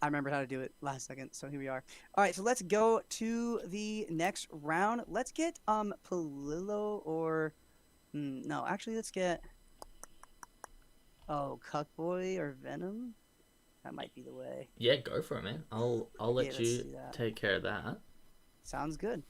I remembered how to do it last second, so here we are. All right, so let's go to the next round. Let's get Palillo or no, actually let's get Cuckboy or Venom. That might be the way. Yeah, go for it, man. I'll Yeah, let let's you do that. take care of that. Sounds good.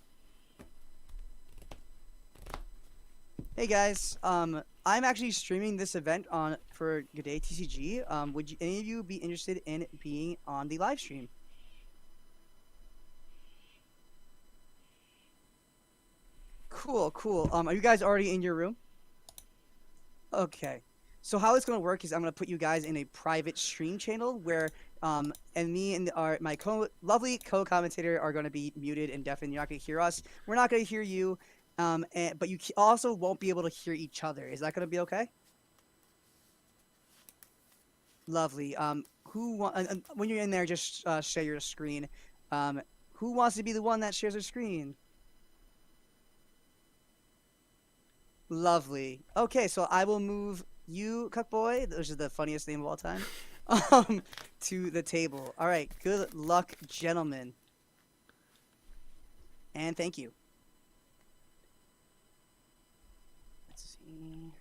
Hey guys, I'm actually streaming this event on for GDAY TCG. Would you, any of you be interested in being on the live stream? Cool, cool. Are you guys already in your room? Okay. So how it's gonna work is I'm gonna put you guys in a private stream channel where and me and my lovely co-commentator are gonna be muted and deafened. You're not gonna hear us. We're not gonna hear you. But you also won't be able to hear each other. Is that gonna be okay? Lovely. When you're in there, just share your screen. Who wants to be the one that shares their screen? Lovely. Okay, so I will move you, Cuckboy, which is the funniest name of all time, um, to the table. All right. Good luck, gentlemen. And thank you. Let's see.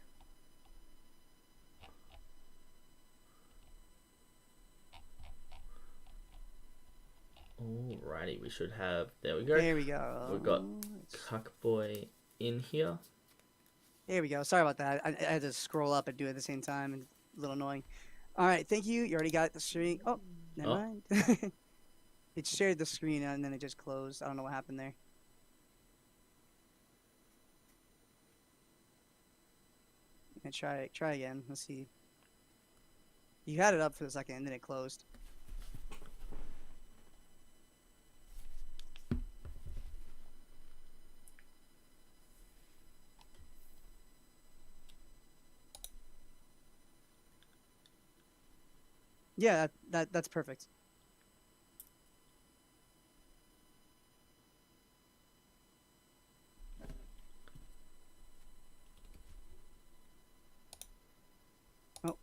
Alrighty, we should have. There we go. There we go. We've got Cuckboy in here. There we go. Sorry about that. I had to scroll up and do it at the same time, and a little annoying. All right, thank you. You already got the screen. Oh, never mind. It shared the screen and then it just closed. I don't know what happened there. And try again. Let's see. You had it up for a second and then it closed. Yeah, that's perfect.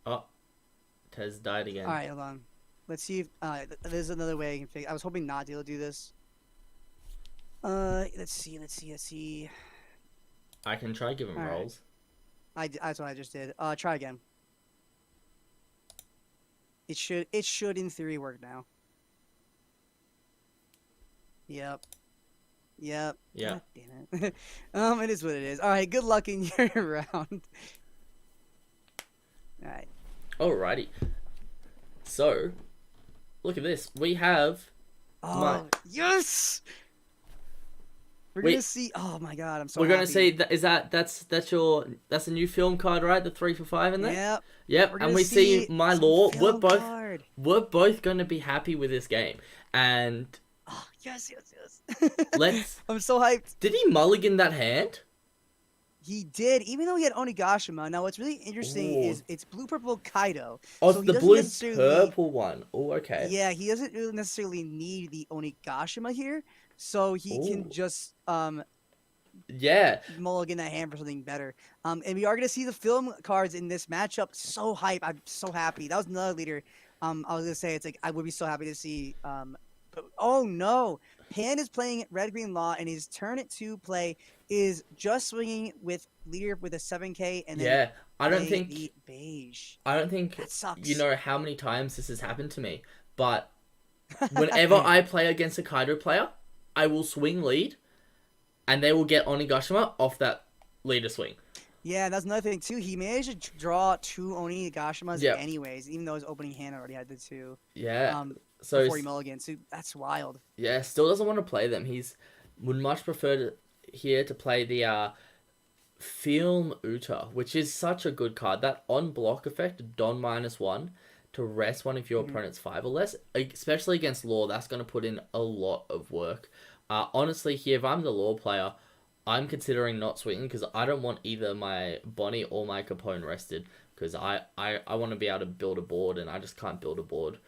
Oh, Tez died again. All right, hold on. Let's see if there's another way I can figure. I was hoping not to do this. Let's see. I can try giving All right. rolls. That's what I just did. Try again. It should in theory work now. Yep. Yeah. God damn it. It is what it is. All right. Good luck in your round. All right. Alrighty. So, look at this. We have. Oh yes. We're gonna see. Oh my god, I'm so. We're gonna happy. see. That's a new film card, right? The 3 for 5 in there. Yep. Yep. And we see my law. We're both gonna be happy with this game. And oh yes. let's. I'm so hyped. Did he mulligan that hand? He did, even though he had Onigashima. Now, what's really interesting is it's blue-purple Kaido. Oh, so the blue-purple one. Oh, okay. Yeah, he doesn't really necessarily need the Onigashima here, so he can just mulligan that hand for something better. And we are gonna see the film cards in this matchup. So hype! I'm so happy. That was another leader. I was gonna say it's like I would be so happy to see. But, oh no! Pan is playing Red Green Law, and his turn at 2 play is just swinging with leader with a 7K, and then I don't think the beige. I don't think that sucks. You know how many times this has happened to me, but whenever I play against a Kaido player, I will swing lead, and they will get Onigashima off that leader swing. Yeah, that's another thing too. He managed to draw 2 Onigashimas anyways, even though his opening hand already had the 2. Yeah. So before he mulligans, so that's wild. Yeah, still doesn't want to play them. Would much prefer to play the Film Uta, which is such a good card. That on block effect, Don -1 to rest one of your opponent's 5 or less, especially against Law. That's going to put in a lot of work. Honestly, here if I'm the Law player, I'm considering not swinging because I don't want either my Bonnie or my Capone rested because I want to be able to build a board and I just can't build a board.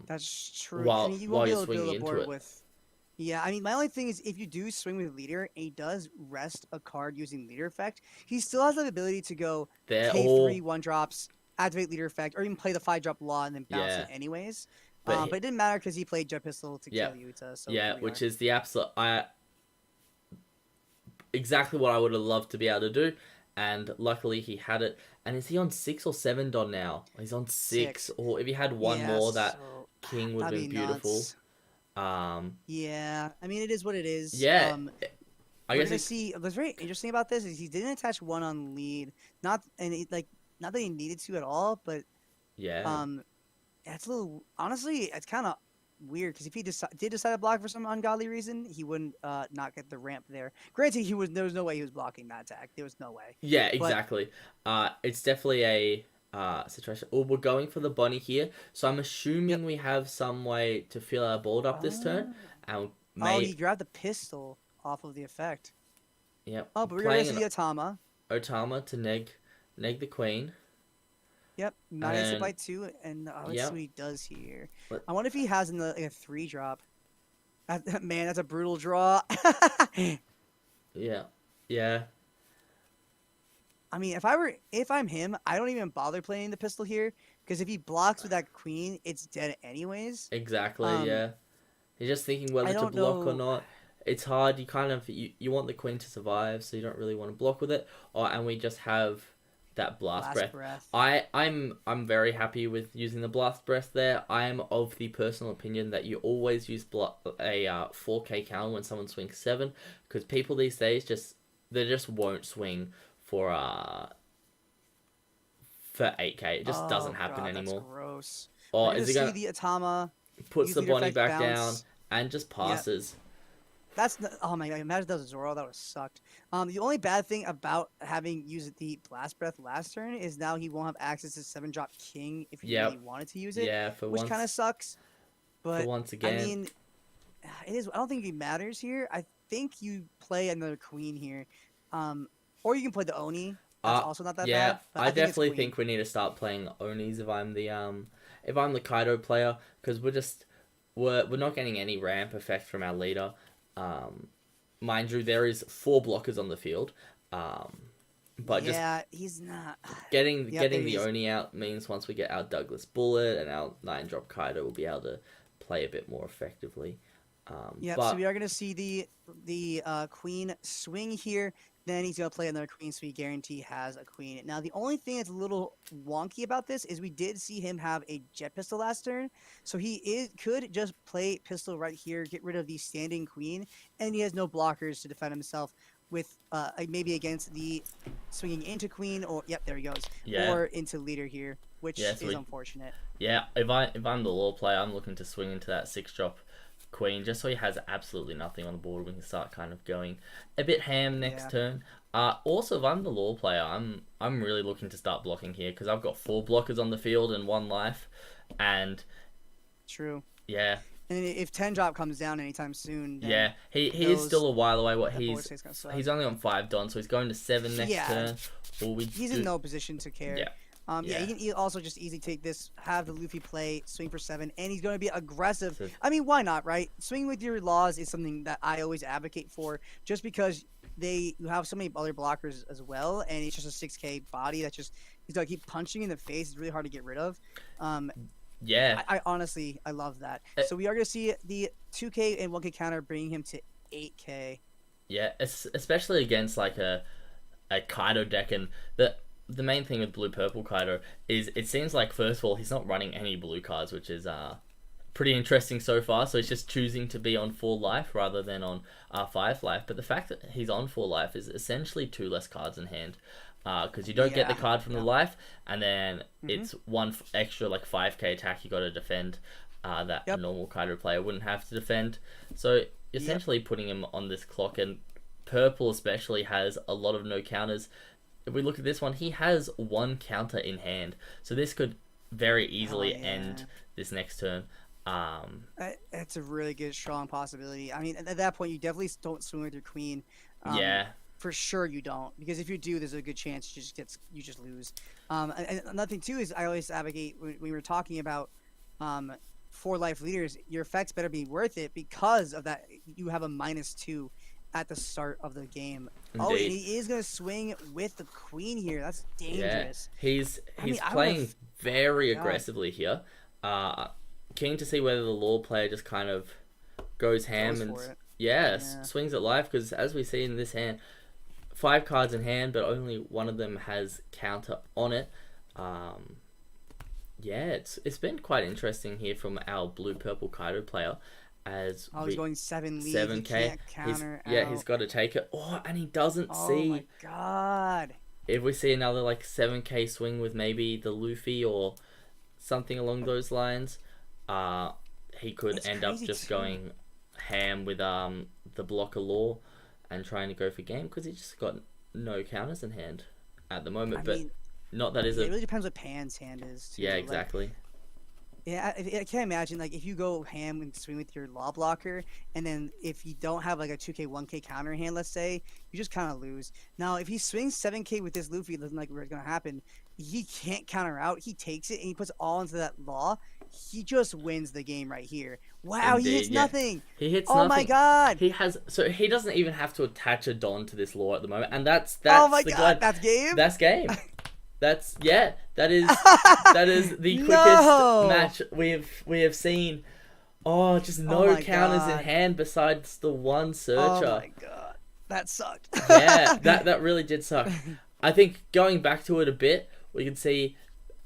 That's true. While you won't you're swinging into it. Yeah, I mean, my only thing is if you do swing with leader and he does rest a card using leader effect, he still has the ability to go K3 1-drops, activate leader effect, or even play the 5-drop law and then bounce it anyways. But But it didn't matter because he played Jet Pistol to yeah, kill Yuta. So yeah, here we which are. is the absolute exactly what I would have loved to be able to do, and luckily he had it. And is he on 6 or 7 Don now? He's on 6. 6. Or if he had one Yeah, more, that so king would have that'd been be beautiful. nuts. Um, Yeah, I mean it is what it is. yeah, I We're guess gonna it. see. What's very interesting about this is he didn't attach one on lead. Not and it, like not that he needed to at all, but Yeah, um, it's a little. Honestly, it's kind of weird because if he did decide to block for some ungodly reason, he wouldn't not get the ramp there. Granted, he was there was no way he was blocking that attack. There was no way. yeah, But exactly. It's definitely a situation. Oh, we're going for the bunny here, so I'm yep. assuming we have some way to fill our board up this turn, Oh, and oh, may he grabbed the pistol off of the effect. yep, Oh, but we're gonna playing see an the Atama. Otama to neg the queen, Yep, and minus it then by 2, and let's see yep, what he does here. let, I wonder if he has like a 3 drop. Man, that's a brutal draw. yeah, yeah, I mean, if I'm him, I don't even bother playing the pistol here because if he blocks with that queen, it's dead anyways. exactly, Um, yeah. You're just thinking I whether to don't block or know. not. It's hard. You kind of you want the queen to survive, so you don't really want to block with it. Or and we just have that blast Last breath. breath. I'm very happy with using the blast breath there. I am of the personal opinion that you always use a 4K counter when someone swings 7, because people these days they just won't swing for 8K. It just doesn't Oh happen god, that's anymore. gross. We're Or gonna is it see gonna the Atama puts use the leader bunny effect back down bounce. and just Yep. passes? Oh my god! Imagine that was a Zoro. That would have sucked. The only bad thing about having used the blast breath last turn is now he won't have access to 7 drop king if he really Yep. wanted to use it, Yeah. which kind of sucks. For But once I again. mean, it is. I don't think it matters here. I think you play another queen here, or you can play the Oni. That's Uh, also not that yeah, bad. But I I think it's definitely queen. think we need to start playing Onis if I'm the Kaido player, because we're not getting any ramp effect from our leader. Um, mind you, there is 4 blockers on the field. Um, but just Yeah, he's not. Yep, there getting he the is. Oni out means once we get our Douglas Bullet and our 9 drop Kaido, we'll be able to play a bit more effectively. Yep. So But we are gonna see the queen swing here. Then he's gonna play another queen, so we guarantee has a queen. Now the only thing that's a little wonky about this is we did see him have a jet pistol last turn, so could just play pistol right here, get rid of the standing queen, and he has no blockers to defend himself with maybe against the swinging into queen or yep there he goes yeah, or into leader here, yeah, which so is we unfortunate. yeah, if I'm the law player, I'm looking to swing into that 6 drop queen just so he has absolutely nothing on the board. We can start kind of going a bit ham next Yeah, turn. Also, if I'm the law player, I'm really looking to start blocking here because I've got 4 blockers on the field and 1 life, and true. yeah, And if 10 drop comes down anytime soon, then yeah, he is those still a while away. What that board state's gonna suck. he's only on 5 Don, so he's going to 7 next Yeah, turn. Or we he's in do no position to care. yeah Yeah, he yeah. can also just easily take this, have the Luffy play, swing for 7, and he's going to be aggressive. So, I mean, why not, right? Swing with your laws is something that I always advocate for, just because you have so many other blockers as well, and it's just a 6K body that just he's gonna keep punching in the face. It's really hard to get rid of. Um, yeah. I honestly I love that. Uh, So we are gonna see the 2K and 1K counter bringing him to 8K. Yeah, especially against like a Kaido deck, and the main thing with blue purple Kaido is it seems like first of all he's not running any blue cards, which is pretty interesting so far. So he's just choosing to be on 4 life rather than on 5 life. But the fact that he's on 4 life is essentially 2 less cards in hand. Because you don't get the Yeah, card from the yeah. life, and then Hmm. it's one extra like 5K attack you got to defend that a Yep. normal Kaido player wouldn't have to defend. So Yep. essentially putting him on this clock, and purple especially has a lot of no counters. If we look at this one, he has 1 counter in hand, so this could very Oh easily yeah. end this next turn. That's a really good, strong possibility. I mean, at that point, you definitely don't swing with your queen. Um, Yeah, for sure you don't, because if you do, there's a good chance you just lose. And another thing too is I always advocate when we were talking about 4 life leaders, your effects better be worth it because of that. You have a -2 at the start of the game. Oh, and indeed. he is gonna swing with the queen here. That's Yeah, dangerous. he's I mean, I would playing have. Oh very my god. aggressively here. Uh, keen to see whether the law player just kind of goes ham Goes and for it. yes, Yeah. swings at life because as we see in this hand, 5 cards in hand, but only one of them has counter on it. Um, yeah, it's been quite interesting here from our blue purple Kaido player as Oh, he's we going 7 lead. He 7k. can't He's counter he's out. got to take it. Oh, and he doesn't Oh my see god. if we see another like 7k swing with maybe the Luffy or something along those lines. Uh, he could It's end up crazy just too. going ham with the blocker law and trying to go for game because he's just got no counters in hand at the I moment. But mean, not that is yeah, a it really depends what Pan's hand is yeah, too. Like, exactly. yeah, I can't imagine like if you go ham and swing with your law blocker, and then if you don't have like a 2K 1K counter in hand, let's say, you just kind of lose. Now, if he swings 7K with this Luffy, doesn't like what's gonna happen. He can't counter out. He takes it and he puts all into that law. He just wins the game right here. Wow, he hits Indeed, yeah. nothing. He hits Oh my nothing. god. He has so he doesn't even have to attach a Don to this law at the moment, and that's Oh that's my the god. glad That's game. that's game. That's yeah. That is the quickest No. match we have seen. Oh, just Oh no my counters in god. hand besides the one Oh searcher. my god. That sucked. Yeah, that really did suck. I think going back to it a bit, we can see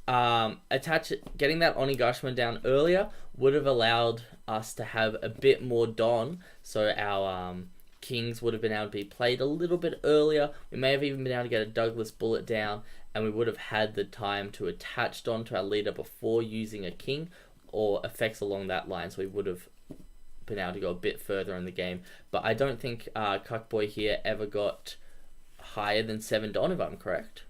getting that Onigashima down earlier would have allowed us to have a bit more Don, so our kings would have been able to be played a little bit earlier. We may have even been able to get a Douglas bullet down, and we would have had the time to attach Don to our leader before using a king or effects along that line. So we would have been able to go a bit further in the game. But I don't think Cuckboy here ever got higher than 7 Don, if I'm correct.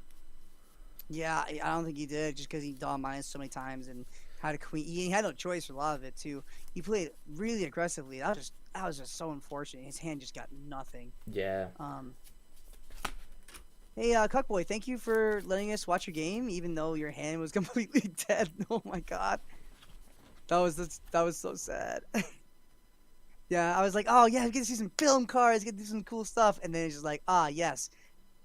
Yeah, I don't think he did just because he Don minus so many times and had a queen. He had no choice for a lot of it too. He played really aggressively. That was just so unfortunate. His hand just got nothing. Yeah. Um, hey, Cuckboy, thank you for letting us watch your game, even though your hand was completely dead. Oh my god, that was so sad. Yeah, I was like, oh yeah, we get to see some film cards, get to do some cool stuff, and then it's just like, yes,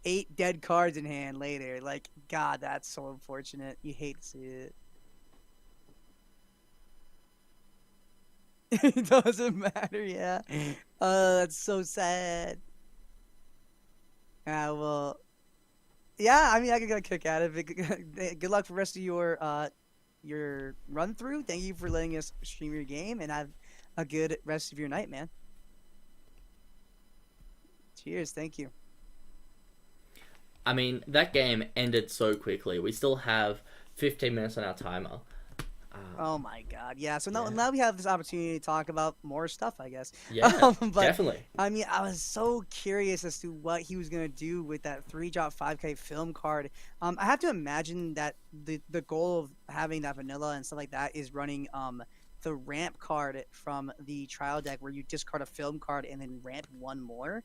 8 dead cards in hand later. Like, God, that's so unfortunate. You hate to see it. It doesn't matter, yeah. That's so sad. Well, yeah. I mean, I can get a kick out of it. Good luck for the rest of your run through. Thank you for letting us stream your game, and have a good rest of your night, man. Cheers. Thank you. I mean, that game ended so quickly. We still have 15 minutes on our timer. Oh my God, yeah. So now, Yeah. now we have this opportunity to talk about more stuff, I guess. Yeah, But definitely. I mean, I was so curious as to what he was gonna do with that 3-drop 5K film card. I have to imagine that the goal of having that vanilla and stuff like that is running the ramp card from the trial deck, where you discard a film card and then ramp one more.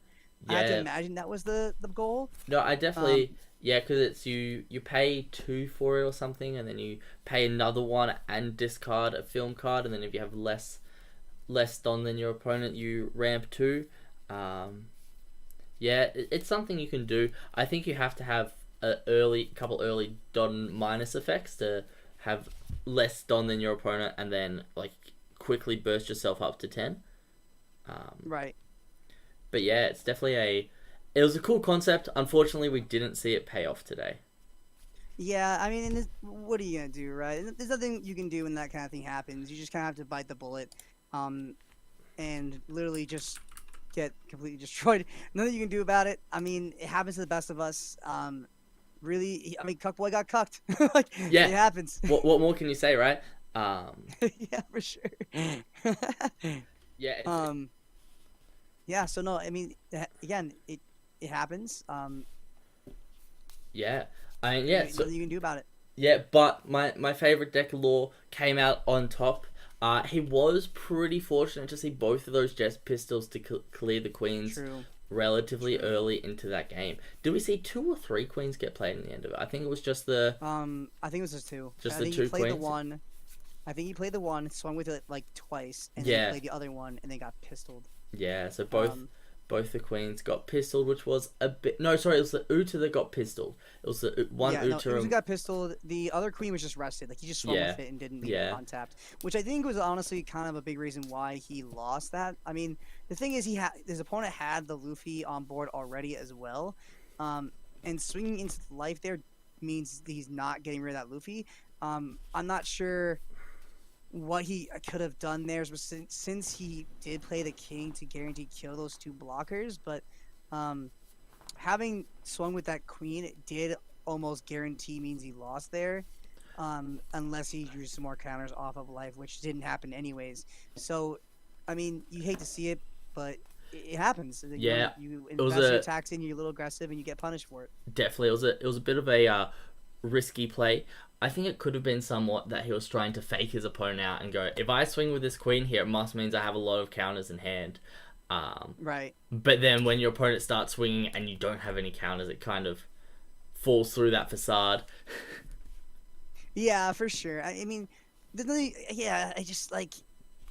I have to Yeah. imagine that was the goal. No, I Um, definitely yeah, because it's you pay 2 for it or something, and then you pay another one and discard a film card, and then if you have less Don than your opponent, you ramp 2. Um, yeah, it's something you can do. I think you have to have a couple early Don minus effects to have less Don than your opponent, and then like quickly burst yourself up to 10. Um, right. but yeah, it's definitely it was a cool concept. Unfortunately, we didn't see it pay off today. Yeah, I mean, what are you gonna do, right? There's nothing you can do when that kind of thing happens. You just kind of have to bite the bullet, um, and literally just get completely destroyed. Nothing you can do about it. I mean, it happens to the best of us. Really, I mean, Cuckboy got cucked. Like, Yeah, it happens. what more can you say, right? Yeah, for sure. Yeah, um, yeah. So no, I mean, again, it happens. yeah. I mean, yeah. So Nothing you can do about it. yeah, but my favorite deck of lore came out on top. He was pretty fortunate to see both of those Jets pistols to clear the queens True. relatively True. early into that game. Did we see 2 or 3 queens get played in the end of it? I think it was just the I think it was just two. just I the think 2 he played the queens. one. I think he played the one, swung with it like twice, and then he Yeah, played the other one, and then got pistoled. yeah. So Um, Both the queens got pistoled, which was a bit. No, sorry, it was the Uta that got pistoled. It was the one Yeah, no, Uta. Uzu got pistoled. The other queen was just rested. Like he just swung Yeah, with it and didn't leave it yeah, untapped, which I think was honestly kind of a big reason why he lost that. I mean, the thing is, his opponent had the Luffy on board already as well, and swinging into life there means he's not getting rid of that Luffy. I'm not sure what he could have done there, but since he did play the king to guarantee kill those two blockers, but um, having swung with that queen, it did almost guarantee means he lost there, unless he drew some more counters off of life, which didn't happen anyways. So, I mean, you hate to see it, but it happens. You know, yeah. you It was invest your a tax in, you're a little aggressive, and you get punished for it. definitely. It was a bit of a risky play. I think it could have been somewhat that he was trying to fake his opponent out and go, if I swing with this queen here, it must means I have a lot of counters in hand. Right. But then when your opponent starts swinging and you don't have any counters, it kind of falls through that facade. Yeah, for sure. I mean, yeah, I just like.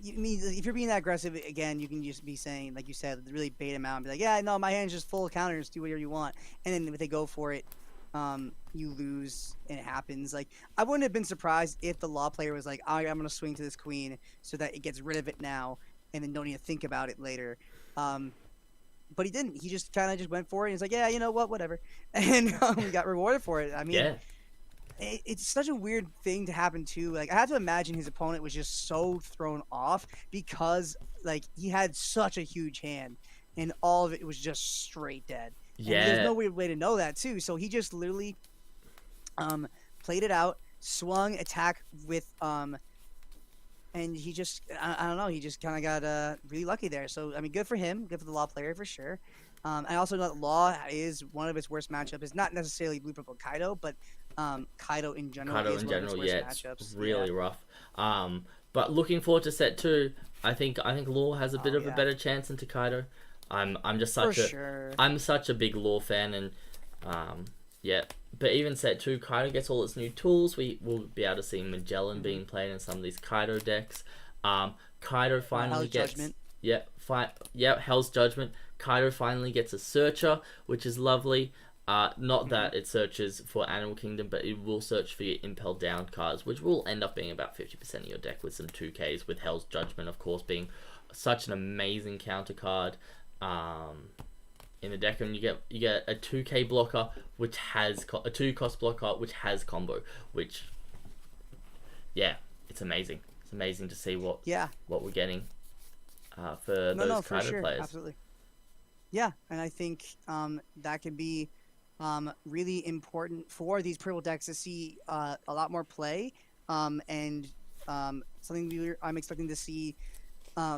I mean, if you're being that aggressive again, you can just be saying, like you said, really bait him out and be like, "Yeah, no, my hand's just full of counters. Do whatever you want." And then if they go for it, you lose, and it happens. Like I wouldn't have been surprised if the law player was like, I'm gonna swing to this queen so that it gets rid of it now, and then don't even think about it later." Um, but he didn't. He just kind of just went for it. And he's like, "Yeah, you know what, whatever," and got rewarded for it. I mean, Yeah, it's such a weird thing to happen too. Like I have to imagine his opponent was just so thrown off because like he had such a huge hand, and all of it was just straight dead. And there's yeah, no way to know that too. So he just literally played it out, swung attack with and he just I don't know, he just kind of got really lucky there. So I mean, good for him, good for the law player for sure. I also know that law is one of its worst matchups. It's not necessarily Blue Purple Kaido, but Kaido in general Kaido is in one of its general, worst yeah, it's matchups. Yeah. really rough. But looking forward to set two. I think Law has a bit Oh of a yeah, better chance into Kaido. I'm just for such a sure. I'm such a big Law fan, and um yeah. But even set two, Kaido gets all its new tools. We will be able to see Magellan Hmm. being played in some of these Kaido decks. Kaido finally Hell's gets Judgment. Hell's Judgment. Kaido finally gets a searcher, which is lovely. Not Hmm. that it searches for Animal Kingdom, but it will search for your Impel Down cards, which will end up being about 50% of your deck with some 2Ks, with Hell's Judgment, of course, being such an amazing counter card in the deck. And you get a 2K blocker, which has a 2 cost blocker, which has combo, which, yeah, it's amazing. It's amazing to see Yeah. what we're getting for No, those no, for Kaido sure, players. absolutely. Yeah, and I think that can be really important for these purple decks to see a lot more play, and something I'm expecting to see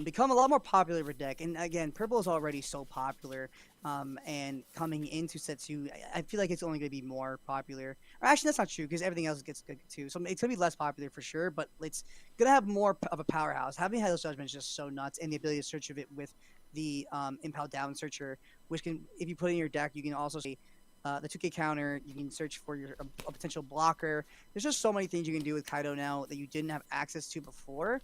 become a lot more popular of a deck. And again, purple is already so popular, and coming into set two, I feel like it's only going to be more popular. Or actually, that's not true because everything else gets good too. So it's going to be less popular for sure, but it's going to have more of a powerhouse. Having Headless Judgment is just so nuts, and the ability to search of it with the Impel Down Searcher, which can, if you put in your deck, you can also say the 2K counter. You can search for a potential blocker. There's just so many things you can do with Kaido now that you didn't have access to before.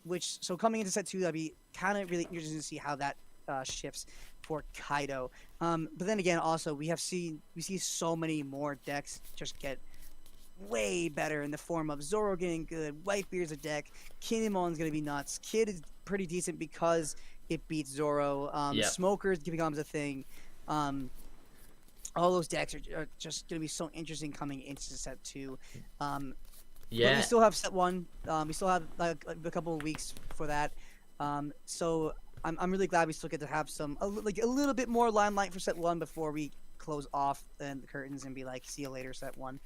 Which so coming into set two, that'd be kind of really interesting to see how that shifts for Kaido. But then again, also we see so many more decks just get way better in the form of Zoro getting good, Whitebeard's a deck, Kinemon's gonna be nuts. Kid is pretty decent because it beats Zoro. Yep. Smokers becomes a thing. Um, all those decks are just gonna be so interesting coming into set two. Um, but we Yeah, still have set one. We still have like a couple of weeks for that. So I'm really glad we still get to have like a little bit more limelight for set one before we close off the curtains and be like, see you later, set one.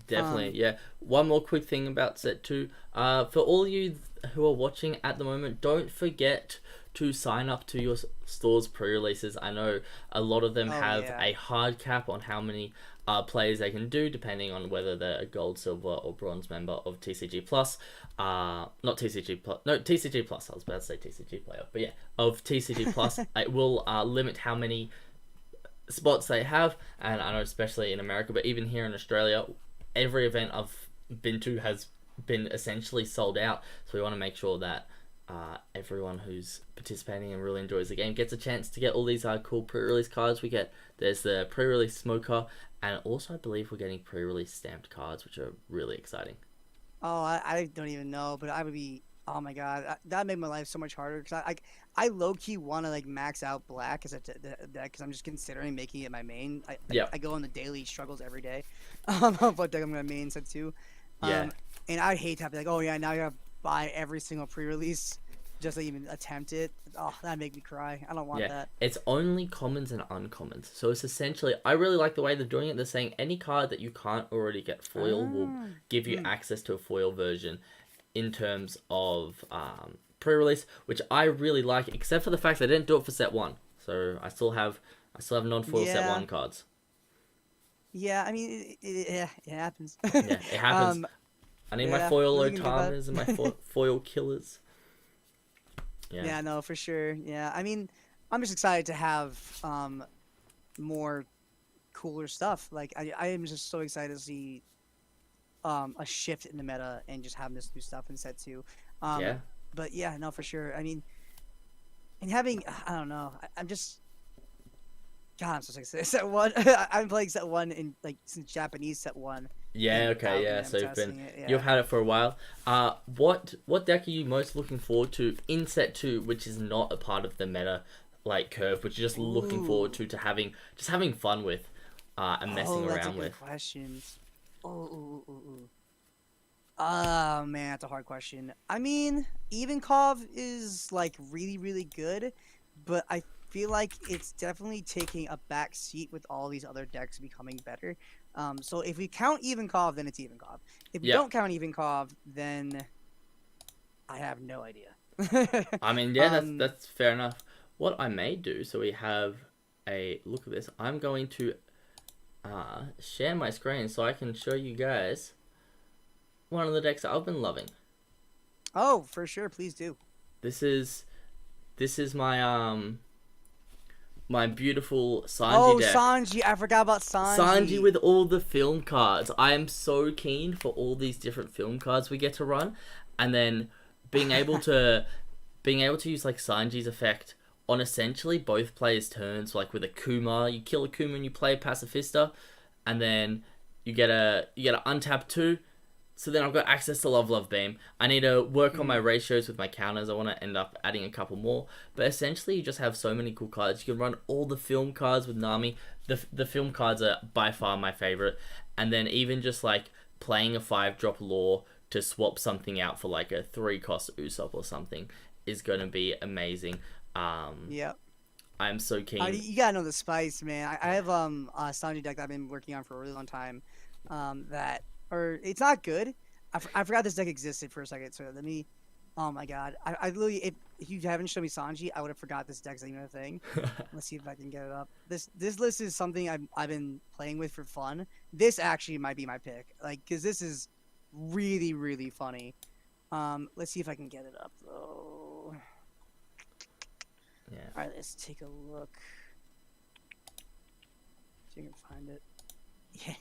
definitely. Um, Yeah. One more quick thing about set two. For all you who are watching at the moment, don't forget to sign up to your store's pre-releases. I know a lot of them oh have yeah. a hard cap on how many players they can do, depending on whether they're a gold, silver, or bronze member of TCG Plus. Not TCG Plus. No, TCG Plus. I was about to say TCG player, but yeah, of TCG Plus. It will limit how many spots they have, and I know especially in America, but even here in Australia, every event I've been to has been essentially sold out. So we want to make sure that everyone who's participating and really enjoys the game gets a chance to get all these cool pre-release cards. There's the pre-release smoker, and also I believe we're getting pre-release stamped cards, which are really exciting. Oh, I don't even know, but I would be. Oh my god, that made my life so much harder because I low key want to like max out black as a deck because I'm just considering making it my main. Yeah, I go on the daily struggles every day, of what deck I'm gonna main set to, yeah, um, and I'd hate to have to like, oh yeah, now you have to buy every single pre-release just to even attempt it. Oh, that'd make me cry. I don't want yeah. that. It's only commons and uncommons, so it's essentially I really like the way they're doing it. They're saying any card that you can't already get foil will Ah, give you mm. access to a foil version in terms of pre-release, which I really like, except for the fact they didn't do it for set one. So I still have non-foil set Yeah, one cards. yeah. I mean, yeah, it happens. Yeah, it happens. um, I need my yeah, foil nothing you can do about Otamas and my it. foil killers. Yeah, Yeah, no, for sure. Yeah, I mean, I'm just excited to have more cooler stuff. Like I am just so excited to see a shift in the meta and just having this new stuff in set two. Um, yeah, but yeah, no, for sure. I mean, and having I don't know. I'm just God, I'm so excited. Set one. I'm playing set one in like since Japanese set one, yeah. and Okay, yeah. I'm So testing it. you've Yeah. had it for a while. What deck are you most looking forward to in set two, which is not a part of the meta like curve, which you're just looking forward Ooh. to having fun with, and messing Oh, that's a around good with. question. Oh. Oh man, that's a hard question. I mean, Ivankov is like really, really good, but I feel like it's definitely taking a back seat with all these other decks becoming better. So if we count Ivankov, then it's Ivankov. If we Yeah, don't count Ivankov, then I have no idea. I mean, yeah, that's um, that's fair enough. What I may do, so we have a look at this. I'm going to share my screen so I can show you guys one of the decks I've been loving. oh, for sure, please do. This is my beautiful Sanji Oh, deck. Sanji, I forgot about Sanji Sanji. with all the film cards. I am so keen for all these different film cards we get to run, and then being able to use like Sanji's effect on essentially both players' turns. Like with a Kuma, you kill a Kuma and you play a Pacifista, and then you get a untap two. So then I've got access to Love Beam. I need to work on my Mm, ratios with my counters. I want to end up adding a couple more. But essentially, you just have so many cool cards. You can run all the film cards with Nami. The film cards are by far my favorite. And then even just like playing a 5-drop lore to swap something out for like a 3-cost Usopp or something is going to be amazing. yeah. I'm so keen. You gotta know the spice, man. I have a Sanji deck that I've been working on for a really long time. That or it's not good. I forgot this deck existed for a second. So let me. Oh my god, I literally if you haven't shown me Sanji, I would have forgot this deck's even a thing. Let's see if I can get it up. This list is something I've been playing with for fun. This actually might be my pick, like because this is really really funny. Let's see if I can get it up though. Yeah. All right, let's take a look. See if you can find it. Yeah.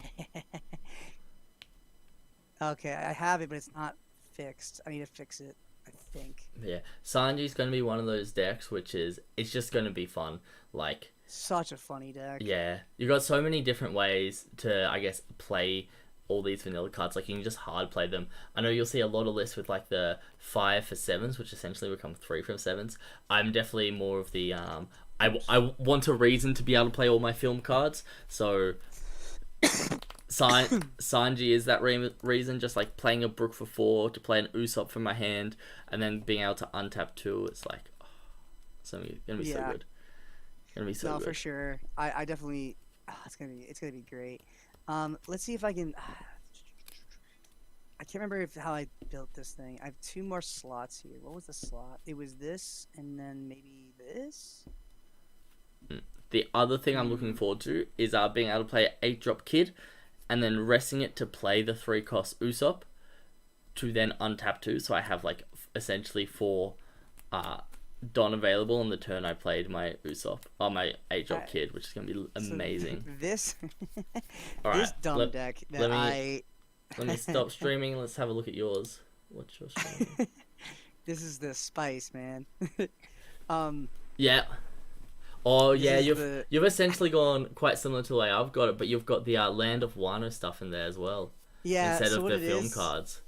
Okay, I have it, but it's not fixed. I need to fix it, I think. Yeah. Sanji's going to be one of those decks which is it's just going to be fun. Like Such a funny deck. yeah, you got so many different ways to, I guess, play all these vanilla cards. Like you can just hard play them. I know you'll see a lot of lists with like the 5 for 7s, which essentially become 3 from 7s. I'm definitely more of the I want a reason to be able to play all my film cards. So Sanji is that reason. Just like playing a Brook for 4 to play an Usopp from my hand, and then being able to untap 2. It's like oh, it's gonna be so Yeah. good. Gonna be so No, for good. sure. I definitely. It's gonna be great. Let's see if I can. I can't remember how I built this thing. I have 2 more slots here. What was the slot? It was this, and then maybe this. The other thing I'm looking Hmm. forward to is being able to play 8-drop Kid, and then resting it to play the 3-cost Usopp, to then untap 2. So I have like essentially 4 uh, Don available on the turn I played my Usopp, or my 8-drop I, Kid, which is gonna be so amazing. this, All right, this dumb deck let that me let me stop streaming. Let's have a look at yours. What's your streaming? This is the spice, man. um, Yeah. Oh this yeah, is you've the you've essentially gone quite similar to the way I've got it, but you've got the Land of Wano stuff in there as well, yeah. instead So of what the it film is, cards.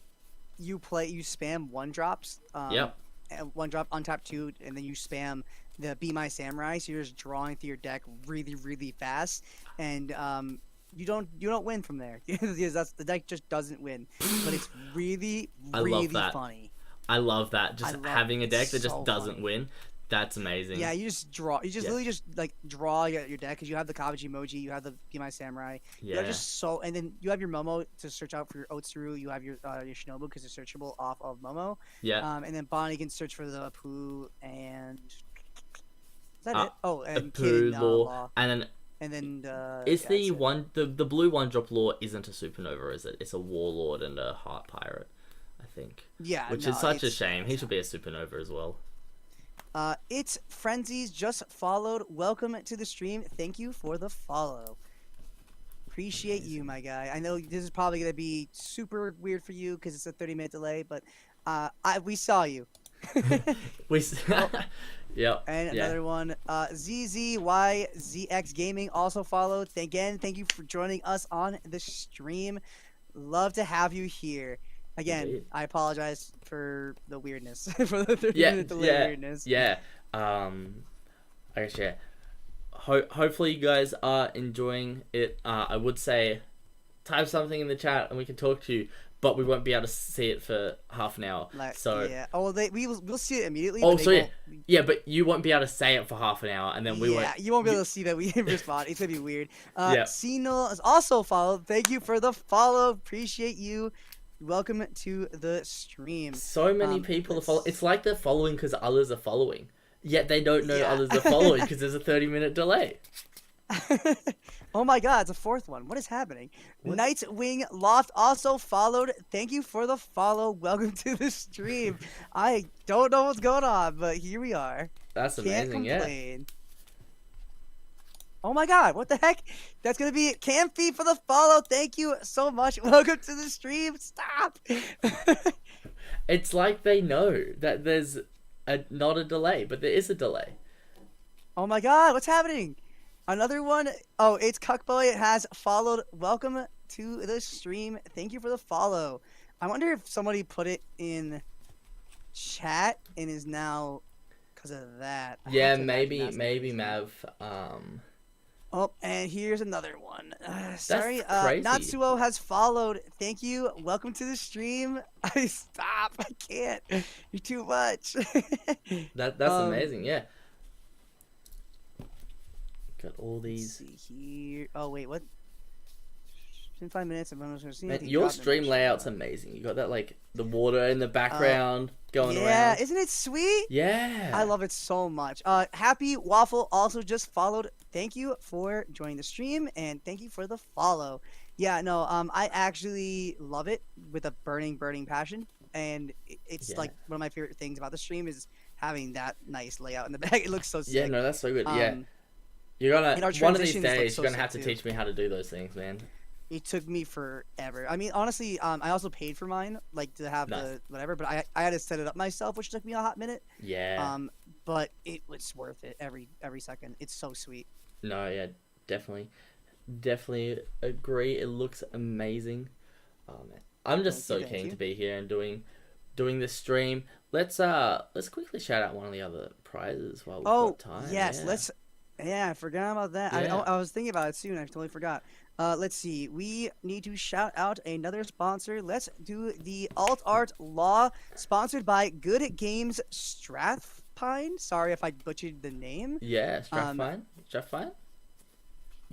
you spam one drops, Yep. and one drop on tap two, and then you spam the Be My Samurai. So you're just drawing through your deck really, really fast, and you don't win from there. Because that's the deck just doesn't win, but it's really, I love really that. funny. I love that. I Just love having a it's deck that just so doesn't funny. win. That's amazing. Yeah, you just draw. You just Yeah. literally just like draw your deck because you have the Kabuji emoji, you have the Be My Samurai. You're Yeah. just so, and then you have your Momo to search out for your Otsuru. You have your Shinobu because it's searchable off of Momo. Yeah. And then Bonnie can search for the Pooh and is that Uh, it? Oh, a and Kid poo in law, Law, and then and then is yeah, the that's it. one the blue one drop law isn't a supernova, is it? It's a warlord and a heart pirate, I think. Yeah, Which is no, such a shame. He should be a supernova as well. It's Frenzies just followed. Welcome to the stream. Thank you for the follow. Appreciate you, Amazing. my guy. I know this is probably gonna be super weird for you because it's a 30-minute delay, but we saw you. We. Oh, Yep. and Yeah. another one. ZZYZX Gaming also followed. Again, thank you for joining us on the stream. Love to have you here. Again, Indeed. I apologize for the weirdness, for the 30 Yeah. minute delay Yeah. weirdness. Yeah. I guess yeah. Hopefully you guys are enjoying it. I would say type something in the chat and we can talk to you, but we won't be able to see it for half an hour. Like, So yeah. Oh, we'll see it immediately. oh, But so they yeah, won't. yeah, but you won't be able to say it for half an hour, and then we won't. Yeah, you won't be You, able to see that we respond. It's gonna be weird. yeah, Sinal is also followed. Thank you for the follow. Appreciate you. Welcome to the stream. so many people are following. It's like they're following because others are following, yet they don't know Yeah. others are following because there's a 30-minute delay. Oh my God, it's a fourth one. What is happening? What? Nightwing Loft also followed. Thank you for the follow. Welcome to the stream. I don't know what's going on, but here we are. That's Can't amazing. Yeah. complain. Oh my God, what the heck? That's gonna be Campy for the follow. Thank you so much. Welcome to the stream. Stop. It's like they know that there's not a delay, but there is a delay. Oh my God, what's happening? Another one. Oh, it's Cuckboy. It has followed. Welcome to the stream. Thank you for the follow. I wonder if somebody put it in chat and is now because of that. I Yeah, have to imagine maybe that's the maybe reason. Mav. Oh, and here's another one. That's Sorry, crazy. Natsuo has followed. Thank you. Welcome to the stream. I stop. I can't. You're too much. That's Um, amazing. Yeah. Got all Let's these. see here. Oh wait, what? In 5 minutes, I'm going to see Man, anything your drop stream membership. layout's amazing. You got that like the water in the background going Yeah, around. isn't it sweet? Yeah. I love it so much. Happy Waffle also just followed. Thank you for joining the stream and thank you for the follow. Yeah, no, I actually love it with a burning, burning passion. And it's Yeah. like one of my favorite things about the stream is having that nice layout in the back. It looks so sick. Yeah, no, that's so good. Yeah. Um, You're and gonna our one of these transitions look days so you're gonna sick have to too. teach me how to do those things, man. It took me forever. I mean, honestly, I also paid for mine, like to have Nice. the whatever, but I had to set it up myself, which took me a hot minute. Yeah. But it was worth it every second. It's so sweet. No, yeah, definitely agree. It looks amazing. Oh man, I'm just Thank you, so thank keen you. to be here and doing this stream. Let's quickly shout out one of the other prizes while we've Oh got time. yes, Yeah. let's. Yeah, I forgot about that. Yeah. I was thinking about it soon. I totally forgot. Let's see. We need to shout out another sponsor. Let's do the Alt Art Law, sponsored by Good Games Strathpine. Sorry if I butchered the name. Yeah, Strathpine. Strathpine.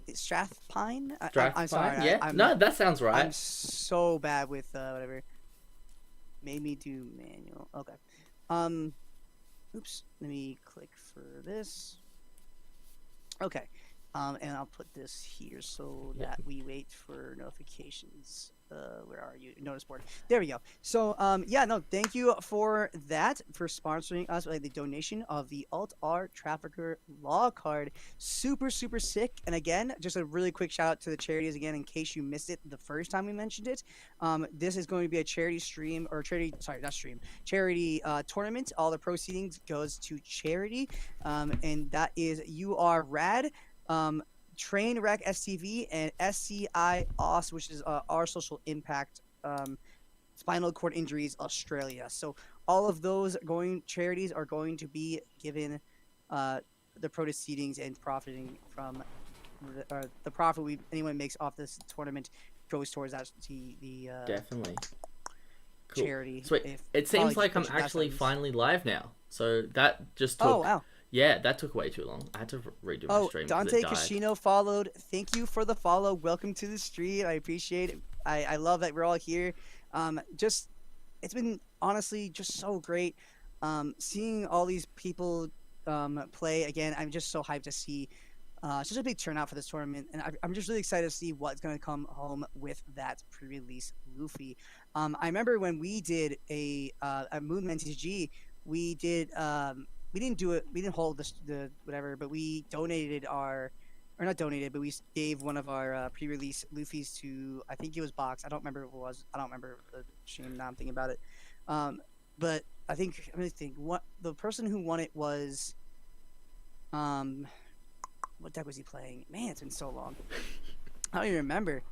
Strathpine. I'm Strathpine. sorry. Yeah. No, that sounds I'm right. so bad with whatever. Made me do manual. Okay. Oops. Let me click for this. Okay. And I'll put this here so Yeah. that we wait for notifications. where are you? Notice board. There we go. So yeah, no, thank you for that, for sponsoring us with the donation of the Alt R Trafficker Law card. Super super sick. And again, just a really quick shout out to the charities again, in case you missed it the first time we mentioned it. This is going to be a charity stream, or charity, sorry, not stream, charity tournament. All the proceedings goes to charity, and that is You Are Rad. Trainwreck STV and SCI OS, which is our social impact spinal cord injuries Australia. So all of those charities are going to be given the proceedings, and profiting from the profit anyone makes off this tournament goes towards that the Definitely. Cool. charity. Sweet. It seems like I'm actually finally live now. So that just took. Oh wow. Yeah, that took way too long. I had to redo my stream. Dante Casino followed. Thank you for the follow. Welcome to the stream. I appreciate it. I love that we're all here. Just it's been honestly just so great. Seeing all these people play again. I'm just so hyped to see such a big turnout for this tournament, and I'm just really excited to see what's going to come home with that pre-release Luffy. I remember when we did a Moonman TCG, we did we didn't do it. We didn't hold the whatever, but we donated or not donated, but we gave one of our pre-release Luffy's to, I think it was Box. I don't remember what it was. I don't remember the shame now I'm thinking about it. But I think I'm gonna think what the person who won it was. What deck was he playing? Man, it's been so long. I don't even remember.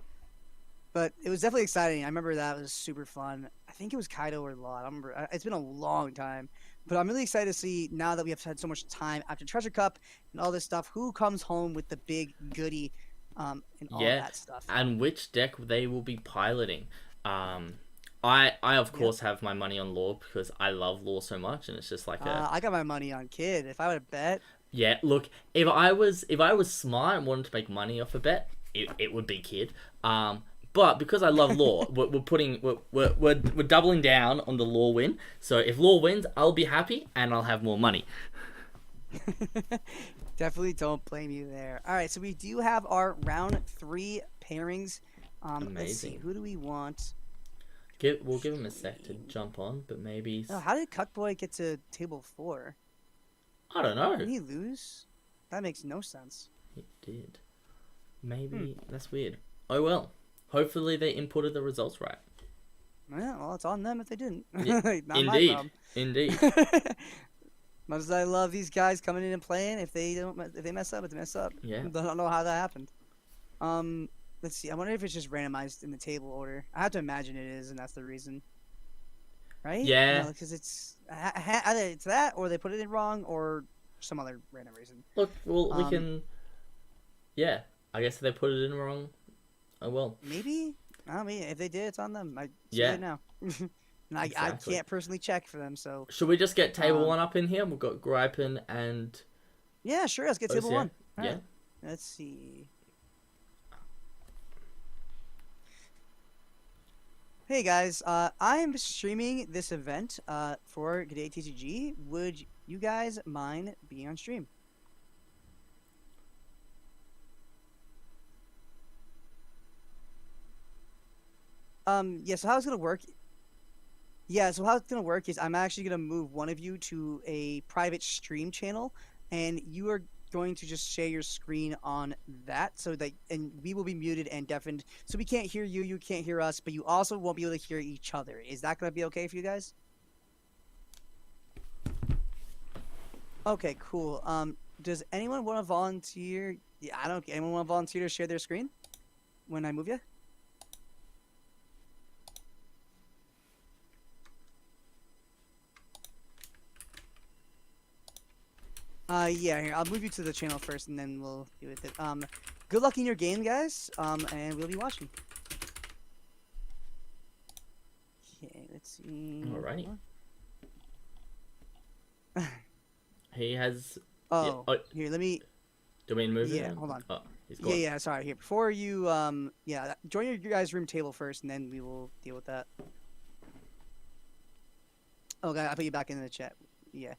But it was definitely exciting. I remember that was super fun. I think it was Kaido or Law. I don't remember. It's been a long time. But I'm really excited to see, now that we have had so much time after Treasure Cup and all this stuff, who comes home with the big goodie and all that stuff. And which deck they will be piloting. I of course have my money on Law because I love Law so much, and it's just like I got my money on Kid. If I would have bet. Yeah, look, if I was smart and wanted to make money off a bet, it would be Kid. But because I love Law, we're doubling down on the Law win. So if Law wins, I'll be happy and I'll have more money. Definitely don't blame you there. All right, so we do have our round 3 pairings. Amazing. Let's see, who do we want? We'll give him a sec to jump on, but maybe. Oh, how did Cuckboy get to table 4? I don't know. Did he lose? That makes no sense. He did. Maybe that's weird. Oh well. Hopefully they inputted the results right. Yeah, well, it's on them if they didn't. Not Indeed. my problem. Indeed. Much as I love these guys coming in and playing, if they mess up, they mess up. Yeah. I don't know how that happened. Let's see. I wonder if it's just randomized in the table order. I have to imagine it is, and that's the reason. Right? Yeah. Because it's either it's that, or they put it in wrong, or some other random reason. Look, well, we can. Yeah, I guess they put it in wrong. Oh well. Maybe. I mean, if they did, it's on them. I see it now. And Exactly. I can't personally check for them, so. Should we just get table 1 up in here? We've got Gripin and. Yeah, sure. Let's get table 1. All yeah. right. Let's see. Hey guys, I'm streaming this event for GDAY TCG. Would you guys mind being on stream? Yeah, so how it's gonna work? Yeah, so how it's gonna work is I'm actually gonna move one of you to a private stream channel, and you are going to just share your screen on that, so that, and we will be muted and deafened, so we can't hear you, you can't hear us, but you also won't be able to hear each other. Is that gonna be okay for you guys? Okay, cool. Does anyone want to volunteer? Yeah, I don't. Anyone want to volunteer to share their screen when I move you? Yeah, here, I'll move you to the channel first, and then we'll do it. Good luck in your game, guys, and we'll be watching. Okay, let's see. Alrighty. He has... Oh, here, let me... Do you mean move it? Yeah, hold on. Oh, he's gone. Yeah, sorry, here, before you, yeah, join your guys' room table first, and then we will deal with that. Okay, I'll put you back in the chat. Yeah.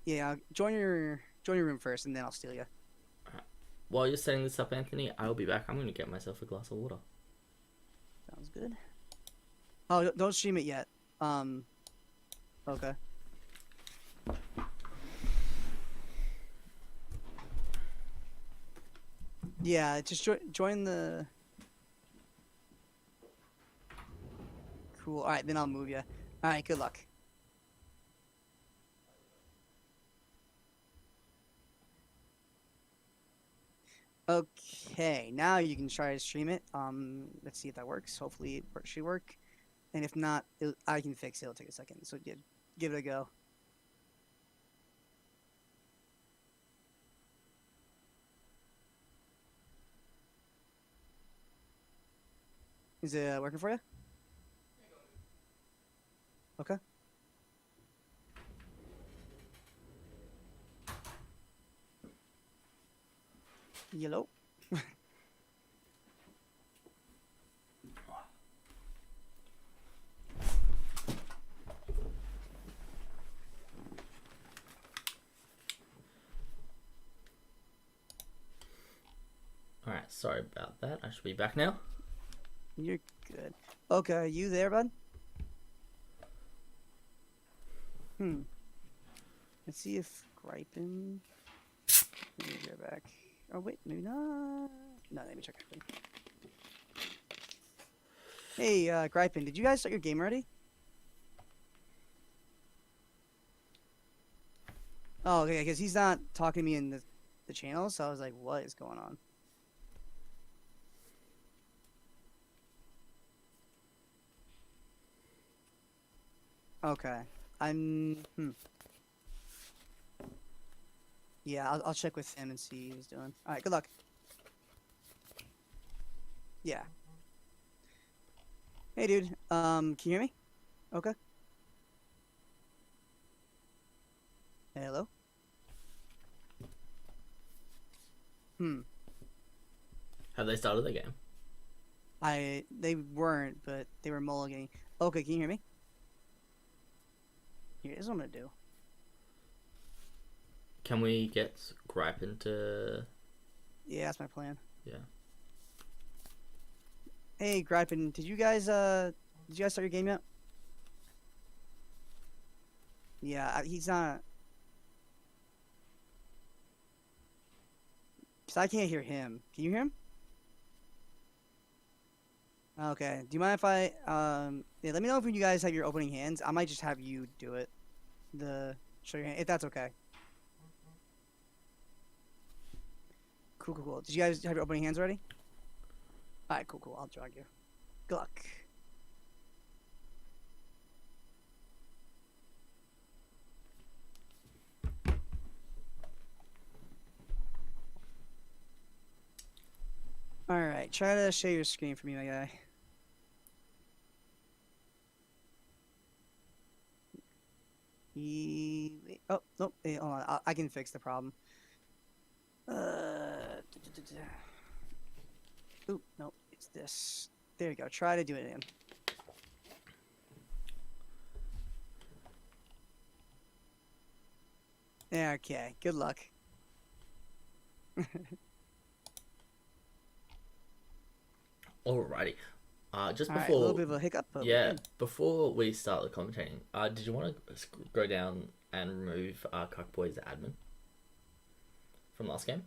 Yeah, join your room first, and then I'll steal you. While you're setting this up, Anthony, I'll be back. I'm going to get myself a glass of water. Sounds Sounds good. Oh, don't stream it yet. Okay. Yeah, just join the. Cool. All right, then I'll move you. All right, good luck. Okay, now you can try to stream it. Let's see if that works. Hopefully it should work. And if not, I can fix it. It'll take a second. So yeah, give it a go. Is it working for you? Okay. Yellow. Alright, sorry about that. I should be back now. You're good. Okay, are you there, bud? Let's see if Gripin. Let me go back. Oh wait, maybe not. No, let me check. Hey, Gripin, did you guys start your game already? Oh, okay, because he's not talking to me in the channel, so I was like, what is going on? Okay. Yeah, I'll check with him and see what he's doing. Alright, good luck. Yeah. Hey, dude. Can you hear me? Okay. Hello? Have they started the game? They weren't, but they were mulliganing. Okay, can you hear me? Here's what I'm gonna do. Can we get Gripe into... Yeah, that's my plan. Yeah. Hey, Gripin, did you guys start your game yet? Yeah, he's not. Cause I can't hear him. Can you hear him? Okay. Do you mind if I yeah, let me know if you guys have your opening hands. I might just have you do it. Show your hand if that's okay. Cool. Did you guys have your opening hands already? Alright, cool. I'll drag you. Good luck. Alright, try to share your screen for me, my guy. Wait, oh, nope. Hey, hold on. I can fix the problem. Oop, nope. It's this. There you go. Try to do it again. Okay. Good luck. Alrighty. Just All right, a before... little bit of a hiccup, but we're Yeah, good. before we start the commentating, did you want to go down and remove Cuckboy's admin from last game?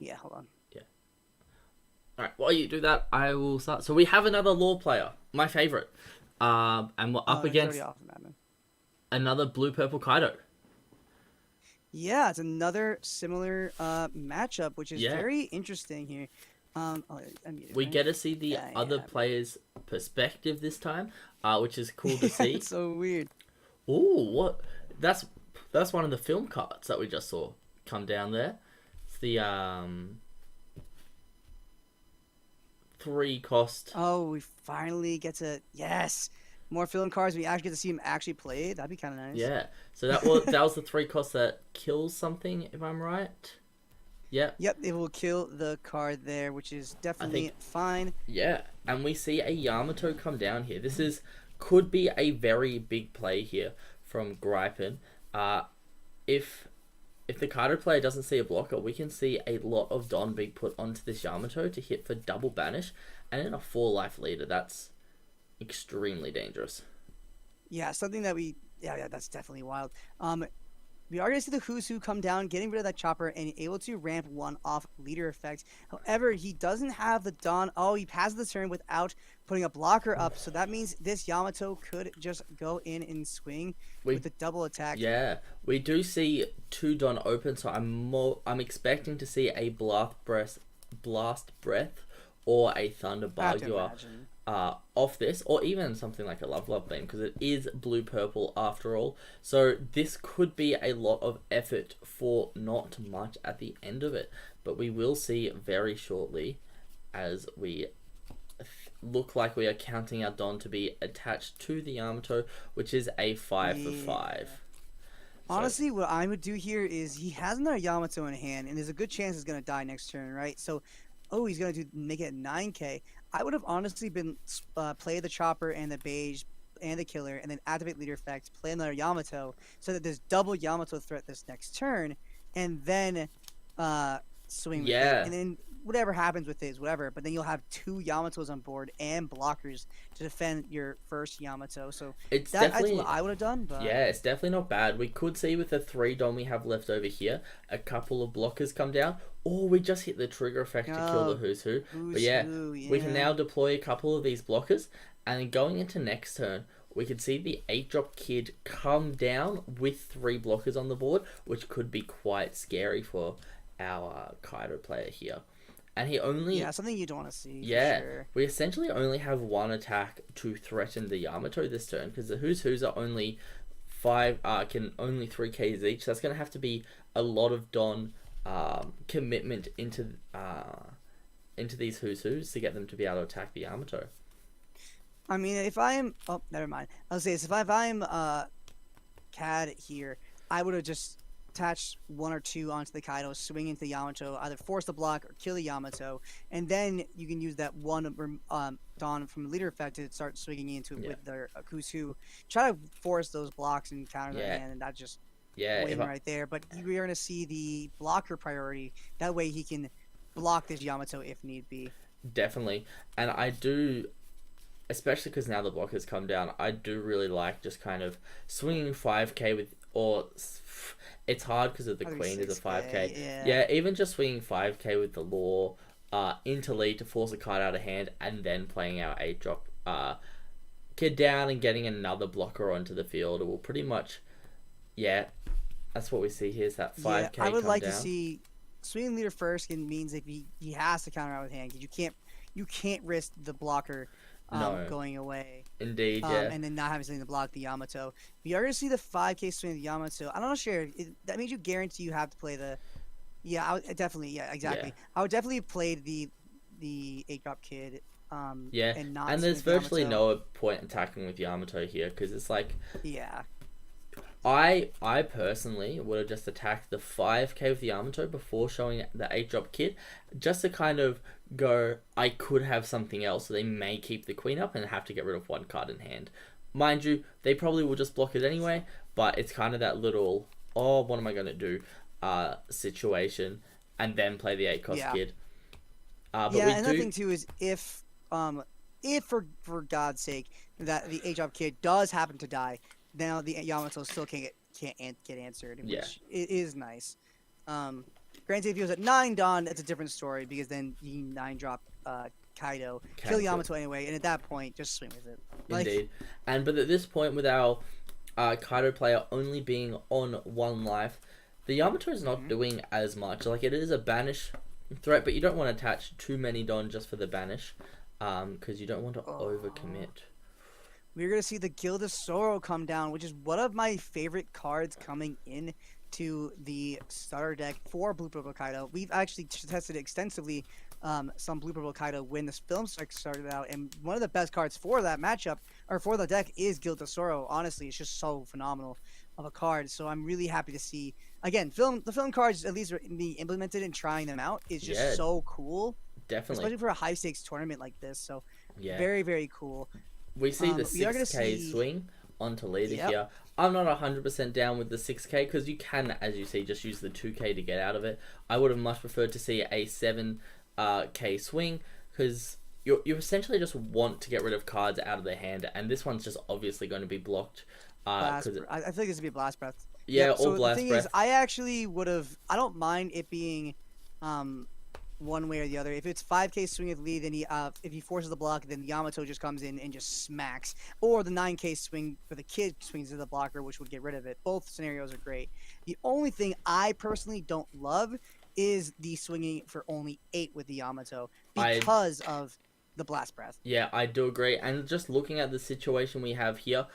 Yeah, hold on. Yeah. Alright, while you do that, I will start. So we have another law player, my favorite. And we're up It's against already off of Madman. another blue-purple Kaido. Yeah, it's another similar matchup, which is Yeah. very interesting here. Oh, I muted, We right? get to see the Yeah, other yeah. player's perspective this time, which is cool to see. It's so weird. Ooh, what? That's one of the film cards that we just saw come down there. It's the 3 cost. Oh, we finally get to more film cards. We actually get to see him actually play. That'd be kind of nice. Yeah. So that was the 3 cost that kills something, if I'm right. Yeah. Yep, it will kill the card there, which is definitely fine. Yeah, and we see a Yamato come down here. This could be a very big play here from Gripin. If if the Kaido player doesn't see a blocker, we can see a lot of Don being put onto this Yamato to hit for double banish, and in a 4-life leader, that's extremely dangerous. Yeah, something that yeah, that's definitely wild. We are going to see the Who's Who come down, getting rid of that chopper, and able to ramp one off leader effect. However, he doesn't have the Dawn. Oh, he passes the turn without putting a blocker up. So that means this Yamato could just go in and swing with the double attack. Yeah, we do see 2 Don open, so I'm expecting to see a blast breath, or a thunder bargua off this, or even something like a love beam, because it is blue purple after all. So this could be a lot of effort for not much at the end of it, but we will see very shortly, as we look like we are counting our Don to be attached to the Yamato, which is a 5 for 5. Honestly, what I would do here is he has another Yamato in hand, and there's a good chance he's going to die next turn, right? So, he's going to make it 9k. I would have honestly been play the chopper and the beige and the killer, and then activate leader effect, play another Yamato, so that there's double Yamato threat this next turn, and then swing with it. And then whatever happens with it is whatever, but then you'll have 2 Yamatos on board and blockers to defend your first Yamato. So that's what I would have done. But yeah, it's definitely not bad. We could see with the 3 Dom we have left over here, a couple of blockers come down, or we just hit the trigger effect to kill the Who's Who. But yeah, we can now deploy a couple of these blockers, and then going into next turn, we could see the 8-drop kid come down with 3 blockers on the board, which could be quite scary for our Kaido player here. And he only... Yeah, something you don't want to see. Yeah, sure. We essentially only have 1 attack to threaten the Yamato this turn, because the Who's Who's are only 5, can only 3Ks each. So that's going to have to be a lot of Don commitment into these Who's Who's to get them to be able to attack the Yamato. I mean, if I'm... Oh, never mind. I'll say this. If I'm CAD here, I would have just attach 1 or 2 onto the Kaido, swing into the Yamato, either force the block or kill the Yamato, and then you can use that 1 Dawn from leader effect to start swinging into it with their Who's Who. Try to force those blocks and counter their hand, and that just win right there. But we're going to see the blocker priority. That way he can block this Yamato if need be. Definitely. And I do, especially because now the blockers come down, I do really like just kind of swinging 5k with, or it's hard because of the queen is a 5k. Yeah, even just swinging 5k with the law into lead to force a card out of hand, and then playing our 8-drop kid down and getting another blocker onto the field. It will pretty much, that's what we see here, is that 5k I would like down. to see swinging leader first, and means if he has to counter out with hand, because you can't risk the blocker going away. Indeed, and then not having something to block the Yamato. We are going to see the 5k swing the Yamato. I'm not sure. That means you guarantee you have to play the... Yeah, I would definitely. Yeah, exactly. Yeah. I would definitely play the 8-drop kid. And there's virtually no point attacking with Yamato here, because it's like... Yeah. I personally would have just attacked the 5k with the Yamato before showing the 8-drop kid, just to kind of go, I could have something else, so they may keep the queen up and have to get rid of 1 card in hand. Mind you, they probably will just block it anyway, but it's kind of that little, what am I going to do situation, and then play the 8-cost kid. But another thing too is if for God's sake that the 8-drop kid does happen to die, now the Yamato still can't get answered, which is nice. Granted, if he was at 9 Dawn, that's a different story, because then you 9-drop Kaido, kill Yamato anyway, and at that point, just swing with it. Indeed. But at this point, with our Kaido player only being on 1 life, the Yamato is not doing as much. Like, it is a banish threat, but you don't want to attach too many Don just for the banish, because you don't want to overcommit. We're going to see the Guild of Sorrow come down, which is one of my favorite cards coming in to the starter deck for Blue Purple Kaido. We've actually tested extensively some Blue Purple Kaido when this film started out, and one of the best cards for that matchup, or for the deck, is Guild of Sorrow. Honestly, it's just so phenomenal of a card, so I'm really happy to see, again, the film cards, at least being implemented and trying them out, is just so cool. Definitely. Especially for a high-stakes tournament like this, so very, very cool. We see the 6k swing onto leader Yep. here. I'm not 100% down with the 6k because you can, as you see, just use the 2k to get out of it. I would have much preferred to see a 7k swing because you essentially just want to get rid of cards out of their hand, and this one's just obviously going to be blocked. Blast. Because I feel like this would be blast breath. yeah, Yep. or So the blast thing is, breath. I actually would have. I don't mind it being, um, one way or the other. If it's 5K swing with lead, then if he forces the block, then Yamato just comes in and just smacks. Or the 9K swing where the kid swings to the blocker, which would get rid of it. Both scenarios are great. The only thing I personally don't love is the swinging for only 8 with the Yamato I because of the blast breath. Yeah, I do agree. And just looking at the situation we have here,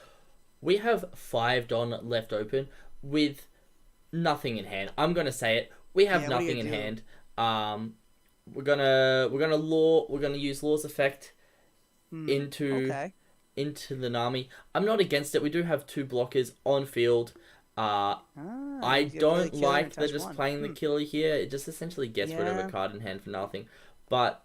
we have 5 Don left open with nothing in hand. I'm gonna say it. We have Yeah, what do nothing you in do? hand. We're gonna use Law's effect into Okay. into the Nami. I'm not against it. We do have 2 blockers on field. Uh, I You have play the don't killer and like they're attach just one. playing the killer here. It just essentially gets rid of a Yeah. card in hand for nothing. But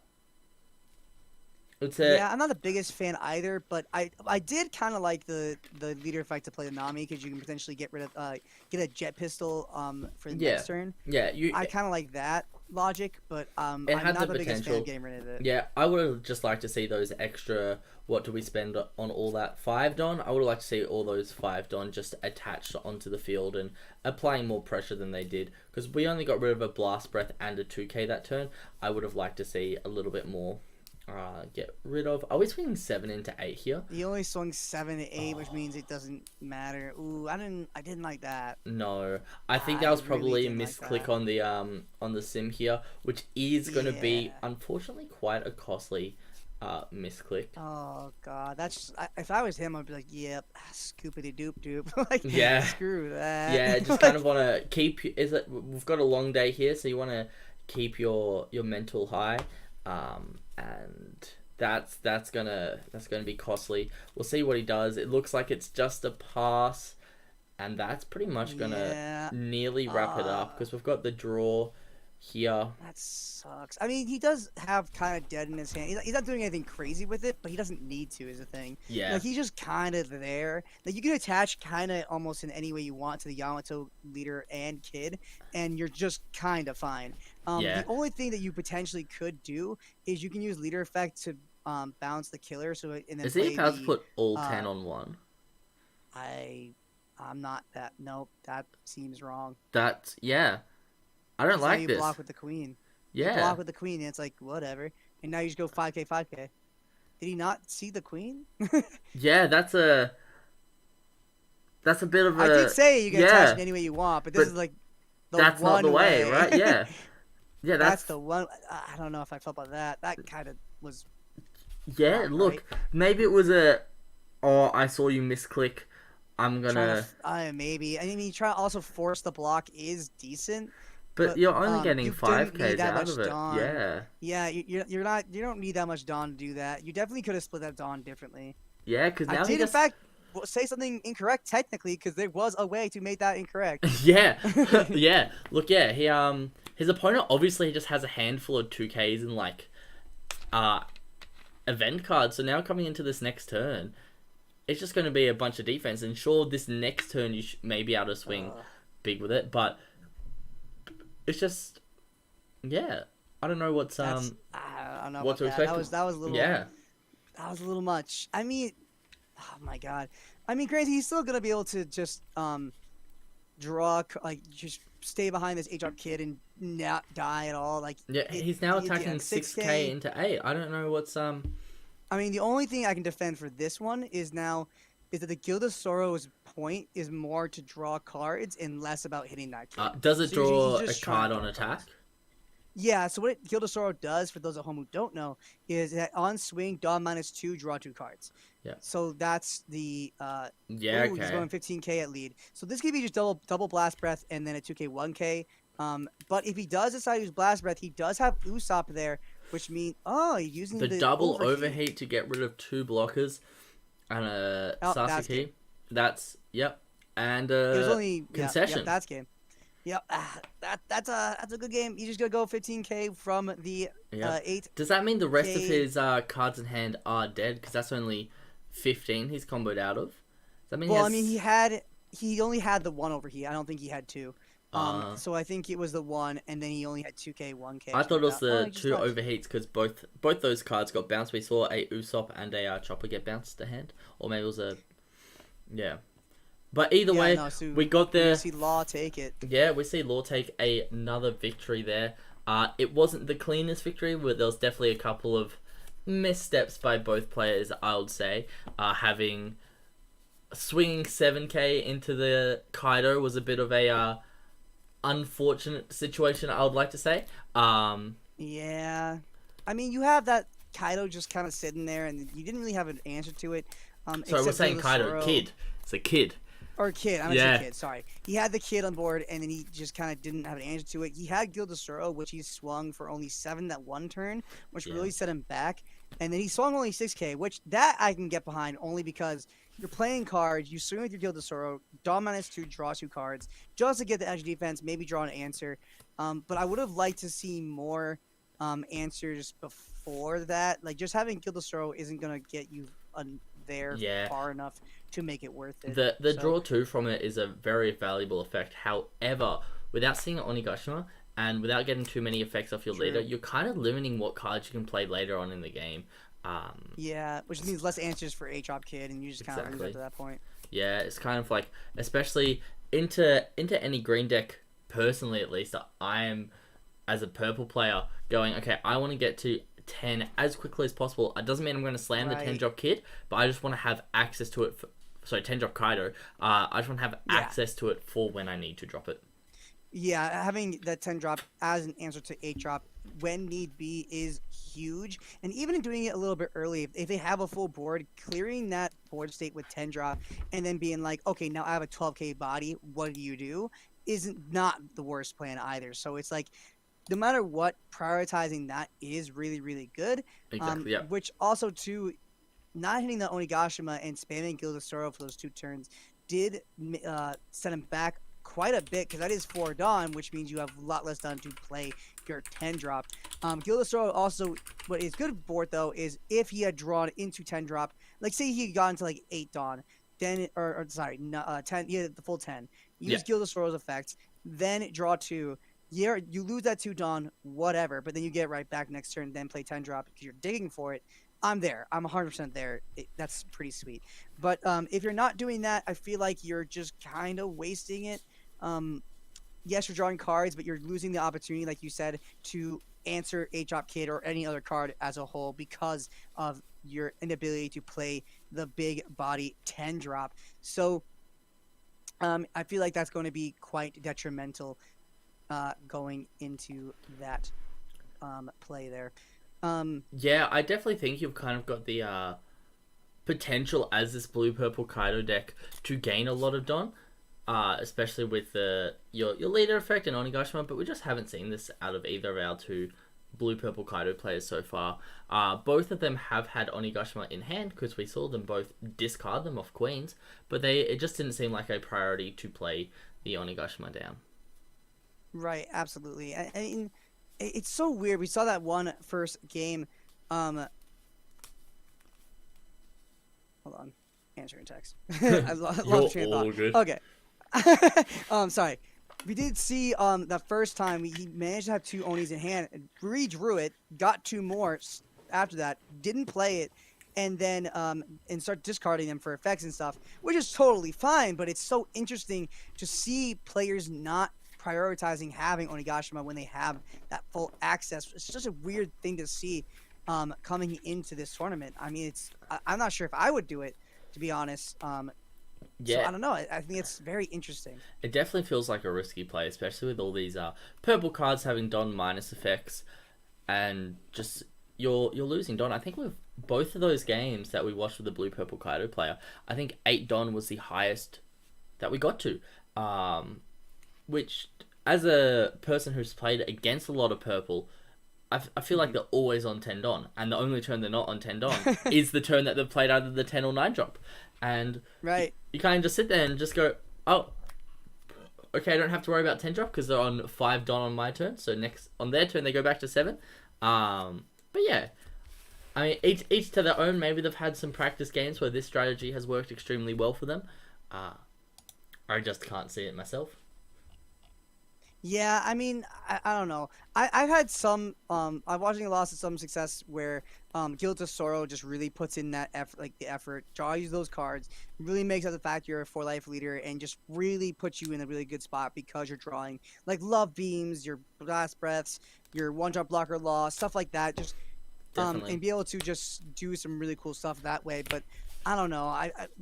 it's a Yeah, I'm not the biggest fan either, but I did kind of like the leader effect to play the Nami because you can potentially get rid of get a jet pistol for the yeah next turn. yeah you I kind of like that logic, but it I'm had the not the biggest fan of potential. getting rid of it. Yeah, I would have just liked to see those extra. What do we spend on all that 5 Don? I would have liked to see all those 5 Don just attached onto the field and applying more pressure than they did. Because we only got rid of a blast breath and a 2k that turn. I would have liked to see a little bit more. Get rid of. Are we swinging 7 into 8 here? He only swung 7 to 8, which means it doesn't matter. Ooh, I didn't like that. No, I think that I was really probably a didn't like misclick that. on the sim here, which is going to be Yeah. unfortunately quite a costly misclick. Oh god, if I was him, I'd be like, yep, scoopity doop doop, like Yeah. screw that. Yeah, just kind of want to keep. Is it? We've got a long day here, so you want to keep your mental high, and that's gonna be costly. We'll see what he does. It looks like it's just a pass, and that's pretty much gonna Yeah. nearly wrap it up because we've got the draw here. That sucks. I mean, he does have kind of dead in his hand. He's not doing anything crazy with it, but he doesn't need to, is the thing. Yeah, Like, he's just kind of there. Like, you can attach kind of almost in any way you want to the Yamato leader and kid, and you're just kind of fine. Yeah. The only thing that you potentially could do is you can use leader effect to bounce the killer, and then is he play about to the. put all uh, 10 on one? I'm not that. Nope, that seems wrong. That's yeah. I don't 'Cause now like you this. block with the queen. You Yeah, block with the queen, and it's like whatever. And now you just go 5K, 5K. Did he not see the queen? yeah. That's a bit of a. I did say you can attach yeah. it any way you want, but this But is like the That's not one the way, right? Yeah, yeah. That's the one. I don't know if I felt about that. That kind of was. Yeah, wrong, look, right? maybe it was a. Oh, I saw you misclick. I'm gonna. Maybe. I mean, you try to also force the block is decent, But you're only getting you didn't 5Ks need that out much of it. Dawn. Yeah. Yeah, you're not. You don't need that much Dawn to do that. You definitely could have split that Dawn differently. Yeah, because I now he did, in just. fact, say something incorrect technically because there was a way to make that incorrect. Yeah, yeah. Look, yeah. His opponent obviously just has a handful of 2Ks and like, event cards. So now coming into this next turn, it's just going to be a bunch of defense. And sure, this next turn you may be able to swing big with it, but it's just, yeah. I don't know what's I don't know what to about that. expect. That was a little. Yeah, That was a little much. I mean, oh my god. I mean, granted, he's still gonna be able to just just stay behind this H-up kid and not die at all. Like yeah. He's now attacking 6K. 6K into 8. I don't know what's I mean, the only thing I can defend for this one is that the Guild of Sorrow's point is more to draw cards and less about hitting that kid. does it So he's draw a just trying card to on draw attack? cards. Yeah, so what Guild of Sorrow does, for those at home who don't know, is that on swing, Dawn -2, draw 2 cards. Yeah. So that's the Yeah, Ooh, he's okay. going 15K at lead. So this could be just double blast breath and then a 2K 1K. But if he does decide to use blast breath, he does have Usopp there, which means he's using The the double overheat. overheat to get rid of 2 blockers and a Oh, that's Sasuke. game. That's yep. And It was only concession. Yep, that's game. Yep, that's a good game. You just gotta go 15K from the Yep. 8. Does that mean the rest of Okay. his cards in hand are dead? Because that's only 15 he's comboed out of. that mean he Well, I mean, has? he only had the one over here. I don't think he had two. Uh, So I think it was the one, and then he only had 2K, 1K, or I thought something it like was that. Oh, the he just two left. overheats because both those cards got bounced. We saw a Usopp and a Chopper get bounced to hand, or maybe it was a yeah. But either Yeah, way, no. So we got we're gonna there. see Law take it. Yeah, we see Law take another victory there. It wasn't the cleanest victory, but there was definitely a couple of missteps by both players. I would say, having swinging 7K into the Kaido was a bit of a unfortunate situation. I would like to say. Yeah, I mean, you have that Kaido just kind of sitting there, and you didn't really have an answer to it, Sorry, we're except saying Kaido Gildesorro. kid. It's a kid. Or kid, I'm gonna say Yeah, kid. Sorry, he had the kid on board, and then he just kind of didn't have an answer to it. He had Gildesorro, which he swung for only 7 that one turn, which yeah, really set him back. And then he swung only 6K, which that I can get behind only because you're playing cards. You swing with your Gildesorro, Dawn -2, draw 2 cards, just to get the edge defense, maybe draw an answer. But I would have liked to see more answers before that. Like just having Gildesorro isn't gonna get you there yeah. far enough to make it worth it. The So. draw two from it is a very valuable effect. However, without seeing Onigashima and without getting too many effects off your leader, True. you're kind of limiting what cards you can play later on in the game. Yeah, which means less answers for H-Op Kid, and you just kind of lose Exactly. after that point. Yeah, it's kind of like, especially into any green deck. Personally, at least, I am as a purple player going, okay, I want to get to 10 as quickly as possible. It doesn't mean I'm going to slam the 10 Right. drop kit, but I just want to have access to it. Sorry, 10 drop Kaido. I just want to have Yeah. access to it for when I need to drop it. Yeah, having that 10 drop as an answer to 8 drop when need be is huge. And even in doing it a little bit early, if they have a full board, clearing that board state with 10 drop and then being like, okay, now I have a 12K body, what do you do? Isn't not the worst plan either. So it's like, no matter what, prioritizing that is really, really good. Exactly, yeah. Which also, too, not hitting the Onigashima and spamming Gildesorro for those 2 turns did set him back quite a bit because that is 4 Dawn, which means you have a lot less Dawn to play your 10 drop. Gildesorro also, what is good board though, is if he had drawn into 10 drop, like say he had gotten to like 8 Dawn, then, or sorry, no, 10, he had the full 10, use Gildesorro's effects, then draw 2. Yeah, you lose that 2 Dawn, whatever, but then you get right back next turn, then play 10 drop because you're digging for it. I'm there. I'm 100% there. That's pretty sweet. But if you're not doing that, I feel like you're just kind of wasting it. Yes, you're drawing cards, but you're losing the opportunity, like you said, to answer H-Drop Kid or any other card as a whole because of your inability to play the big body 10 drop. So I feel like that's going to be quite detrimental going into that play there. Yeah, I definitely think you've kind of got the potential as this blue purple Kaido deck to gain a lot of Don, especially with your leader effect and Onigashima. But we just haven't seen this out of either of our two blue purple Kaido players so far. Both of them have had Onigashima in hand because we saw them both discard them off queens, but it just didn't seem like a priority to play the Onigashima down. Right, absolutely. I mean, it's so weird. We saw that one first game. Hold on, answering text. I lost You're the train of all thought. good. Okay. Sorry. We did see the first time he managed to have 2 Onis in hand, redrew it, got 2 more after that, didn't play it, and then and start discarding them for effects and stuff, which is totally fine. But it's so interesting to see players not prioritizing having Onigashima when they have that full access. It's just a weird thing to see coming into this tournament. I mean, I'm not sure if I would do it, to be honest. So I don't know. I think it's very interesting. It definitely feels like a risky play, especially with all these purple cards having Don minus effects, and just you're losing Don. I think with both of those games that we watched with the blue purple Kaido player, I think 8 Don was the highest that we got to. Which, as a person who's played against a lot of purple, I feel like they're always on 10 Don, and the only turn they're not on 10 Don is the turn that they've played either the 10 or 9 drop. And right, you kind of just sit there and just go, oh, okay, I don't have to worry about 10 drop because they're on 5 Don on my turn. So next on their turn they go back to 7. But yeah, I mean, each to their own. Maybe they've had some practice games where this strategy has worked extremely well for them. Uh, I just can't see it myself. Yeah, I mean, I don't know. I've had some I'm watching a lot of some success where Guild of Sorrow just really puts in that effort, like the effort, draws those cards, really makes up the fact you're a 4 life leader, and just really puts you in a really good spot because you're drawing like love beams, your blast breaths, your 1-drop blocker law, stuff like that. Just Definitely. and be able to just do some really cool stuff that way. But I don't know.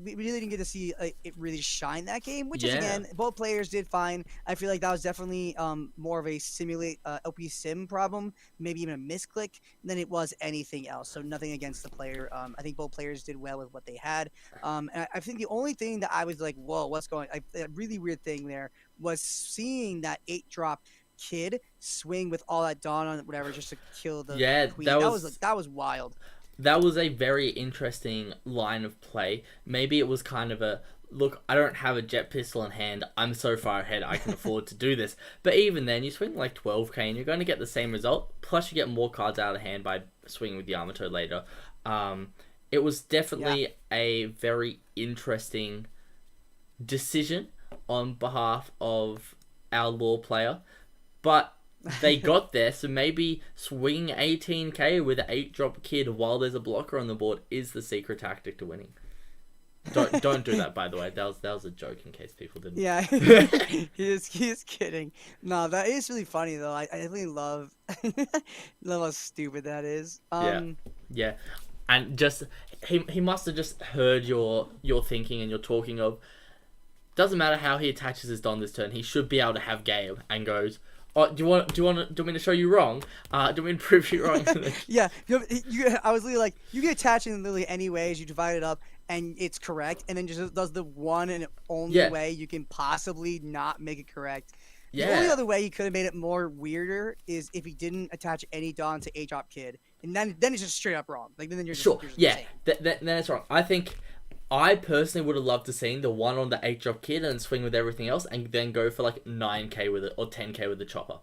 We really didn't get to see it really shine that game, which is Yeah. again both players did fine. I feel like that was definitely more of a simulate LP sim problem, maybe even a misclick than it was anything else. So nothing against the player. I think both players did well with what they had. And I think the only thing that I was like, whoa, what's going? A really weird thing there was seeing that 8-drop kid swing with all that dawn on it, whatever, just to kill the Yeah, queen. That was like that was wild. that was a very interesting line of play. Maybe it was kind of a look. I don't have a jet pistol in hand. I'm so far ahead. I can afford to do this. But even then, you swing like 12k, and you're going to get the same result. Plus, you get more cards out of hand by swinging with the Yamato later. It was Yeah. definitely a very interesting decision on behalf of our law player, but they got there. So maybe swing 18k with an 8-drop kid while there's a blocker on the board is the secret tactic to winning. Don't do that, by the way. That was a joke in case people didn't. Yeah, he is kidding. No, that is really funny though. I definitely love love how stupid that is. Yeah, yeah, and just he must have just heard your thinking and your talking of. Doesn't matter how he attaches his Don this turn. He should be able to have game and goes. Oh, do you want me to show you wrong? Do you want me to prove you wrong? Yeah, I was literally like, you can attach it in literally any ways. You divide it up, and it's correct, and then just does the one and only Yeah. way you can possibly not make it correct. The only Yeah, other way he could have made it more weirder is if he didn't attach any Dawn to 8-drop kid, and then it's just straight up wrong. Like then sure. you're just Yeah, insane. that's wrong. I think I personally would have loved to seen the one on the 8-drop kid and swing with everything else, and then go for like 9k with it or 10k with the chopper.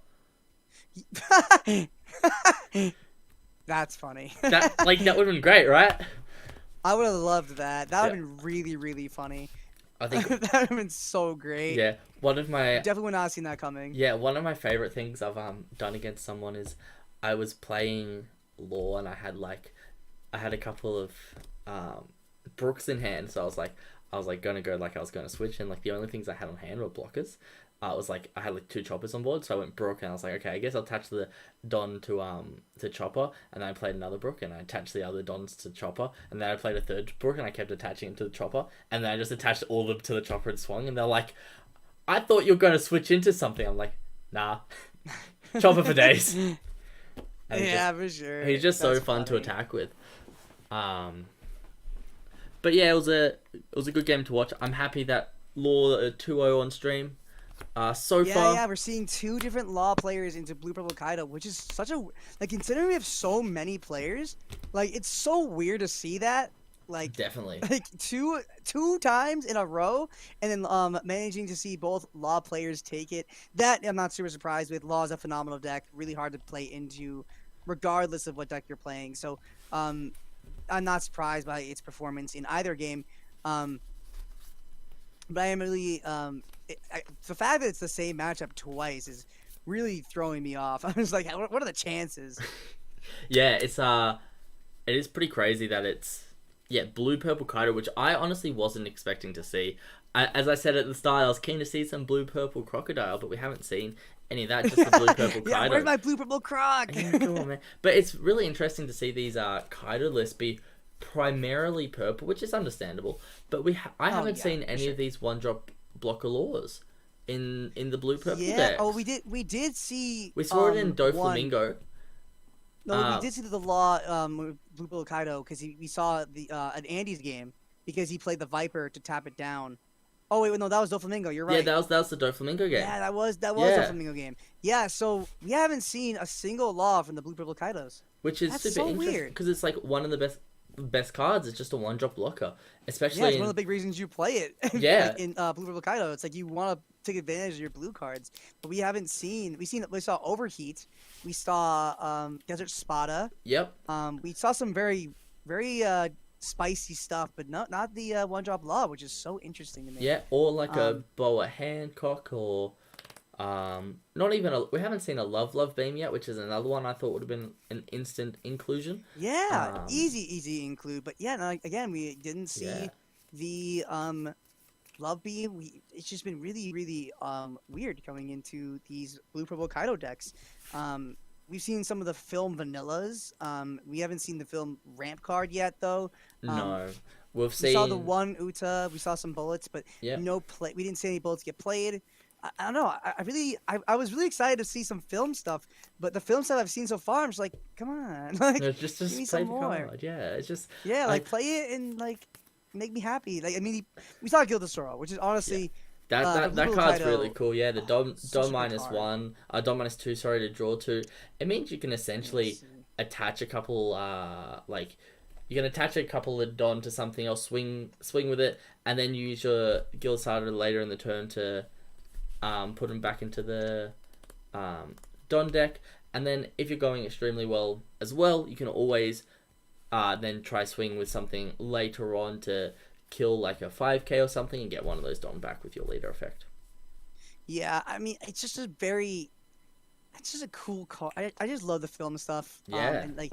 That's funny. That would have been great, right? I would have loved that. That would Yeah. have been really, really funny. I That think would have been so great. yeah. Definitely would not have seen that coming. One of my favorite things I've done against someone is I was playing law and I had a couple of brooks in hand, so I was like gonna go like I was gonna switch, and like the only things I had on hand were blockers. It was like I had like 2 choppers on board, so I went brook and I was like, okay, I guess I'll attach the Don to chopper, and then I played another brook and I attached the other Dons to chopper, and then I played a third brook and I kept attaching it to the chopper, and then I just attached all of them to the chopper and swung, and they're like, I thought you were gonna switch into something. I'm like, nah, chopper for days. And Yeah, for sure. he's just so That's fun to funny. attack with. But yeah, it was a good game to watch. I'm happy that Law 2-0 on stream. So Yeah, far, yeah, we're seeing 2 different law players into Blue Purple Kaido, which is such a like considering we have so many players, like it's so weird to see that. Like definitely. like two times in a row, and then managing to see both law players take it. That I'm not super surprised with. Law is a phenomenal deck, really hard to play into, regardless of what deck you're playing. So I'm not surprised by its performance in either game. Um, but I am really the fact that it's the same matchup twice is really throwing me off. I was like, what are the chances? Yeah, it is pretty crazy that it's blue purple Kaido, which I honestly wasn't expecting to see. As I said at the start, I was keen to see some blue purple crocodile, but we haven't seen any of that. Just the blue purple Yeah, Kaido. where's my blue purple croc? Yeah, come on, man. But it's really interesting to see these Kaido lists be primarily purple, which is understandable. But I haven't Yeah, seen for any sure. of these 1-drop blocker laws in the blue purple Yeah. decks. Oh, we did see. We saw it in One. Doflamingo. No, we did see the law with Blue Purple Kaido because we saw the at Andy's game because he played the Viper to tap it down. Oh wait, no, that was Doflamingo. You're right. Yeah, that was the Doflamingo game. Yeah, that was Yeah. Doflamingo game. Yeah, so we haven't seen a single law from the Blue Purple Kaidos. Which is That's super so interesting weird. because it's like one of the best best cards. It's just a one drop blocker, Yeah, especially it's one of the in big reasons you play it. Like yeah, in Blue Purple Kaido, it's like you want to take advantage of your blue cards, but we haven't seen. We saw Overheat, we saw Desert Spada, yep, we saw some very spicy stuff, but not the one drop law, which is so interesting to me. yeah, or like a Um, Boa Hancock or not even a. We haven't seen a Love Beam yet, which is another one I thought would have been an instant inclusion. yeah, Um, easy include, but yeah, no, again, we didn't yeah, see the Love Beam. It's just been really weird coming into these Blue Purple Kaido decks. We've seen some of the film vanillas. We haven't seen the film ramp card yet though. Um, no, we've we saw the seen one Uta. We saw some bullets, but yeah. no play. We didn't see any bullets get played. I don't know. I was really excited to see some film stuff, but the film stuff I've seen so far, I'm just like, come on, like, No, give me just some play the more. card. Yeah, it's just Yeah, like like play it and like make me happy. Like I mean, we saw Gildasoro, which is yeah. honestly for Blue That Purple card's really Kaido, cool. Yeah, the such Dom a good minus card. one, Dom minus two. Sorry, to draw two. It means you can Yeah, let's essentially see. attach a couple. Like you can attach a couple of Don to something else. Swing with it, and then use your Guild Starter later in the turn to put them back into the Don deck. And then if you're going extremely well as well, you can always then try swing with something later on to kill like a 5k or something and get one of those Don back with your leader effect. Yeah, I mean, it's just a cool card. I just love the film stuff. Yeah, And like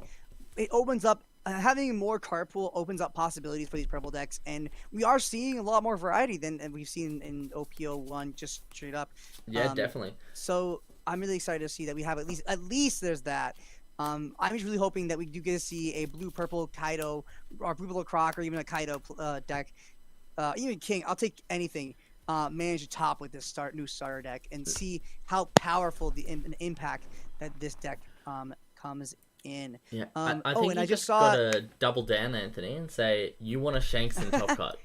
it opens up having more card pool opens up possibilities for these purple decks, and we are seeing a lot more variety than we've seen in OPO one just straight up. yeah, Um, definitely. so I'm really excited to see that we have at least there's that. I'm just really hoping that we do get to see a blue purple Kaido or blue purple Croc or even a Kaido deck. Even King, I'll take anything. Manage to top with this new starter deck and see how powerful an impact that this deck comes in. Yeah, I Oh, think and you I just just saw. gotta double down, Anthony, and say you want a Shanks in Top Cut.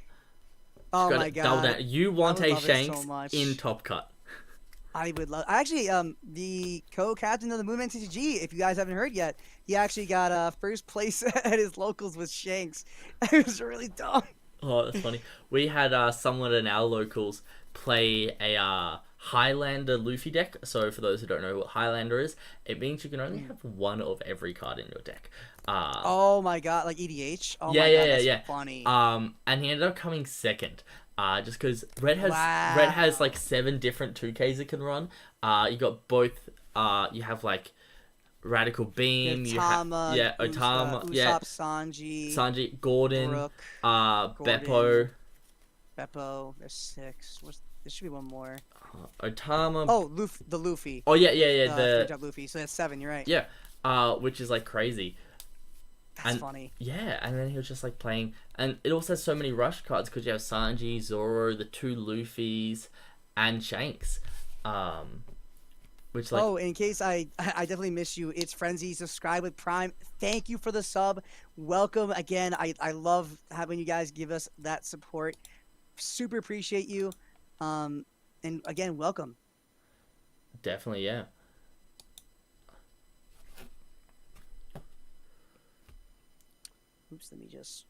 Just Oh gotta my double god, down. You I want would a love it so Shanks in much. Top Cut. I would love. I actually, the co-captain of the Moonman TCG, if you guys haven't heard yet, he actually got first place at his locals with Shanks. It was really dumb. Oh, that's funny. We had someone in our locals play a Highlander Luffy deck. So for those who don't know what Highlander is, it means you can only have one of every card in your deck. Oh my god, like EDH. Oh Yeah, my yeah, god, yeah, that's yeah. funny. And he ended up coming second. Just because Red has like Wow. 7 different 2Ks it can run. You got both. You have like Radical You have Beam. You have Tama, yeah, Otama. Yeah, Usopp, Sanji, Sanji, Gordon, Brook, Beppo, Gordon, Beppo. There's six. There should be one more. Otama. Oh, the Luffy. Oh yeah, yeah, yeah. Three The drop Luffy. So that's seven. You're right. yeah, which is like crazy. That's And funny. yeah, and then he was just like playing, and it also has so many rush cards because you have Sanji, Zoro, the 2 Luffys, and Shanks. Which like Oh, in case I definitely miss you, it's Frenzy. Subscribe with Prime. Thank you for the sub. Welcome again. I love having you guys give us that support. Super appreciate you. And again, welcome. definitely yeah. Oops, let me just.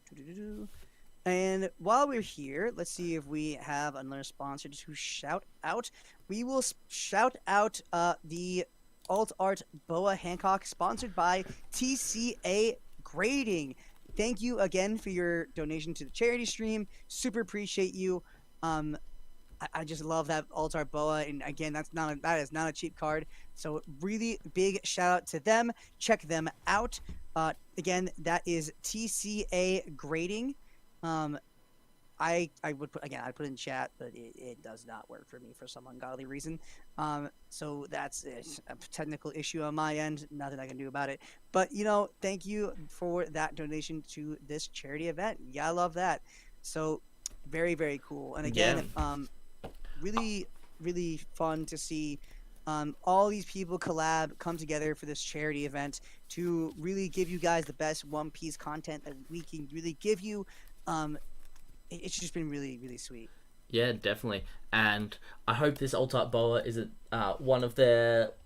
And while we're here, let's see if we have another sponsor to shout out. We will shout out the Alt Art Boa Hancock, sponsored by TCA Grading. Thank you again for your donation to the charity stream. Super appreciate you. I just love that Alt Art Boa, and again, that is not a cheap card. So really big shout out to them. Check them out. Again, that is TCA Grading. I would put again. I'd put it in chat, but it does not work for me for some ungodly reason. So that's a technical issue on my end. Nothing I can do about it. But thank you for that donation to this charity event. Yeah, I love that. So very very cool. And Yeah. again, really fun to see. All these people come together for this charity event to really give you guys the best One Piece content that we can really give you. It's just been really, really sweet. Yeah, definitely. And I hope this Alt Art Boa isn't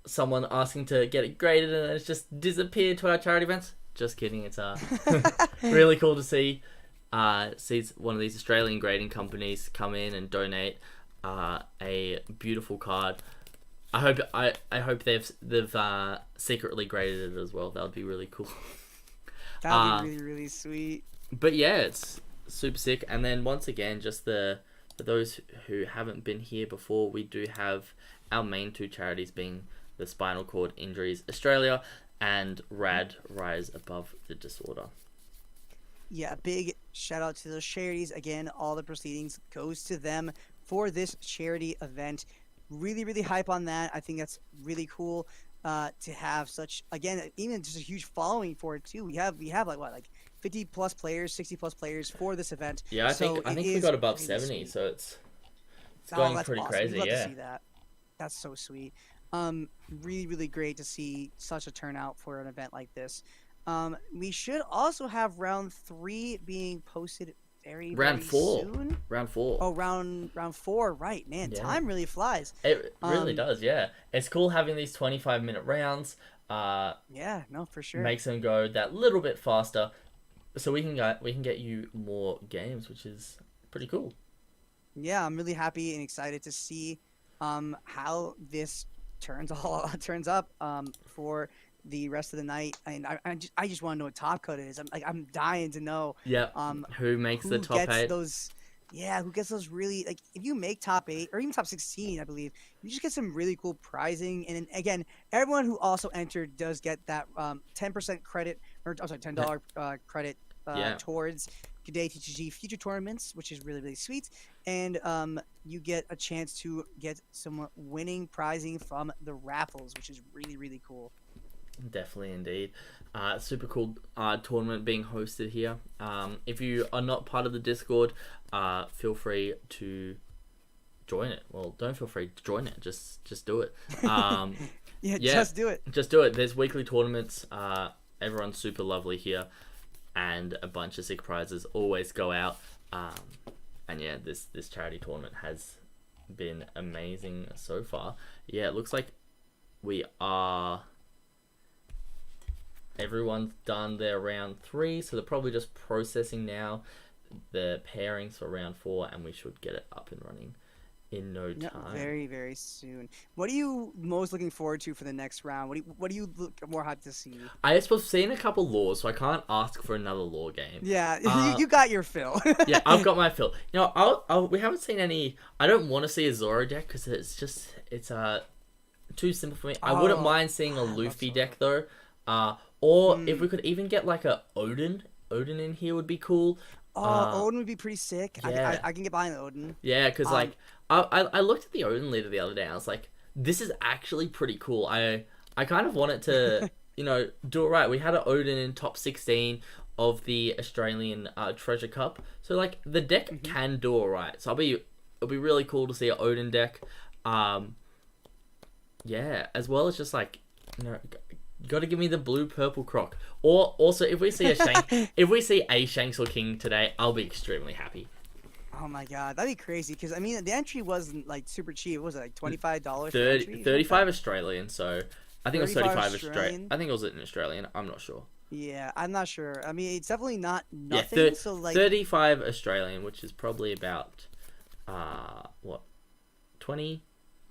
someone asking to get it graded and it's just disappeared to our charity events. Just kidding. It's really cool to see one of these Australian grading companies come in and donate a beautiful card. I hope they've secretly graded it as well. That would be really cool. That'd be really, really sweet. But yeah, it's super sick. And then once again, just for those who haven't been here before, we do have our main two charities being the Spinal Cord Injuries Australia and Rad Rise Above the Disorder. Yeah, big shout out to those charities. Again, all the proceedings goes to them for this charity event. Really, really hype on that. I think that's really cool to have such, again, even just a huge following for it too. We have like 50 plus players, 60 plus players for this event. Yeah, I think we got above 70, sweet. so it's going that's pretty awesome. crazy. We'd love Yeah, to see that. That's so sweet. Really, really great to see such a turnout for an event like this. We should also have round 3 being posted very soon. Round 4. Oh, round 4, right, man. Yeah. Time really flies. It really does, yeah. It's cool having these 25-minute rounds. Yeah, no, for sure. Makes them go that little bit faster, so we can get you more games, which is pretty cool. Yeah, I'm really happy and excited to see how this turns up for the rest of the night. And I just want to know what top cut is. I'm dying to know. Yeah. Who makes the top 8? Who gets those really, like, if you make top 8 or even top 16, I believe, you just get some really cool prizing. And then, again, everyone who also entered does get that 10% credit, or I'm sorry, $10 credit towards GDAY TCG future tournaments, which is really, really sweet. And you get a chance to get some winning prizing from the raffles, which is really, really cool. Definitely, indeed. Super cool tournament being hosted here. If you are not part of the Discord, feel free to join it. Well, don't feel free to join it. Just do it. Just do it. Just do it. There's weekly tournaments. Everyone's super lovely here, and a bunch of sick prizes always go out. And yeah, this charity tournament has been amazing so far. Yeah, it looks like everyone's done their round 3, so they're probably just processing now the pairings for round 4, and we should get it up and running in no time. Very, very soon. What are you most looking forward to for the next round? What do you look more hyped to see? I just was seeing a couple laws, so I can't ask for another law game. Yeah, you got your fill. Yeah, I've got my fill. You know, we haven't seen any. I don't want to see a Zoro deck because it's too simple for me. I wouldn't mind seeing a Luffy deck though. Or if we could even get like a Odin in here would be cool. Odin would be pretty sick. Yeah. I can get behind Odin. Yeah, because I looked at the Odin leader the other day and I was like, this is actually pretty cool. I kind of wanted to, do it right. We had an Odin in top 16 of the Australian Treasure Cup. So like the deck can do all right. So it'll be really cool to see an Odin deck. Yeah, as well as just like, you got to give me the blue purple croc. Or also, if we see a Shanks or King today, I'll be extremely happy. Oh my god, that'd be crazy. Because I mean, the entry wasn't like super cheap. What was it, like $25? 35 Australian. So I think it was 35 Australian. I think it was in Australian. I'm not sure. Yeah, I'm not sure. I mean, it's definitely not nothing. Yeah, so like 35 Australian, which is probably about 20.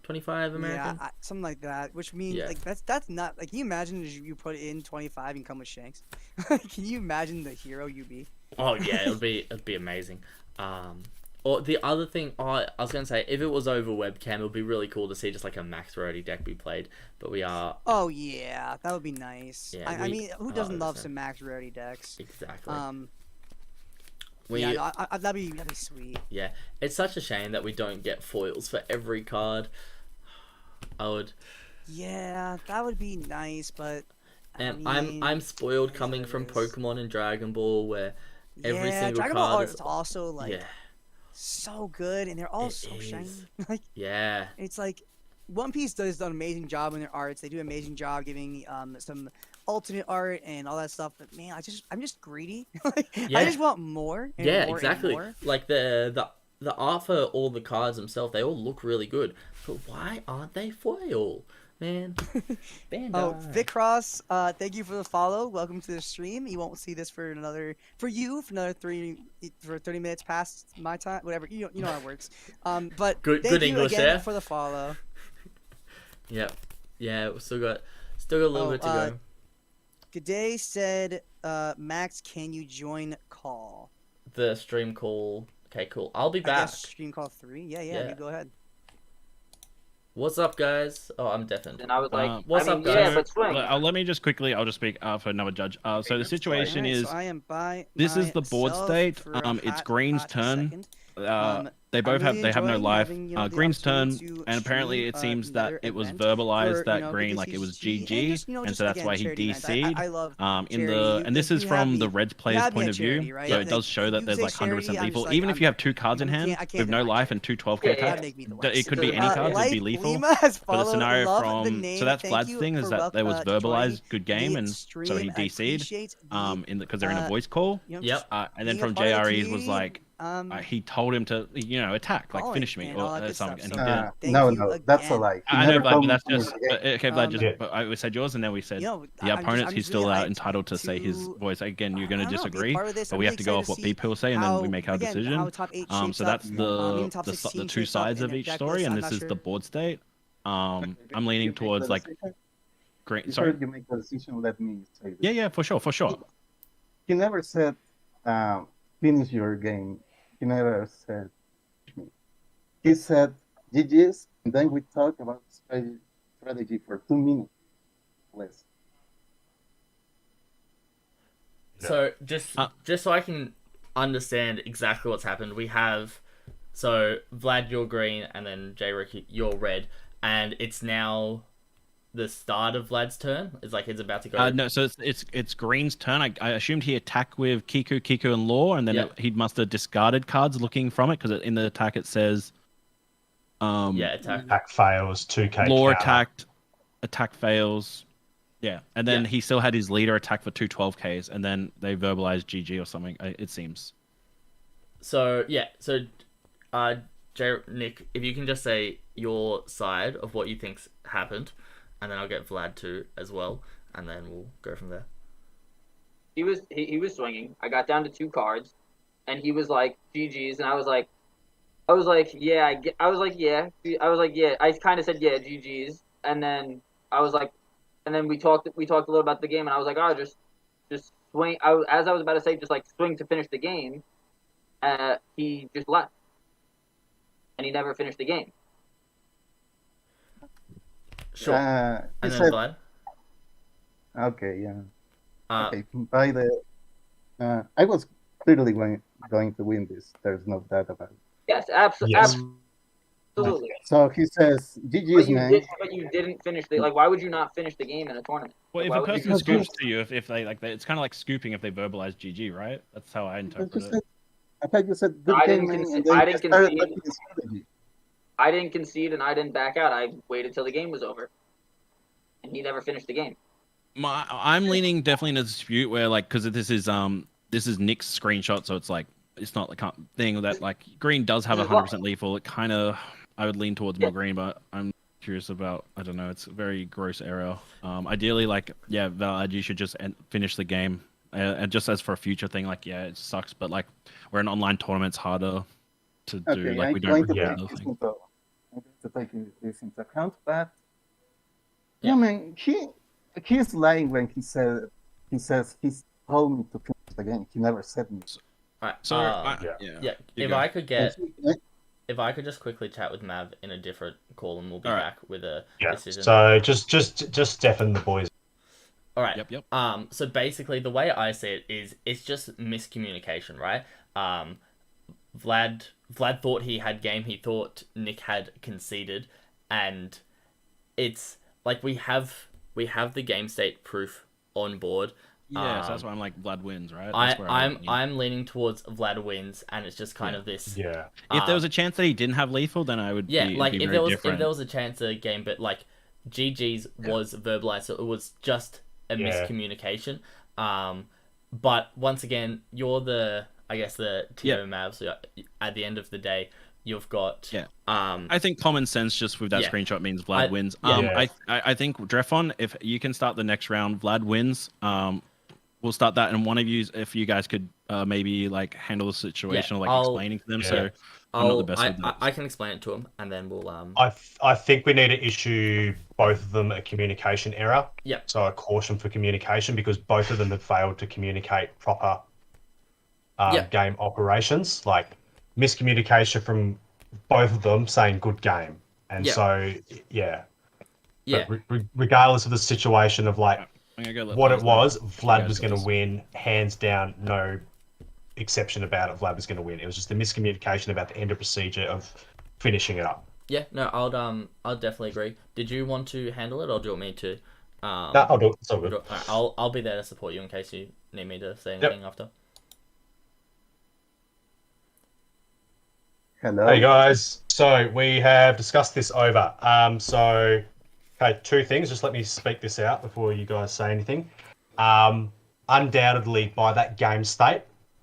25 American? Yeah, something like that. Which means like that's not like. Can you imagine if you put in 25 and come with Shanks? Can you imagine the hero you be? Oh yeah, it'd be amazing. Or the other thing, I was gonna say, if it was over webcam, it would be really cool to see just like a max rarity deck be played. But we are. Oh yeah, that would be nice. Yeah, I mean, who doesn't love some max rarity decks? Exactly. That'd be sweet. Yeah, it's such a shame that we don't get foils for every card. Yeah, that would be nice, but and I'm spoiled coming from Pokemon and Dragon Ball, where every single Dragon card Ball is art also like so good, and they're all so shiny. Like it's like One Piece does an amazing job in their arts. They do an amazing job giving some alternate art and all that stuff. But man, I'm just greedy. I just want more. And more exactly. And more. Like the art for all the cards themselves, they all look really good. But why aren't they foil? Man, Bandai. Oh, Vic Cross, thank you for the follow. Welcome to the stream. You won't see this for another 30 minutes past my time, whatever. You know how it works. But Good thank you English again there. for the follow. Yep. Yeah, we still got a little bit to go. GDAY said, Max, can you join call? The stream call. Okay, cool. I'll be I back. guess stream call 3. Yeah. You go ahead. What's up, guys? Oh, I'm deafened. And I was like, what's up, guys? Yeah, but swing. Let me just quickly. I'll just speak for another judge. So the situation Alright, is, so I am by this is the board myself state. for a It's hot Green's turn. second. They both really have no enjoying life. having, the Green's turn, opportunity to and apparently stream it seems that another it was event verbalized for, that Green, the like it was TCG, and GG, just, and just, so that's again, why he charity events. DC'd. I love In charity. the and this is You have from me- the Reds you player's have me point at of view, charity, right? so Like, it does show you that there's say like 100% charity, I'm lethal. just like, Even if you have 2 cards in I hand can't with no deny life charity. and 2 12k Yeah, attacks, that'd make me the it worst. could be any cards. It'd be lethal. Lima has But the followed. scenario Love the from name. so that's Thank Vlad's you thing is for that there was joining verbalized good the game, and so he stream. I DC'd appreciate the, because they're in a voice call. Yep. And then being a from part of the JRE's was community, like, he told him to, attack, like calling finish me and or all that good something, stuff. and he So, didn't. thank No, you that's a again. lie. He I know, never Vlad, told but me that's to just finish the game. okay, Vlad. But we said yours, and then we said the opponents. He's still entitled to say his voice. Again, you're going to disagree, but we have to go off what people say, and then we make our decision. So that's the two sides of each story, and this is the board state. I'm leaning towards like green. Sorry. Before you make the decision, let me say this. Yeah, for sure. He never said, finish your game. He never said, me. He said, GG's, and then we talked about strategy for 2 minutes less. So just so I can understand exactly what's happened, we have Vlad, you're green, and then J-Rick, you're red, and it's now the start of Vlad's turn. It's like it's about to go. No, so it's Green's turn. I assumed he attacked with Kiku, and Law, and then he must have discarded cards looking from it because in the attack it says, attack fails, 2k. Law counter. attack fails. Yeah, and then he still had his leader attack for 2 12ks, and then they verbalized GG or something. It seems. So Nick, if you can just say your side of what you think's happened, and then I'll get Vlad too as well, and then we'll go from there. He was swinging. I got down to 2 cards, and he was like GG's, and I was like, yeah. I kind of said yeah, GG's, and then I was like, and then we talked a little about the game, and I was like, oh, just swing. As I was about to say, just like swing to finish the game. He just left, and he never finished the game. Sure. He and then said, Vlad. okay, yeah. Okay. By the, I was clearly going to win this. There's no doubt about it. Yes, absolutely. Yes. Absolutely. So he says, GG's, man. But you didn't finish the why would you not finish the game in a tournament? Well, if Why a would you- person scoops to you, if they it's kind of like scooping if they verbalize GG, right? That's how I interpret it. I thought you said good I game, didn't man, concede- and then I you didn't started concede. talking the strategy. I didn't concede and I didn't back out. I waited till the game was over, and he never finished the game. I'm leaning definitely in a dispute where because this is Nick's screenshot, so it's like it's not the thing that like Green does have 100% lethal. It kind of I would lean towards more Green, but I'm curious about I don't know. It's a very gross error. Ideally, Valad, you should just finish the game. And just as for a future thing, it sucks, but we're in online tournaments, harder to do. Okay, We don't really I'm do going things. to take this into account, but yeah, man, he's lying when he says he told me to finish the game. He never said me. All right. So Yeah. If I could just quickly chat with Mav in a different call, and we'll be back with a decision. So just Stefan the boys. All right. Yep. So basically, the way I see it is, it's just miscommunication, right? Vlad thought he had game. He thought Nick had conceded, and it's like we have the game state proof on board. Yeah, so that's why I'm like Vlad wins, right? I'm leaning towards Vlad wins, and it's just kind of this. Yeah. If there was a chance that he didn't have lethal, then I would. Yeah, be, like it'd be if very there was different. a chance of a game, but GG's was verbalized, so it was just a miscommunication. But once again, you're the TO Mav, so at the end of the day, you've got Yeah. I think common sense just with that Yeah. screenshot means Vlad wins. Yeah. I think Drefon, if you can start the next round, Vlad wins. We'll start that, and one of you, if you guys could maybe like handle the situation, or like explaining to them. Yeah. So I'm not the best with that. I can explain it to him, and then we'll I think we need to issue both of them a communication error. Yeah. So a caution for communication, because both of them have failed to communicate proper game operations. Like miscommunication from both of them saying good game. And so, yeah. Yeah. But regardless of the situation of like I'm gonna go let what Vlad it was, know. Vlad guys was got going to this. win, hands down, no exception about it. Vlad was going to win. It was just a miscommunication about the end of procedure of finishing it up. Yeah, no, I'll definitely agree. Did you want to handle it, or do you want me to? No, I'll do it. It's all good. I'll be there to support you in case you need me to say anything after. Hello. Hey guys, so we have discussed this over. Okay, two things. Just let me speak this out before you guys say anything. Undoubtedly, by that game state,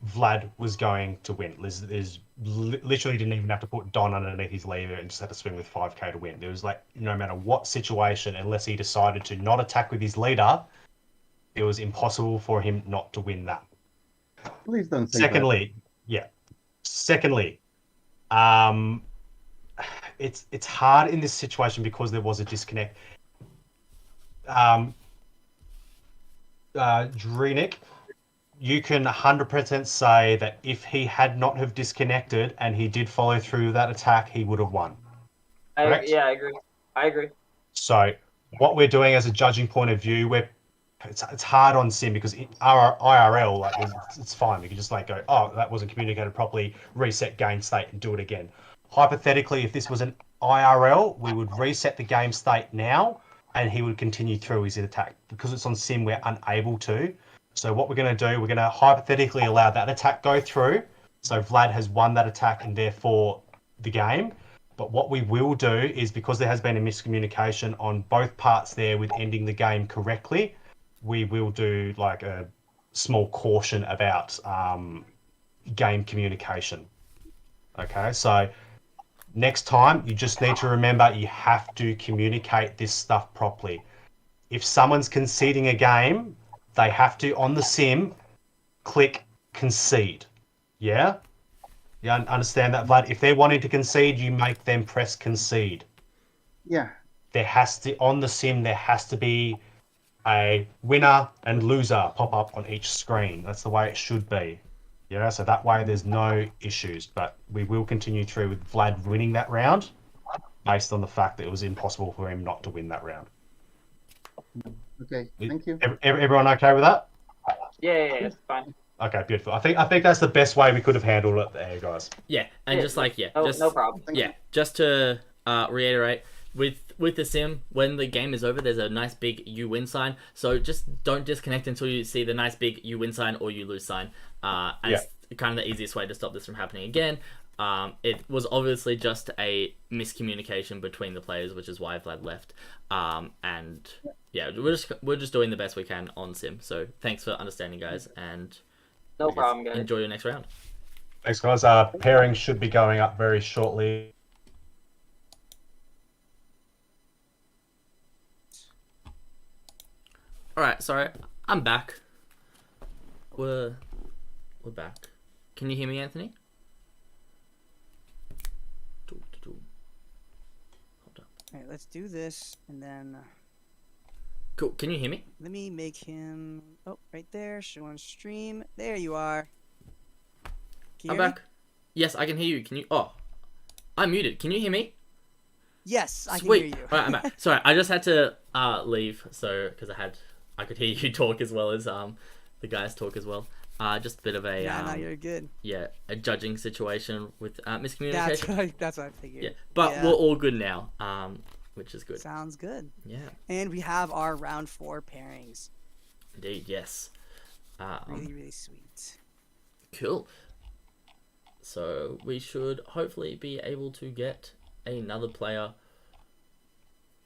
Vlad was going to win. Liz literally didn't even have to put Don underneath his lever and just had to swing with 5k to win. There was like, no matter what situation, unless he decided to not attack with his leader, it was impossible for him not to win that. Please don't say Secondly, it's hard in this situation because there was a disconnect. Dreenick, you can 100% say that if he had not have disconnected and he did follow through that attack, he would have won. Correct? I agree. So what we're doing as a judging point of view, it's hard on Sim because IRL, like it's fine. We can just like go, oh, that wasn't communicated properly, reset game state and do it again. Hypothetically, if this was an IRL, we would reset the game state now and he would continue through his attack. Because it's on Sim, we're unable to. So what we're going to do, we're going to hypothetically allow that attack go through. So Vlad has won that attack and therefore the game. But what we will do is, because there has been a miscommunication on both parts there with ending the game correctly, we will do like a small caution about game communication. Okay, so next time you just need to remember you have to communicate this stuff properly. If someone's conceding a game, they have to, on the sim, click concede. Yeah? You understand that, Vlad? If they're wanting to concede, you make them press concede. Yeah. There has to, on the sim, there has to be a winner and loser pop up on each screen. That's the way it should be. Yeah, so that way there's no issues. But we will continue through with Vlad winning that round based on the fact that it was impossible for him not to win that round. Okay. Thank you. Everyone okay with that? Yeah, it's fine. Okay, beautiful. I think that's the best way we could have handled it there, guys. Yeah, and No problem. Just to reiterate, with the sim, when the game is over, there's a nice big you win sign. So just don't disconnect until you see the nice big you win sign or you lose sign. It's kind of the easiest way to stop this from happening again. It was obviously just a miscommunication between the players, which is why Vlad left. And yeah, we're just doing the best we can on sim. So thanks for understanding, guys, and No problem, guys. enjoy your next round. Thanks, guys. Pairing should be going up very shortly. All right, sorry, I'm back. We're back. Can you hear me, Anthony? Hold up. All right, let's do this, and then Cool. Can you hear me? let me make him. Oh, right there. Show on stream. There you are. Can you I'm hear me? back. Yes, I can hear you. Can you? Oh, I'm muted. Can you hear me? Yes, I Sweet. can hear you. All right, I'm back. Sorry, I just had to leave, so because I could hear you talk as well as the guys talk as well. Just a bit of a Yeah, no, you're good. a judging situation with That's miscommunication. right. That's what I figured. Yeah, but Yeah. we're all good now, which is good. Sounds good. Yeah, And we have our round 4 pairings. indeed, yes. Really, really sweet. Cool. So we should hopefully be able to get another player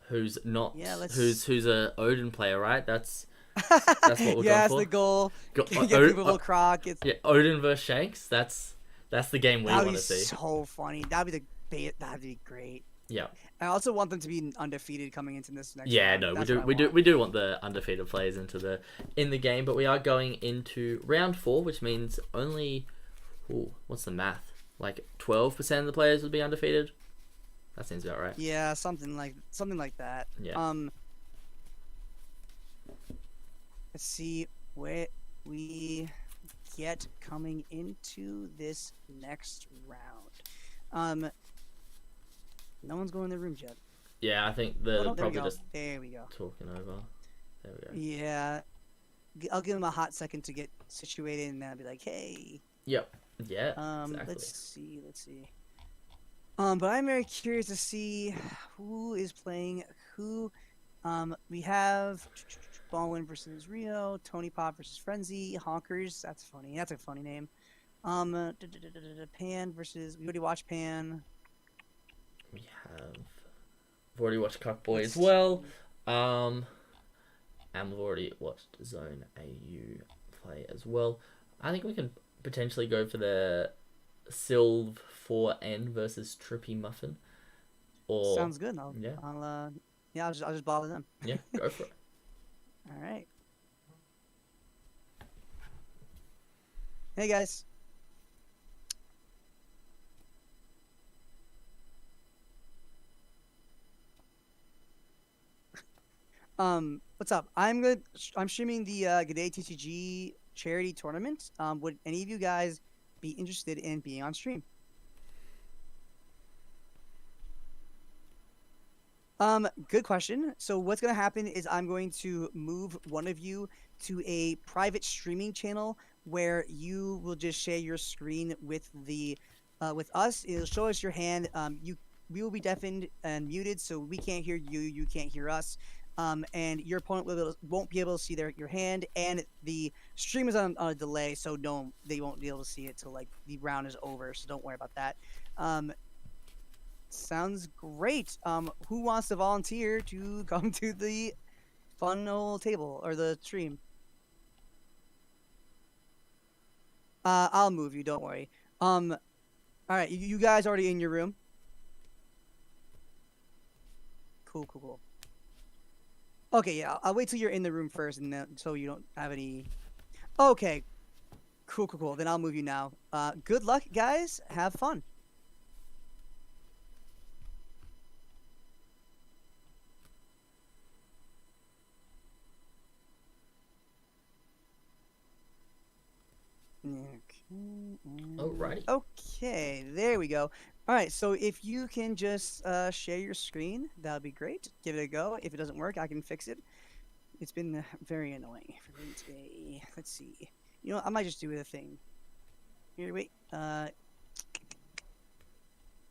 who's not who's a Odin player, right? That's what we're Yeah, that's going the for. goal. Go- Get people Croc. It's Yeah, Odin versus Shanks. That's That's the game we That'd want be to see. so funny. That'd be great. Yeah. I also want them to be undefeated coming into this next Yeah, round. no, we That's do, what I we do, want. we do want the undefeated players in the game, but we are going into round 4, which means only, what's the math? Like 12% of the players would be undefeated. That seems about right. Yeah, something like that. Yeah. Let's see where we get coming into this next round. No one's going in the room yet. Yeah, I think Oh, they're no, there we probably go. just There we go. talking over. There we go. Yeah, I'll give them a hot second to get situated, and then I'll be like, hey. Yep. Yeah. Exactly. Let's see. But I'm very curious to see who is playing who. We have Baldwin versus Rio, Tony Pop versus Frenzy, Honkers. That's funny. That's a funny name. Pan versus. We already watched Pan. We have. We've already watched Cuckboy as well. And we've already watched Zone AU play as well. I think we can potentially go for the Sylv 4N versus Trippy Muffin. Or Sounds good. I'll just bother them. yeah, go for it. All right. Hey guys. What's up? I'm streaming the GDAY TCG charity tournament. Would any of you guys be interested in being on stream? Good question. So what's gonna happen is I'm going to move one of you to a private streaming channel where you will just share your screen with the with us. It'll show us your hand. We will be deafened and muted, so we can't hear you. You can't hear us. And your opponent won't be able to see your hand, and the stream is on a delay, so they won't be able to see it till like the round is over. So don't worry about that. Sounds great. Who wants to volunteer to come to the fun old table or the stream? I'll move you. Don't worry. All right. You guys already in your room? Cool. Okay, yeah. I'll wait till you're in the room first, and then so you don't have any. Okay. Cool. Then I'll move you now. Good luck, guys. Have fun. Alrighty. Okay, there we go. All right, so if you can just share your screen, that would be great. Give it a go. If it doesn't work, I can fix it. It's been very annoying for me today. Let's see. You know, I might just do a thing. Here, wait.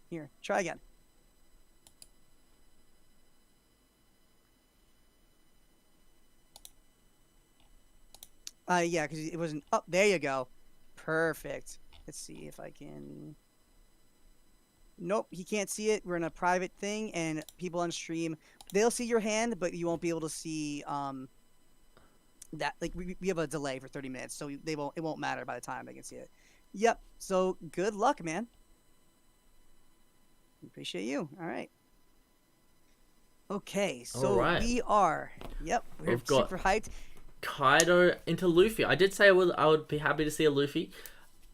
Here, try again. Yeah, because it wasn't. Oh, there you go. Perfect. Let's see if I can. Nope, he can't see it. We're in a private thing, and people on stream, they'll see your hand, but you won't be able to see that. Like we have a delay for 30 minutes, so it won't matter by the time they can see it. Yep. So good luck, man. Appreciate you. All right. Okay, so Alright. we are. Yep, we're We've got- super hyped. Kaido into Luffy. I did say I would be happy to see a Luffy.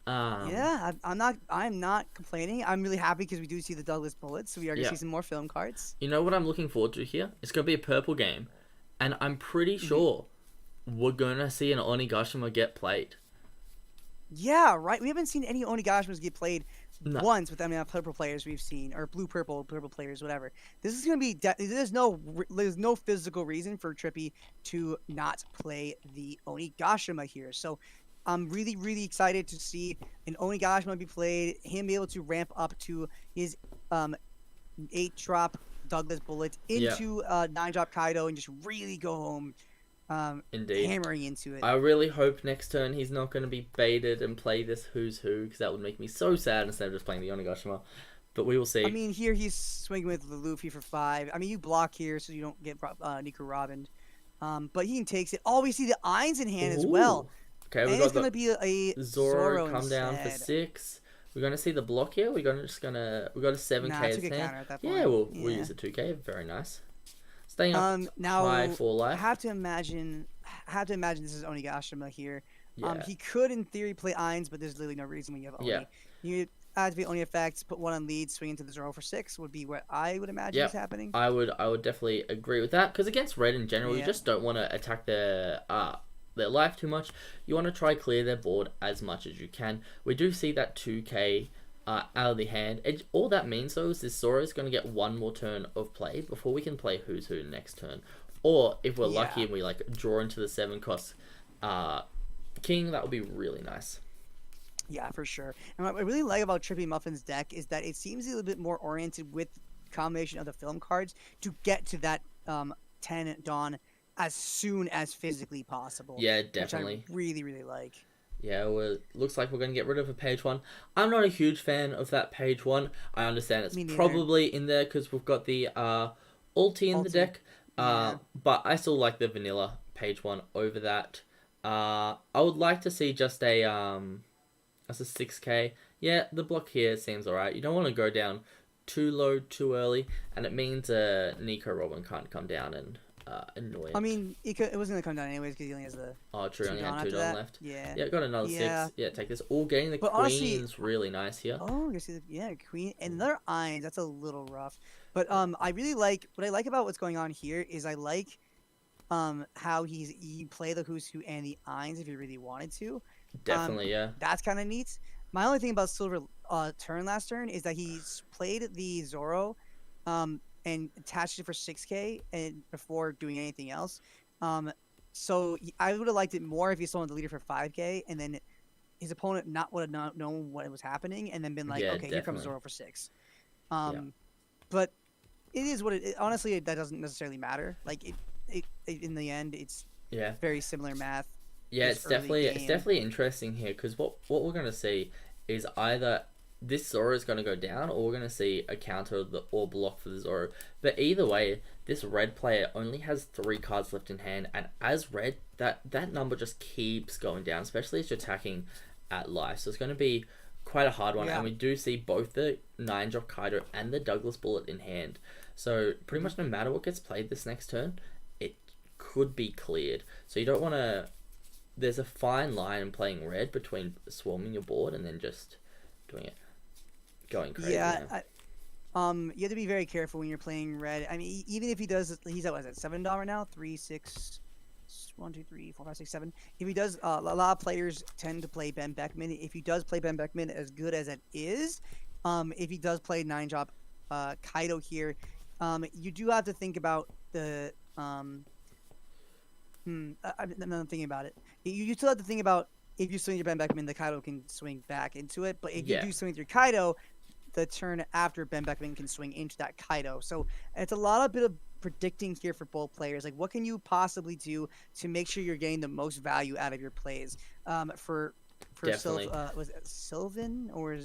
Yeah, I'm not complaining. I'm really happy because we do see the Douglas bullets, so we are gonna Yeah. see some more film cards. You know what I'm looking forward to here? It's gonna be a purple game, and I'm pretty Mm-hmm. sure we're gonna see an Onigashima get played. Yeah, right. We haven't seen any Onigashimas get played No. once with purple players we've seen, or purple players, whatever. This is gonna be. There's no physical reason for Trippy to not play the Onigashima here. So I'm really excited to see an Onigashima be played. Him be able to ramp up to his 8-drop Douglas bullet into 9-drop Kaido and just really go home. Indeed. Hammering into it. I really hope next turn he's not going to be baited and play this Who's Who, because that would make me so sad instead of just playing the Onigashima. But we will see. I mean, here he's swinging with the Luffy for 5. I mean, you block here so you don't get Nico Robin. But he takes it. Oh, we see the Eins in hand as well. Okay, we And got it's going to the be a Zoro Zoro come down for instead. 6. We're gonna see the block here. We got a 7K Nah, as 2K hand. counter at that point. Yeah, we'll Yeah. use a 2K. Very nice. Staying up Now high for I life. have to imagine this is Onigashima here. Yeah. He could in theory play Ainz, but there's literally no reason when you have Oni. Yeah. You activate Oni effects, put one on lead, swing into the 0 for 6 would be what I would imagine Yep. is happening. I would definitely agree with that, because against red in general, you Yeah. just don't want to attack their life too much. You want to try clear their board as much as you can. We do see that 2K out of the hand. All that means though is this Zoro is going to get one more turn of play before we can play Who's Who next turn. Or if we're lucky and we like draw into the 7 cost king, that would be really nice. Yeah, for sure. And what I really like about Trippy Muffin's deck is that it seems a little bit more oriented with combination of the film cards to get to that 10 Dawn as soon as physically possible. Yeah, definitely. Which I really, really like. Yeah, well, looks like we're going to get rid of a page 1. I'm not a huge fan of that page 1. I understand it's probably in there because we've got the ulti in the deck. Yeah. But I still like the vanilla page 1 over that. I would like to see just as a 6K. Yeah, the block here seems alright. You don't want to go down too low too early, and it means Nico Robin can't come down and annoy it. I mean, it was going to come down anyways because he only has the... Oh, true, only had 2 after Dawn that. left. Yeah. Yeah, got another 6. Yeah, take this. All getting the But queen's honestly, really nice here. Oh, you see, Queen and another Ainz. That's a little rough, but I really like what I like about what's going on here is I like how you play the Who's Who and the Ainz if you really wanted to. Definitely, yeah. That's kind of neat. My only thing about Silver turn last turn is that he's played the Zoro, and attached it for 6K and before doing anything else. So I would have liked it more if he sold the leader for 5K and then his opponent would have not known what was happening and then been like, Yeah, okay, here comes definitely. Zoro for 6. But it is what honestly, that doesn't necessarily matter. Like it in the end, it's Yeah. very similar math. Yeah, This it's definitely early game. interesting here because what we're gonna see is either this Zoro is gonna go down or we're gonna see a counter or block for the Zoro. But either way, this red player only has 3 cards left in hand, and as red, that number just keeps going down, especially as you're attacking at life. So it's gonna be quite a hard one, Yeah. and we do see both the 9-drop Kaido and the Douglas Bullet in hand. So pretty much no matter what gets played this next turn, it could be cleared. So you don't want to. There's a fine line in playing red between swarming your board and then just doing it, going crazy. Yeah, you have to be very careful when you're playing red. I mean, even if he does, he's at what is it, $7 now? 3, 6, 1, 2, 3, 4, 5, 6, 7. If he does, a lot of players tend to play Ben Beckman. If he does play Ben Beckman as good as it is, if he does play 9-drop Kaido here, you do have to think about the I'm thinking about it. You still have to think about if you swing your Ben Beckman, the Kaido can swing back into it. But if you do swing with your Kaido, the turn after Ben Beckman can swing into that Kaido. So it's a lot of bit of predicting here for both players. Like, what can you possibly do to make sure you're getting the most value out of your plays? For Definitely. Was it Sylvan or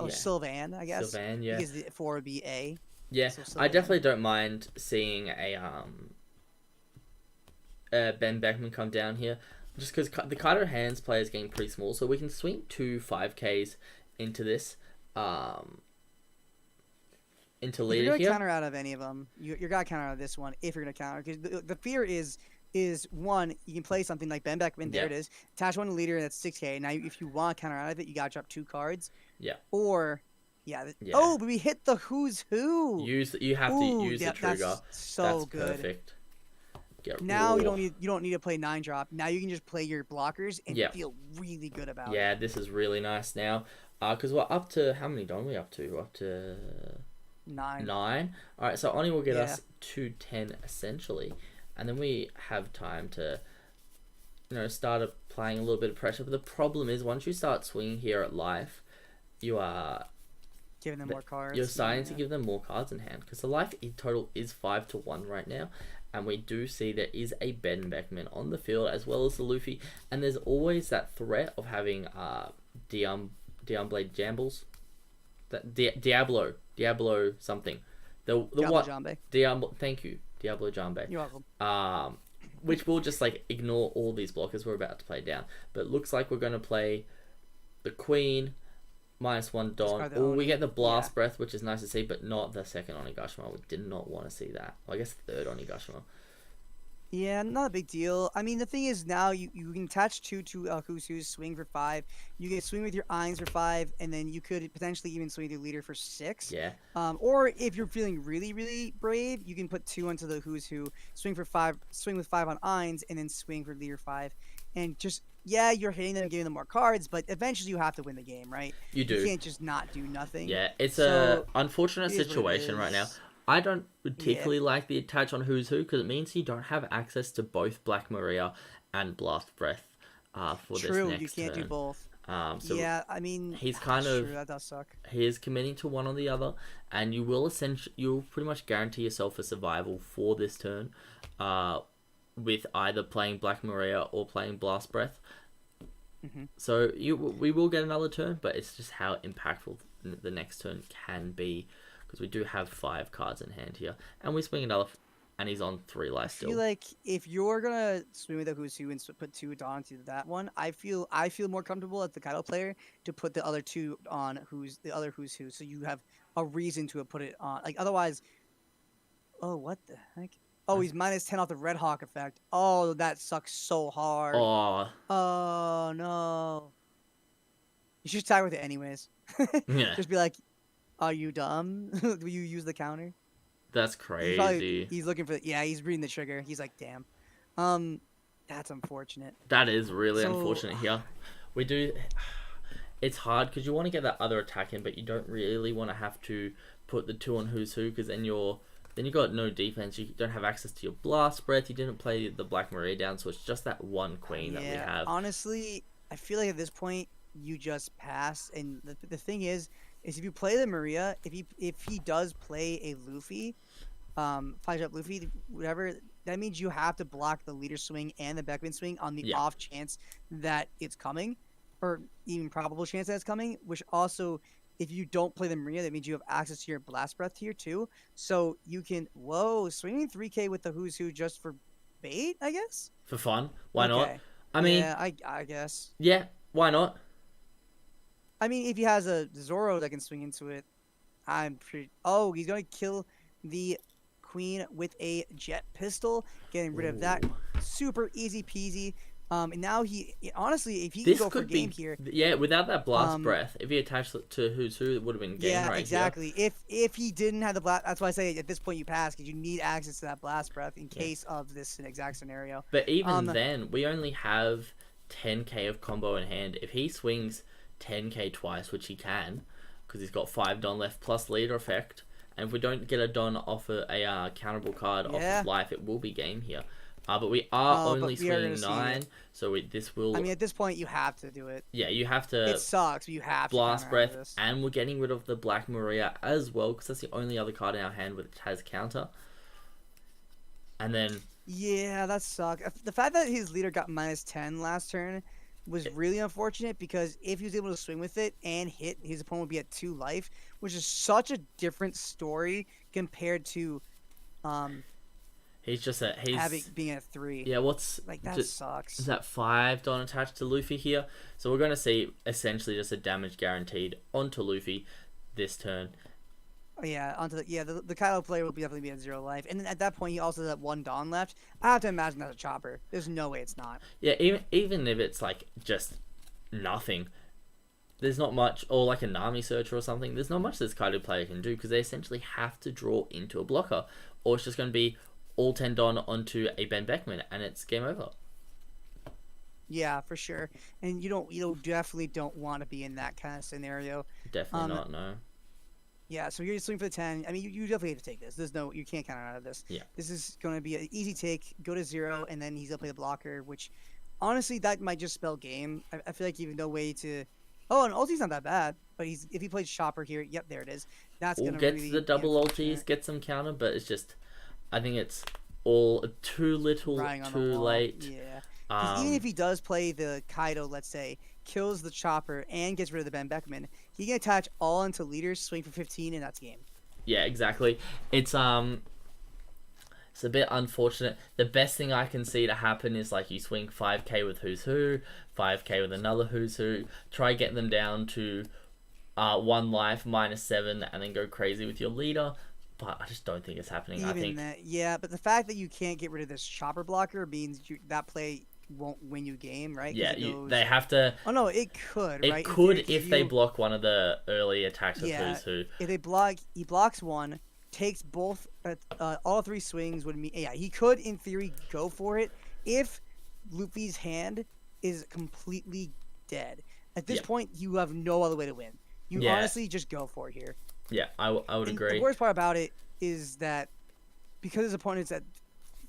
Sylvan? I guess. Sylvan, yeah. Because the 4 would be A. Yeah, So I Sylvan. definitely don't mind seeing a Ben Beckman come down here, just because the Kaido hands player is getting pretty small, so we can swing 2 5Ks into this, into If leader you're gonna here. counter out of any of them, you're gonna counter out of this one if you're gonna counter. Because the fear is one, you can play something like Ben Beckman. There it is. Attach one to leader, and that's 6K. Now, if you want to counter out of it, you gotta drop 2 cards. Yeah. Or oh, but we hit the Who's Who. You have to use the trigger. That's so That's good. perfect. Now you don't need to play 9-drop. Now you can just play your blockers and Yeah. feel really good about it. Yeah, this is really nice now. Because we're up to how many Don we up to? We're up to 9. 9. All right, so Oni will get us to 10 essentially, and then we have time to, start applying a little bit of pressure. But the problem is, once you start swinging here at life, you are Giving them more cards. You're starting to give them more cards in hand because the life total is 5-1 right now, and we do see there is a Ben Beckman on the field as well as the Luffy, and there's always that threat of having Diamblade Jambles, that Diablo something, the Diablo what Jambe. Thank you, Diablo Jambe. You're welcome. Which will just ignore all these blockers we're about to play down, but it looks like we're going to play the Queen, -1 Dawn. Discard the Oh, we Oni. get the Blast Yeah. Breath, which is nice to see, but not the second Onigashima. We did not want to see that. Well, I guess third Onigashima. Yeah, not a big deal. I mean, the thing is now you can attach two to Who's Who's, swing for 5. You can swing with your Eins for 5, and then you could potentially even swing with your leader for 6. Yeah. Or if you're feeling really, really brave, you can put 2 onto the Who's Who, swing for 5, swing with 5 on Eins, and then swing for leader 5. And just, yeah, you're hitting them and giving them more cards, but eventually you have to win the game, right? You do. You can't just not do nothing. Yeah, it's So, a unfortunate it is what it situation right now. is. I don't particularly like the attach on Who's Who because it means you don't have access to both Black Maria and Blast Breath for True, this next you can't turn. do both. So Yeah, I mean, he's kind that's of- true, that does suck. he is committing to one or the other, and you'll pretty much guarantee yourself a survival for this turn, with either playing Black Maria or playing Blast Breath. Mhm. So we will get another turn, but it's just how impactful the next turn can be, because we do have 5 cards in hand here, and we swing another, and he's on 3 life I feel still. like if you're gonna swing with the Who's Who and put 2 Dawn to that one, I feel more comfortable as the Kaido player to put the other 2 on Who's Who, so you have a reason to put it on. Like otherwise, oh what the heck? Oh, he's -10 off the Red Hawk effect. Oh, that sucks so hard. Oh, Oh no. You should tag with it anyways. yeah, Just be like, are you dumb? Will you use the counter? that's crazy. He's looking for yeah, he's reading the trigger. He's like, damn. That's unfortunate. That is really So- unfortunate here. We do. It's hard because you want to get that other attack in, but you don't really want to have to put the 2 on Who's Who, because then you got no defense. You don't have access to your Blast Breath. You didn't play the Black Maria down, so it's just that one queen that we have. Honestly, I feel like at this point you just pass. And the thing is if you play the Maria, if he does play a Luffy, 5-drop Luffy, whatever, that means you have to block the leader swing and the Beckman swing on the Yeah. off chance that it's coming, or even probable chance that it's coming. Which also, if you don't play the Maria, that means you have access to your Blast Breath here too. So you can swinging 3K with the Who's Who just for bait, I guess. For fun, why not? Okay. I mean, yeah, I guess. yeah, why not? I mean, if he has a Zoro that can swing into it, I'm pretty. Oh, he's gonna kill the queen with a jet pistol, getting rid of that. Ooh. Super easy peasy. And now honestly, if he This can go for could game be here, yeah. Without that Blast Um, Breath, if he attached it to Who's Who, it would have been game yeah, right exactly. If he didn't have the blast, that's why I say at this point you pass because you need access to that blast breath in Yeah. case of this exact scenario. But even Um, then, we only have 10k of combo in hand. If he swings 10k twice, which he can, because he's got 5 Don left plus leader effect, and if we don't get a Don off a counterable card off Yeah. of life, it will be game here. But we are Oh, but only we are swinging gonna see 9, so this will. I mean, at this point you have to do it. yeah, you have to It sucks, but you have Blast to Breath, this. and we're getting rid of the Black Maria as well, because that's the only other card in our hand which has counter. And then Yeah, that sucks. The fact that his leader got -10 last turn was really unfortunate because if he was able to swing with it and hit, his opponent would be at 2 life, which is such a different story compared to he's having being at 3. yeah. What's Like that just, sucks. is that 5 Don attached to Luffy here? So we're going to see essentially just a damage guaranteed onto Luffy this turn. Yeah, the Kylo player will definitely be at 0 life, and then at that point he also has that 1 Dawn left. I have to imagine that's a chopper. There's no way it's not. Yeah, even if it's like just nothing, there's not much, or like a Nami searcher or something. There's not much this Kaido player can do because they essentially have to draw into a blocker, or it's just going to be all 10 Don onto a Ben Beckman, and it's game over. Yeah, for sure. And you definitely don't want to be in that kind of scenario. Definitely not. No. Yeah, so you're swing for the 10. I mean, you definitely have to take this. You can't count out of this. Yeah. This is going to be an easy take. Go to 0, and then he's gonna play the blocker, which honestly that might just spell game. I feel like even no way to. Oh, and ulti's not that bad, but if he plays chopper here, yep, there it is. That's We'll gonna get really the be double unfortunate. ultis, get some counter, but it's just, I think it's all too little, Riding on the too wall. late. Yeah. 'Cause even Um, if he does play the Kaido, let's say, kills the chopper and gets rid of the Ben Beckman, he can attach all into leaders, swing for 15, and that's game. Yeah, exactly. It's a bit unfortunate. The best thing I can see to happen is like you swing 5k with Who's Who, 5k with another Who's Who, try get them down to 1 life, -7, and then go crazy with your leader. But I just don't think it's happening. I Even think that, yeah, but the fact that you can't get rid of this chopper blocker means that play won't win you game, right? 'Cause yeah, it goes. they have to. Oh no, it could, It right? In could theory, 'cause if they block one of the early attacks of yeah, Who's Who. if they block, he blocks one, takes both, all three swings would mean, yeah, he could in theory go for it if Luffy's hand is completely dead. At this Yeah. point, you have no other way to win. You Yeah. honestly just go for it here. Yeah, I would And agree. the worst part about it is that because his opponent's at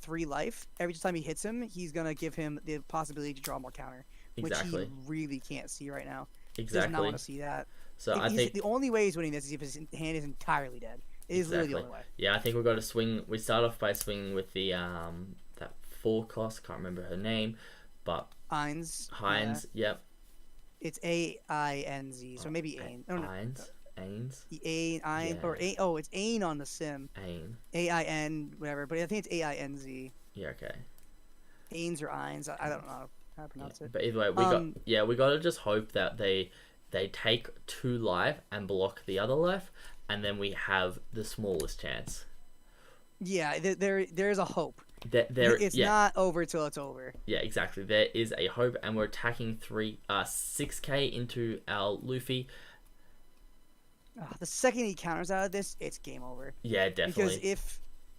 3 life, every time he hits him, he's gonna give him the possibility to draw more counter, Exactly. which he really can't see right now. Does not Exactly. want to see that. So I think The only way he's winning this is if his hand is entirely dead. It is literally the only way. Yeah, I think we've got to swing. We start off by swinging with the that 4 cost. Can't remember her name, but Heinz. Heinz. Yep. It's AINZ, so maybe Ain. No, no. Heinz. Ains. Ain, Yeah. or Ain. Oh, it's Ain on the sim. Ain. AIN, whatever. But I think it's AINZ. Yeah. Okay. Ains or Eins. I don't know how to pronounce it. But either way, we got to just hope that they take 2 life and block the other life, and then we have the smallest chance. Yeah, there's a hope. It's yeah. not over till it's over. Yeah, exactly. There is a hope, and we're attacking 6k into our Luffy. The second he counters out of this, it's game over. Yeah, definitely.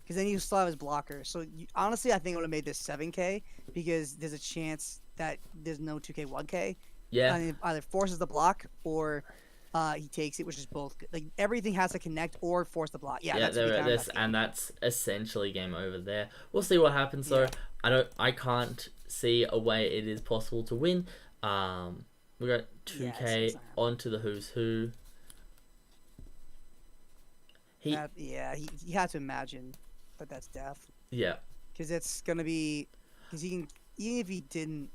Because then you still have his blocker. So honestly, I think I would have made this 7k because there's a chance that there's no 2k 1k. Yeah. And it either forces the block or he takes it, which is both good. Like everything has to connect or force the block. Yeah. That's essentially game over there. We'll see what happens though. I can't see a way it is possible to win. We got 2k onto the Who's Who. He had to imagine that that's death. Yeah. Because it's gonna be, because he can, even if he didn't,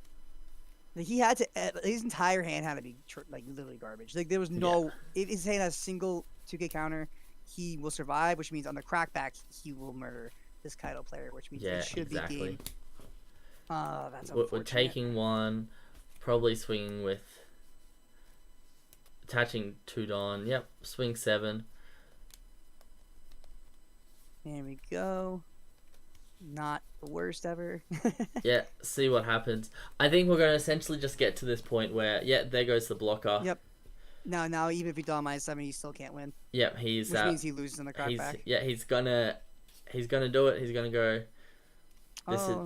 like he had to, his entire hand had to be like literally garbage. Like there was no, if his hand has a single 2k counter, he will survive, which means on the crackback he will murder this Kaido player, which means it should be game. That's unfortunate. We're taking one, probably swinging with, attaching 2 Dawn. Yep, swing 7. There we go. Not the worst ever. Yeah, see what happens. I think we're going to essentially just get to this point where, there goes the blocker. Yep. Now even if he draw -7, he still can't win. Yep, which means he loses in the crackback. He's gonna do it. He's gonna go.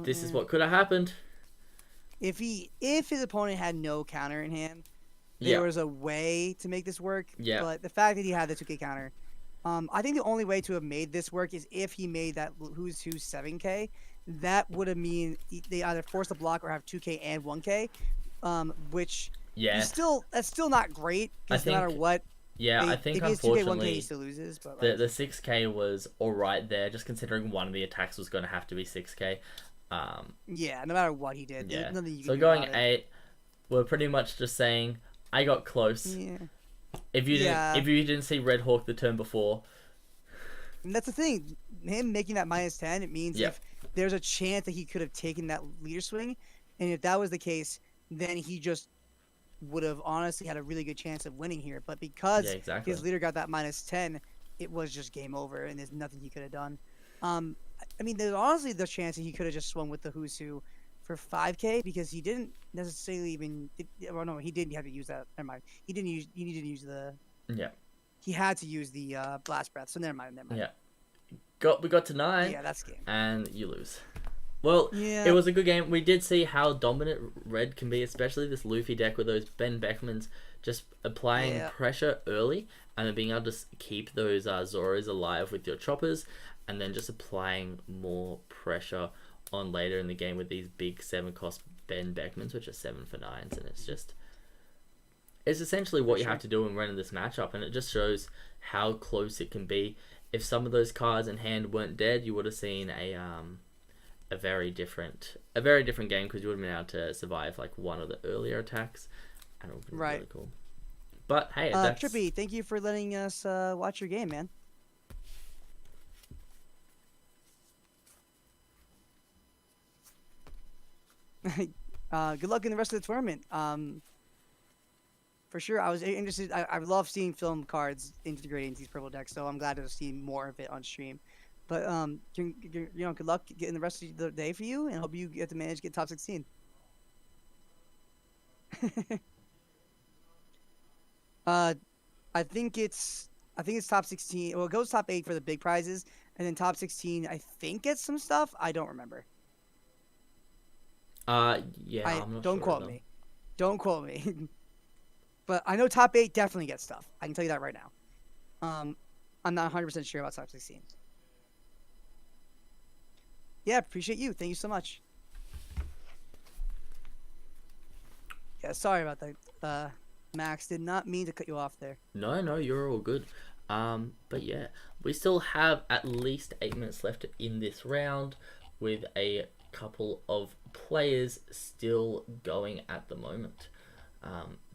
This is what could have happened. If his opponent had no counter in hand, there was a way to make this work. Yeah. But the fact that he had the 2k counter, I think the only way to have made this work is if he made that Who's Who 7k. That would have mean they either force the block or have 2k and 1k, which that's still not great because no matter what. Yeah, I think if he has 2k 1k, unfortunately he still loses. But the 6k was alright there, just considering one of the attacks was going to have to be 6k. Yeah, no matter what he did. Yeah. Nothing you can So do going about 8, we're pretty much just saying I got close. Yeah. If you didn't see Red Hawk the turn before. And that's the thing. Him making that -10, it means if there's a chance that he could have taken that leader swing, and if that was the case, then he just would have honestly had a really good chance of winning here. But because his leader got that -10, it was just game over, and there's nothing he could have done. I mean, there's honestly the chance that he could have just swung with the Who's Who for 5k because he didn't necessarily even. Well, no, he didn't have to use that. Never mind. He didn't use. He needed to use the. Yeah. He had to use the blast breath. So never mind. Yeah. We got to 9. Yeah, that's game. And you lose. Well, it was a good game. We did see how dominant Red can be, especially this Luffy deck with those Ben Beckmans just applying pressure early and then being able to keep those Zoras alive with your choppers and then just applying more pressure on later in the game with these big 7-cost Ben Beckmans, which are 7 for 9s, and it's essentially what you have to do in running this matchup, and it just shows how close it can be. If some of those cards in hand weren't dead, you would have seen a very different game because you would have been able to survive like one of the earlier attacks, and it would have been really cool. But hey, Trippy, thank you for letting us watch your game, man. Good luck in the rest of the tournament. for sure. I was interested. I love seeing film cards integrated into these purple decks, so I'm glad to see more of it on stream. But good luck getting the rest of the day for you, and hope you get to manage to get top 16. uh, I think it's top 16. Well, it goes top 8 for the big prizes, and then top 16 I think gets some stuff. I don't remember. Yeah, I'm not Don't sure quote though. me. Don't quote me. But I know top 8 definitely gets stuff. I can tell you that right now. I'm not 100% sure about top 16. Yeah, appreciate you. Thank you so much. Yeah, sorry about that. Max, did not mean to cut you off there. No, you're all good. But yeah, we still have at least 8 minutes left in this round, with a couple of players still going at the moment.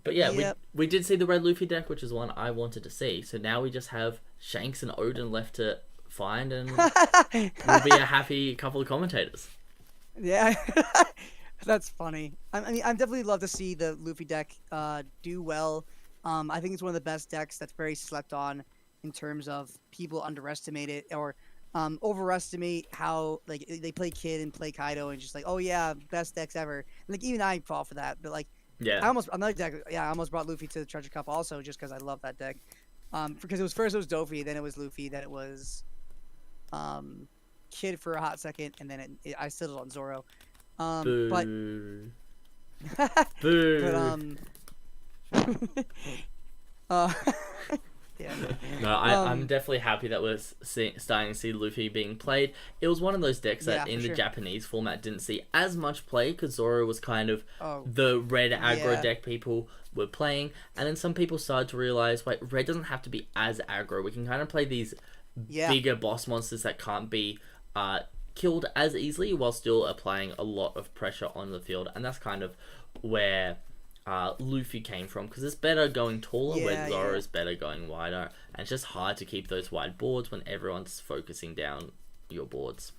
But yeah, Yep. we did see the red Luffy deck, which is one I wanted to see. So now we just have Shanks and Odin left to find, and we'll be a happy couple of commentators. Yeah, that's funny. I mean, I definitely love to see the Luffy deck do well. I think it's one of the best decks that's very slept on in terms of people underestimate it or overestimate how like they play Kid and play Kaido and just like, oh yeah, best decks ever. Like even I fall for that, but like Yeah, another deck. Yeah, I almost brought Luffy to the Treasure Cup also just because I love that deck. Because it was Dofi, then it was Luffy, then it was Kid for a hot second, and then I settled on Zoro. But boo, but boo. uh, yeah. No, I'm Um, definitely happy that we're starting to see Luffy being played. It was one of those decks that Yeah, in for the sure. Japanese format didn't see as much play, because Zoro was kind of Oh, the red aggro yeah. deck people were playing. And then some people started to realize, wait, red doesn't have to be as aggro. We can kind of play these Yeah. bigger boss monsters that can't be killed as easily while still applying a lot of pressure on the field. And that's kind of where Luffy came from, because it's better going taller, where Yeah, Zoro yeah. is better going wider, and it's just hard to keep those wide boards when everyone's focusing down your boards.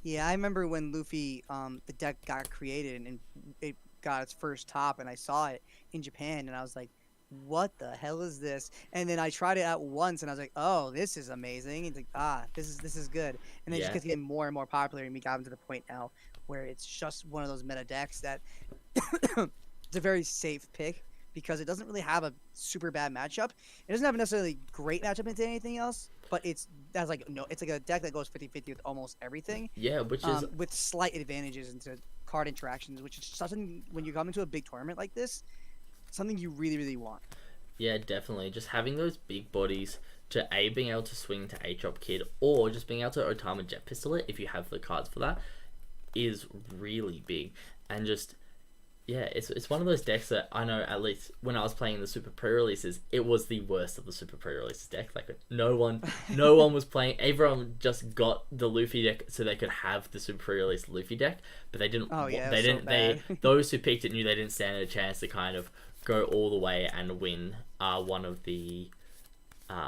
Yeah, I remember when Luffy, the deck got created and it got its first top, and I saw it in Japan, and I was like, "What the hell is this?" And then I tried it out once, and I was like, "Oh, this is amazing!" And it's like, this is good. And then it just Yeah. kept getting more and more popular, and we got to the point now where it's just one of those meta decks that it's a very safe pick because it doesn't really have a super bad matchup. It doesn't have a necessarily great matchup into anything else, but it's like a deck that goes 50-50 with almost everything, Yeah, which is with slight advantages into card interactions, which is something when you come into a big tournament like this, something you really, really want. yeah, definitely just having those big bodies to being able to swing to H-Drop Kid, or just being able to Otama Jet Pistol it if you have the cards for that, is really big. And just yeah, it's one of those decks that I know, at least when I was playing the super pre-releases, it was the worst of the super pre-releases deck. Like no one was playing. Everyone just got the Luffy deck so they could have the super pre-release Luffy deck, but they didn't. Oh yeah, they it was so didn't. They bad. those who picked it knew they didn't stand a chance to kind of go all the way and win. One of the.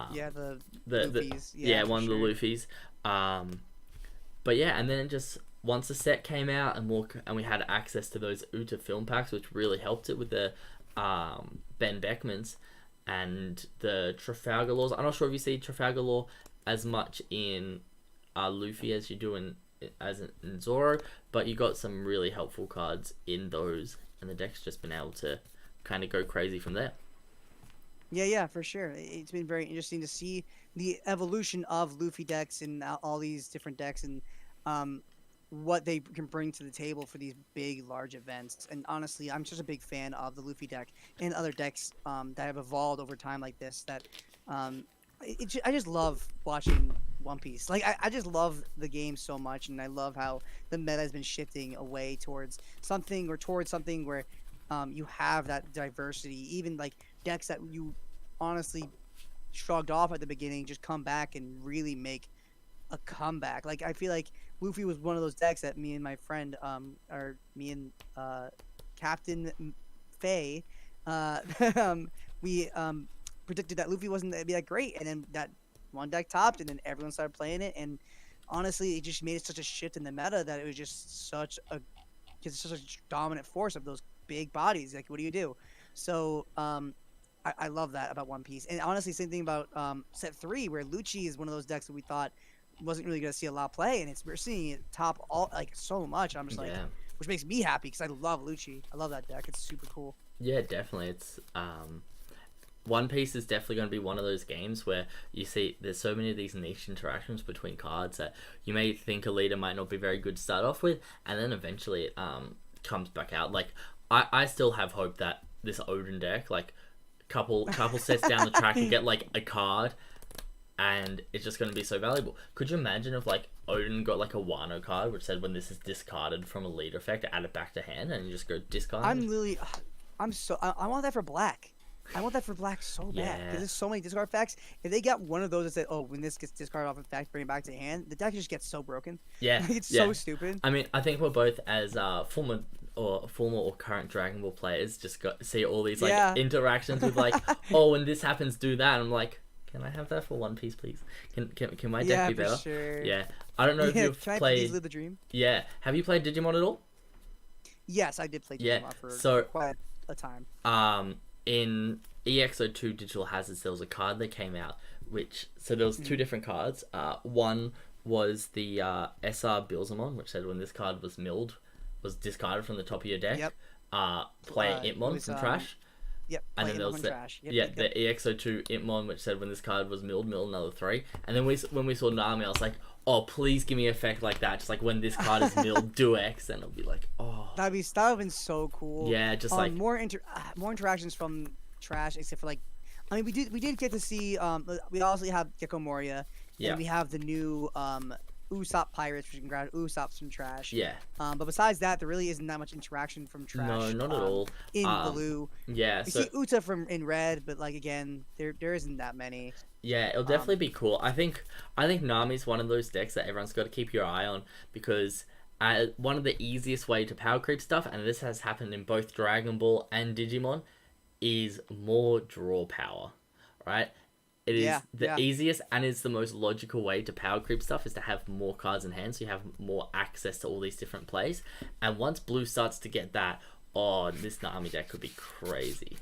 Yeah, the The Luffy's. yeah, For one sure. of the Luffy's. But yeah, and then just once the set came out and we had access to those Uta film packs, which really helped it with the Ben Beckmans and the Trafalgar Laws. I'm not sure if you see Trafalgar Law as much in Luffy as you do in Zoro, but you got some really helpful cards in those, and the deck's just been able to kind of go crazy from there. Yeah, for sure. It's been very interesting to see the evolution of Luffy decks and all these different decks and what they can bring to the table for these big, large events. And honestly, I'm just a big fan of the Luffy deck and other decks that have evolved over time like this. That I just love watching One Piece. Like I just love the game so much, and I love how the meta has been shifting away towards something where you have that diversity. Even like decks that you honestly shrugged off at the beginning just come back and really make a comeback. Like I feel like Luffy was one of those decks that me and my friend, or me and Captain Faye, we predicted that Luffy wasn't gonna be that great, and then that one deck topped, and then everyone started playing it, and honestly, it just made it such a shift in the meta that it was just such a dominant force of those big bodies. Like, what do you do? So I love that about One Piece. And honestly, same thing about set 3, where Lucci is one of those decks that we thought wasn't really going to see a lot of play, and we're seeing it top all like so much. I'm just like, Yeah. which makes me happy because I love Lucci. I love that deck. It's super cool. Yeah, definitely. It's One Piece is definitely going to be one of those games where you see there's so many of these niche interactions between cards that you may think a leader might not be very good to start off with, and then eventually it comes back out. Like I still have hope that this Odin deck, like couple sets down the track, and get like a card, and it's just going to be so valuable. Could you imagine if like Odin got like a Wano card which said when this is discarded from a leader effect, add it back to hand, and you just go discard? I want that for black. I want that for black so bad Yeah. because there's so many discard effects. If they got one of those that said, "Oh, when this gets discarded off effect, bring it back to hand," the deck just gets so broken. Yeah, Like, it's yeah. so stupid. I mean, I think we're both as former or current Dragon Ball players just got see all these like Yeah. interactions with like, oh, when this happens, do that. I'm like, can I have that for One Piece, please? Can my deck Yeah, be for better? sure. Yeah, I don't know if you've Can I played. please live the dream? Yeah, have you played Digimon at all? Yes, I did play Yeah, Digimon for so- quite a time. In EXO2 Digital Hazards, there was a card that came out, which so there was two different cards. One was the SR Bilzamon, which said when this card was milled, was discarded from the top of your deck. Yep. Play It Itmon was, from trash. Yep. And play then there Itmon was from the, trash. Yep, yeah, yep, yep. the EXO2 Itmon, which said when this card was milled, mill another 3. And then when we saw Nami, I was like, oh, please give me an effect like that. Just like when this card is milled, do X, and it'll be like, oh. That would have been so cool. Yeah, just like more interactions from trash, except for like, I mean, we did get to see we also have Gecko Moria, Yeah. and we have the new Usopp pirates, which you can grab Usopp's from trash. yeah, But besides that, there really isn't that much interaction from trash. no, not at all. In blue, Yeah, we so see Uta in red, but like again, there isn't that many. yeah, it'll definitely be cool. I think Nami's one of those decks that everyone's got to keep your eye on because one of the easiest way to power creep stuff, and this has happened in both Dragon Ball and Digimon, is more draw power, right? It is the easiest and it's the most logical way to power creep stuff is to have more cards in hand, so you have more access to all these different plays. And once blue starts to get that, oh, this Nami deck could be crazy.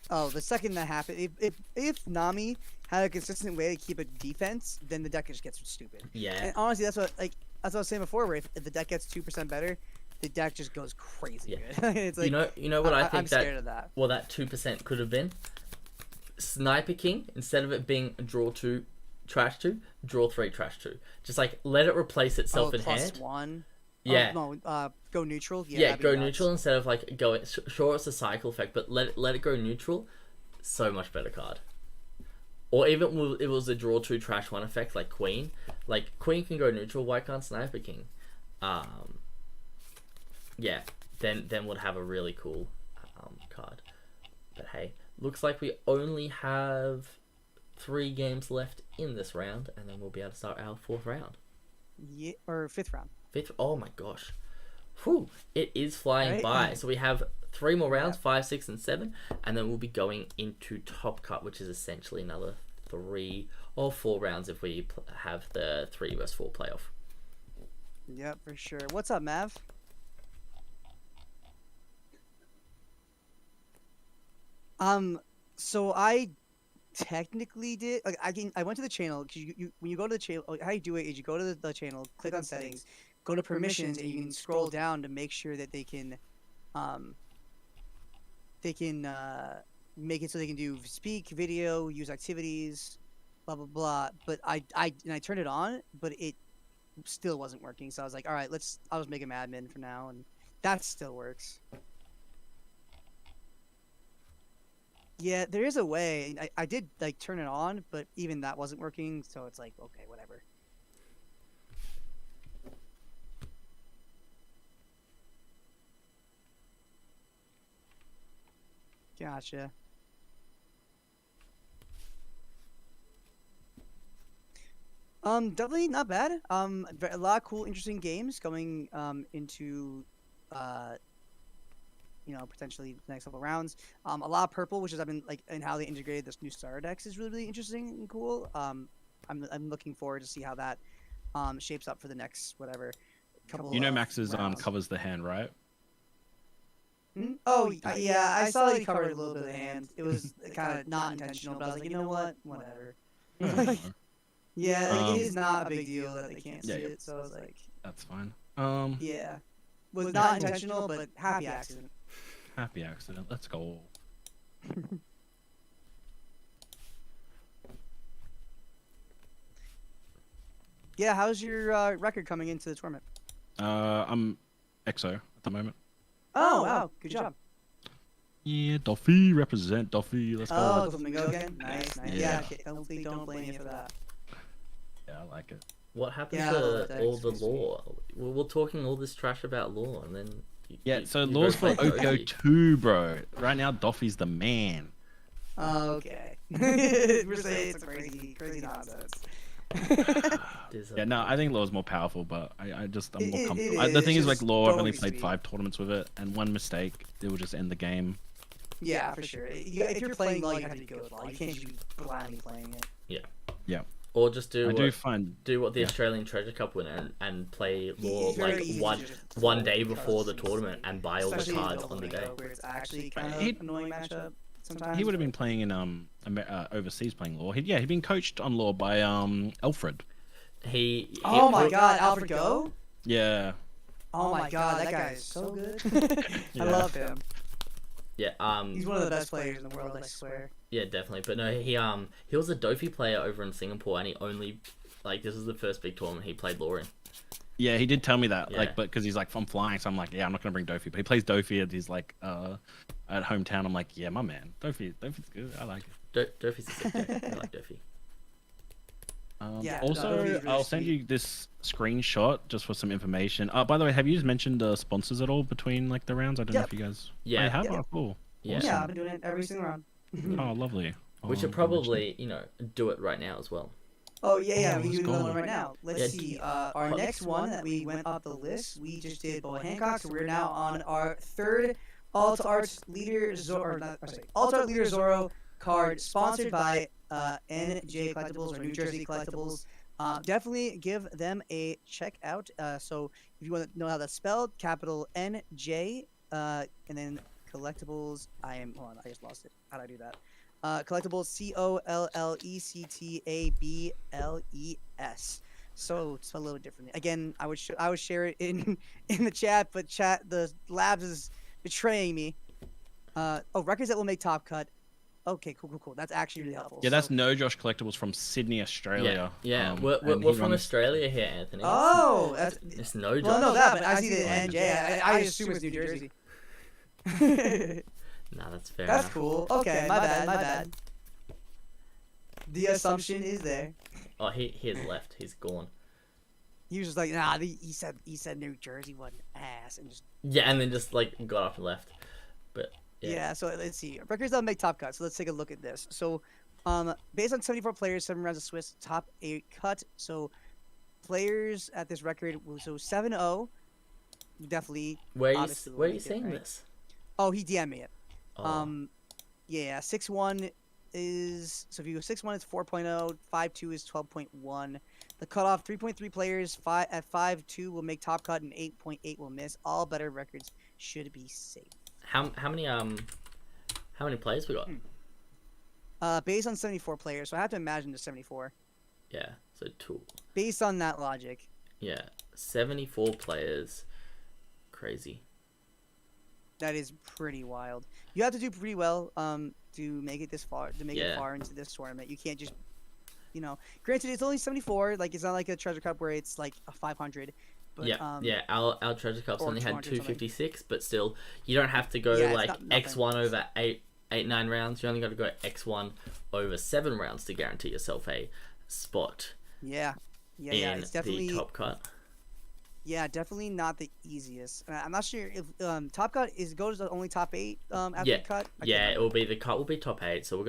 Oh, the second that happened, if Nami had a consistent way to keep a defense, then the deck just gets stupid. Yeah. And honestly, that's what I was saying before, where if the deck gets 2% better, the deck just goes crazy good. It's like, you know what I think I'm scared of that. Well, that 2% could have been Sniper King, instead of it being draw 2 trash 2, draw 3 trash 2. Just like let it replace itself in hand. +1. Yeah. Go neutral. Yeah, go neutral instead of like going. Sure, it's a cycle effect, but let it go neutral. So much better card. Or even if it was a draw 2 trash 1 effect like Queen. Like Queen can go neutral. Why can't Sniper King? Yeah. Then would have a really cool card. But hey, looks like we only have 3 games left in this round, and then we'll be able to start our 4th round. Yeah, or 5th round. 5th. Oh my gosh. Whew, it is flying Right? by. So we have 3 more rounds, 5, 6, and 7, and then we'll be going into Top Cut, which is essentially another 3 or 4 rounds if we have the 3 vs 4 playoff. Yep, for sure. What's up, Mav? So I technically did like I went to the channel because you when you go to the channel, how you do it is you go to the channel, click on settings, go to permissions, and you can scroll down to make sure that they can make it so they can do speak, video, use activities, blah blah blah. But I turned it on, but it still wasn't working. So I was like, all right, I'll just make him admin for now, and that still works. Yeah, there is a way. I did like turn it on, but even that wasn't working. So it's like, okay, whatever. Gotcha. Definitely not bad. A lot of cool, interesting games going into potentially the next couple rounds. A lot of purple, which is I've been like, and how they integrated this new starter decks is really, really interesting and cool. I'm looking forward to see how that shapes up for the next whatever couple. You know, Max's rounds. covers the hand, right? Oh, yeah, I saw that he covered a little bit of the hand. It was kind of not intentional, but I was like, you know what? Whatever. Like, yeah, like, it is not a big deal that they can't see yeah. it. So I was like, That's fine. yeah, was not intentional, but happy accident. Happy accident. Let's go. Yeah, how's your record coming into the tournament? I'm EXO at the moment. Oh, wow, good job. Yeah, Duffy, represent Duffy. Let's go. Oh, the Flamingo again? Nice, nice. Yeah. Yeah, hopefully don't blame you for that. Yeah, I like it. What happened Yeah, to all the that's lore? We're talking all this trash about lore, and then Yeah, so you laws go for play OPO Doki. 2, bro. Right now, Duffy's the man. Okay. We're saying it's crazy, crazy nonsense. There's Yeah, no, I think Law's more powerful, but I'm more It comfortable. is, The thing is, it's like, just Law, I've only bonus played speed. 5 tournaments with it, and one mistake, it will just end the game. Yeah, for sure. If you're playing law, you have to go with law. You can't just be blindly playing it. or just do I do find, what the yeah. Australian Treasure Cup winner and play lore It's very like easy to one just one throw day before the cards, tournament and buy all the especially in cards double on the day. bingo, where it's actually kind of He'd- annoying matchup sometimes. he would have been playing in overseas playing Law. He'd been coached on Law by Alfred. He Oh my God, Alfred Go! Yeah. Oh my God, that guy is so good. Yeah. I love him. Yeah, He's one of the best players in the world, I swear. yeah, definitely. But no, he was a Dofi player over in Singapore, and he only this is the first big tournament he played lore in. Yeah, he did tell me that, Yeah. like, but because he's like, I'm flying, so I'm like, yeah, I'm not gonna bring Dofi, but he plays Dofi at his like, at hometown. I'm like, yeah, my man, Dofi's good. I like it. Dofi's a sick guy. I like Dofi. Yeah, Also, Dofi's really I'll send sweet. you this screenshot just for some information. By the way, have you mentioned sponsors at all between like the rounds? I don't know Yep. if you guys. Yeah. Oh, you have? Yep. Oh, cool. Yeah. Yeah, I've been doing it every single round. Oh, lovely. We should Oh, probably do it right now as well. Oh yeah, we let's can do another go. one right now. Let's Yeah, see. Our next one that we went up the list, we just did Boa Hancock, so we're now on our third Alta Arts Leader Alta Art Leader Zorro card, sponsored by NJ Collectibles or New Jersey Collectibles. Definitely give them a check out. So if you want to know how that's spelled, capital NJ, and then Collectibles. Hold on, I just lost it. How do I do that? Collectibles COLLECTABLES. So it's a little differently. Again, I would share it in the chat, but the labs is betraying me. Records that will make top cut. Okay, cool. That's actually really helpful. Yeah, that's So- No Josh Collectibles from Sydney, Australia. Yeah. and We're he from runs- Australia here, Anthony. Oh, that's It's no well, joke. no that, but I see the NJ. I assume it's New Jersey. Nah, that's fair That's enough. cool. Okay, my bad. The assumption is there. Oh, he has left. He's gone. He was just like, nah. He said New Jersey wasn't ass, and just Yeah, and then just got up and left. But yeah. So let's see. Records that make top cut. So let's take a look at this. So, based on 74 players, 7 rounds of Swiss, top 8 cut. So, players at this record, so 7-0, definitely. where are Obviously, you we'll make it, seeing right? this? Oh, he DM'd me it. Oh. Yeah, 6-1 is so if you go 6-1 is 4.0, 5-2 is 12.1. The cutoff 3.3 players at 5-2 will make top cut and 8.8 will miss. All better records should be safe. How many players we got? Based on 74 players, so I have to imagine there's 74. Yeah, so 2. Based on that logic, Yeah, 74 players. Crazy. that is pretty wild. You have to do pretty well to make it this far, it Yeah. far into this tournament. You can't just, granted it's only 74. Like it's not like a treasure cup where it's like a 500. But, yeah. Our treasure cups or only had 200 something. 256, but still, you don't have to go Yeah, it's like not nothing. X1 over 9 rounds. You only got to go X1 over 7 rounds to guarantee yourself a spot Yeah. in It's definitely the top cut. definitely not the easiest. I'm not sure if top cut goes to only top 8 after Yeah, the cut. I can't Yeah, it remember. will be the cut will be top 8. So we're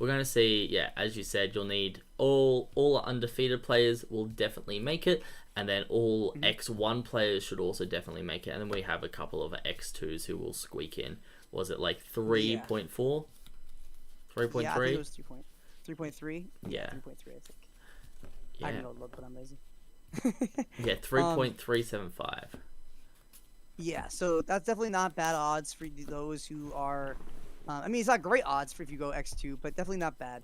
gonna see. Yeah, as you said, you'll need all undefeated players will definitely make it, and then all Mm-hmm. X1 players should also definitely make it, and then we have a couple of X2s who will squeak in. Was it like 3.4? Yeah, I think it 3.3? was 3.3. Yeah. 3.3, I think. I Yeah, can go look, but I'm lazy. yeah, 3.375. Yeah, so that's definitely not bad odds for those who are. I mean, it's not great odds for if you go X2, but definitely not bad.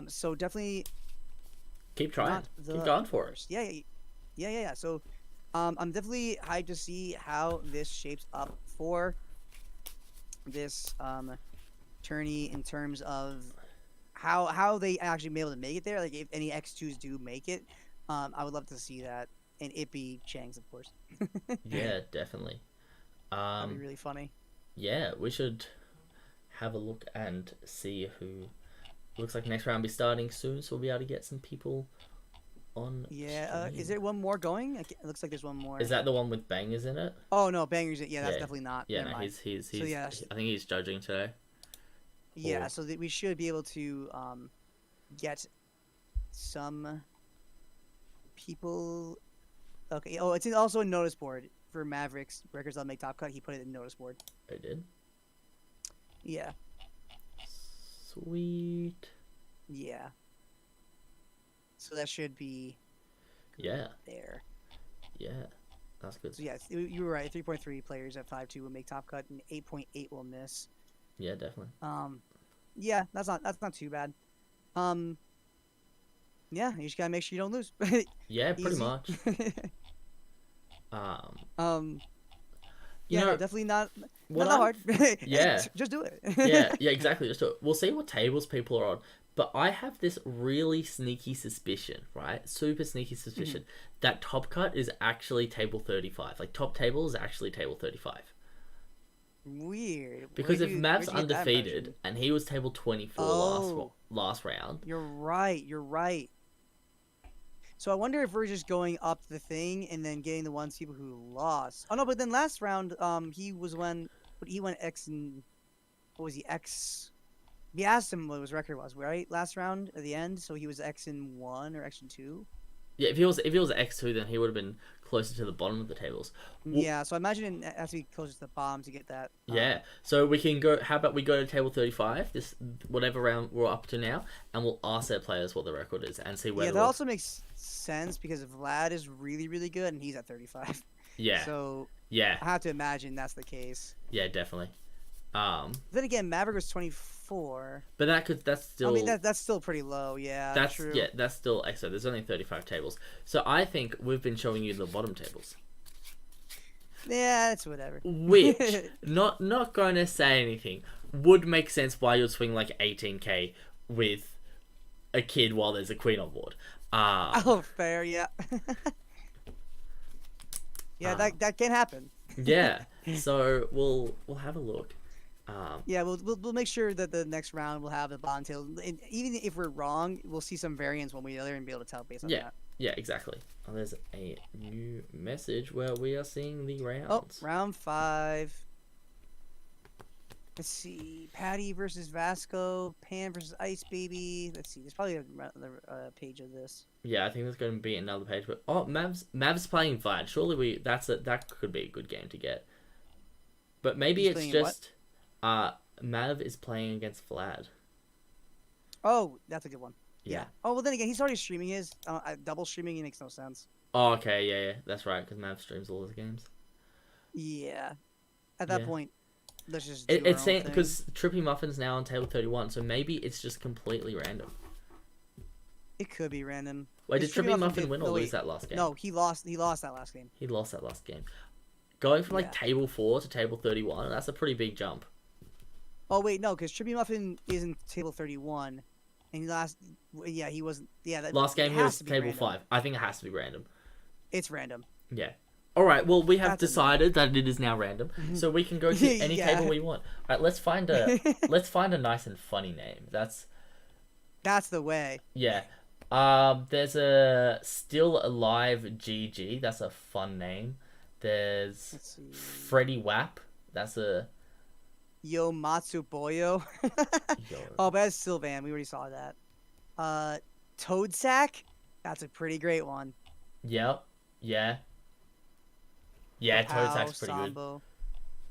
So definitely Keep trying. not Keep the going for it. worst. Yeah. So, I'm definitely hyped to see how this shapes up for this tourney in terms of how they actually be able to make it there. Like if any X2s do make it, I would love to see that, and it be Chang's, of course. Yeah, definitely. That'd be really funny. Yeah, we should have a look and see who. Looks like next round will be starting soon, so we'll be able to get some people on. Yeah, is stream. there one more going? It looks like there's one more. Is that the one with bangers in it? Oh no, bangers! Yeah, that's Yeah. definitely not. Yeah, Never no, mind. he's So yeah, I think he's judging today. yeah. Or- So that we should be able to get some people. Okay. Oh, it's also a notice board for Mavericks records that make top cut. He put it in notice board. I did. Yeah. Sweet. Yeah. So that should be Yeah. there. Yeah. That's good. So yeah, you were right. 3.3 players at 5-2 will make top cut, and 8.8 will miss. Yeah, definitely. Yeah, that's not too bad. Yeah, you just gotta make sure you don't lose. Yeah, pretty Easy. much. You Yeah, know, no, definitely not what that I'm- hard. Yeah. Just do it. yeah, exactly. Just do it. We'll see what tables people are on. But I have this really sneaky suspicion, right? Super sneaky suspicion that Top Cut is actually table 35. Like, top table is actually table 35. Weird. Because if Mav's where'd you get that undefeated impression? and he was table 24 Oh. last round. You're right. You're right. So I wonder if we're just going up the thing and then getting the ones people who lost. Oh no, but then last round, he went X and what was he X? We asked him what his record was, right? Last round at the end, so he was X in 1 or X in 2. Yeah, if he was X2, then he would have been closer to the bottom of the tables. Well- Yeah, so I imagine it has to be closer to the bottom to get that. Yeah, so we can go. How about we go to table 35, this whatever round we're up to now, and we'll ask their players what the record is and see where. Yeah, the that also makes sense because Vlad is really, really good and he's at 35. Yeah, So yeah, I have to imagine that's the case. yeah, definitely. Then again, Maverick was 24. But that's still. I mean, that's still pretty low. Yeah, that's true. yeah, that's still extra. There's only 35 tables, so I think we've been showing you the bottom tables. Yeah, it's whatever. Which not going to say anything would make sense why you'd swing like 18k with a kid while there's a queen on board. Oh, fair. Yeah. Yeah, that can happen. Yeah, so we'll have a look. Yeah, we'll make sure that the next round will have the bottom tail. And even if we're wrong, we'll see some variance when we other and be able to tell based on Yeah. that. Yeah, exactly. Oh, there's a new message where we are seeing the Oh, rounds. round 5. Let's see. Patty versus Vasco. Pan versus Ice Baby. Let's see. There's probably another page of this. Yeah, I think there's going to be another page. But Mav's playing Vlad. Surely that could be a good game to get. But maybe He's it's playing just Mav is playing against Vlad. Oh, that's a good one. Yeah. Oh, well, then again, he's already streaming his. Double streaming, it makes no sense. Oh, okay. Yeah, that's right. Because Mav streams all his games. Yeah. At that Yeah. point, let's just do It's our saying own thing. because Trippy Muffin's now on table 31, so maybe it's just completely random. It could be random. Wait, did Because Trippy Muffin did- win or no, lose wait. that last game? No, he lost. He lost that last game. He lost that last game. Going from like Yeah. table 4 to table 31, that's a pretty big jump. Oh wait, no, because Trippy Muffin is in table 31, and he last. Yeah, he wasn't. Yeah, that Last game it he has was to be table random. 5. I think it has to be random. It's random. Yeah. All right. Well, we have That's a- decided that it is now random, so we can go to any Yeah. table we want. All right. Let's find a nice and funny name. That's That's the way. yeah. There's a Still Alive GG. That's a fun name. There's Let's see. Freddy Wap. That's a Yo Matsuboyo. yo. Oh, but that's Sylvan. We already saw that. Toad Sack. That's a pretty great one. Yep. Yeah. Yeah. Toad Pow, Sack's pretty good. Sambo.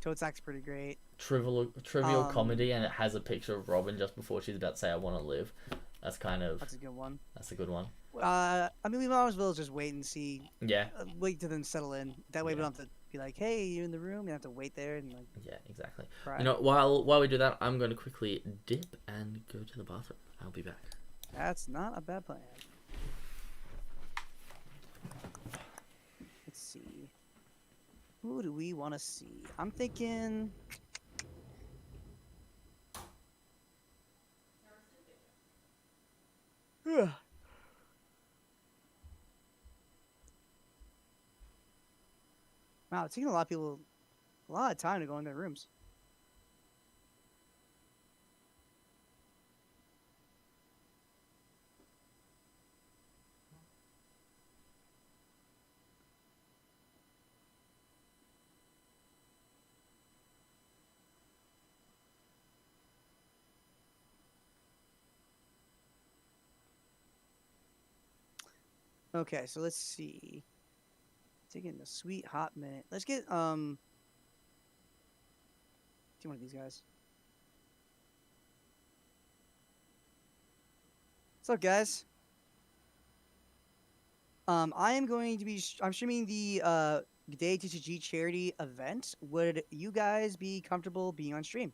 Toad Sack's pretty great. Trivial Um, comedy, and it has a picture of Robin just before she's about to say "I want to live." That's kind of That's a good one. that's a good one. I mean, we might as well just wait and see. Yeah, Wait till them settle in. That way we yeah, don't have to be like, hey, you're in the room. You have to wait there and like yeah, exactly. cry. You know, while we do that, I'm going to quickly dip and go to the bathroom. I'll be back. That's not a bad plan. Let's see. Who do we want to see? I'm thinking. Ugh. Wow, it's taking a lot of people a lot of time to go in their rooms. Okay, so let's see. Taking a sweet hot minute. Let's get one of these guys. What's up, guys? I am going to be. I'm streaming the GDAY TCG charity event. Would you guys be comfortable being on stream?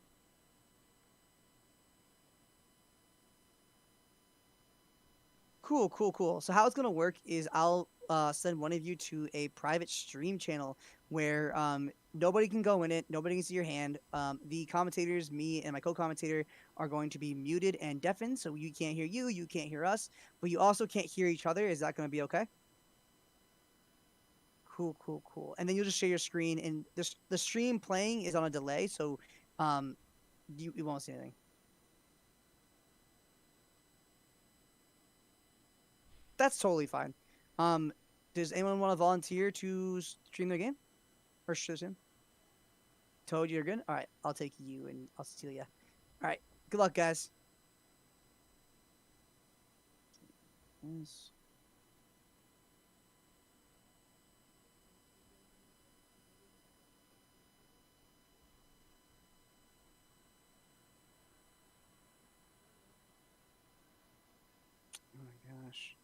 Cool, cool, cool. So how it's gonna work is I'll send one of you to a private stream channel where nobody can go in it, nobody can see your hand. The commentators, me and my co-commentator, are going to be muted and deafened, so you can't hear you, you can't hear us, but you also can't hear each other. Is that gonna be okay? Cool, cool, cool. And then you'll just share your screen, and the stream playing is on a delay, so um, you won't see anything. That's totally fine. Does anyone want to volunteer to stream their game or stream? Toad, you're good. All right, I'll take you and I'll steal you. All right, good luck, guys. Yes. Oh my gosh.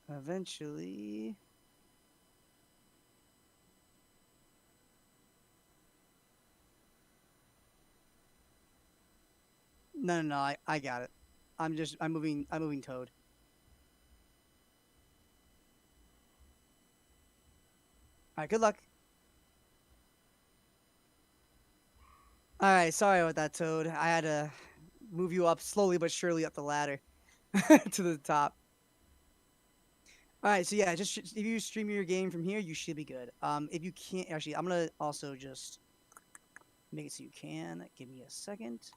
Eventually. No, no, no. I got it. I'm moving Toad. All right, good luck. All right, sorry about that, Toad. I had to move you up slowly but surely up the ladder to the top. All right, so yeah, just if you stream your game from here, you should be good. If you can't, actually, I'm gonna also just make it so you can. Give me a second.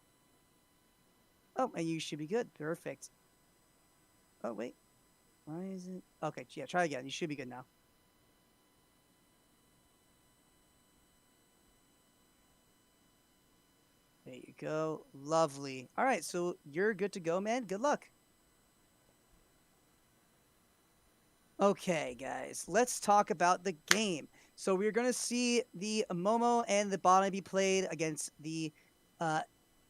Oh, and you should be good. Perfect. Oh wait, why is it? Okay, yeah, try again. You should be good now. There you go. Lovely. All right, so you're good to go, man. Good luck. Okay, guys, let's talk about the game. So we're going to see the Momo and the Bonnie be played against the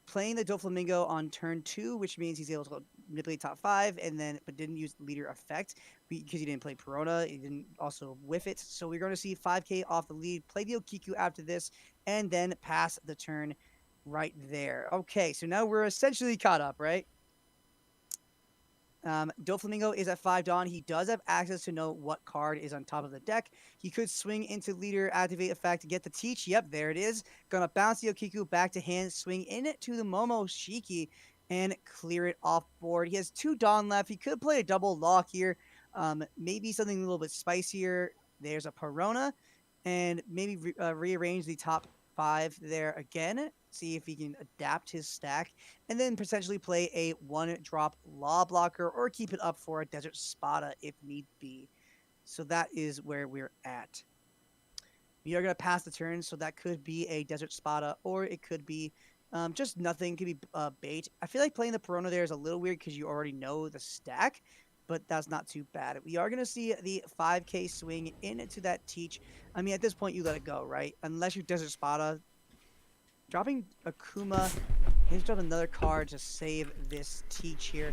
playing the Doflamingo on turn 2, which means he's able to manipulate top 5 and then but didn't use leader effect because he didn't play Perona. He didn't also whiff it. So we're going to see 5k off the lead, play the Okiku after this, and then pass the turn right there. Okay, so now we're essentially caught up, right? Doflamingo is at 5 Dawn. He does have access to know what card is on top of the deck. He could swing into leader, activate effect, get the teach. Yep, there it is. Gonna bounce the Okiku back to hand, swing in it to the Momo Shiki, and clear it off board. He has 2 Dawn left. He could play a double lock here. Maybe something a little bit spicier. There's a Perona, and maybe rearrange the top 5 there again. See if he can adapt his stack, and then potentially play a 1-drop Law Blocker or keep it up for a Desert Spada if need be. So that is where we're at. We are going to pass the turn, so that could be a Desert Spada, or it could be just nothing. It could be bait. I feel like playing the Perona there is a little weird because you already know the stack, but that's not too bad. We are going to see the 5K swing into that Teach. I mean, at this point, you let it go, right? Unless you're Desert Spada. Dropping Akuma, he's dropped another card to save this Teach here.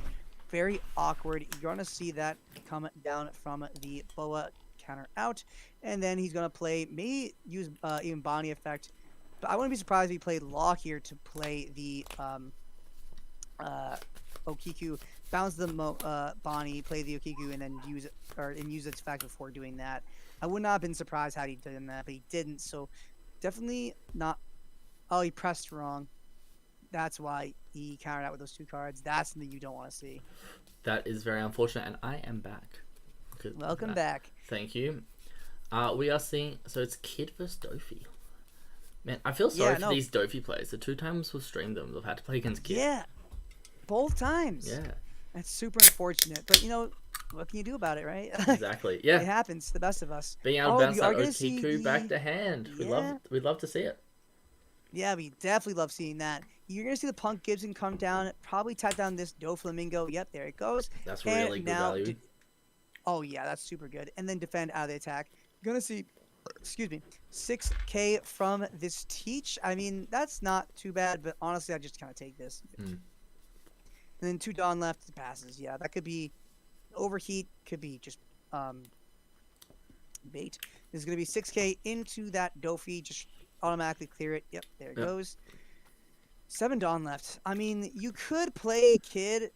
Very awkward. You're going to see that come down from the Boa counter out. And then he's going to play, maybe use even Bonnie effect. But I wouldn't be surprised if he played Law here to play the Okiku, bounce the Bonnie, play the Okiku, and then use its effect before doing that. I would not have been surprised had he done that, but he didn't. So definitely not. Oh, he pressed wrong. That's why he countered out with those 2 cards. That's something you don't want to see. That is very unfortunate, and I am back. Welcome back. Thank you. We are seeing, so it's Kid versus Dofi. Man, I feel sorry for these Dofi players. The 2 times we've streamed them, they've had to play against Kid. Yeah, both times. Yeah. That's super unfortunate. But, what can you do about it, right? Exactly, yeah. It happens to the best of us. Being able to bounce that Okiku back to hand. Yeah. We'd love to see it. Yeah, we definitely love seeing that. You're going to see the Punk Gibson come down, probably tap down this Doflamingo. Yep, there it goes. That's really good value. Oh, yeah, that's super good. And then defend out of the attack. You're going to see, 6K from this Teach. I mean, that's not too bad, but honestly, I just kind of take this. And then 2 Dawn left, passes. Yeah, that could be overheat, could be just bait. This is going to be 6K into that Dofi, just automatically clear it. Yep, there it goes. 7 Dawn left. I mean, you could play Kid,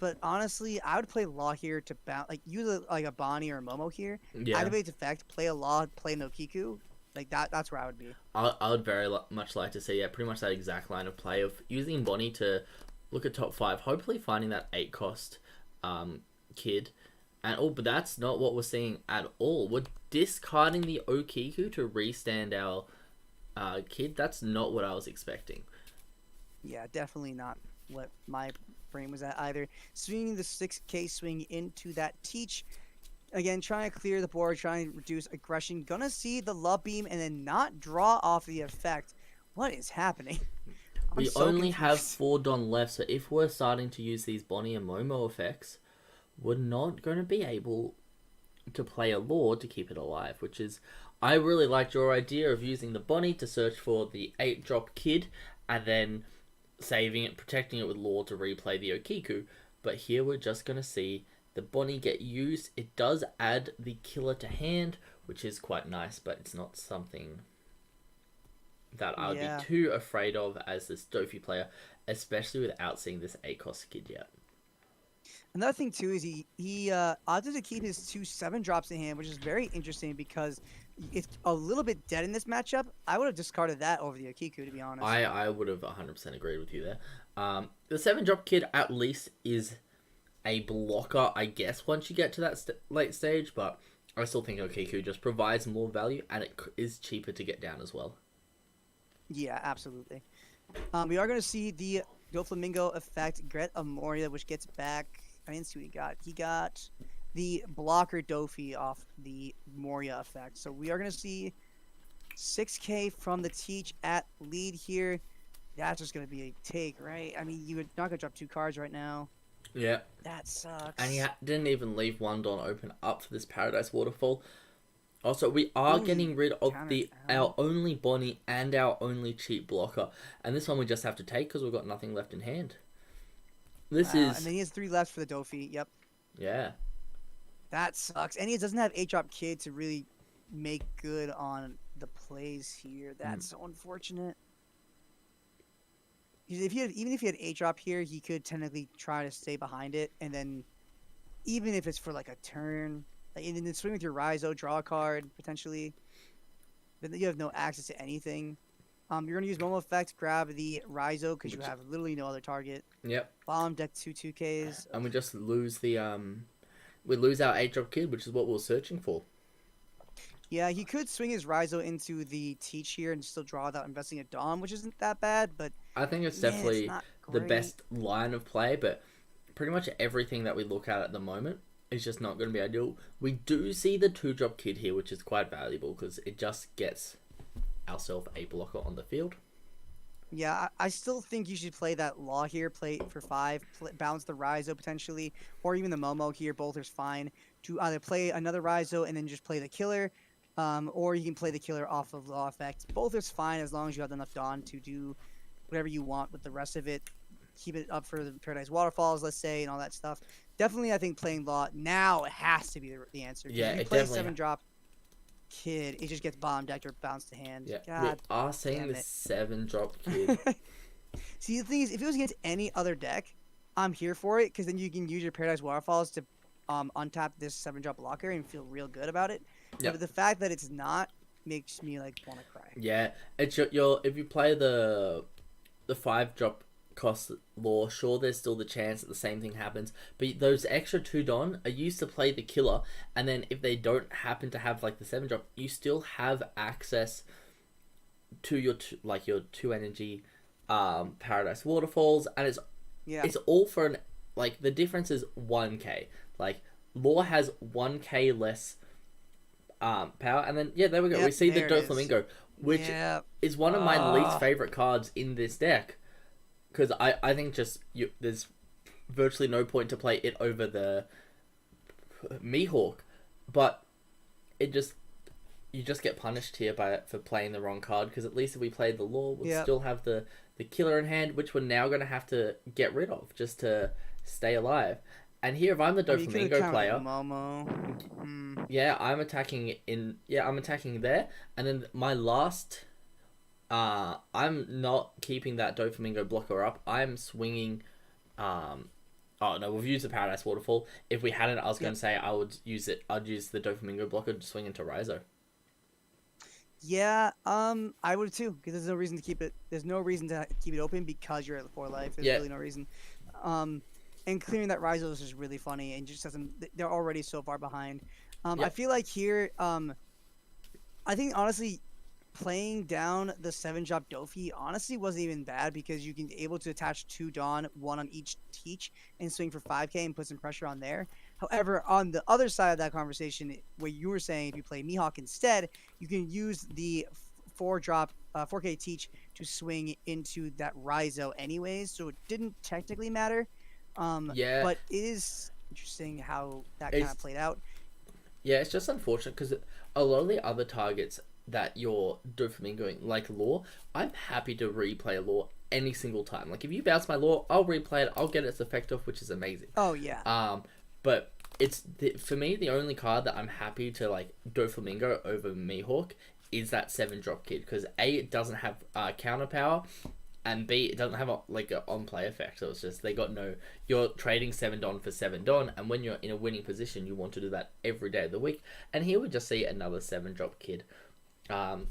but honestly, I would play Law here to bounce. Like, use a Bonnie or a Momo here. Yeah. Activate its effect, play a Law, play no Kiku. Like, that's where I would be. I would very much like to see, pretty much that exact line of play of using Bonnie to look at top 5, hopefully finding that 8 cost Kid. But that's not what we're seeing at all. We're discarding the Okiku to restand our Kid. That's not what I was expecting. Yeah, definitely not what my brain was at either. Swinging the 6K swing into that Teach. Again, trying to clear the board, trying to reduce aggression. Gonna see the love beam and then not draw off the effect. What is happening? We only have 4 Don left, so if we're starting to use these Bonnie and Momo effects, we're not going to be able to play a Lord to keep it alive, which is... I really liked your idea of using the Bonnie to search for the 8-drop Kid, and then saving it, protecting it with Lore to replay the Okiku. But here we're just going to see the Bonnie get used. It does add the killer to hand, which is quite nice, but it's not something that I would be too afraid of as this Dofi player, especially without seeing this 8-cost Kid yet. Another thing too is he opted to keep his 2 7-drops in hand, which is very interesting because it's a little bit dead in this matchup. I would have discarded that over the Okiku, to be honest. I would have 100% agreed with you there. The 7-drop Kid at least is a blocker, I guess, once you get to that late stage, but I still think Okiku just provides more value, and it is cheaper to get down as well. Yeah, absolutely. We are going to see the Doflamingo effect, Gret Amoria, which gets back... I didn't see what he got. He got the blocker Dofi off the Moria effect. So we are going to see 6K from the Teach at lead here. That's just going to be a take, right? I mean, you're not going to drop 2 cards right now. Yeah. That sucks. And he didn't even leave 1 Dawn open up for this Paradise Waterfall. Also, we are getting rid of our only Bonnie and our only cheap blocker. And this one we just have to take because we've got nothing left in hand. This is... And then he has 3 left for the Dofi. Yep. Yeah. That sucks. And he doesn't have 8-drop Kid to really make good on the plays here. That's so unfortunate. Even if he had 8-drop here, he could technically try to stay behind it. And then even if it's for like a turn, and then swing with your Raizo, draw a card, potentially. Then you have no access to anything. You're going to use Momo Effect, grab the Raizo, because you have literally no other target. Yep. Bomb, deck 2 2Ks. And we just lose the, we lose our 8-drop Kid, which is what we were searching for. Yeah, he could swing his Raizo into the Teach here and still draw without investing a Dom, which isn't that bad, but... I think it's definitely the best line of play, but pretty much everything that we look at the moment is just not going to be ideal. We do see the 2-drop Kid here, which is quite valuable, because it just gets... ourselves a blocker on the field. Yeah, I still think you should play that Law here. Play it for 5, bounce the Rhizo potentially, or even the Momo here. Both are fine to either play another Rhizo and then just play the killer, or you can play the killer off of Law effect. Both is fine as long as you have enough Dawn to do whatever you want with the rest of it. Keep it up for the Paradise Waterfalls, let's say, and all that stuff. Definitely, I think playing Law now has to be the answer. 'Cause Yeah, if you it play definitely 7-drop Kid, it just gets bomb decked or bounced to hand. Yeah, God we are seeing damn the it. 7-drop kid. See, the thing is, if it was against any other deck, I'm here for it because then you can use your Paradise Waterfalls to untap this 7-drop blocker and feel real good about it. Yep. But the fact that it's not makes me like want to cry. Yeah, it's your if you play the 5-drop cost Law, sure, there's still the chance that the same thing happens, but those extra 2 Don are used to play the killer, and then if they don't happen to have like the 7-drop, you still have access to your your 2 energy Paradise Waterfalls, and Yeah. it's all for an like the difference is 1k. Like Law has 1k less power, and then there we go. Yep, We see the there it is. Doflamingo, which Yeah. is one of my least favorite cards in this deck, because I think there's virtually no point to play it over the Mihawk, but it just you just get punished here for playing the wrong card, because at least if we played the Law, we'd Yep. still have the killer in hand, which we're now going to have to get rid of just to stay alive. And here, if I'm the I mean, you could've Doflamingo countered player, Momo. yeah, I'm attacking I'm attacking there, and then my last, I'm not keeping that Doflamingo blocker up. I'm swinging, oh no, we've used the Paradise Waterfall. If we hadn't, I was going to say I'd use the Doflamingo blocker to swing into Rhizo. Yeah, I would too, because there's no reason to keep it. There's no reason to keep it open because you're at 4 life. There's really no reason. And clearing that Rhizo is just really funny, and just doesn't. They're already so far behind. I feel like here, I think honestly, playing down the 7-drop Dofi honestly wasn't even bad, because you can able to attach 2 Dawn, 1 on each Teach, and swing for 5k and put some pressure on there. However, on the other side of that conversation, where you were saying if you play Mihawk instead, you can use the 4-drop 4k Teach to swing into that Rhizo anyways, so it didn't technically matter. But it is interesting how that kind of played out. Yeah, it's just unfortunate because a lot of the other targets that you're Doflamingoing, like Law, I'm happy to replay Law any single time. Like if you bounce my Law, I'll replay it. I'll get its effect off, which is amazing. Oh yeah. But it's for me the only card that I'm happy to like Doflamingo over Mihawk is that 7-drop kid, because A, it doesn't have counter power, and B, it doesn't have a on play effect. So it's just you're trading 7 Don for 7 Don, and when you're in a winning position, you want to do that every day of the week. And here we just see another 7-drop kid,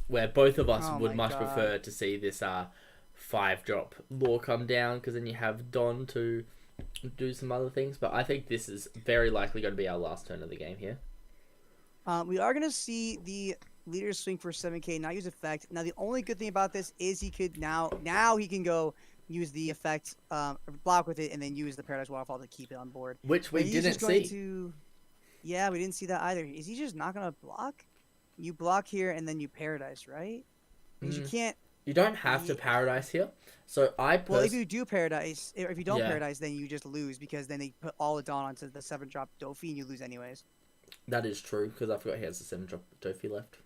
where both of us would much prefer to see this 5-drop Law come down, because then you have Don to do some other things. But I think this is very likely going to be our last turn of the game here. We are going to see the leader swing for 7k, not use effect. Now the only good thing about this is he could now he can go use the effect, block with it, and then use the Paradise Waterfall to keep it on board. Which we didn't see. Yeah, we didn't see that either. Is he just not going to block? You block here and then you Paradise, right? Because you can't. You don't have to Paradise here. So well, if you do Paradise, if you don't Paradise, then you just lose, because then they put all the Dawn onto the 7-drop Dofi and you lose anyways. That is true, because I forgot he has a 7-drop Dofi left.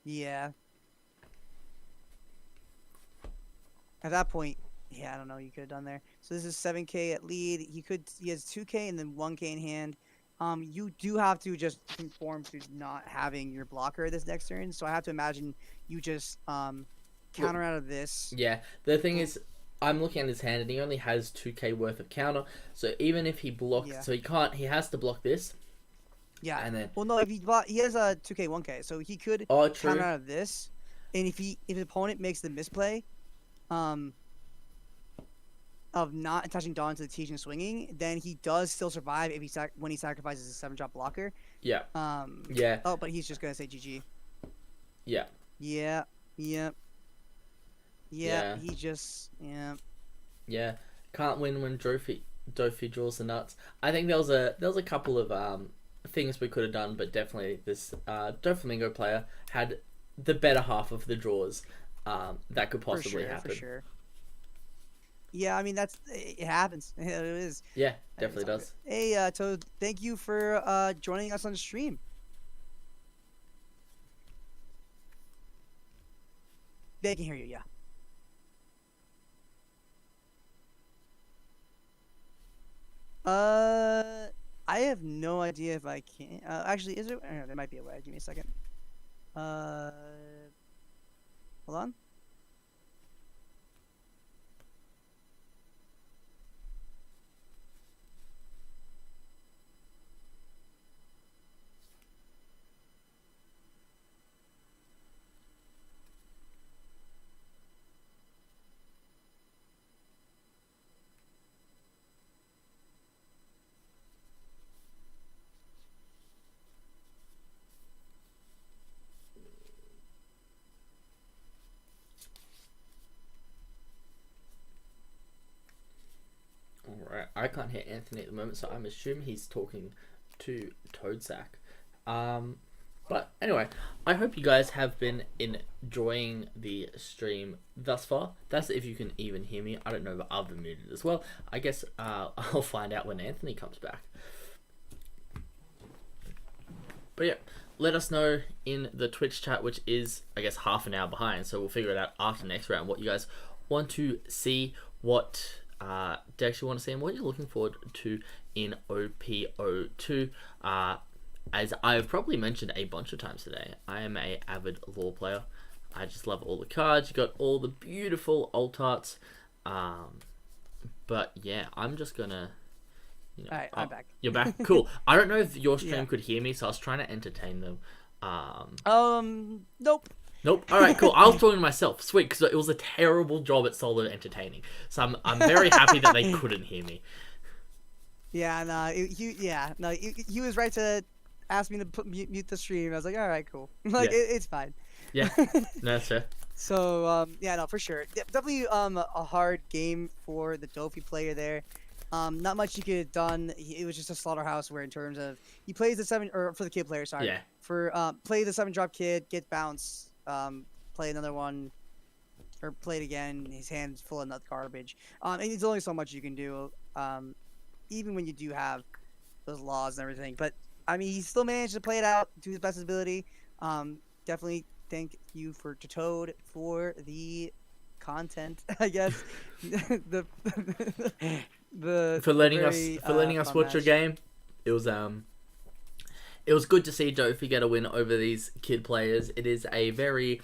Yeah. At that point, yeah, I don't know what you could have done there. So this is 7k at lead. He has 2k and then 1k in hand. You do have to just conform to not having your blocker this next turn. So I have to imagine you just counter out of this. Yeah, the thing is, I'm looking at his hand and he only has 2k worth of counter. So even if he blocks, so he has to block this. Yeah. And then, well, no, if he has a 2k, 1k, so he could counter out of this. And if the opponent makes the misplay, of not attaching Dawn to the teach and swinging, then he does still survive if when he sacrifices his 7-drop blocker. Yeah. Yeah. Oh, but he's just gonna say GG. Yeah. Yeah. Yep. Yeah. He just Yeah. Can't win when Dofi draws the nuts. I think there was a couple of things we could have done, but definitely this Doflamingo player had the better half of the draws that could possibly happen. For sure. Yeah, I mean it happens. It is. Yeah, It's definitely all good. does. Hey, Toad, thank you for joining us on the stream. They can hear you. Yeah. I have no idea if I can. Actually, is there? There might be a way. Give me a second. Uh, hold on. Alright, I can't hear Anthony at the moment, so I'm assuming he's talking to Toadsack. But anyway, I hope you guys have been enjoying the stream thus far. That's if you can even hear me. I don't know if I've been muted as well. I guess I'll find out when Anthony comes back. But yeah, let us know in the Twitch chat, which is, I guess, half an hour behind. So we'll figure it out after next round, what you guys want to see, what decks you want to see, and what you're looking forward to in OPO2. As I've probably mentioned a bunch of times today, I am a avid lore player. I just love all the cards. You got all the beautiful alt arts. But yeah, I'm just gonna. All right, I'm back. You're back. Cool. I don't know if your stream Yeah. could hear me, so I was trying to entertain them. Nope. Nope. All right, cool. I was talking to myself. Sweet, because it was a terrible job at solo entertaining. So I'm very happy that they couldn't hear me. Yeah, no, he was right to ask me to mute the stream. I was like, all right, cool. Like, Yeah. it's fine. Yeah, no, that's fair. So, yeah, no, for sure. Definitely a hard game for the Dofi player there. Not much you could have done. It was just a slaughterhouse where in terms of he plays the 7 or for the kid player, sorry. Yeah. For play the 7-drop kid, get bounce, play another one, or play it again. His hand's full of nut garbage. And there's only so much you can do. Even when you do have those laws and everything. But I mean, he still managed to play it out to his best ability. Definitely thank you to Toad for the content, I guess. the For letting very, us fun watch your match. game. It was good to see Dofi get a win over these kid players. It is a very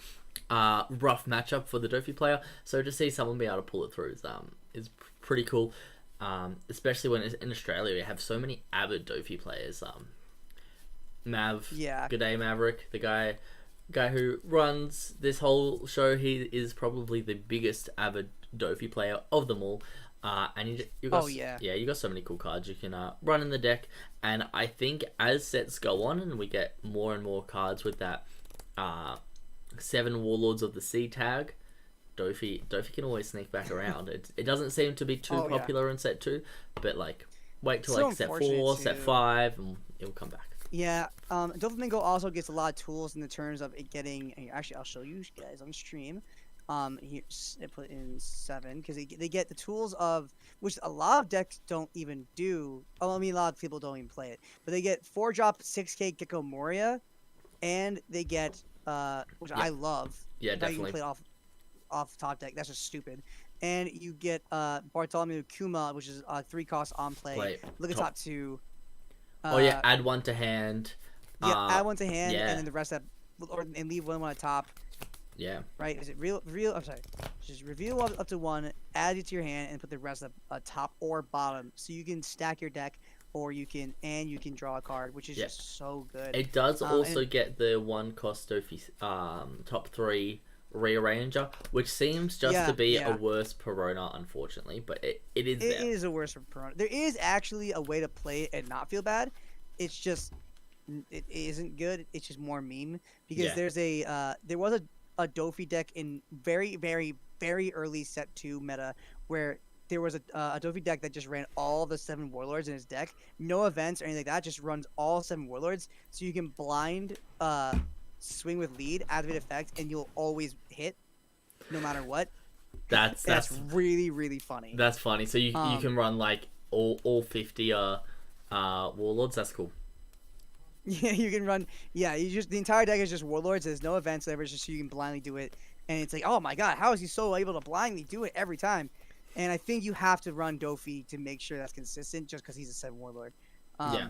rough matchup for the Dofi player, so to see someone be able to pull it through is pretty cool. Especially when in Australia we have so many avid Dofi players. Mav, Yeah. GDAY Maverick, the guy who runs this whole show, he is probably the biggest avid Dofi player of them all. And you got, Oh, yeah. you got so many cool cards you can run in the deck. And I think as sets go on and we get more and more cards with that 7 Warlords of the Sea tag, Dofi can always sneak back around. It doesn't seem to be too Oh, yeah. popular in set 2, but like wait till So like set 4, unfortunate, set too. 5, and it'll come back. Yeah, Doflamingo also gets a lot of tools in the terms of it getting. Actually, I'll show you guys on stream. Here I put in 7 because they get the tools of which a lot of decks don't even do. Oh, I mean, a lot of people don't even play it, but they get 4-drop 6K Gecko Moria, and they get which I love. Yeah, How you can definitely. play it off top deck. That's just stupid. And you get Bartholomew Kuma, which is 3 cost on play. Look at top 2. Oh yeah, add 1 to hand. Yeah, add 1 to hand, yeah. and then the rest and leave one at top. Yeah. Right? Is it real? I'm sorry. Just reveal up to 1, add it to your hand, and put the rest at top or bottom, so you can stack your deck, or you can draw a card, which is just so good. It does also and- get the 1 cost Dofi top 3 rearranger, which seems just to be a worse Perona, unfortunately, but it is there. It is a worse for Perona. There is actually a way to play it and not feel bad. It's just it isn't good. It's just more meme because Yeah. there's there was a Dofi deck in very very very early set 2 meta where there was a Dofi deck that just ran all the 7 warlords in his deck, no events or anything like that, just runs all 7 warlords, so you can blind swing with lead, activate effect, and you'll always hit no matter what. That's really, really funny. That's funny. So you can run like all 50 warlords. That's cool. Yeah, you can run. Yeah, you just the entire deck is just warlords. There's no events ever. It's just you can blindly do it, and it's like, oh my god, how is he so able to blindly do it every time? And I think you have to run Dofi to make sure that's consistent, just because he's a 7 warlord. Yeah.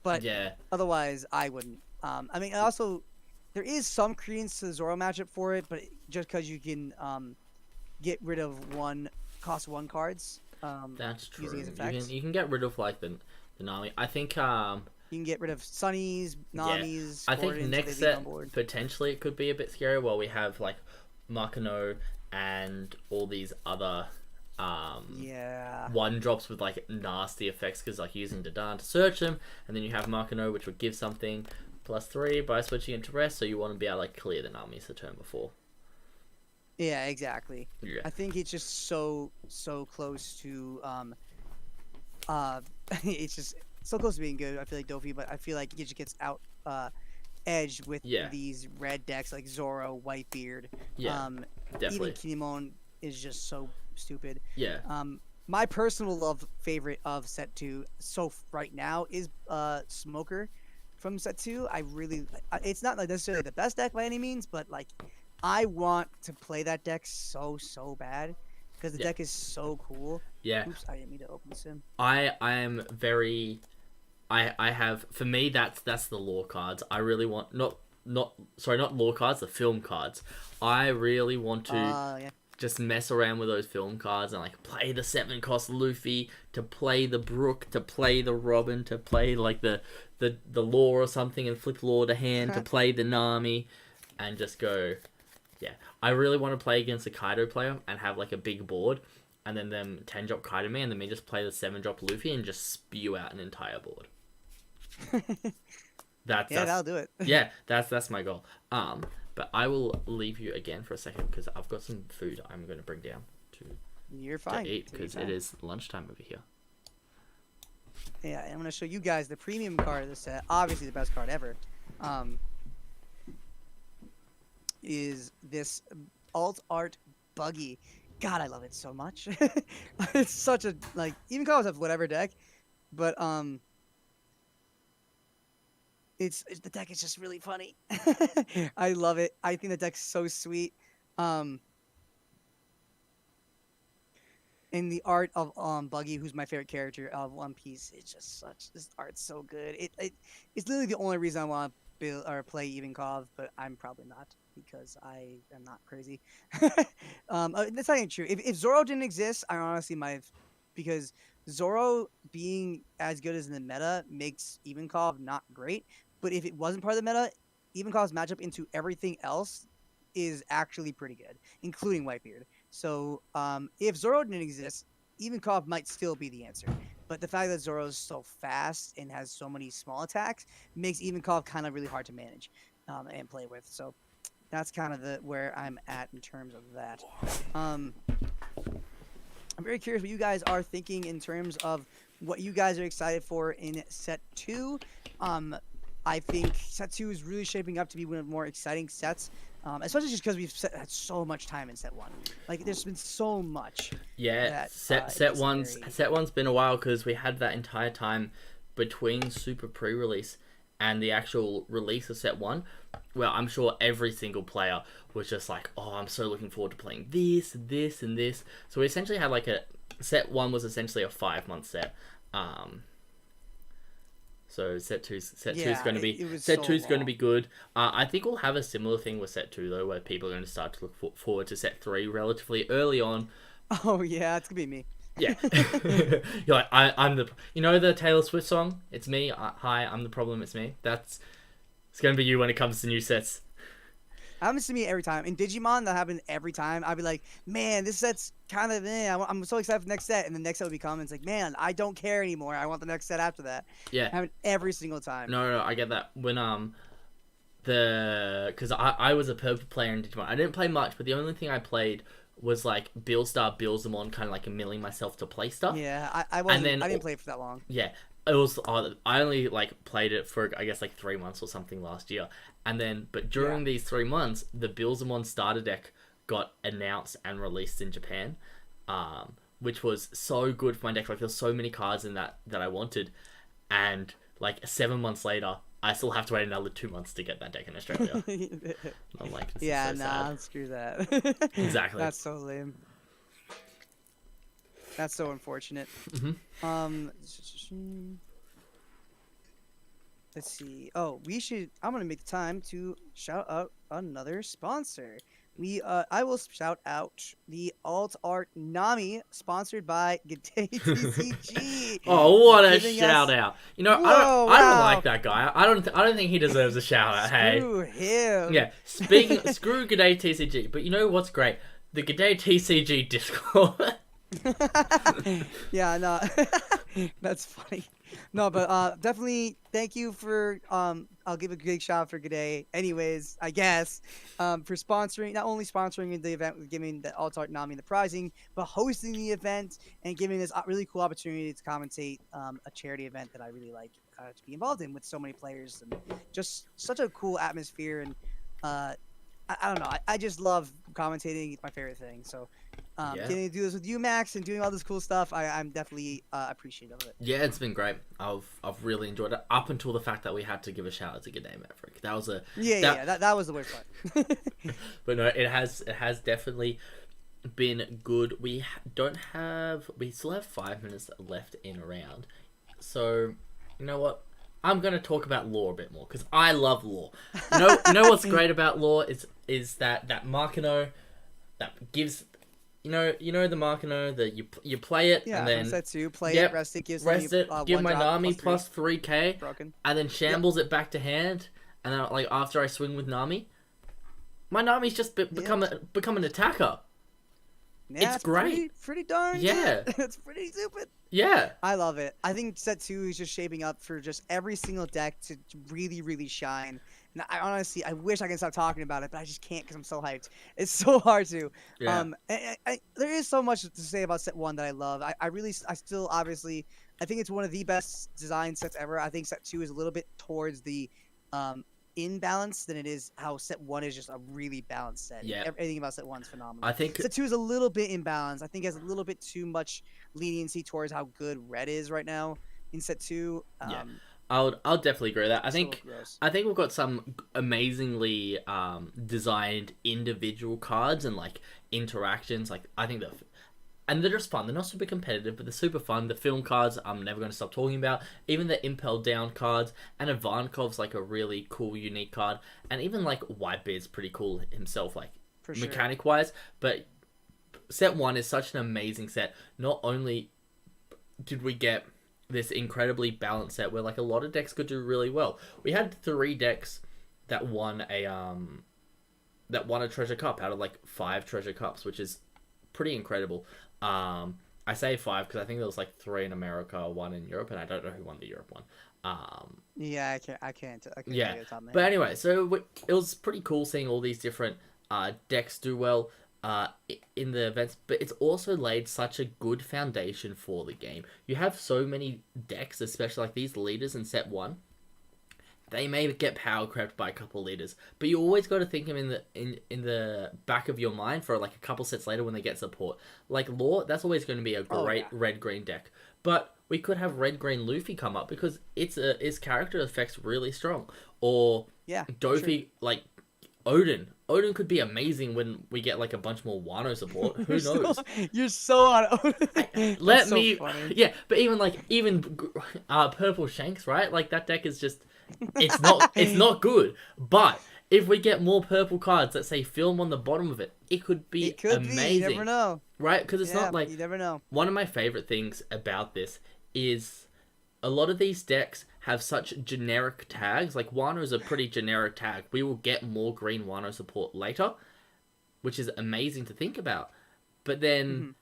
But Yeah. otherwise, I wouldn't. I mean, also, there is some credence to the Zoro matchup for it, but just because you can get rid of cost 1 cards. That's true. Using his effects. You can get rid of like the Nami. I think You can get rid of Sunnies, Namis. I think Gordons, next they leave set on board. potentially it could be a bit scary while we have like Makino and all these other Yeah. 1-drops with like nasty effects because like using Dadan to search them, and then you have Makino which would give something +3 by switching into rest, so you want to be able to like clear the Namis the turn before. Yeah, exactly. Yeah. I think it's just so close to it's just so close to being good. I feel like Dofi, but I feel like it just gets out edged with these red decks like Zoro, Whitebeard. Yeah, definitely. Even Kinemon is just so stupid. Yeah. My personal favorite of set 2 right now is Smoker from set 2. I really, it's not like necessarily the best deck by any means, but like I want to play that deck so bad because the deck is so cool. Yeah. Oops, I didn't mean to open the sim. I am very, I have, for me that's the lore cards. I really want not lore cards, the film cards. I really want to just mess around with those film cards and like play the 7-cost Luffy, to play the Brook, to play the Robin, to play like the lore or something and flip lore to hand, to play the Nami, and just go. Yeah, I really want to play against a Kaido player and have like a big board, and then them 10-drop Kaido me, and then me just play the 7-drop Luffy and just spew out an entire board. That'll do it. Yeah, that's my goal. But I will leave you again for a second because I've got some food I'm going to bring down You're fine. to eat because it is lunchtime over here. Yeah, and I'm going to show you guys the premium card of the set. Obviously the best card ever. Is this alt art buggy. God, I love it so much. It's such a like even colors have whatever deck, but it's the deck is just really funny. I love it. I think the deck's so sweet. And the art of Buggy, who's my favorite character of One Piece, it's just this art's so good. It's literally the only reason I want to build or play Ivankov, but I'm probably not because I am not crazy. That's not even true. If Zoro didn't exist, I honestly might have, because Zoro being as good as in the meta makes Ivankov not great. But if it wasn't part of the meta, Ivankov's matchup into everything else is actually pretty good, including Whitebeard. So if Zoro didn't exist, Ivankov might still be the answer. But the fact that Zoro's so fast and has so many small attacks makes Ivankov kind of really hard to manage and play with. So that's kind of where I'm at in terms of that. I'm very curious what you guys are thinking in terms of what you guys are excited for in set 2. I think set 2 is really shaping up to be one of the more exciting sets, especially just because we've had so much time in set 1. Like, there's been so much. Yeah, that, set one's been a while because we had that entire time between Super pre-release and the actual release of set 1. Well, I'm sure every single player was just like, oh, I'm so looking forward to playing this, this, and this. So we essentially had like set 1 was essentially a 5-month set. So set 2 is going to be going to be good. I think we'll have a similar thing with set 2 though, where people are going to start to look forward to set 3 relatively early on. Oh yeah, it's gonna be me. Yeah, you're like I'm the the Taylor Swift song. It's me. Hi, I'm the problem. It's me. It's gonna be you when it comes to new sets. Happens to me every time. In Digimon, that happens every time. I'll be like, man, this set's kind of I'm so excited for the next set. And the next set will be coming. It's like, man, I don't care anymore. I want the next set after that. Yeah. Happen every single time. No, I get that. When, because I was a purple player in Digimon. I didn't play much, but the only thing I played was like Billstar, Billsmon, kind of like milling myself to play stuff. Yeah, I didn't play it for that long. Yeah. It was, I only like played it for, I guess, like 3 months or something last year. And then, but during these 3 months, the Billsmon starter deck got announced and released in Japan, which was so good for my deck. Like there's so many cards in that I wanted, and like 7 months later, I still have to wait another 2 months to get that deck in Australia. I'm like, this Yeah, is so nah, sad. screw that. Exactly. That's so lame. That's so unfortunate. Mhm. Let's see. Oh, I'm gonna make the time to shout out another sponsor. I will shout out the Alt Art Nami, sponsored by GDAY TCG. Oh, what a giving shout us- out! You know, Whoa, I don't wow. like that guy. I don't think he deserves a shout out. Hey, Screw him. yeah. Screw GDAY TCG. But you know what's great? The GDAY TCG Discord. Yeah, no, that's funny. No, but definitely thank you for I'll give a big shout out for GDAY. Anyways, I guess for sponsoring, not only sponsoring the event, giving the Alt Art Nami the prizing, but hosting the event and giving this really cool opportunity to commentate a charity event that I really like to be involved in with so many players and just such a cool atmosphere and I don't know. I just love commentating. It's my favorite thing. So Yeah. getting to do this with you, Max, and doing all this cool stuff, I'm definitely appreciative of it. Yeah, it's been great. I've really enjoyed it up until the fact that we had to give a shout out to GDAY Maverick. That was That was the worst part. But no, it has definitely been good. We still have 5 minutes left in a round. So, you know what? I'm gonna talk about lore a bit more because I love lore. You know what's great about lore is that Markino that gives you know the Markino that you play it Yeah, and then set 2, play yep, it, rest it, gives rest you, it, give one my drop, Nami plus plus 3k, broken. and then shambles it back to hand, and then like after I swing with Nami, my Nami's just become an attacker. Yeah, it's great. Pretty darn Yeah. good. It's pretty stupid. Yeah. I love it. I think set 2 is just shaping up for just every single deck to really, really shine. And I honestly, I wish I could stop talking about it, but I just can't because I'm so hyped. It's so hard to. Yeah. There is so much to say about set 1 that I love. I still obviously, I think it's one of the best design sets ever. I think set 2 is a little bit towards the imbalance than it is how set 1 is just a really balanced set. Yeah. Everything about set 1 is phenomenal. I think Set 2 is a little bit imbalanced. I think it has a little bit too much leniency towards how good red is right now in set 2. Yeah. I'll definitely agree with that. I it's a think little gross. we've got some amazingly designed individual cards and like interactions. Like I think and they're just fun. They're not super competitive, but they're super fun. The film cards I'm never going to stop talking about. Even the Impel Down cards. And Ivankov's like a really cool, unique card. And even like Whitebeard's pretty cool himself, like For sure. mechanic-wise. But set 1 is such an amazing set. Not only did we get this incredibly balanced set where like a lot of decks could do really well. We had 3 decks that won a treasure cup out of like 5 treasure cups, which is pretty incredible. I say 5 because I think there was like 3 in America, 1 in Europe, and I don't know who won the Europe one. Yeah, I can't Yeah, tell you the top of my but head. anyway, so it was pretty cool seeing all these different decks do well in the events, but it's also laid such a good foundation for the game. You have so many decks, especially like these leaders in set 1. They may get power crept by a couple leaders, but you always got to think them in the back of your mind for like a couple sets later when they get support. Like Lore, that's always going to be a great red-green deck. But we could have red-green Luffy come up because its character effect's really strong. Or Dofi, sure. like Odin. Odin could be amazing when we get like a bunch more Wano support. Who knows? You're so on. Let so me, funny. yeah. But even Purple Shanks, right? Like that deck is just, it's not good. But if we get more purple cards that say film on the bottom of it, it could be amazing. You never know. Right? Because it's not like you never know. one of my favorite things about this is a lot of these decks have such generic tags. Like Wano is a pretty generic tag. We will get more green Wano support later, which is amazing to think about. But then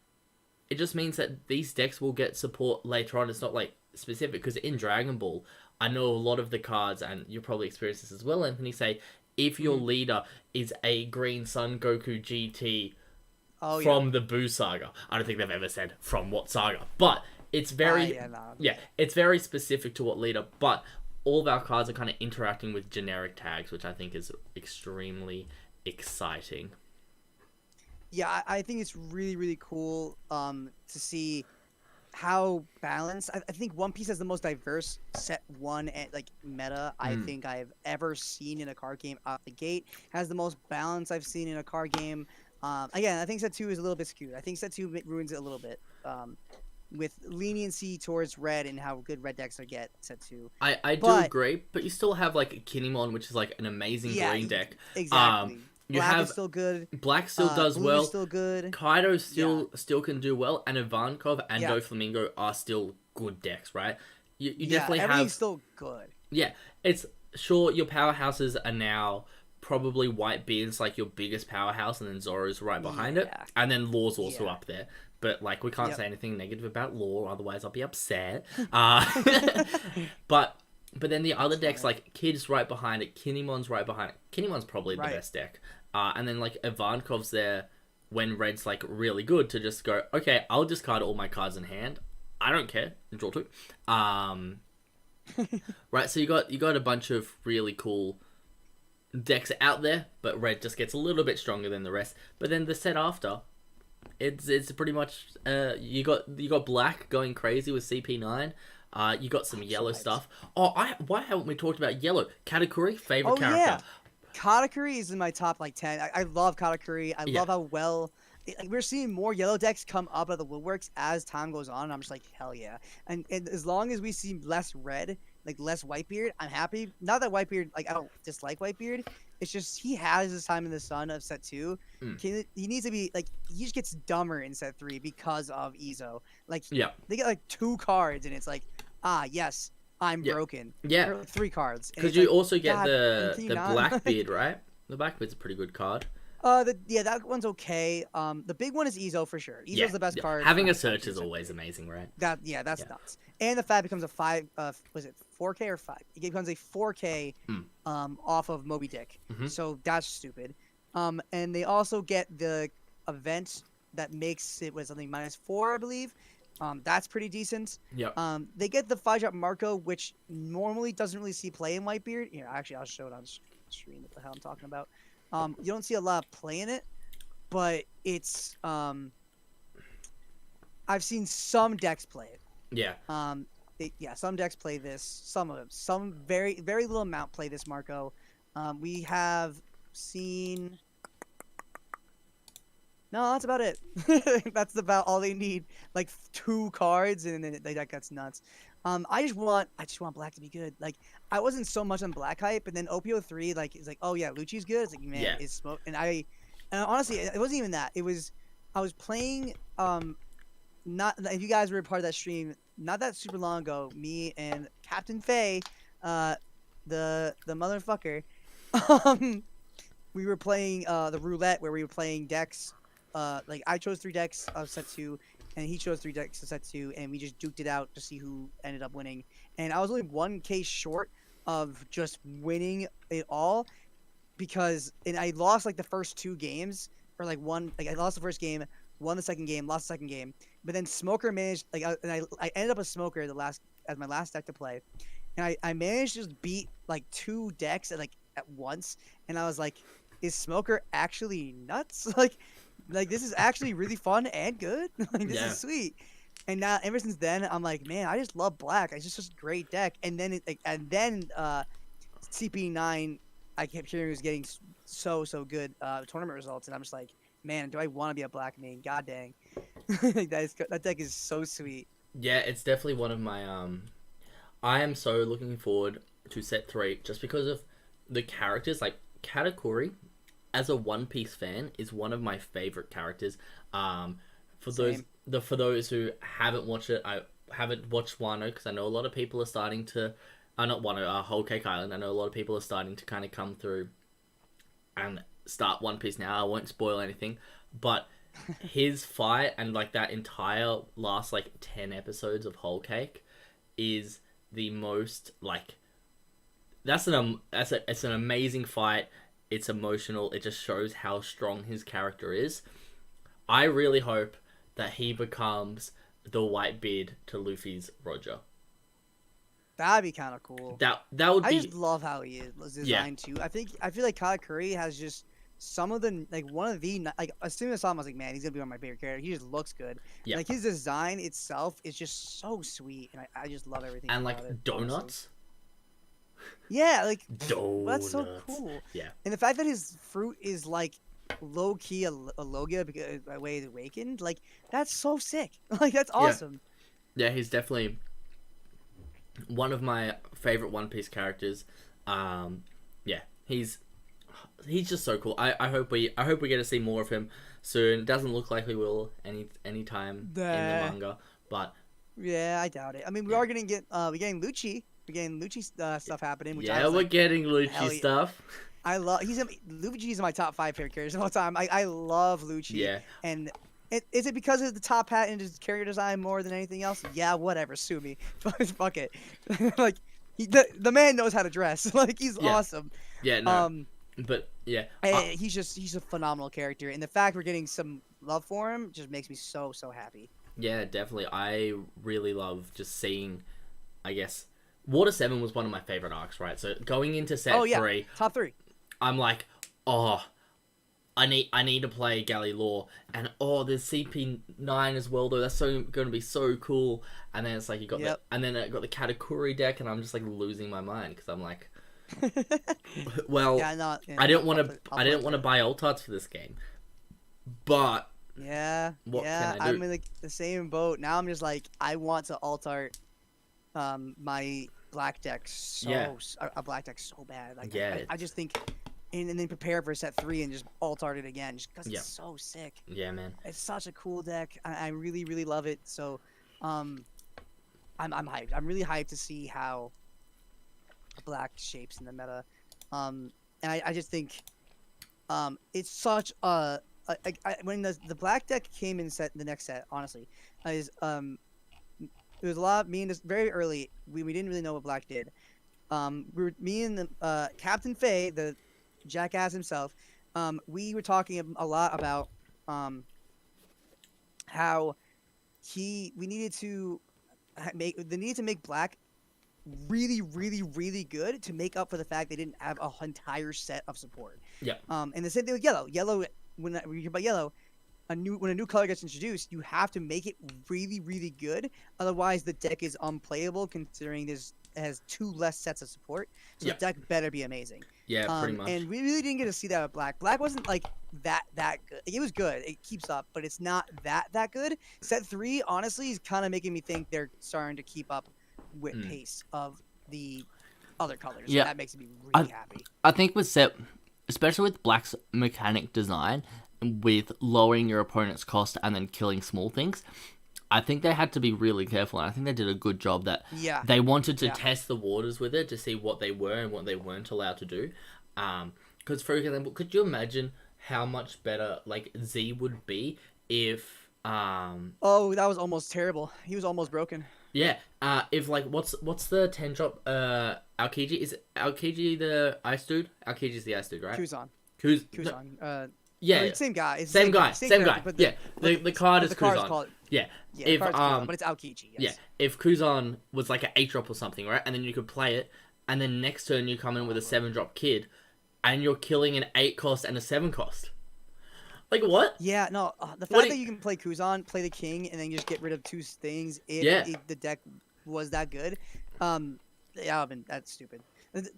it just means that these decks will get support later on. It's not like specific because in Dragon Ball, I know a lot of the cards, and you'll probably experience this as well, Anthony, say if your leader is a Green Sun Goku GT from the Buu saga. I don't think they've ever said from what saga, but it's very it's very specific to what leader. But all of our cards are kind of interacting with generic tags, which I think is extremely exciting. Yeah, I think it's really, really cool to see how balanced. I think One Piece has the most diverse set one and like meta I Mm. think I've ever seen in a card game out the gate. Has the most balance I've seen in a card game. Again, I think set two is a little bit skewed. I think set two ruins it a little bit. With leniency towards red and how good red decks are get set two. I do But agree, but you still have like Kinemon, which is like an amazing yeah, green deck. exactly. You Black have is still good. Black still does Blue is well. still good. Kaido still can do well, and Ivankov and Yeah. Doflamingo are still good decks, right? You Yeah, definitely everything's have still good. yeah. It's sure your powerhouses are now probably Whitebeard's like your biggest powerhouse, and then Zoro's right behind it, Yeah. and then Law's also Yeah. up there. But like we can't Yep. say anything negative about Law, otherwise I'll be upset. But then the other decks funny. like Kid's right behind it, Kinemon's right behind it. Kinemon's probably Right. the best deck. And then like Ivankov's there when Red's like really good to just go, okay, I'll discard all my cards in hand. I don't care. Draw two. Right, so you got a bunch of really cool decks out there, but Red just gets a little bit stronger than the rest. But then the set after, it's pretty much you got Black going crazy with CP9. You got some yellow nice. stuff. Oh, why haven't we talked about yellow? Katakuri, favorite Oh character. yeah, Katakuri is in my top like 10. I love Katakuri. I Yeah. love how well like, we're seeing more yellow decks come up out of the woodworks as time goes on. And I'm just like hell yeah. And as long as we see less red, like less Whitebeard, I'm happy. Not that Whitebeard like I don't dislike Whitebeard. It's just he has his time in the sun of set two. Mm. He needs to be like he just gets dumber in set three because of Izo. Like Yeah. they get like 2 cards and it's like yes. I'm Yeah. broken. Yeah. Or 3 cards. And Because it's you like, also get God, the can you not? Blackbeard, right? The Blackbeard's a pretty good card. Yeah, that one's okay. The big one is Ezo for sure. Ezo's Yeah, the best yeah. card. Having from a search Set is 2. always amazing, right? That's Yeah. nuts. And the fact becomes a 5. Was it 4K or 5? It becomes a 4K. Off of Moby Dick. Mhm. So that's stupid. And they also get the event that makes it was something -4, I believe. That's pretty decent. Yep. They get the 5-drop Marco, which normally doesn't really see play in Whitebeard. Here, actually, I'll show it on screen. What the hell I'm talking about? You don't see a lot of play in it, but it's I've seen some decks play it. Yeah. Some decks play this. Some of them. Some very very little amount play this Marco. We have seen. No, that's about it. That's about all they need. Like 2 cards, and then that gets nuts. I just want Black to be good. Like I wasn't so much on Black hype, and then OPO3 like is like, oh yeah, Lucci's good. It's like man, Yeah. is smoke. And honestly, it wasn't even that. It was I was playing not if you guys were a part of that stream not that super long ago. Me and Captain Faye, the motherfucker, we were playing the roulette where we were playing decks. Like I chose 3 decks of set 2, and he chose 3 decks of set 2, and we just duked it out to see who ended up winning. And I was only 1K short of just winning it all and I lost like the first 2 games or like I lost the first game, won the second game, lost the second game. But then Smoker managed I ended up a Smoker as my last deck to play, and I managed to just beat like 2 decks at once, and I was like, is Smoker actually nuts? Like this is actually really fun and good. Like this Yeah. is sweet. And now ever since then, I'm like, man, I just love Black. It's just a great deck. And then CP9, I kept hearing was getting so good tournament results, and I'm just like, man, do I want to be a Black main? God dang, that deck is so sweet. Yeah, it's definitely one of my I am so looking forward to set 3 just because of the characters. Like Katakuri, as a One Piece fan, is one of my favorite characters. For Same. those who haven't watched it, I haven't watched Wano because I know a lot of people are starting to, not Wano, Whole Cake Island. I know a lot of people are starting to kind of come through and start One Piece now. I won't spoil anything, but his fight and like that entire last like 10 episodes of Whole Cake is the most like it's an amazing fight. It's emotional. It just shows how strong his character is. I really hope that he becomes the Whitebeard to Luffy's Roger. That'd be kind of cool. That would I be just love how he was designed too. I feel like Katakuri has just some of the like one of the like as soon as I saw him, I was like, man, he's gonna be one of my favorite characters. He just looks good. Yeah. Like his design itself is just so sweet, and I just love everything. And about like it, donuts. honestly. Yeah, like Donuts. that's so cool. Yeah. And the fact that his fruit is like low key a Logia because by way it's awakened, like that's so sick. Like that's awesome. Yeah, he's definitely one of my favorite One Piece characters. Yeah, he's just so cool. I hope we get to see more of him soon. It doesn't look like we will anytime in the manga, but yeah, I doubt it. I mean, we are gonna get we're getting Lucci. We're getting Lucci stuff happening. Which yeah, we're getting Lucci hell yeah. stuff. I love Lucci is my top 5 favorite characters of all time. I love Lucci. Yeah, and is it because of the top hat and his character design more than anything else? Yeah, whatever. Sue me. Fuck it. Like the man knows how to dress. Like he's awesome. Yeah. No. But yeah, he's a phenomenal character, and the fact we're getting some love for him just makes me so happy. Yeah, definitely. I really love just seeing. I guess Water 7 was one of my favorite arcs, right? So going into set 3, top 3. I'm like, oh, I need to play Galley Law, and there's CP9 as well though. That's going to be so cool. And then it's like you got and then I got the Katakuri deck, and I'm just like losing my mind because I'm like, well, I didn't want to buy alt arts for this game, but what can I do? I'm in the same boat now. I'm just like, I want to alt art my black deck a black deck so bad. Like I just think. And then prepare for set 3 and just alt art it again, just because it's so sick. Yeah, man. It's such a cool deck. I really, really love it. So, I'm hyped. I'm really hyped to see how black shapes in the meta. And I just think, it's such when the black deck came in the next set, honestly, it was a lot. Me and this very early, we didn't really know what black did. Me and the Captain Faye, the jackass himself, we were talking a lot about how we needed to make black really, really, really good to make up for the fact they didn't have an entire set of support. Yeah. And the same thing with yellow. Yellow, when we hear about yellow, when a new color gets introduced, you have to make it really, really good. Otherwise, the deck is unplayable, considering it has 2 less sets of support. So the deck better be amazing. Yeah, pretty much. And we really didn't get to see that with black. Black wasn't like that good. It was good. It keeps up, but it's not that good. Set 3, honestly, is kind of making me think they're starting to keep up with pace of the other colors. Yeah, and that makes me really happy. I think with set, especially with black's mechanic design, with lowering your opponent's cost and then killing small things, I think they had to be really careful, and I think they did a good job that they wanted to test the waters with it to see what they were and what they weren't allowed to do. Because, for example, could you imagine how much better like Z would be if Oh, that was almost terrible. He was almost broken. Yeah. If like what's the 10-drop Aokiji? Is Aokiji the ice dude? Aokiji's the ice dude, right? Kuzan. Kuzan. Yeah, same guy. Same guy. But the card is card Kuzan. is called, yeah. If Kuzan, but it's Aokiji. Yes. Yeah. If Kuzan was like an 8-drop or something, right, and then you could play it, and then next turn you come in with a 7-drop kid, and you're killing an 8 cost and a 7 cost. Like what? Yeah, no. The fact that you can play Kuzan, play the king, and then just get rid of 2 things if the deck was that good, that's stupid.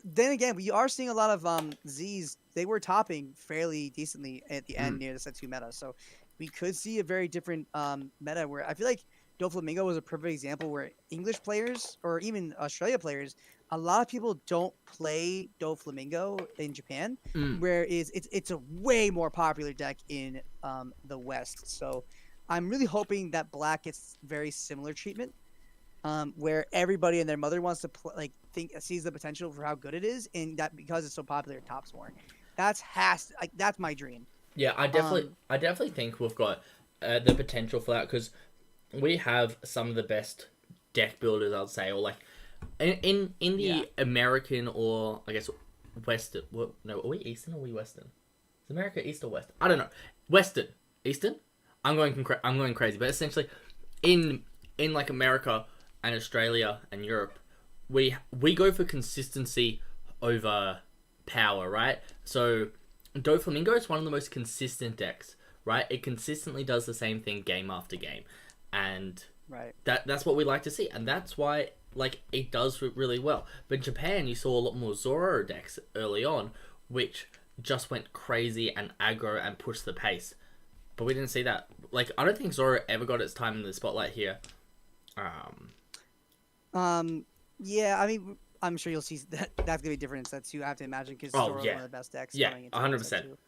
Then again, we are seeing a lot of Zs. They were topping fairly decently at the end near the set 2 meta, so we could see a very different meta where I feel like Doflamingo was a perfect example where English players or even Australia players, a lot of people don't play Doflamingo in Japan, whereas it's a way more popular deck in the West. So I'm really hoping that Black gets very similar treatment, where everybody and their mother wants to sees the potential for how good it is, and that because it's so popular, it tops more. That's my dream. Yeah, I definitely think we've got the potential for that because we have some of the best deck builders, I'd say, or like in the American or I guess Western. No, are we Eastern or are we Western? Is America East or West? I don't know. Western, Eastern. I'm going crazy, but essentially, in like America and Australia and Europe, we go for consistency over power, right? So Doflamingo is one of the most consistent decks, right? It consistently does the same thing game after game, and Right. that's what we like to see, and that's why like it does really well. But in Japan, you saw a lot more Zoro decks early on, which just went crazy and aggro and pushed the pace. But we didn't see that. Like, I don't think Zoro ever got its time in the spotlight here. Yeah, I mean, I'm sure you'll see that's gonna be different in set two. I have to imagine because Oh, Zoro's yeah. one of the best decks Yeah, coming into 100%. set two.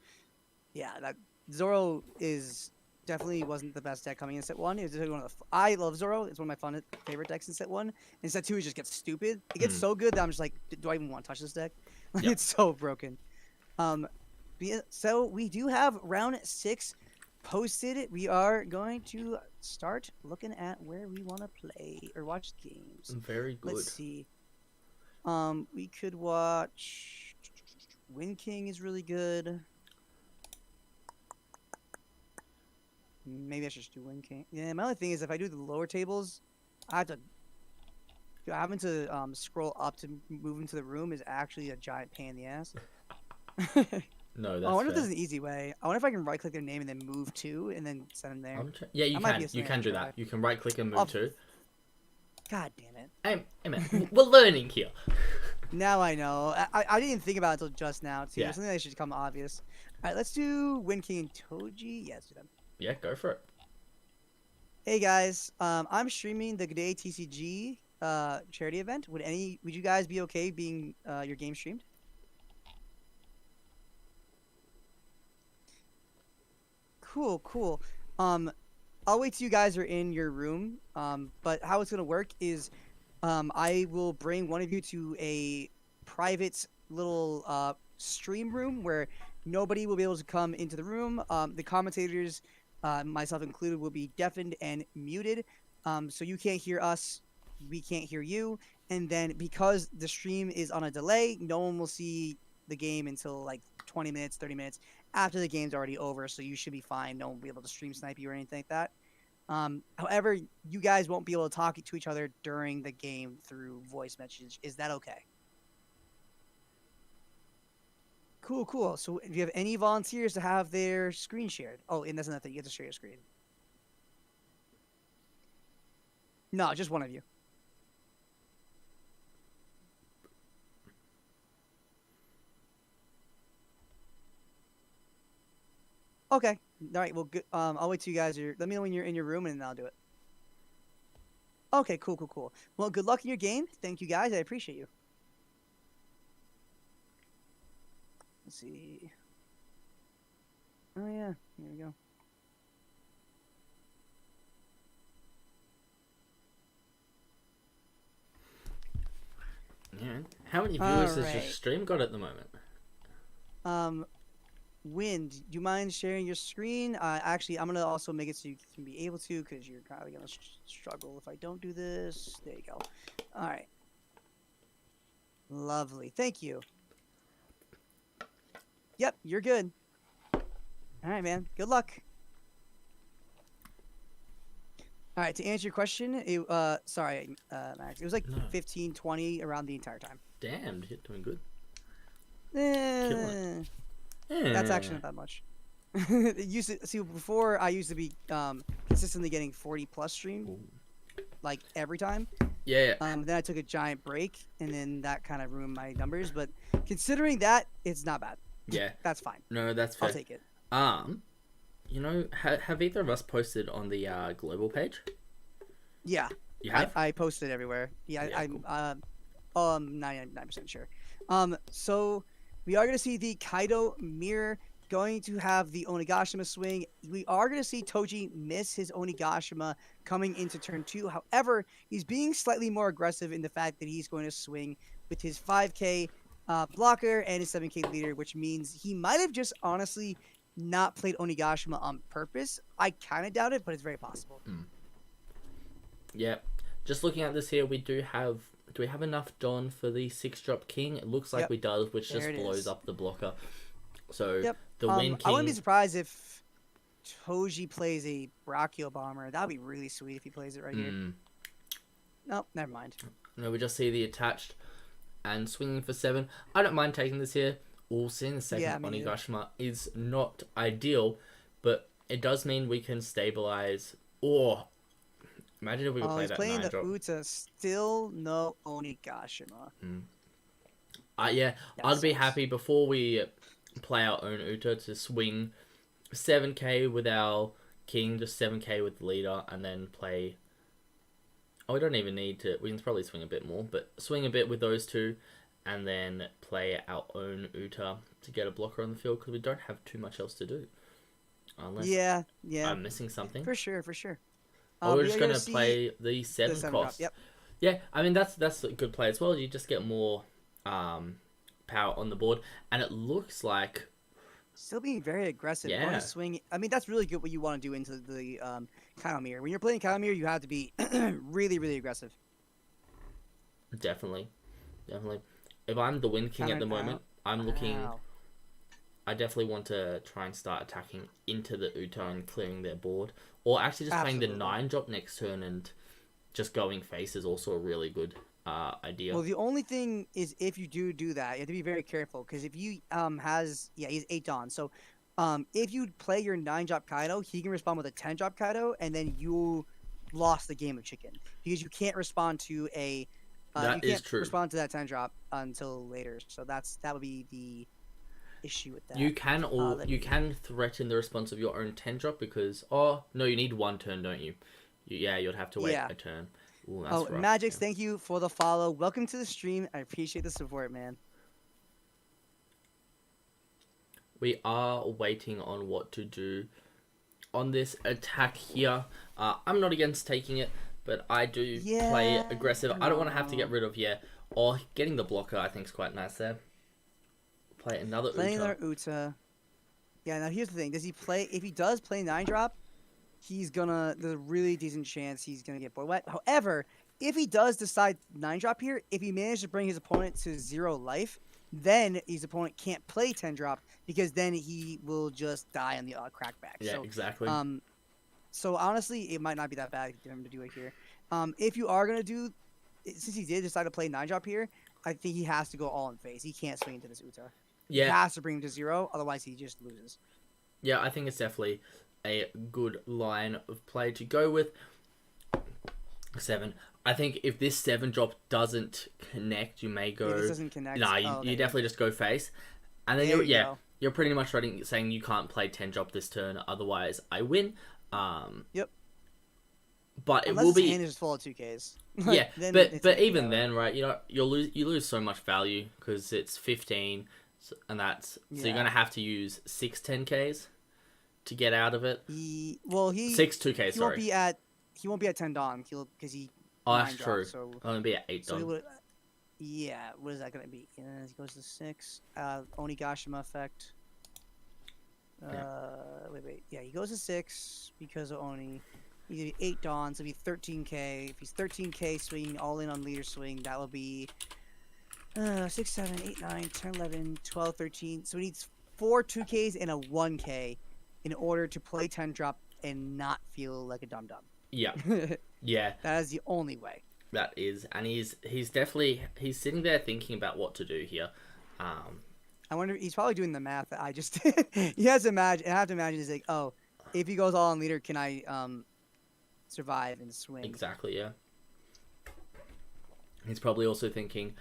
Yeah, that Zoro is definitely wasn't the best deck coming in set one. It was definitely one of the. I love Zoro. It's one of my favorite decks in set one. In set two, it just gets stupid. It gets so good that I'm just like, do I even want to touch this deck? Like, Yep. it's so broken. So we do have round 6 posted. We are going to start looking at where we want to play or watch games. Very good. Let's see. We could watch. Wind King is really good. Maybe I should just do Wind King. Yeah, my only thing is if I do the lower tables, I have to. Having to scroll up to move into the room is actually a giant pain in the ass. No, that's I wonder if fair. there's an easy way. I wonder if I can right click their name and then move to and then send them there. Yeah, you That might can. be a You thing I can do try. that. You can right click and move I'll- to. God damn it. Hey man, we're learning here. Now I know. I didn't think about it until just now, too. Yeah. Something that should come obvious. All right, let's do Wind King and Toji. Yeah, let's do them. Yeah, go for it. Hey guys, I'm streaming the GDAY TCG charity event. Would you guys be okay being your game streamed? Cool. I'll wait till you guys are in your room. But how it's gonna work is, I will bring one of you to a private little stream room where nobody will be able to come into the room. The commentators, myself included, will be deafened and muted. So you can't hear us, we can't hear you. And then because the stream is on a delay, no one will see the game until like 20 minutes, 30 minutes after the game's already over. So you should be fine. No one will be able to stream snipe you or anything like that. However, you guys won't be able to talk to each other during the game through voice message. Is that okay? Cool. So if you have any volunteers to have their screen shared. Oh, and that's another thing. You have to share your screen. No, just one of you. Okay. All right. Well, good. I'll wait till you guys are. Let me know when you're in your room, and then I'll do it. Okay. Cool. Well, good luck in your game. Thank you, guys. I appreciate you. Let's see. Oh yeah. Here we go. Yeah. How many viewers has your Alright. stream got at the moment? Wind, do you mind sharing your screen? Actually, I'm gonna also make it so you can be able to, because you're probably gonna struggle if I don't do this. There you go. All right. Lovely. Thank you. Yep, you're good. All right, man. Good luck. All right, to answer your question, sorry, Max. It was like No. 15, 20 around the entire time. Damn, you're doing good. Eh, that's actually not that much. It used to see before. I used to be consistently getting 40 plus stream, Ooh. like every time. Yeah. Then I took a giant break, and then that kind of ruined my numbers. But considering that, it's not bad. Yeah. That's fine. No, that's fair. I'll take it. You know, have either of us posted on the global page? Yeah, You have? I posted everywhere. Yeah, Yeah, I'm cool. 99% sure. So we are gonna see the Kaido mirror going to have the Onigashima swing. We are gonna see Toji miss his Onigashima coming into turn 2. However, he's being slightly more aggressive in the fact that he's going to swing with his 5k blocker and his 7k leader, which means he might have just honestly not played Onigashima on purpose. I kind of doubt it, but it's very possible. Yeah. Just looking at this here, we do we have enough Don for the 6-drop king? It looks like Yep. we does, which There just it blows is. up the blocker. So Yep. the Wind I wouldn't be King. surprised if Toji plays a Brachio Bomber. That'd be really sweet if he plays it right here. Nope, never mind. No, we just see the attached and swinging for 7. I don't mind taking this here. All seeing the second Yeah, me neither. Onigashima is not ideal, but it does mean we can stabilize. Or imagine if we could Oh, play he's that playing 9 the drop. Uta. Still no Onigashima. Yeah, That I'd be sucks. happy before we play our own Uta to swing 7k with our king, just 7k with the leader, and then play. Oh, we don't even need to. We can probably swing a bit more, but swing a bit with those two, and then play our own Uta to get a blocker on the field because we don't have too much else to do. Unless Yeah, I'm missing something. for sure, for sure. Or we're But just yeah, you're gonna play the the 7 7 drop. cost. Yep. Yeah, I mean that's a good play as well. You just get more power on the board, and it looks like Still being very aggressive. Yeah. Going to swing. I mean, that's really good. What you want to do into the Kyle Mirror. When you're playing Kyle Mirror, you have to be really, really aggressive. definitely. If I'm the Wind King at the moment, I'm looking. Wow. I definitely want to try and start attacking into the Uta and clearing their board, or actually just playing the Absolutely. 9 drop next turn and just going face is also a really good idea. Well, the only thing is if you do that, you have to be very careful because if you he's 8 Dawn. So if you play your 9 drop Kaido, he can respond with a 10 drop Kaido, and then you lost the game of chicken because you can't respond to a That you is can't true. respond to that 10 drop until later. So that would be the issue with that. You can let you me- can threaten the response of your own 10 drop because no, you need 1 turn, don't you? You'd have to wait Yeah. a turn. Ooh, that's Oh, rough. Magix, Yeah. thank you for the follow. Welcome to the stream. I appreciate the support, man. We are waiting on what to do on this attack here. I'm not against taking it, but I do play Yeah, aggressive. I don't want to have to get rid of or getting the blocker. I think is quite nice there. Play another Playing Uta. another Uta. Yeah, now here's the thing. Does he play? If he does play 9 drop, there's a really decent chance he's gonna get board wet. However, if he does decide 9 drop here, if he manages to bring his opponent to 0 life, then his opponent can't play 10 drop because then he will just die on the crackback. Yeah, So, exactly. So honestly, it might not be that bad for him to do it here. If you are gonna do, since he did decide to play 9 drop here, I think he has to go all in face. He can't swing into this Uta. He Yeah, has to bring him to 0, otherwise he just loses. yeah. I think it's definitely a good line of play to go with. 7. I think if this 7 drop doesn't connect, you may If go. this doesn't connect. Nah, oh, okay. you definitely just go face, and then There you're you go. you're pretty much saying you can't play 10 drop this turn, otherwise I win. Yep. But it Unless will his be hand is just full of 2Ks. yeah. Then but it's but gonna be even that then, right? You lose so much value because it's 15, and that's so you're Yeah. gonna have to use 6 10Ks to get out of it. He 6 2Ks. he Sorry. won't be at 10 Dawn. Because he Oh, that's 9 true. dropped, so I'm gonna be at 8 so he done. would. Yeah, what is that gonna be? He goes to 6. Onigashima effect. Wait. Yeah, he goes to 6 because of Oni. He's gonna be 8 Dawn, so it'll be 13K. If he's 13K swinging all in on leader swing, that will be 6, 7, 8, 9, 10, 11, 12, 13. So he needs 4 2Ks and a 1K in order to play 10 drop and not feel like a dum dum. Yeah, That yeah. is the only way. That is, and he's definitely sitting there thinking about what to do here. I wonder, he's probably doing the math that I just did. He has to imagine, I have to imagine, he's like, oh, if he goes all in leader, can I survive and swing? Exactly, yeah. He's probably also thinking,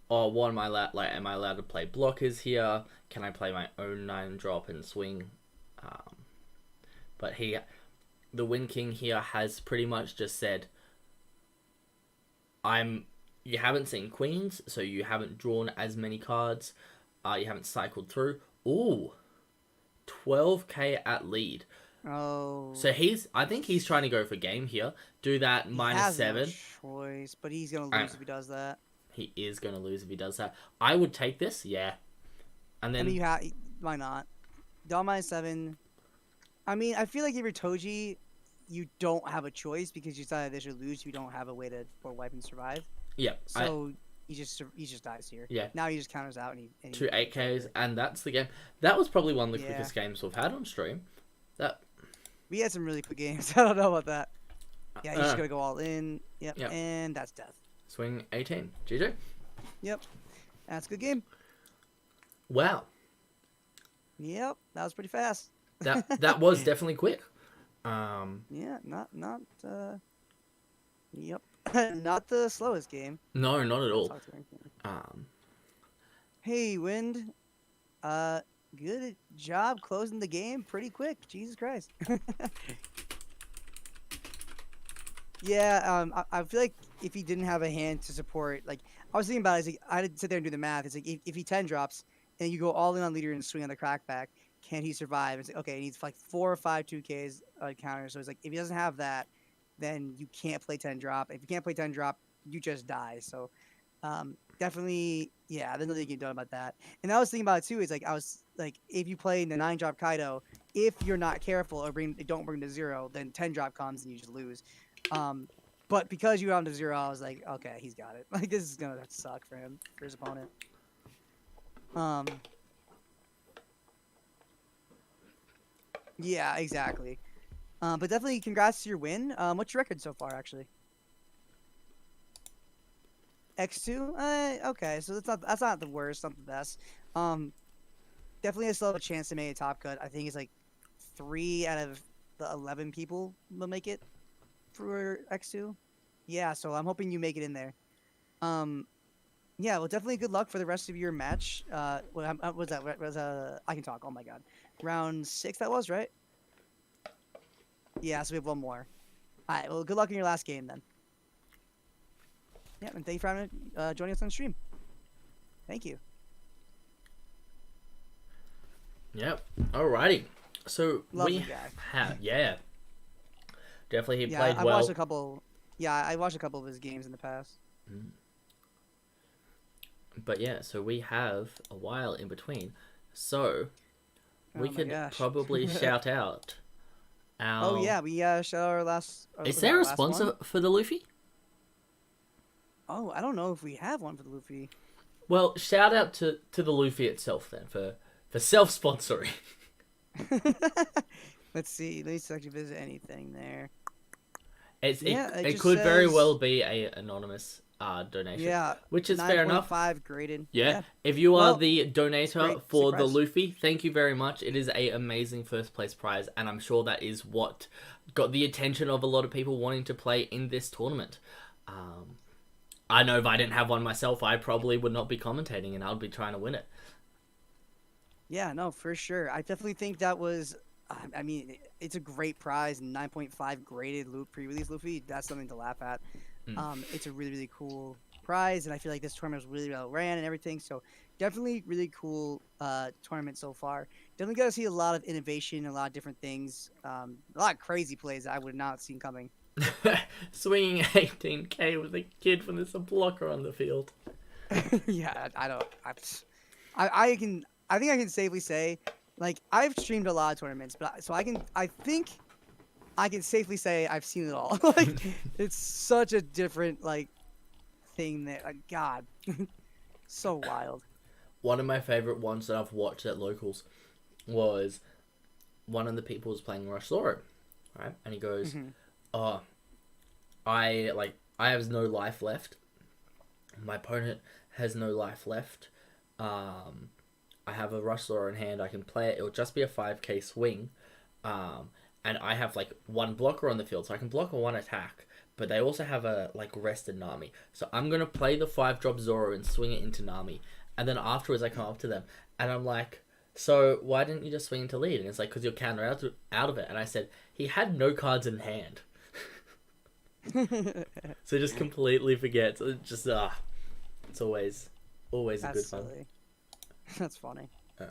oh, what am I am I allowed to play blockers here? Can I play my own 9 drop and swing? But the Wind King here has pretty much just said, you haven't seen queens, so you haven't drawn as many cards. You haven't cycled through. Ooh, 12K at lead. Oh. So I think he's trying to go for game here. Do that he minus has 7. No choice, but he's gonna lose if he does that. He is going to lose if he does that. I would take this, yeah. And then I mean, why not? Dawn minus 7. I mean, I feel like if you're Toji, you don't have a choice because you decided they should lose. You don't have a way to wipe and survive. yeah, So he just dies here. Yeah. Now he just counters out and he 2 8Ks, and that's the game. That was probably one of the quickest games we've had on stream. We had some really quick games. I don't know about that. Yeah, he's just gonna go all in. Yep. Yep. And that's death. Swing 18. GG. Yep. That's a good game. Wow, Yep, that was pretty fast. that was definitely quick. Yeah, yep, not the slowest game. No, not at all. Talk to her. Um, Hey, Wind. Uh, good job closing the game pretty quick. Jesus Christ. Yeah, I feel like if he didn't have a hand to support, like I was thinking about it, it's like I had to sit there and do the math. It's like if he 10 drops and you go all in on leader and swing on the crackback, can he survive? It's like, okay, he needs like 4 or 5 2Ks counter. So it's like if he doesn't have that, then you can't play 10 drop. If you can't play 10 drop, you just die. So definitely, yeah, there's nothing you can do about that. And I was thinking about it too. Is like I was like, if you play in the 9 drop Kaido, if you're not careful or don't bring to 0, then 10 drop comes and you just lose. But because you got him to 0, I was like, okay, he's got it. Like this is gonna suck for him, for his opponent. Yeah, exactly. But definitely congrats to your win. What's your record so far, actually? X2? Okay, so that's not the worst, not the best. Definitely still have a chance to make a top cut. I think it's like 3 out of the 11 people will make it for X2. Yeah, so I'm hoping you make it in there. Yeah, well, definitely good luck for the rest of your match. What was that? I can talk. Oh my god, round 6 that was, right? Yeah, so we have one more. All right, well, good luck in your last game then. Yeah, and thank you for joining us on stream. Thank you. Yep. Alrighty. So Lovely we guy. have, yeah, definitely he Yeah, played I well. watched a couple. Yeah, I watched a couple of his games in the past. But yeah, so we have a while in between. So we Oh my could gosh. probably shout out our. Oh yeah, we shout our last. Is was there our a last sponsor one? for the Luffy? Oh, I don't know if we have one for the Luffy. Well, shout out to the Luffy itself then for self-sponsoring. Let's see. Let me see if I can visit anything there. It It just could very says- well be a anonymous donation. Yeah, which is fair enough. 9.5 graded. Yeah. If you are Well, the donator great. for Sick the prize. Luffy, thank you very much. It is a amazing first place prize, and I'm sure that is what got the attention of a lot of people wanting to play in this tournament. I know if I didn't have one myself, I probably would not be commentating, and I would be trying to win it. Yeah, no, for sure. I definitely think that was. I mean, it's a great prize. 9.5 graded pre-release Luffy. That's something to laugh at. It's a really, really cool prize, and I feel like this tournament was really well ran and everything. So definitely really cool tournament so far. Definitely got to see a lot of innovation, a lot of different things, a lot of crazy plays that I would not have seen coming. Swinging 18k with a kid when there's a blocker on the field. Yeah, I don't. I think I can safely say, like, I've streamed a lot of tournaments, but I think I can safely say I've seen it all. Like, it's such a different thing there. Like, God, so wild. One of my favorite ones that I've watched at locals was one of the people was playing Rush Zoro, right? And he goes, "Oh, I have no life left. My opponent has no life left. I have a Rush Zoro in hand. I can play it. It'll just be a 5k swing. And I have one blocker on the field, so I can block a 1 attack. But they also have a rested Nami. So I'm gonna play the 5-drop Zoro and swing it into Nami. And then afterwards I come up to them and I'm like, so why didn't you just swing into lead? And it's like, because you're counter out of it. And I said, he had no cards in hand. So just completely forgets. It just it's always a good fun. Silly. That's funny. Yeah.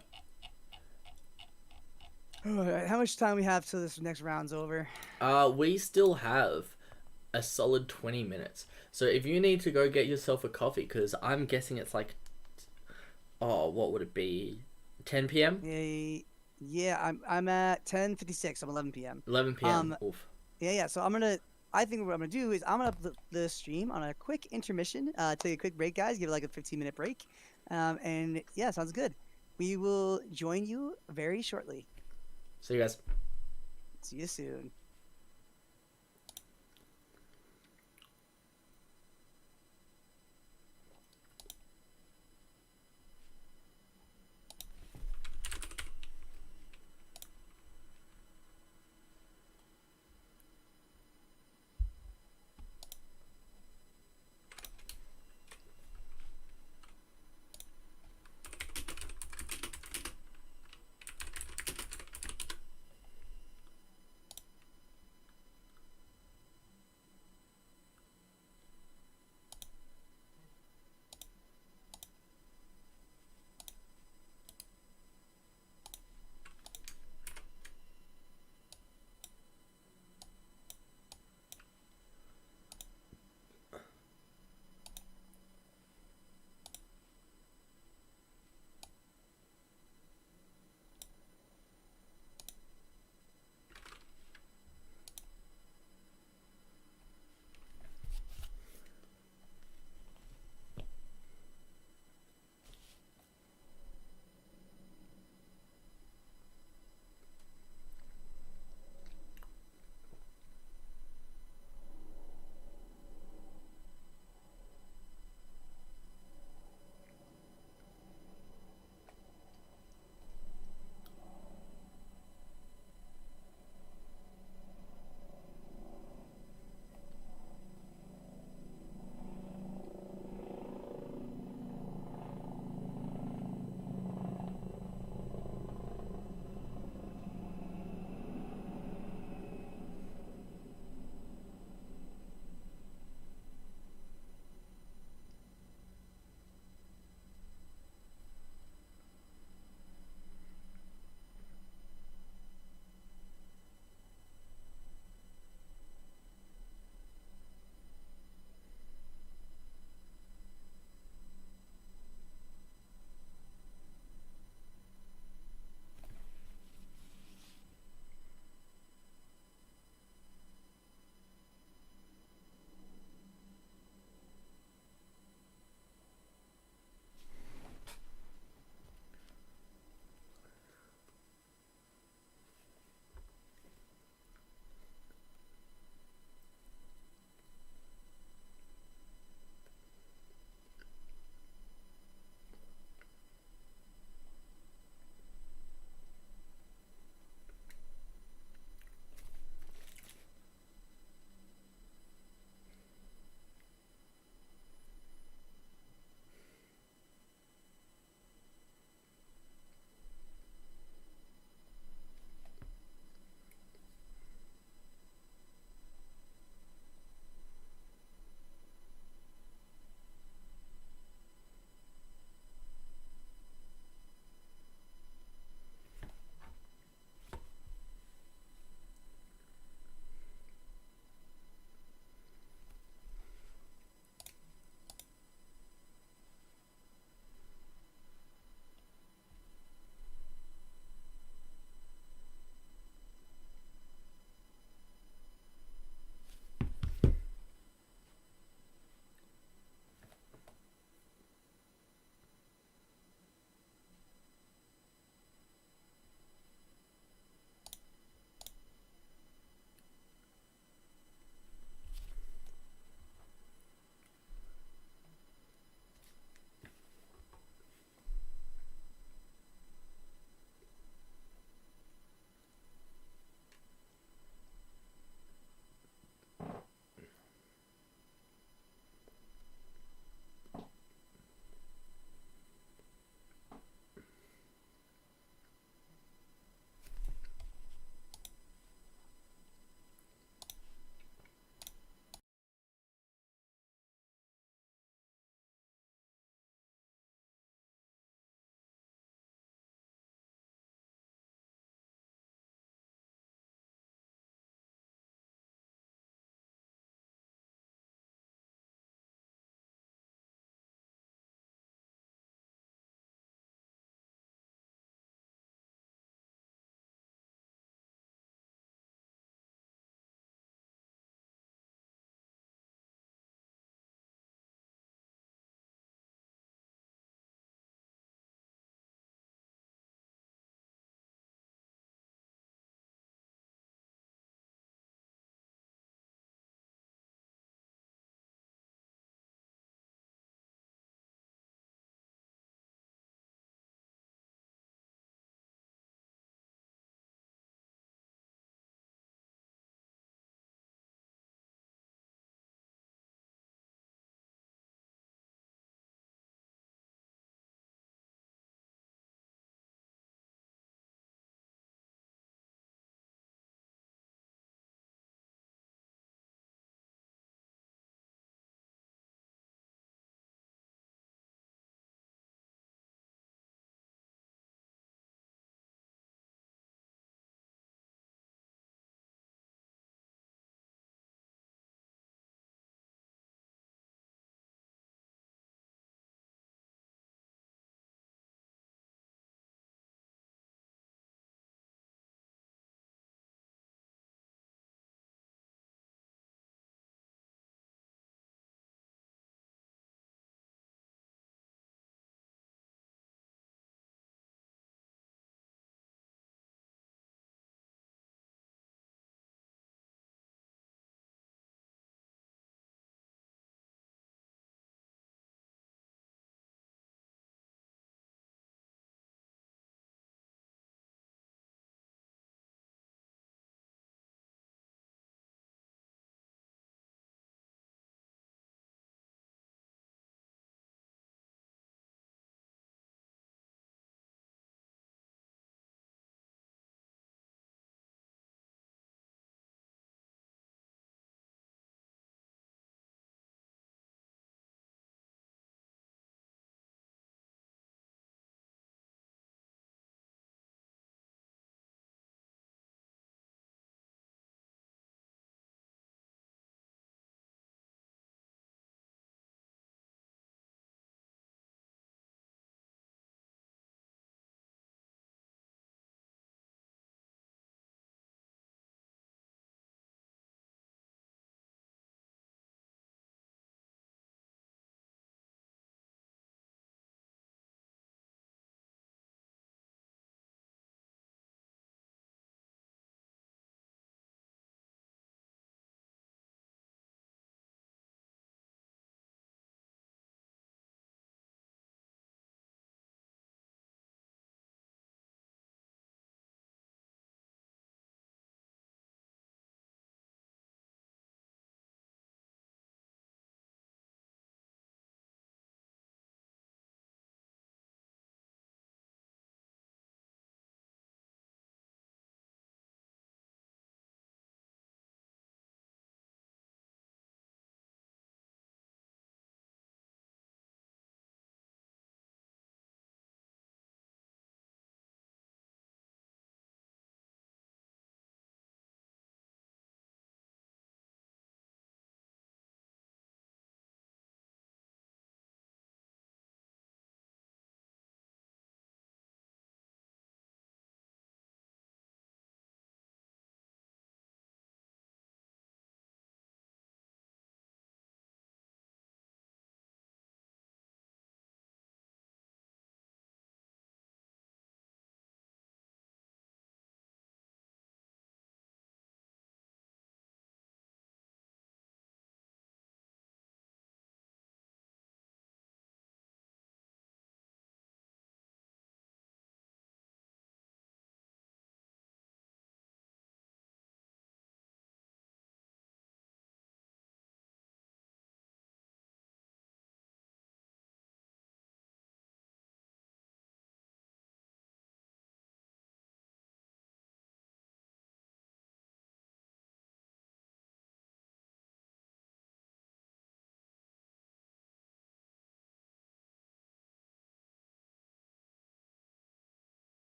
Alright, how much time we have till this next round's over? We still have a solid 20 minutes. So if you need to go get yourself a coffee, because I'm guessing it's what would it be? 10 p.m. Yeah, I'm at 10:56. I'm 11 p.m. 11 p.m. Oof. Yeah. So I think what I'm gonna do is I'm gonna put the stream on a quick intermission. Take a quick break, guys. Give it a 15-minute break. And yeah, sounds good. We will join you very shortly. See you guys. See you soon.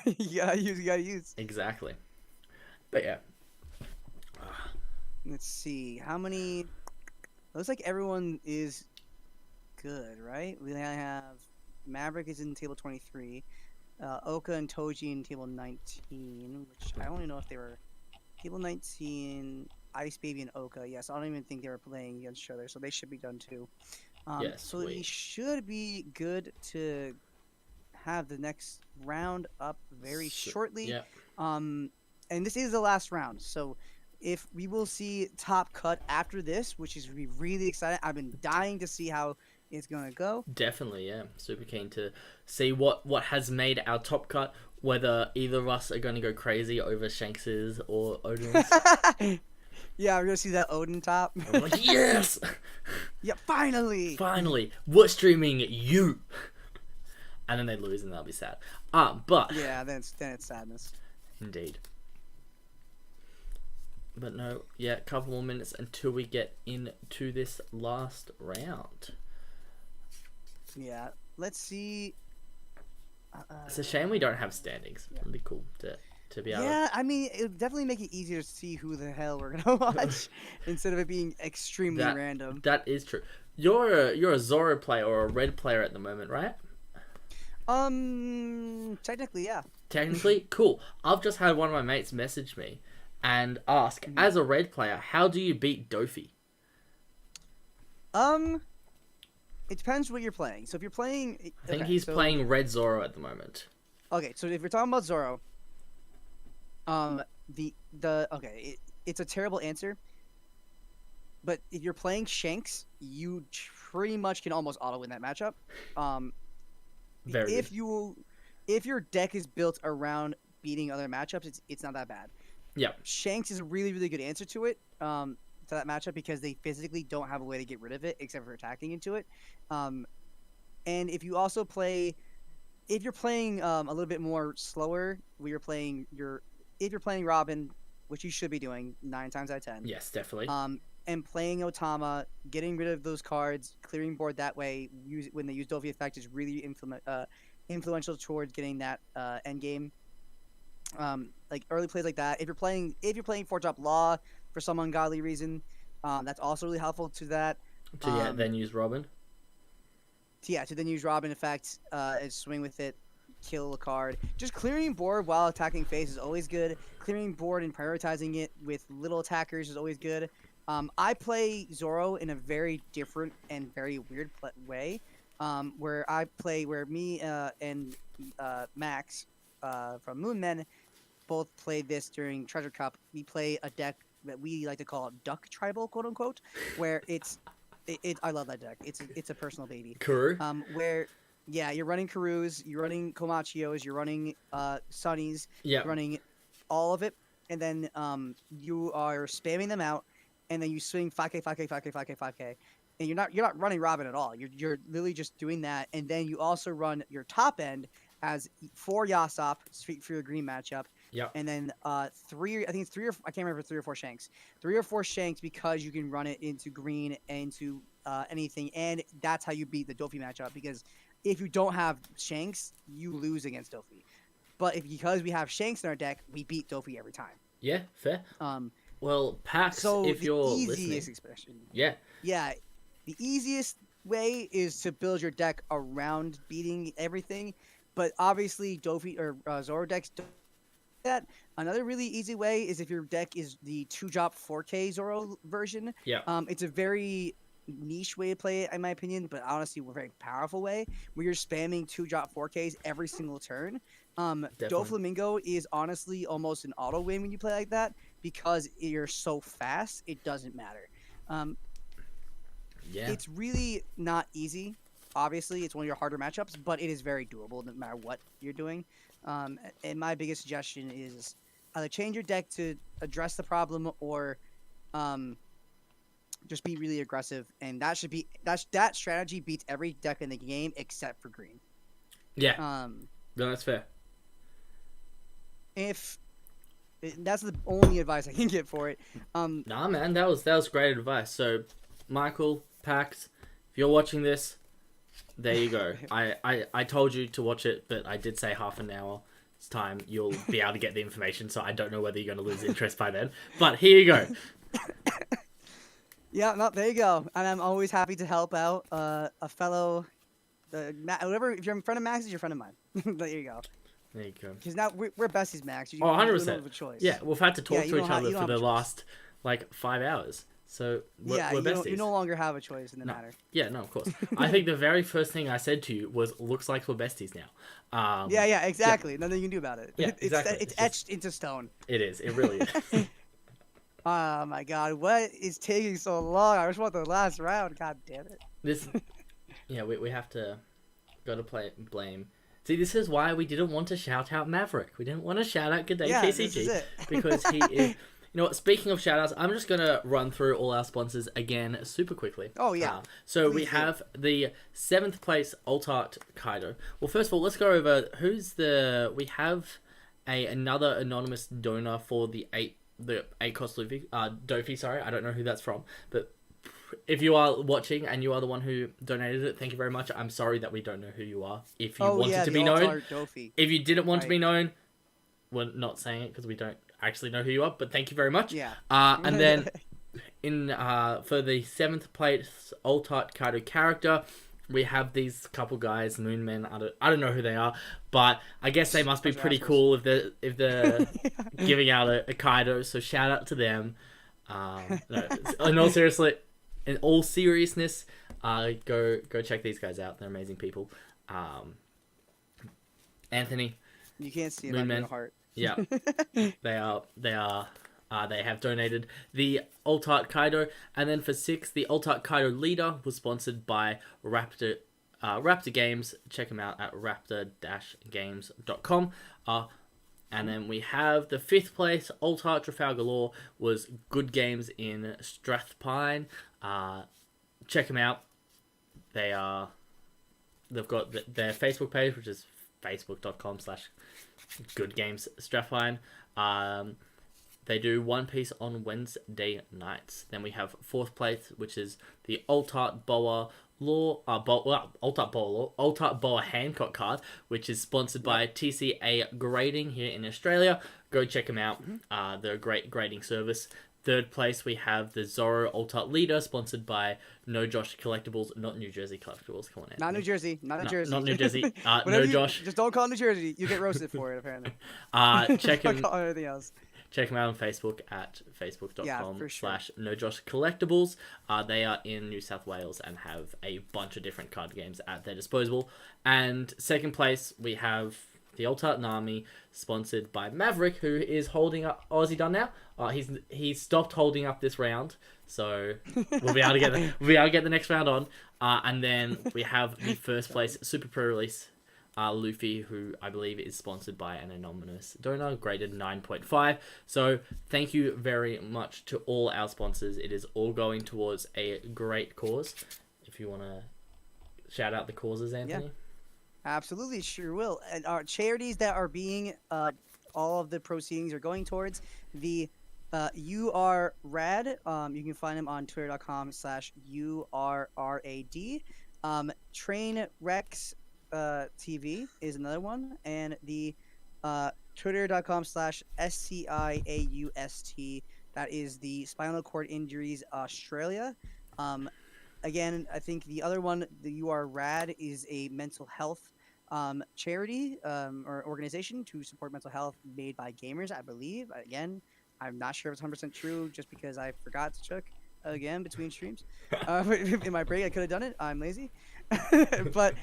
You gotta use. You gotta use. Exactly. But yeah. Let's see how many. Looks like everyone is good, right? We have Maverick is in table 23, Oka and Toji in table 19, which I don't even know if they were table 19. Ice Baby and Oka, yes, I don't even think they were playing against each other, so they should be done too. Yes, So we sweet. should be good to have the next round up very shortly. Yeah. And this is the last round, so if we will see top cut after this, which is really exciting. I've been dying to see how it's gonna go. Definitely, yeah. Super keen to see what has made our top cut. Whether either of us are going to go crazy over Shanks's or Odin's. Yeah, we're gonna see that Odin top. I'm like, yes, Yeah, finally. finally, we're streaming you. And then they lose, and they'll be sad. But Yeah, then it's sadness. indeed. But no, yeah, a couple more minutes until we get into this last round. Yeah, let's see. It's a shame we don't have standings. Yeah. It'd be cool to be able. Yeah, I mean, it would definitely make it easier to see who the hell we're gonna watch instead of it being extremely random. That is true. You're a Zoro player or a Red player at the moment, right? Technically, yeah. Technically, cool. I've just had one of my mates message me and ask, as a Red player, how do you beat Dofi? It depends what you're playing. So if you're playing, I think he's playing Red Zoro at the moment. Okay, so if you're talking about Zoro, it's a terrible answer. But if you're playing Shanks, you pretty much can almost auto win that matchup. Very If your deck is built around beating other matchups, it's not that bad. Yeah. Shanks is a really, really good answer to it, to that matchup, because they physically don't have a way to get rid of it except for attacking into it. And if you also if you're playing a little bit more slower, if you're playing Robin, which you should be doing 9 times out of 10. Yes, definitely. And playing Otama, getting rid of those cards, clearing board that way, when they use Dofi effect is really influential towards getting that end game. Like early plays like that. If you're playing 4-drop Law for some ungodly reason, that's also really helpful to that. To then use Robin. To then use Robin effect, and swing with it, kill a card. Just clearing board while attacking face is always good. Clearing board and prioritizing it with little attackers is always good. I play Zoro in a very different and very weird way, where me and Max from Moonmen both played this during Treasure Cup. We play a deck that we like to call Duck Tribal, quote unquote, where I love that deck. It's a personal baby. Kuru. Where you're running Karus, you're running Komachios, you're running Sunnies, Yeah. running all of it, and then you are spamming them out, and then you swing 5k, 5k, 5k, 5k, 5k, and you're not running Robin at all. You're literally just doing that, and then you also run your top end as 4 Yasop for your green matchup. Yep. And then I think it's 3 or I can't remember, 3 or 4 Shanks. 3 or 4 Shanks, because you can run it into green and into anything, and that's how you beat the Dofi matchup. Because if you don't have Shanks, you lose against Dofi. But because we have Shanks in our deck, we beat Dofi every time. Yeah, fair. Well, Pax, So if you're the easiest listening, expression. yeah, The easiest way is to build your deck around beating everything, but obviously Dofi or Zoro decks don't do that. Another really easy way is if your deck is the 2-drop 4K Zoro version. Yeah. It's a very niche way to play it, in my opinion, but honestly, a very powerful way where you're spamming 2-drop 4Ks every single turn. Doflamingo is honestly almost an auto win when you play like that, because you're so fast, it doesn't matter. It's really not easy. Obviously, it's one of your harder matchups, but it is very doable no matter what you're doing. And my biggest suggestion is either change your deck to address the problem, or just be really aggressive. And that strategy beats every deck in the game except for green. Yeah. No, that's fair. That's the only advice I can give for it. Nah, man, that was great advice. So, Michael, Pax, if you're watching this, there you go. I told you to watch it, but I did say half an hour. time you'll be able to get the information. So I don't know whether you're going to lose interest by then. But here you go. Yeah, no, there you go. And I'm always happy to help out a fellow, whoever. If you're in front of Max, is your friend of mine. There you go. There you go. Because now we're besties, Max. You, Oh, you don't 100%. have a choice. Yeah, we've had to talk Yeah, you to don't each have- other you don't for have the a choice. last like 5 hours. So we're you besties. no longer have a choice in the No. matter. Yeah, no, of course. I think the very first thing I said to you was, "Looks like we're besties now." Yeah, exactly. Nothing you can do about it. Yeah, exactly. It's It's just- etched into stone. It is. It really is. Oh my god, what is taking so long? I just want the last round. God damn it. This, yeah, we have to go to blame. See, this is why we didn't want to shout out Maverick. We didn't want to shout out GDAY Yeah, this TCG is it. because he is. You know what? Speaking of shout outs, I'm just gonna run through all our sponsors again super quickly. Oh, yeah. So we Please do. have the 7th place Alt Art Kaido. Well, first of all, let's go over who's the. We have another anonymous donor for the 8 cost Luffy. Dofi, sorry, I don't know who that's from, but if you are watching and you are the one who donated it, thank you very much. I'm sorry that we don't know who you are. If you wanted to be known, if you didn't want to be known, we're not saying it because we don't actually know who you are. But thank you very much. Yeah. And then in for the 7th place Alt Art Kaido character, we have these couple guys, Moonmen. I don't know who they are, but I guess they must be pretty cool if they're giving out a Kaido. So shout out to them. No, in all seriousness, go check these guys out. They're amazing people. Anthony, You can't see it Moon on Man. your heart. yeah, they have donated the Alt Art Kaido, and then for 6, the Alt Art Kaido leader was sponsored by Raptor Games. Check them out at raptor-games.com. And then we have the 5th place Alt Art Trafalgar Law was Good Games in Strathpine. Check them out. They've got their Facebook page, which is facebook.com/goodgamesstrathpine. They do One Piece on Wednesday nights. Then we have 4th place, which is the Alt Art Boa Law, Alt Art Boa Hancock card, which is sponsored by TCA Grading here in Australia. Go check them out. They're a great grading service. 3rd place, we have the Zoro Alt Art Leader, sponsored by No Josh Collectibles, not New Jersey Collectibles. Come on, Not New Jersey. Not New Jersey. Not New Jersey. No Whatever you- Josh. Just don't call it New Jersey. You get roasted for it, apparently. Check Don't him. call it anything else. Check them out on Facebook at Yeah, for sure. facebook.com/NoJoshCollectibles. They are in New South Wales and have a bunch of different card games at their disposal. And 2nd place, we have the Alt Art Nami, sponsored by Maverick, who is holding up. Oh, is he done now? He's stopped holding up this round, so we'll be able to get the next round on. And then we have the 1st place Super Pro release. Luffy, who I believe is sponsored by an anonymous donor, graded 9.5. So thank you very much to all our sponsors. It is all going towards a great cause. If you want to shout out the causes, Anthony. Yeah. Absolutely, sure will. And our charities that are being, all of the proceedings are going towards the You Are Rad. You can find them on twitter.com/URRAD. Train Rex TV is another one, and the twitter.com/SCIAUST, that is the Spinal Cord Injuries Australia. Again, I think the other one, the You Are Rad, is a mental health charity or organization to support mental health made by gamers, I believe. Again, I'm not sure if it's 100% true, just because I forgot to check again between streams. In my break, I could have done it. I'm lazy. But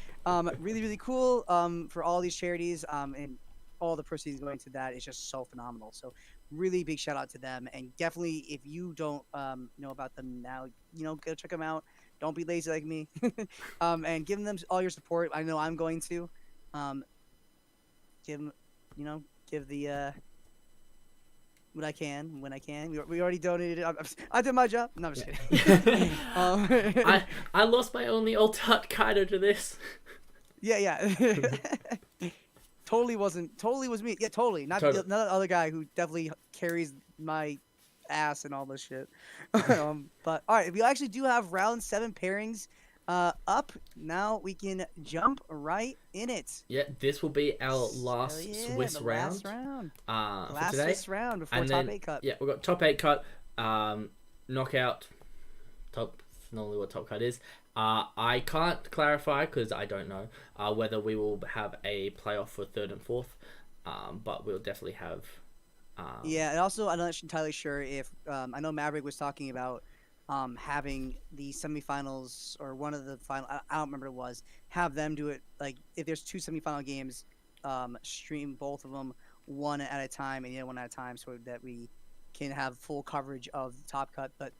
really, really cool for all these charities, and all the proceeds going to that is just so phenomenal. So really big shout out to them, and definitely if you don't know about them now, go check them out. Don't be lazy like me, and give them all your support. I know I'm going to give them, give the what I can when I can. We already donated. I did my job. No, I'm just kidding. I lost my only Alt Art Kaido to this. Yeah. Totally was me. Yeah, totally. Not the other guy who definitely carries my ass and all this shit. But all right, we actually do have round 7 pairings Up. Now we can jump right in it. Yeah, this will be our Hell last yeah, Swiss the round. last round. For Last today. Swiss round before And top then 8 cut. yeah, we've got top 8 cut, knockout, top. Normally, what top cut is. I can't clarify because I don't know whether we will have a playoff for third and fourth, but we'll definitely have. Yeah, and also I'm not entirely sure if I know Maverick was talking about having the semifinals or one of the final. I don't remember what it was. Have them do it like if there's 2 semifinal games, stream both of them one at a time and the other one at a time, so that we can have full coverage of the top cut. But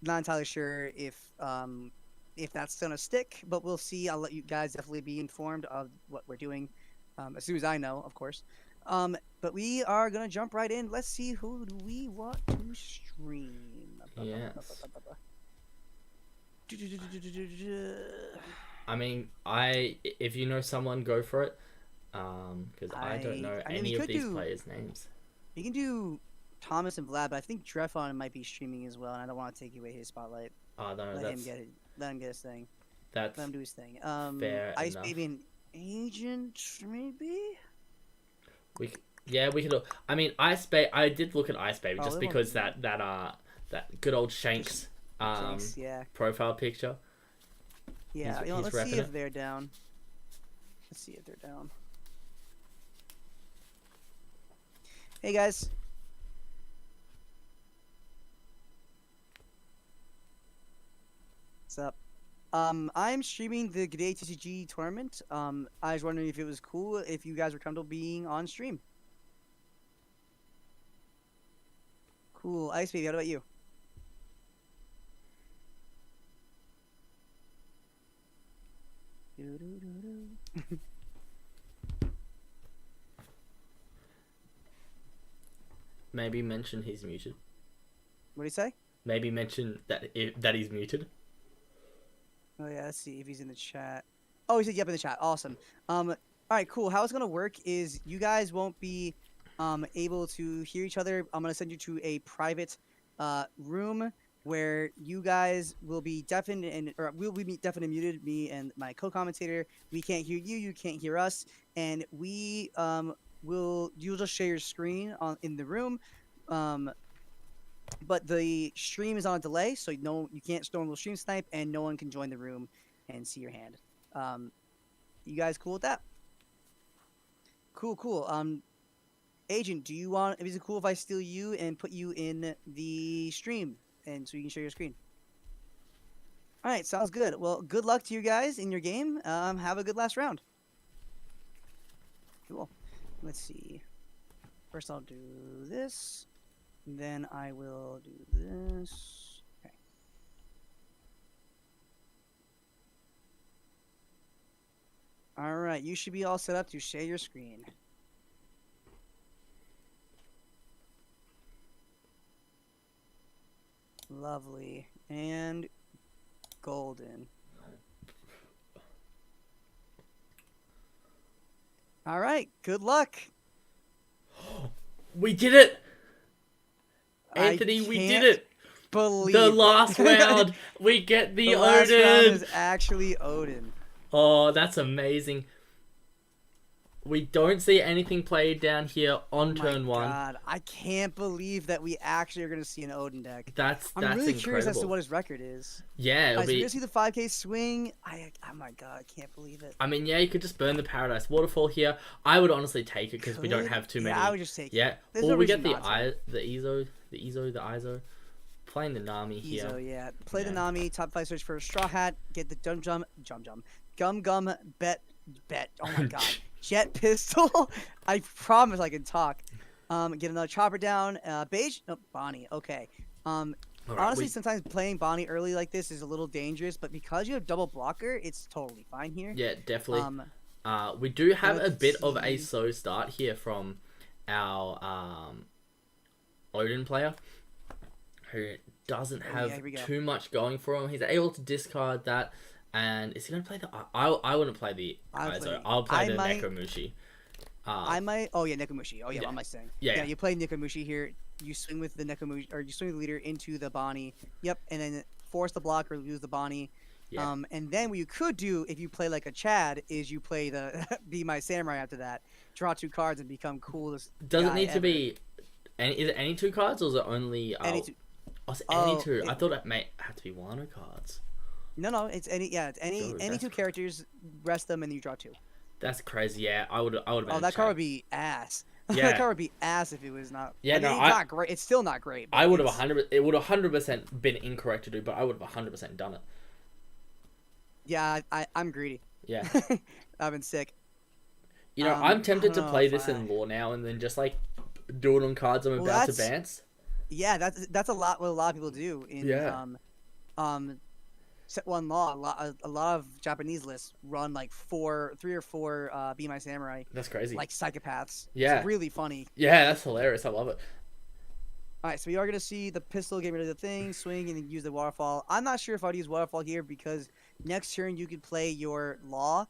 not entirely sure if that's gonna stick, but we'll see. I'll let you guys definitely be informed of what we're doing as soon as I know, of course. But we are gonna jump right in. Let's see, who do we want to stream? Yes. I mean, if you know someone, go for it. Because I don't know I mean, any we of could these do- players' names. You can do Thomas and Vlad, but I think Drefon might be streaming as well, and I don't want to take away his spotlight. Oh no, Let him that's get it. Let him get his thing. that's Let him do his thing. fair Ice enough. Baby and Agent, maybe. Yeah, we could. I mean, Ice Baby. I did look at Ice Baby Oh, just they won't because do that good old Shanks Thanks, yeah. profile picture. Yeah, he's let's see repping if it. they're down. Let's see if they're down. Hey guys. What's up? I'm streaming the GDAY TCG tournament. I was wondering if it was cool if you guys were comfortable being on stream. Cool. Ice Baby, how about you? Doo-doo-doo-doo. Maybe mention he's muted. What do you say? Maybe mention that he's muted. Oh yeah, let's see if he's in the chat. Oh, he said yep in the chat. Awesome. All right, cool. How it's gonna work is you guys won't be able to hear each other. I'm gonna send you to a private room where you guys will be deafened or we'll be deafened and muted. Me and my co-commentator. We can't hear you. You can't hear us, and we you'll just share your screen in the room. But the stream is on a delay, so you can't normal stream snipe, and no one can join the room and see your hand. You guys cool with that? Cool. Agent, is it cool if I steal you and put you in the stream, and so you can share your screen? All right, sounds good. Well, good luck to you guys in your game. Have a good last round. Cool. Let's see. First, I'll do this. Then I will do this. Okay. All right, you should be all set up to share your screen. Lovely. And golden. All right, good luck. We did it, I Anthony. We did can't it. Believe The it. last round, we get the last round Odin. is actually Odin. Oh, that's amazing. We don't see anything played down here on turn one. God, I can't believe that we actually are going to see an Odin deck. That's I'm really incredible. curious as to what his record is. Yeah, it'll Guys, we're be. going to see the 5K swing. Oh my God, I can't believe it. I mean, yeah, you could just burn the Paradise Waterfall here. I would honestly take it because we don't Could? have too many. Yeah, I would just take it. Yeah, There's or no we get reason not to. the ISO. Playing the Nami here. Izo, yeah. Play the Yeah. Nami, top 5 search for a Straw Hat, get the Gum Bet. Oh my God. Jet Pistol. I promise I can talk. Get another chopper down. Beige? Nope, Bonnie. Okay. All right, Honestly, sometimes playing Bonnie early like this is a little dangerous, but because you have double blocker, it's totally fine here. yeah, definitely. Um, We do have a let's bit of a see. slow start here from our Odin player, who doesn't Oh, yeah, have here we go. too much going for him. He's able to discard that, and is he going to play the? I wouldn't play the ISO. I'll play the Nekomushi. I might. Oh yeah, Nekomushi. Oh yeah, yeah. what am I saying? Yeah. You play Nekomushi here. You swing with the Nekomushi, or you swing with the leader into the Bonnie. Yep, and then force the block or lose the Bonnie. Yeah. And then what you could do if you play like a Chad is you play the Be My Samurai after that, draw 2 cards and become coolest Does it guy need to ever. be is it any 2 cards or is it only Any two, oh, it's any oh, 2. I thought it may have to be 1 cards. no, it's any, yeah, it's any Dude, any that's 2 characters, rest them and you draw 2. That's crazy. Yeah, I would have been Oh, a that card would Chad. be ass. Yeah. That card would be ass if it was not. Yeah, I mean, no, it's not great. It's still not great. But I would have it's- 100 it would have 100% been incorrect to do, but I would have 100% done it. Yeah, I'm greedy. Yeah. I've been sick. You know, I I'm tempted to don't know play if this I- in law now and then just like do it on cards I'm Well, about to that's- advance. Yeah, that's a lot. What a lot of people do in Yeah. set 1 law. A lot of Japanese lists run like 3 or 4 Be My Samurai, That's crazy. like psychopaths. Yeah. It's really funny. Yeah, that's hilarious. I love it. All right, so we are gonna see the pistol get rid of the thing, swing, and then use the waterfall. I'm not sure if I'd use waterfall here because next turn you could play your law.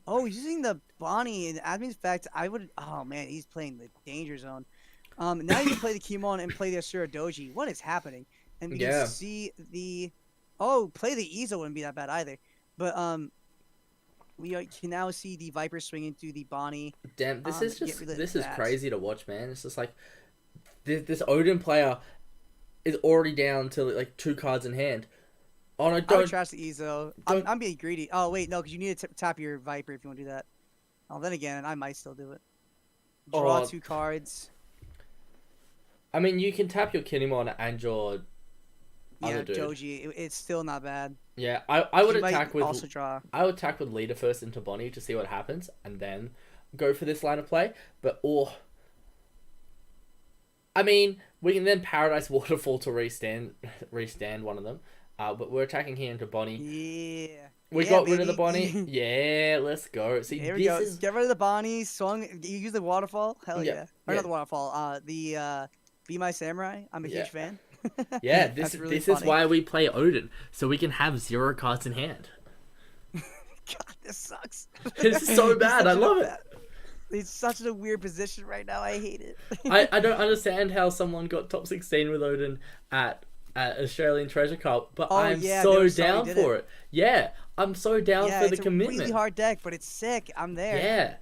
Oh, he's using the Bonnie and admin effect. I would. Oh man, he's playing the danger zone. Now you can play the Kimon and play the Asura Doji. What is happening? And we Yeah. can see the. Oh, play the Izo wouldn't be that bad either. But can now see the Viper swing into the Bonnie. Damn, this is get just rid of this is that. crazy to watch, man. It's just like this Odin player is already down to like 2 cards in hand. Oh no, I would don't. trash the Izo. don't- I'm being greedy. Oh wait, no, because you need to tap your Viper if you want to do that. Oh, then again, I might still do it. Draw Oh. 2 cards. I mean, you can tap your Kinemon and your Yeah, other dude. Doji. It's still not bad. Yeah, I would You might attack with also draw. I would attack with leader first into Bonnie to see what happens, and then go for this line of play. But I mean, we can then Paradise Waterfall to restand one of them. But we're attacking here into Bonnie. Yeah. We Yeah, got rid of the baby. Bonnie. Yeah, let's go. See, Here we this go. is Get rid of the Bonnie. Swung. You use the waterfall. Hell Yeah, yeah. Or yeah. not the waterfall. The Be My Samurai. I'm a Yeah. huge fan. yeah. That's This really this is funny. why we play Odin, so we can have 0 cards in hand. God, this sucks. It's so bad. I love it. It's such a weird position right now. I hate it. I don't understand how someone got top 16 with Odin at Australian Treasure Cup, but Oh, I'm yeah, so there was somebody down did for it. Yeah, I'm so down yeah, for the it's a commitment. really hard deck, but it's sick. I'm there. Yeah,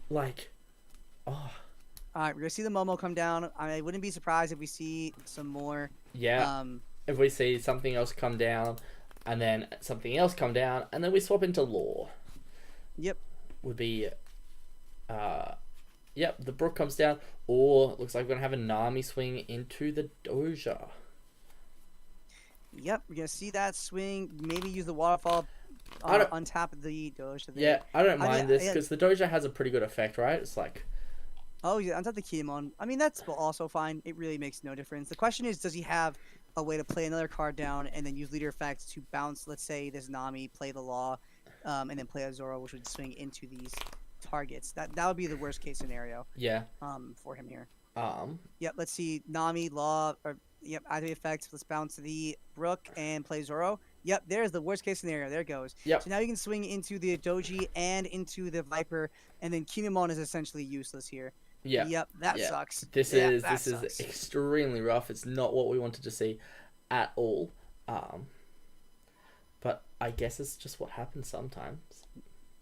like, oh, All right, we're gonna see the Momo come down. I wouldn't be surprised if we see some more. yeah. If we see something else come down, and then something else come down, and then we swap into Law, Yep. would be, yep, the Brook comes down, or looks like we're gonna have a Nami swing into the Doja. Yep. We're gonna see that swing. Maybe use the waterfall. I don't- Untap the Doge. Yeah, I don't I mind mean, this because the Doja has a pretty good effect, right? It's like, Oh yeah, untap the Kinemon. I mean that's also fine. It really makes no difference. The question is, does he have a way to play another card down and then use leader effects to bounce? Let's say this Nami, play the Law, and then play a Zoro, which would swing into these targets. That would be the worst case scenario. yeah, For him here. um, Let's see Nami, Law, or activate effects. Let's bounce the Brook and play Zoro. Yep, there's the worst case scenario. There it goes. Yep. So now you can swing into the Doji and into the Viper, and then Kinemon is essentially useless here. yeah. Yep, that Yeah. sucks. This Yeah, is that this is sucks. extremely rough. It's not what we wanted to see at all. But I guess it's just what happens sometimes.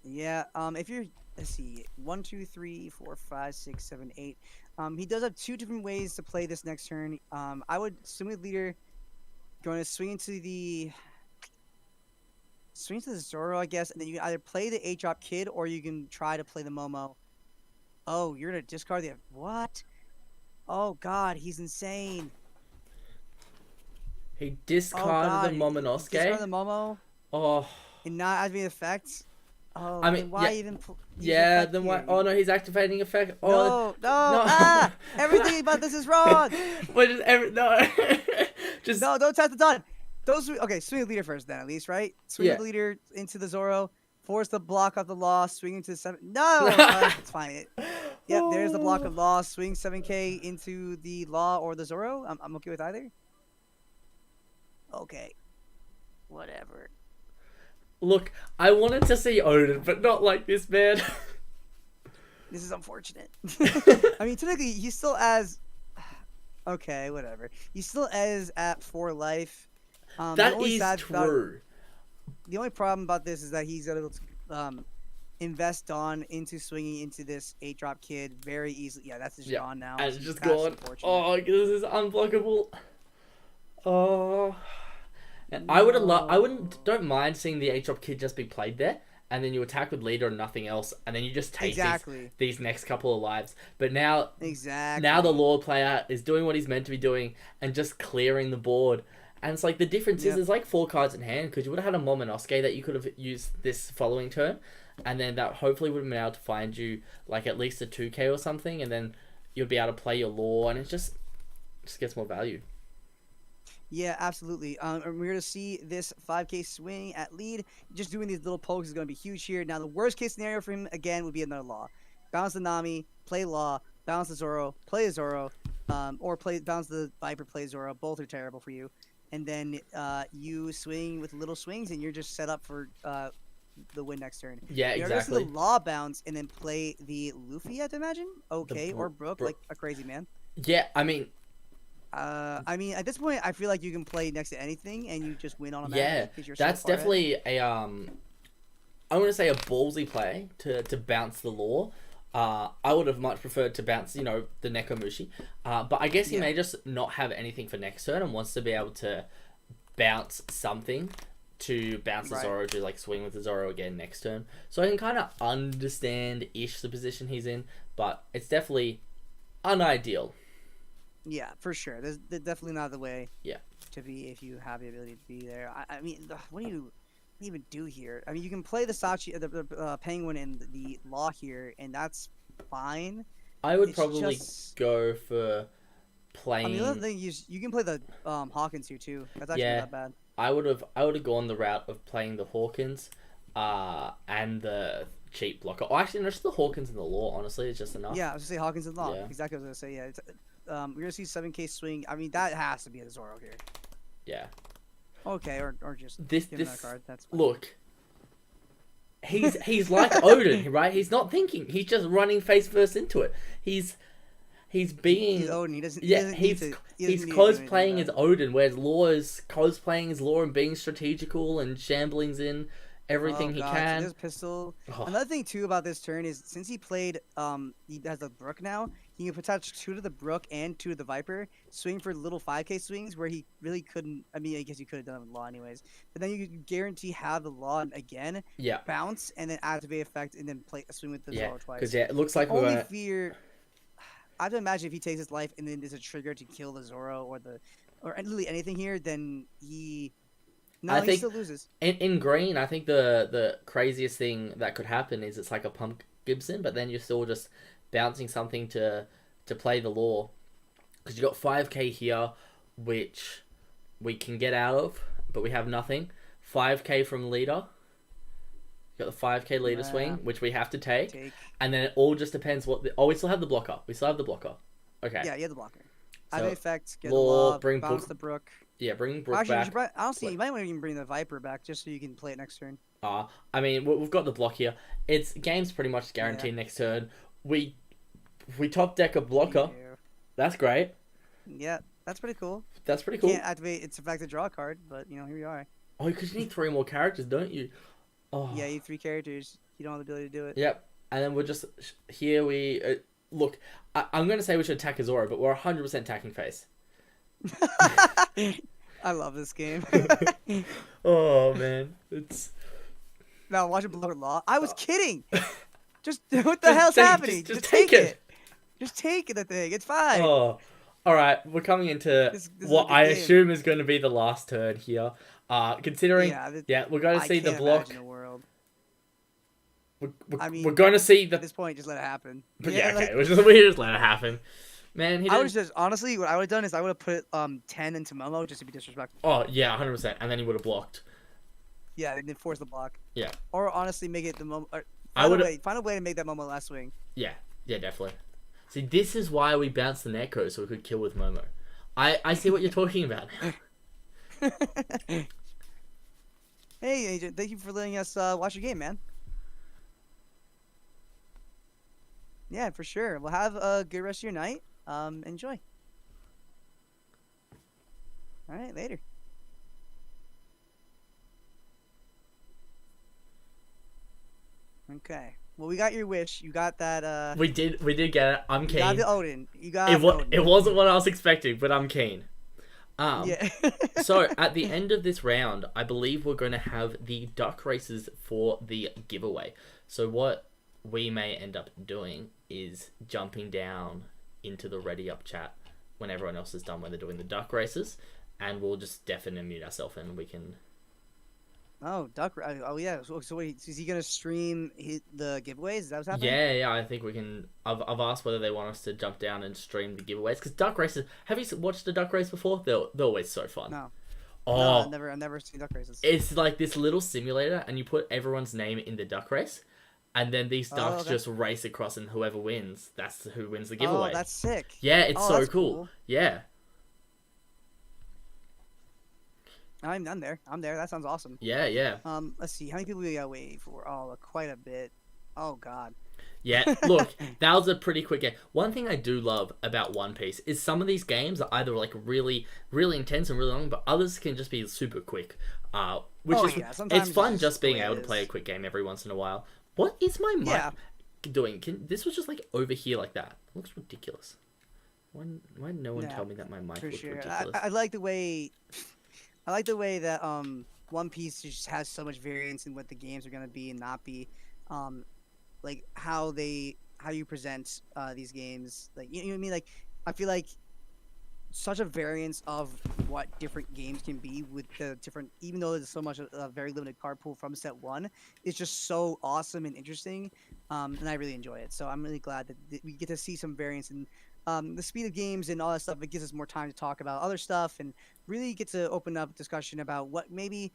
Yeah. If you're, let's see, 1, 2, 3, 4, 5, 6, 7, 8. He does have 2 different ways to play this next turn. I would swing with leader, going to swing into the Zoro, I guess, and then you can either play the 8-drop kid or you can try to play the Momo. Oh, you're gonna discard the what? Oh God, he's insane. He Oh discarded God, the Momonosuke. discard the Momo Oh, and not activate effects. Oh, I mean, then why yeah. even? Use the yeah. effect Then why? here? Oh no, he's activating effect. Oh, No, no. ah! Everything about this is wrong. Wait, no. Just No, don't touch the done. Okay, swing the leader first then, at least, right? Swing Yeah. the leader into the Zoro, force the block of the Law, swing into the 7. No, it's fine. Yep, there's the block of Law, swing 7k into the Law or the Zoro. I'm okay with either. Okay, whatever. Look, I wanted to see Odin, but not like this, man. This is unfortunate. I mean, technically, he still has. Okay, whatever. He still is at 4 life. The That only is sad about- true. the only problem about this is that he's able to invest on into swinging into this 8-drop kid very easily. Yeah, that's just Yeah, gone now. and it's just That's gone. unfortunate. Oh, this is unblockable. Oh, and I would have I wouldn't don't mind seeing the 8-drop kid just be played there, and then you attack with leader and nothing else, and then you just take Exactly. these next couple of lives. But now Exactly. the Lord player is doing what he's meant to be doing and just clearing the board. And it's like the difference is Yep. there's like 4 cards in hand because you would have had a Momonosuke that you could have used this following turn, and then that hopefully would have been able to find you like at least a 2k or something, and then you'd be able to play your law, and it just gets more value. Yeah, absolutely. And we're going to see this 5K swing at lead. Just doing these little pokes is going to be huge here. Now, the worst case scenario for him, again, would be another Law. Bounce the Nami, play Law, bounce the Zoro, play a Zoro, or bounce the Viper, play Zoro. Both are terrible for you. And then you swing with little swings, and you're just set up for the win next turn. Yeah, You're exactly. going to see the Law bounce and then play the Luffy, I have to imagine? Okay, or Brook, Brook. like a crazy man. Yeah, I mean, at this point, I feel like you can play next to anything and you just win on a yeah, match. 'Cause you're so that's far ahead. definitely a I want to say a ballsy play to bounce the law. I would have much preferred to bounce, the Nekomushi. But I guess he may just not have anything for next turn and wants to be able to bounce something to bounce the Right. Zoro to like swing with the Zoro again next turn. So I can kind of understand-ish the position he's in, but it's definitely unideal. Yeah, for sure. There's definitely not the way. Yeah. To be if you have the ability to be there. I mean, what do you even do here? I mean, you can play the Sachi, the Penguin, and the Law here, and that's fine. I would It's probably just- go for playing. I mean, the other thing you can play the Hawkins here too. That's actually Yeah. not bad. I would have gone the route of playing the Hawkins, and the cheap blocker. Oh, actually, no, just the Hawkins and the Law. Honestly, it's just enough. Yeah, I was gonna say Hawkins and Law. Yeah. Exactly what I was gonna say. Yeah, it's, we're gonna see 7K swing. I mean, that has to be a Zoro here. Yeah. Okay, or just This give him that card. That's fine. look. He's like Odin, right? He's not thinking. He's just running face first into it. He's being. He's Odin. He doesn't. Yeah, he doesn't he's need to, he doesn't he's need to do anything cosplaying about as it. Odin, whereas Law is cosplaying as Law and being strategical and shamblings in everything he God, can. So this pistol. Oh. Another thing too about this turn is since he played, he has the Brook now. He can attach 2 to the Brook and 2 to the Viper. Swing for little 5K swings where he really couldn't. I mean, I guess you could have done it with Law anyways. But then you could guarantee have the Law again, Yeah, bounce, and then activate effect, and then play swing with the yeah, Zoro twice. because it looks like we're Only gonna. fear. I have to imagine if he takes his life and then there's a trigger to kill the Zoro or literally anything here, then he. No, I he think- still loses. In green, I think the craziest thing that could happen is it's like a Pump Gibson, but then you're still just bouncing something to play the Law, because you got 5k here, which we can get out of, but we have nothing. 5k from leader. You got the 5k leader Yeah. swing, which we have to take, Take. and then it all just depends what. We still have the blocker. We still have the blocker. Okay. Yeah, you have the blocker. So, Activate effect, get Law, the Law, bring bounce Brook the Brook. Yeah, bring Brook Actually, back. honestly, Wait. you might want to even bring the Viper back just so you can play it next turn. I mean, we've got the block here. It's game's pretty much guaranteed next turn. We top deck a blocker. That's great. Yeah, that's pretty cool. That's pretty cool. Can't activate its effect to draw a card, but here we are. Oh, because you need 3 more characters, don't you? Oh. Yeah, you have 3 characters. You don't have the ability to do it. Yep. And then we're just here. We look. I'm gonna say we should attack Azora, but we're 100% attacking face. I love this game. Oh man, it's. Now watch it blow Law. I was kidding. Just what the hell's take- happening? just take take it. it. Just take the thing. It's fine. Oh, all right. We're coming into This is what a good I game. assume is going to be the last turn here. Considering, Yeah, we're going to see the can't block. imagine the world. We're, I mean, we're going to see the. At this point, just let it happen. But yeah, like, okay. We just let it happen. Man, he I would didn't. have just honestly, what I would have done is I would have put 10 into Momo just to be disrespectful. Oh yeah, 100%. And then he would have blocked. Yeah, and then force the block. Yeah. Or honestly, make it the Momo. I would. Find a way to make that Momo last swing. Yeah, definitely. See, this is why we bounced the Neko so we could kill with Momo. I see what you're talking about. Hey, Agent, thank you for letting us watch your game, man. Yeah, for sure. Well, have a good rest of your night. Enjoy. All right, later. Okay. Well, we got your wish. You got that. We did get it. I'm You got keen. the Odin. You got It the Odin. it wasn't what I was expecting, but I'm keen. Yeah. So at the end of this round, I believe we're going to have the duck races for the giveaway. So what we may end up doing is jumping down into the ready up chat when everyone else is done when they're doing the duck races, and we'll just deafen and mute ourselves and we can. Oh, oh yeah. So wait, is he gonna stream the giveaways? Is that what's happening? Yeah, I think we can. I've asked whether they want us to jump down and stream the giveaways because duck races. Have you watched a duck race before? They're always so fun. No. Oh, No, I've never seen duck races. it's like this little simulator, and you put everyone's name in the duck race, and then these ducks okay. just race across, and whoever wins, that's who wins the Oh, giveaway. that's sick. Yeah, it's Oh, so that's cool. Yeah, I'm there. I'm there. That sounds awesome. yeah. Let's see. How many people we gotta wait for? Oh, quite a bit. Oh God. Yeah, look, that was a pretty quick game. One thing I do love about One Piece is some of these games are either like really, really intense and really long, but others can just be super quick. Which is sometimes it's fun it's just being the way able it to play a is. quick game every once in a while. What is my mic Yeah. doing? This was just like over here like that. It looks ridiculous. Why did no one Yeah, tell me that my mic For looked sure. ridiculous? I like the way. I like the way that One Piece just has so much variance in what the games are gonna be and not be. Like how you present these games. Like you know what I mean? Like I feel like such a variance of what different games can be with the different, even though there's so much a very limited card pool from set one, it's just so awesome and interesting, and I really enjoy it. So I'm really glad that we get to see some variance in the speed of games and all that stuff. It gives us more time to talk about other stuff and really get to open up discussion about what maybe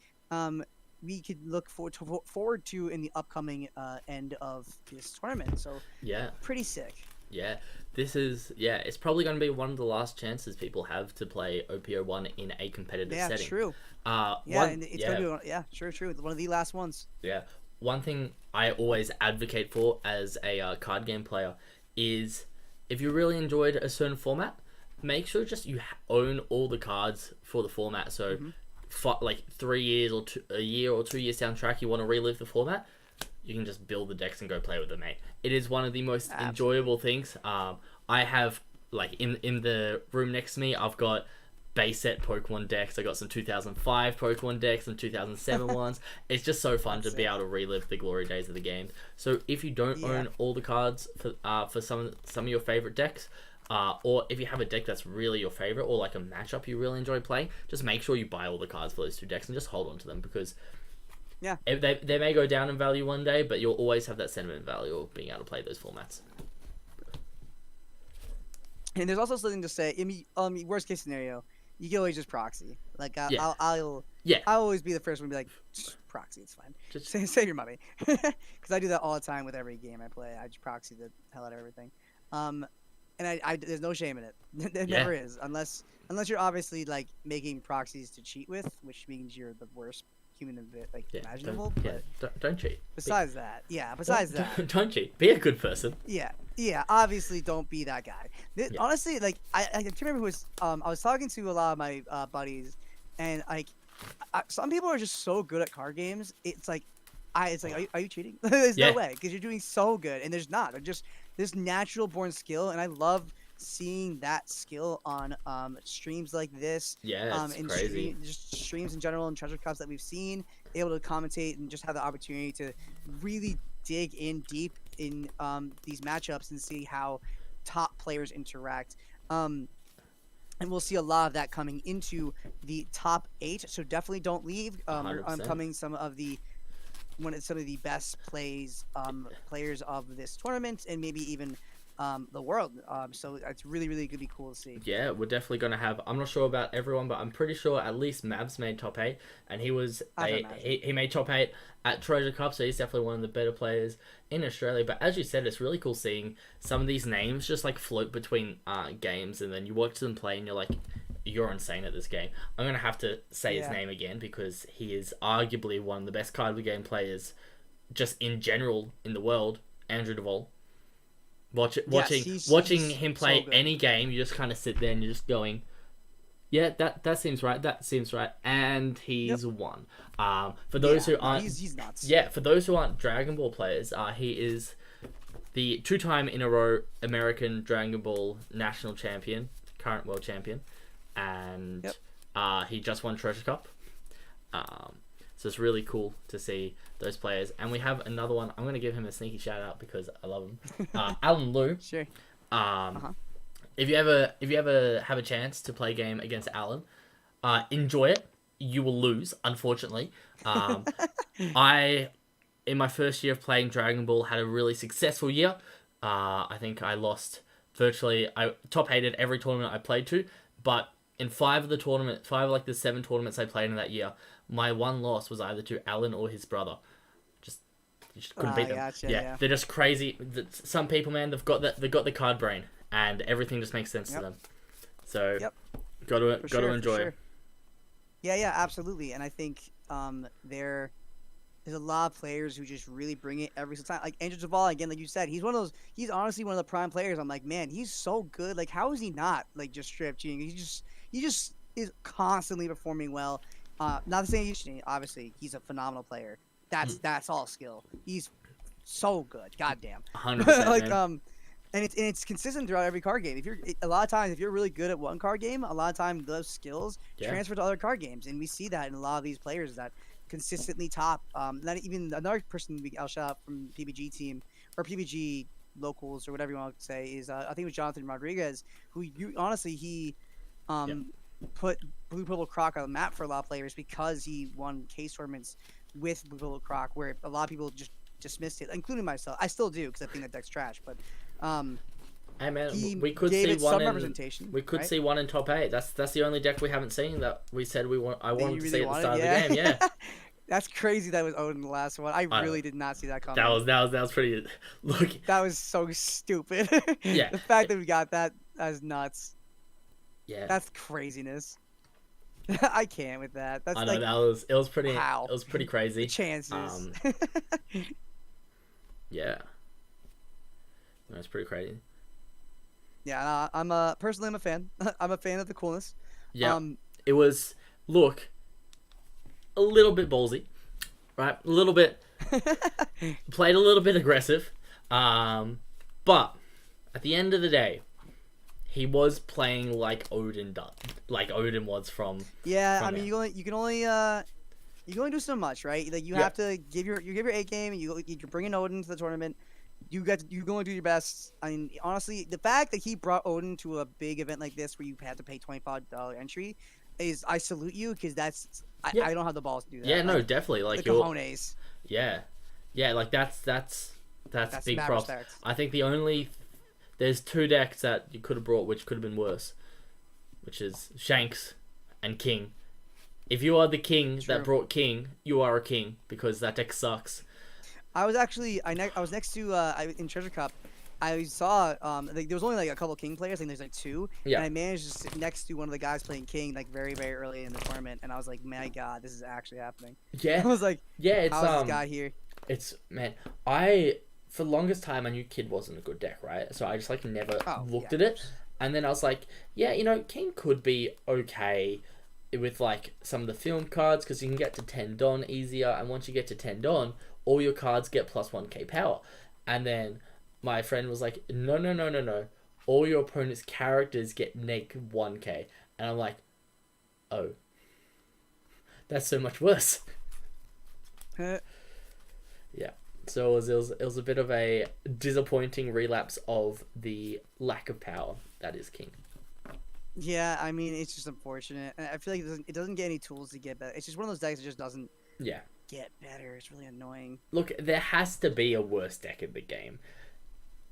we could look forward to in the upcoming end of this tournament. So Yeah. pretty sick. Yeah, it's probably going to be one of the last chances people have to play OPO1 in a competitive Yeah, setting. true. Yeah, And it's gonna be true. One of the last ones. Yeah. One thing I always advocate for as a card game player is if you really enjoyed a certain format, make sure just you own all the cards for the format. So, like 3 years or a year or 2 years down track, you want to relive the format, you can just build the decks and go play with them, mate. It is one of the most enjoyable things. I have, like, in the room next to me, I've got base set Pokemon decks. I got some 2005 Pokemon decks and 2007 ones. It's just so fun to be able to relive the glory days of the game. So if you don't own all the cards for some of your favorite decks, or if you have a deck that's really your favorite, or like a matchup you really enjoy playing, just make sure you buy all the cards for those two decks and just hold on to them, because they may go down in value one day, but you'll always have that sentiment value of being able to play those formats. And there's also something to say. I mean, worst case scenario, you can always just proxy. Like I'll always be the first one to be like, proxy, it's fine. Just Save your money, because I do that all the time with every game I play. I just proxy the hell out of everything. And I there's no shame in it. There never is, unless you're obviously like making proxies to cheat with, which means you're the worst human imaginable. Don't cheat. Besides that, Don't cheat. Be a good person. Yeah, obviously don't be that guy. Honestly, like I can't remember who was I was talking to a lot of my buddies, and like some people are just so good at card games. It's like are you cheating? There's no way, because you're doing so good, and there's not. They're just this natural born skill, and I love seeing that skill on streams like this. Yeah, it's crazy. Just streams in general and treasure cups that we've seen, able to commentate and just have the opportunity to really dig in deep in these matchups and see how top players interact. And we'll see a lot of that coming into the top 8. So definitely don't leave. Coming some of the best players of this tournament, and maybe even the world. So it's really, really gonna be cool to see. Yeah, we're definitely gonna have. I'm not sure about everyone, but I'm pretty sure at least Mavs made top 8, and he made top 8 at Treasure Cup. So he's definitely one of the better players in Australia. But as you said, it's really cool seeing some of these names just like float between games, and then you watch them play, and you're like, you're insane at this game. I'm gonna have to say his name again, because he is arguably one of the best card game players, just in general in the world. Andrew Duvall. Watching him play so any game, you just kind of sit there and you're just going, Yeah, that seems right. That seems right. And he's won. For those Yeah, who no, aren't, he's nuts. yeah, for those who aren't Dragon Ball players, he is the two-time in a row American Dragon Ball national champion, current world champion, and he just won Treasure Cup. So it's really cool to see those players. And we have another one. I'm going to give him a sneaky shout out because I love him. Alan Liu. Sure. If you ever have a chance to play a game against Alan, enjoy it. You will lose, unfortunately. I, in my first year of playing Dragon Ball, had a really successful year. I think I lost virtually. I top 8'd every tournament I played to, but in 5 of the 7 tournaments I played in that year, my one loss was either to Alan or his brother. You just couldn't beat them. Gotcha, yeah, they're just crazy. Some people, man, they've got the card brain, and everything just makes sense to them. So, got to enjoy it. Yeah, absolutely. And I think there's a lot of players who just really bring it every single time. Like Andrew Zavala, again, like you said, he's honestly one of the prime players. I'm like, man, he's so good. Like, how is he not like just straight up cheating? He just is constantly performing well. Not to say he's cheating. Obviously, he's a phenomenal player. That's all skill. He's so good. Goddamn. 100%. Like man. And it's consistent throughout every card game. A lot of times, if you're really good at one card game, a lot of times those skills transfer to other card games, and we see that in a lot of these players that consistently top. Not even another person I'll shout out from PBG team or PBG locals or whatever you want to say is I think it was Jonathan Rodriguez, who he put Blue Purple Croc on the map for a lot of players because he won case tournaments with Blue Purple Croc, where a lot of people just dismissed it, including myself. I still do because I think that deck's trash, but hey man, he we could gave see it one some in representation. we could right? see one in top 8. That's the only deck we haven't seen that we said I That wanted you to really see at the wanted? start of the game. Yeah. That's crazy. That was Odin the last one. I really did not see that coming. That was pretty. Look, That was so stupid. Yeah. The fact that we got that is nuts. yeah. That's craziness. I can't with that. That's I know like it was pretty wow. it was pretty crazy. the chances. Yeah. That's pretty crazy. Yeah, I'm personally I'm a fan. I'm a fan of the coolness. Yeah. It was a little bit ballsy, right? A little bit played a little bit aggressive. But at the end of the day, he was playing like Odin was from. Yeah, from I mean, you can only do so much, right? Like you have to give your A game. You're bringing Odin to the tournament. You can only do your best. I mean, honestly, the fact that he brought Odin to a big event like this, where you had to pay $25 entry, I salute you because I don't have the balls to do that. Yeah, no, like, definitely. Like the you're. cojones. Yeah, like that's big mad props. respect. I think there's 2 decks that you could have brought which could have been worse, which is Shanks and King. If you are the king that brought King, you are a king because that deck sucks. I was actually I was next to in Treasure Cup. I saw like, there was only like a couple King players. I think there's like 2. Yeah. And I managed to sit next to one of the guys playing King like very very early in the tournament, and I was like, my God, this is actually happening. Yeah. I was like, Yeah, it's how's this guy here? It's man, for the longest time I knew Kid wasn't a good deck, right? So I just like never looked at it. And then I was like, yeah, King could be okay with like some of the film cards because you can get to 10 Don easier, and once you get to 10 Don, all your cards get plus 1k power. And then my friend was like, no. All your opponent's characters get neg 1k. And I'm like, oh. That's so much worse. Yeah. So it was a bit of a disappointing relapse of the lack of power that is King. Yeah, I mean, it's just unfortunate. I feel like it doesn't get any tools to get better. It's just one of those decks that just doesn't get better. It's really annoying. Look, there has to be a worse deck in the game.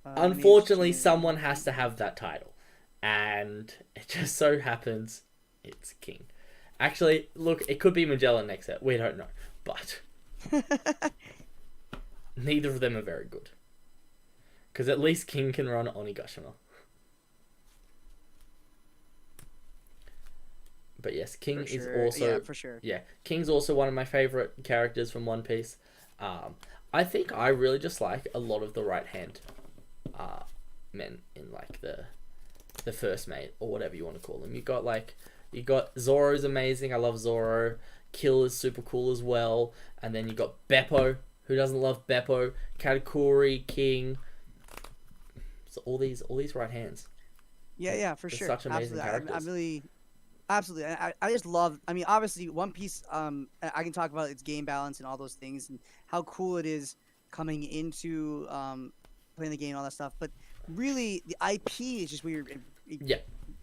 Unfortunately, someone has to have that title. And it just so happens it's King. Actually, look, it could be Magellan next set. We don't know. But neither of them are very good. Because at least King can run Onigashima. But yes, King is also... Yeah, for sure. Yeah, King's also one of my favorite characters from One Piece. I think I really just like a lot of the right-hand men in like the first mate, or whatever you want to call them. You got like You got Zoro's amazing. I love Zoro. Kill is super cool as well. And then you got Beppo. Who doesn't love Beppo? Katakuri, King. So all these right hands. Yeah, for They're sure. such amazing Absolutely. characters. I'm really, absolutely. I just love. I mean, obviously, One Piece. I can talk about its game balance and all those things and how cool it is coming into playing the game and all that stuff. But really, the IP is just weird. Yeah.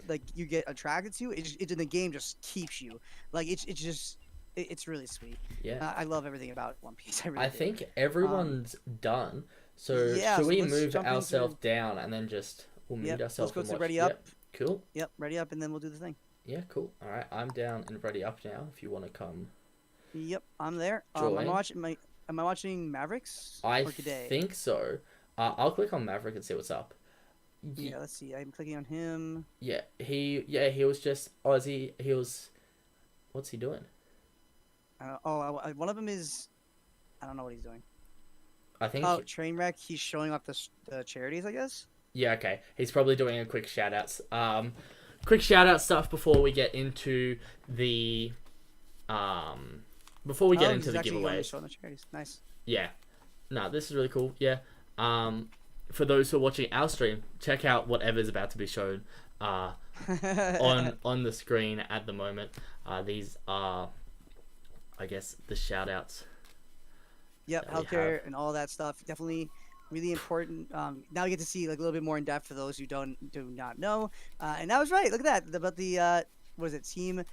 Like you get attracted to it. It's in the game just keeps you. Like it's just it's really sweet. Yeah. I love everything about One Piece. I really I do. think everyone's done. So yeah, should so we let's move jump into- ourselves down and then just we'll mute Yep, let's ourselves go and to watch? ready up. Yep. Cool. Yep, ready up, and then we'll do the thing. Yeah, cool. All right, I'm down and ready up now. If you want to come, Yep, I'm there. Join. Am I watching Mavericks I or GDAY? think so. I'll click on Maverick and see what's up. Yeah, let's see. I'm clicking on him. Yeah, he was just. Oh, is he? He was. What's he doing? One of them is. I don't know what he's doing. I think. Oh, Trainwreck. He's showing off the charities, I guess. Yeah, okay. He's probably doing a quick shout outs. Quick shout out stuff before we get into the before we get into he's the actually giveaways. showing the charities. Nice. Yeah. No, this is really cool. Yeah. For those who are watching our stream, check out whatever's about to be shown on the screen at the moment. These are, I guess, the shout outs. Yep, that we healthcare and all that stuff. Definitely really important. Now you get to see like a little bit more in depth for those who do not know. And that was right. Look at that. About the what is it? Team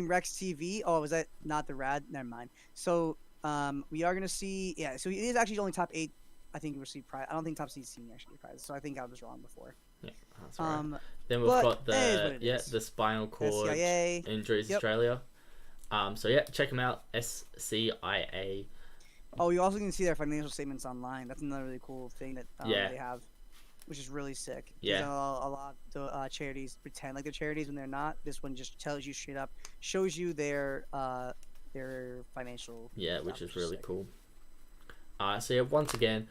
Rex TV. Oh, was that not the rad? Never mind. So we are gonna see. Yeah. So it is actually only top 8. I think received prize. I don't think top 16 actually prize. So I think I was wrong before. Yeah, that's right. Then we've but got it is what the it is. the spinal cord SCIA. injuries Yep. Australia. So yeah, check them out. SCIA. Oh, you also can see their financial statements online. That's another really cool thing that Yeah. they have, which is really sick. 'Cause Yeah. a lot of charities pretend like they're charities when they're not. This one just tells you straight up, shows you their financial. Yeah, stuff, which is really sick. cool. So yeah, once again,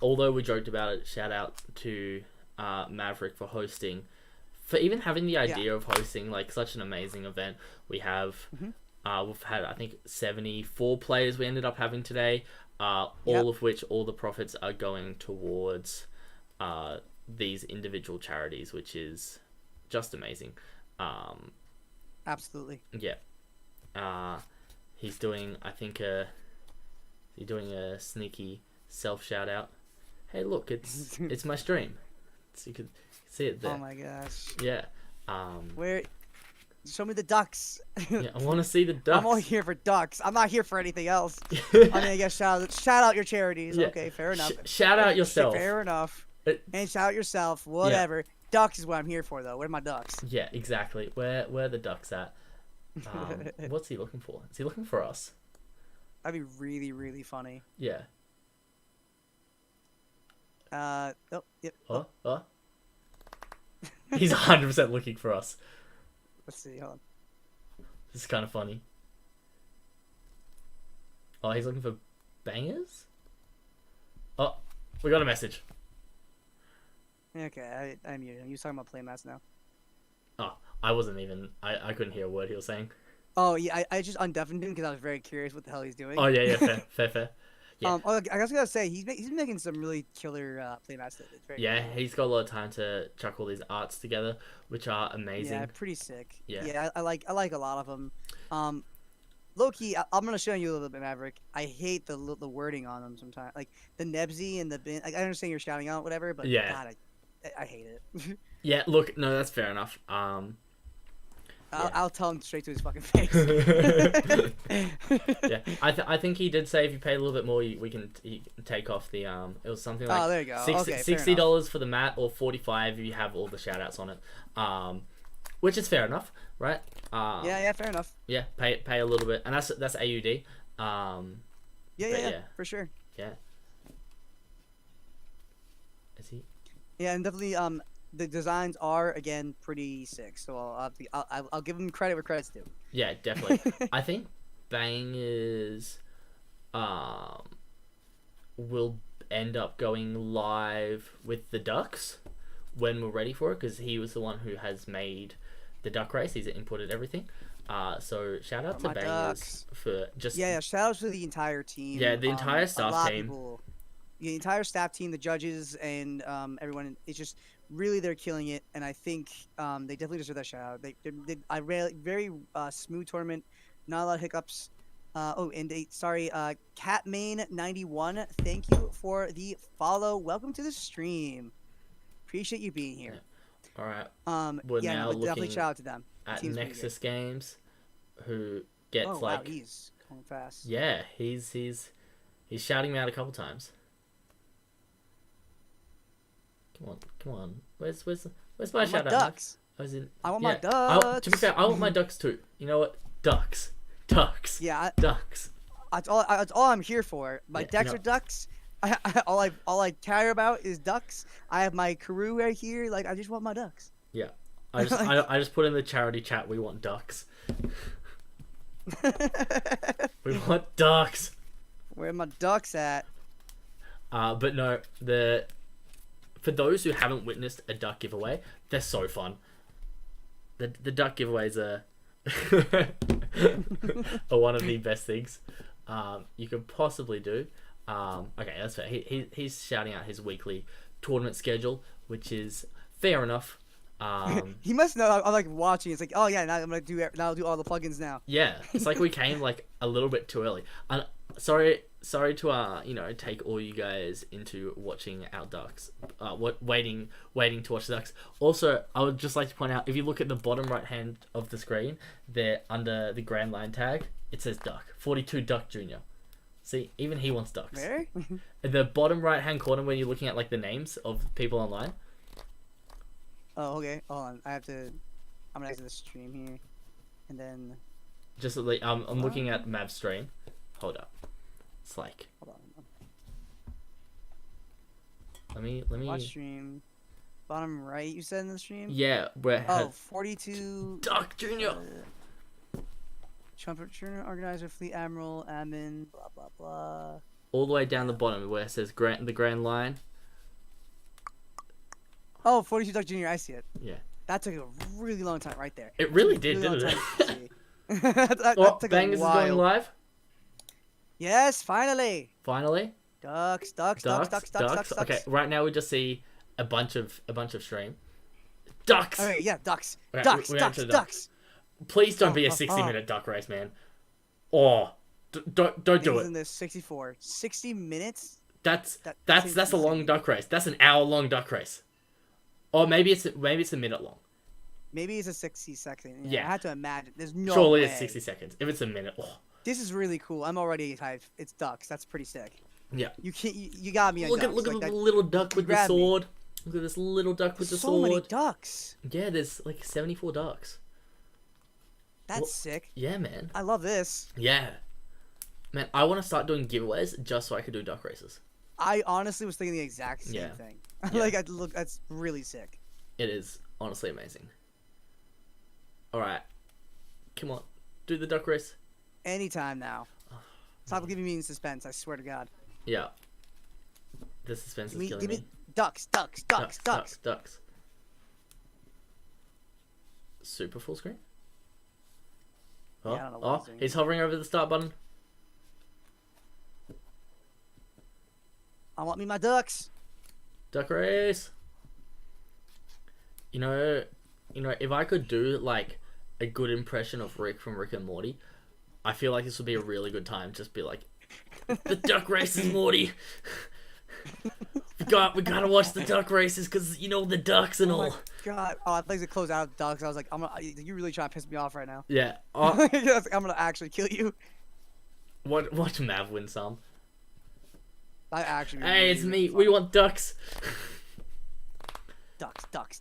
although we joked about it, shout out to Maverick for hosting, for even having the idea of hosting like such an amazing event. We have, we've had I think 74 players we ended up having today, all of which all the profits are going towards these individual charities, which is just amazing. Absolutely. Yeah. He's doing, I think, he's doing a sneaky self shout out. Hey, look, it's my stream. So you can see it there. Oh my gosh. Yeah. Where? Show me the ducks. Yeah, I want to see the ducks. I'm only here for ducks. I'm not here for anything else. I mean, I guess shout out your charities. Yeah. Okay, fair enough. Shout out yourself. Fair enough. It- And shout out yourself. Whatever. Ducks is what I'm here for, though. Where are my ducks? Yeah, exactly. Where are the ducks at? What's he looking for? Is he looking for us? That'd be really, really funny. Yeah. Yep. Huh? He's 100% looking for us. Let's see. Hold on. This is kind of funny. Oh, he's looking for bangers? Oh, we got a message. Okay, I muted him. You talking about playmats now? Oh, I wasn't even... I couldn't hear a word he was saying. Oh, yeah, I just undeafened him because I was very curious what the hell he's doing. Oh, yeah, fair. Yeah. I was gonna say he's making some really killer playmats. It's very Yeah, cool. he's got a lot of time to chuck all these arts together, which are amazing. Yeah, pretty sick. Yeah. I like a lot of them. Low key, I'm gonna show you a little bit, Maverick. I hate the wording on them sometimes, like the Nebsy and the bin. Like, I understand you're shouting out whatever, but Yeah. God, I hate it. Yeah, look, no, that's fair enough. I'll tell him straight to his fucking face. Yeah, I think he did say if you pay a little bit more, we can take off the it was something like there you go. Okay, fair $60 for the mat or $45 if you have all the shout outs on it. Which is fair enough, right? Yeah, fair enough. Yeah, pay a little bit, and that's AUD. Yeah, for sure. Yeah. Is he? Yeah, and definitely the designs are again pretty sick. So I'll give him credit where credit's due. Yeah, definitely. I think Bang is will end up going live with the Ducks when we're ready for it, because he was the one who has made the duck race. He's inputted everything. So shout out to My Bangers ducks. for just Yeah, shout out to the entire team. Yeah, the entire A staff lot of team. people, the entire staff team, the judges, and everyone. It's just really they're killing it, and I think they definitely deserve that shout out. I very smooth tournament, not a lot of hiccups. Sorry, Catmain91, thank you for the follow. Welcome to the stream. Appreciate you being here. All right. We're now but definitely looking shout out to them. At Team's pretty Nexus Games, who gets good. Oh like wow, he's going fast. yeah, he's shouting me out a couple times. Come on. Where's my My shout out? ducks. I want my ducks. To be fair, I want my ducks too. You know what? Ducks. Yeah, Ducks. that's all I'm here for. My Yeah, decks are ducks. All I care about is ducks. I have my crew right here. Like I just want my ducks. Yeah. I just put in the charity chat. We want ducks. We want ducks. Where my ducks at? But no, for those who haven't witnessed a duck giveaway, they're so fun. The duck giveaways are are one of the best things you could possibly do. Okay, that's fair. He's shouting out his weekly tournament schedule, which is fair enough. He must know I'm like watching. It's like, oh yeah, now I'll do all the plugins now. Yeah, it's like we came like a little bit too early. Sorry to take all you guys into watching our ducks. Waiting to watch the ducks. Also, I would just like to point out, if you look at the bottom right hand of the screen, there under the Grand Line tag, it says duck. 42 Duck Junior. See, even he wants ducks. Where? In the bottom right hand corner, when you're looking at like the names of people online. Oh, okay. Hold on. I'm gonna exit the stream here, and then Just like I'm looking at Mav's stream. Hold up. It's like hold on. let me Watch stream. Bottom right, you said in the stream. Yeah, where Oh, 42. Duck Junior. Trumpet Junior Organizer, Fleet Admiral, Admin, blah blah blah. All the way down the bottom where it says the Grand Line. Oh, 42 Duck Junior. I see it. Yeah. That took a really long time right there. It really did, Really didn't long it? time to see. that Oh, took Bangers a is going while. live. Yes, finally. Finally. Ducks. Okay, right now we just see a bunch of stream. Ducks. Okay, yeah, ducks. Okay, Ducks, we're ducks, onto the ducks. Please don't be a Oh, 60-minute duck race, man. Oh, don't do It was it. in the 64. 60 minutes? That's seems a long insane. duck race. That's an hour-long duck race. Or maybe it's a minute long. Maybe it's a 60-second. Yeah. I have to imagine. There's no Surely way. it's 60 seconds. If it's a minute, oh. This is really cool. I'm already hyped. It's ducks. That's pretty sick. Yeah. You can't. You got me on Look ducks. at like the that. little duck with the grabbed me. sword. Look at this little duck with the So sword. many ducks. Yeah, there's like 74 ducks. That's Well- sick. Yeah, man. I love this. Yeah. Man, I want to start doing giveaways just so I could do duck races. I honestly was thinking the exact same Yeah. thing. Yeah. Like, that's really sick. It is honestly amazing. Alright. Come on. Do the duck race. Anytime now. Stop giving me in suspense. I swear to God. Yeah. The suspense is killing Give me. me ducks. Ducks. Super full screen? Oh, Yeah, I don't know what he's doing. he's hovering over the start button. I want me my ducks. Duck race. You know, if I could do like a good impression of Rick from Rick and Morty, I feel like this would be a really good time. Just be like, the duck races, Morty. we gotta watch the duck races because you know the ducks and Oh my all. God. Oh, I thought to close out ducks. I was like, you really trying to piss me off right now. Yeah. I'm gonna actually kill you. Watch Mav win some. I actually. Hey, it's me. We want ducks. Ducks. Ducks.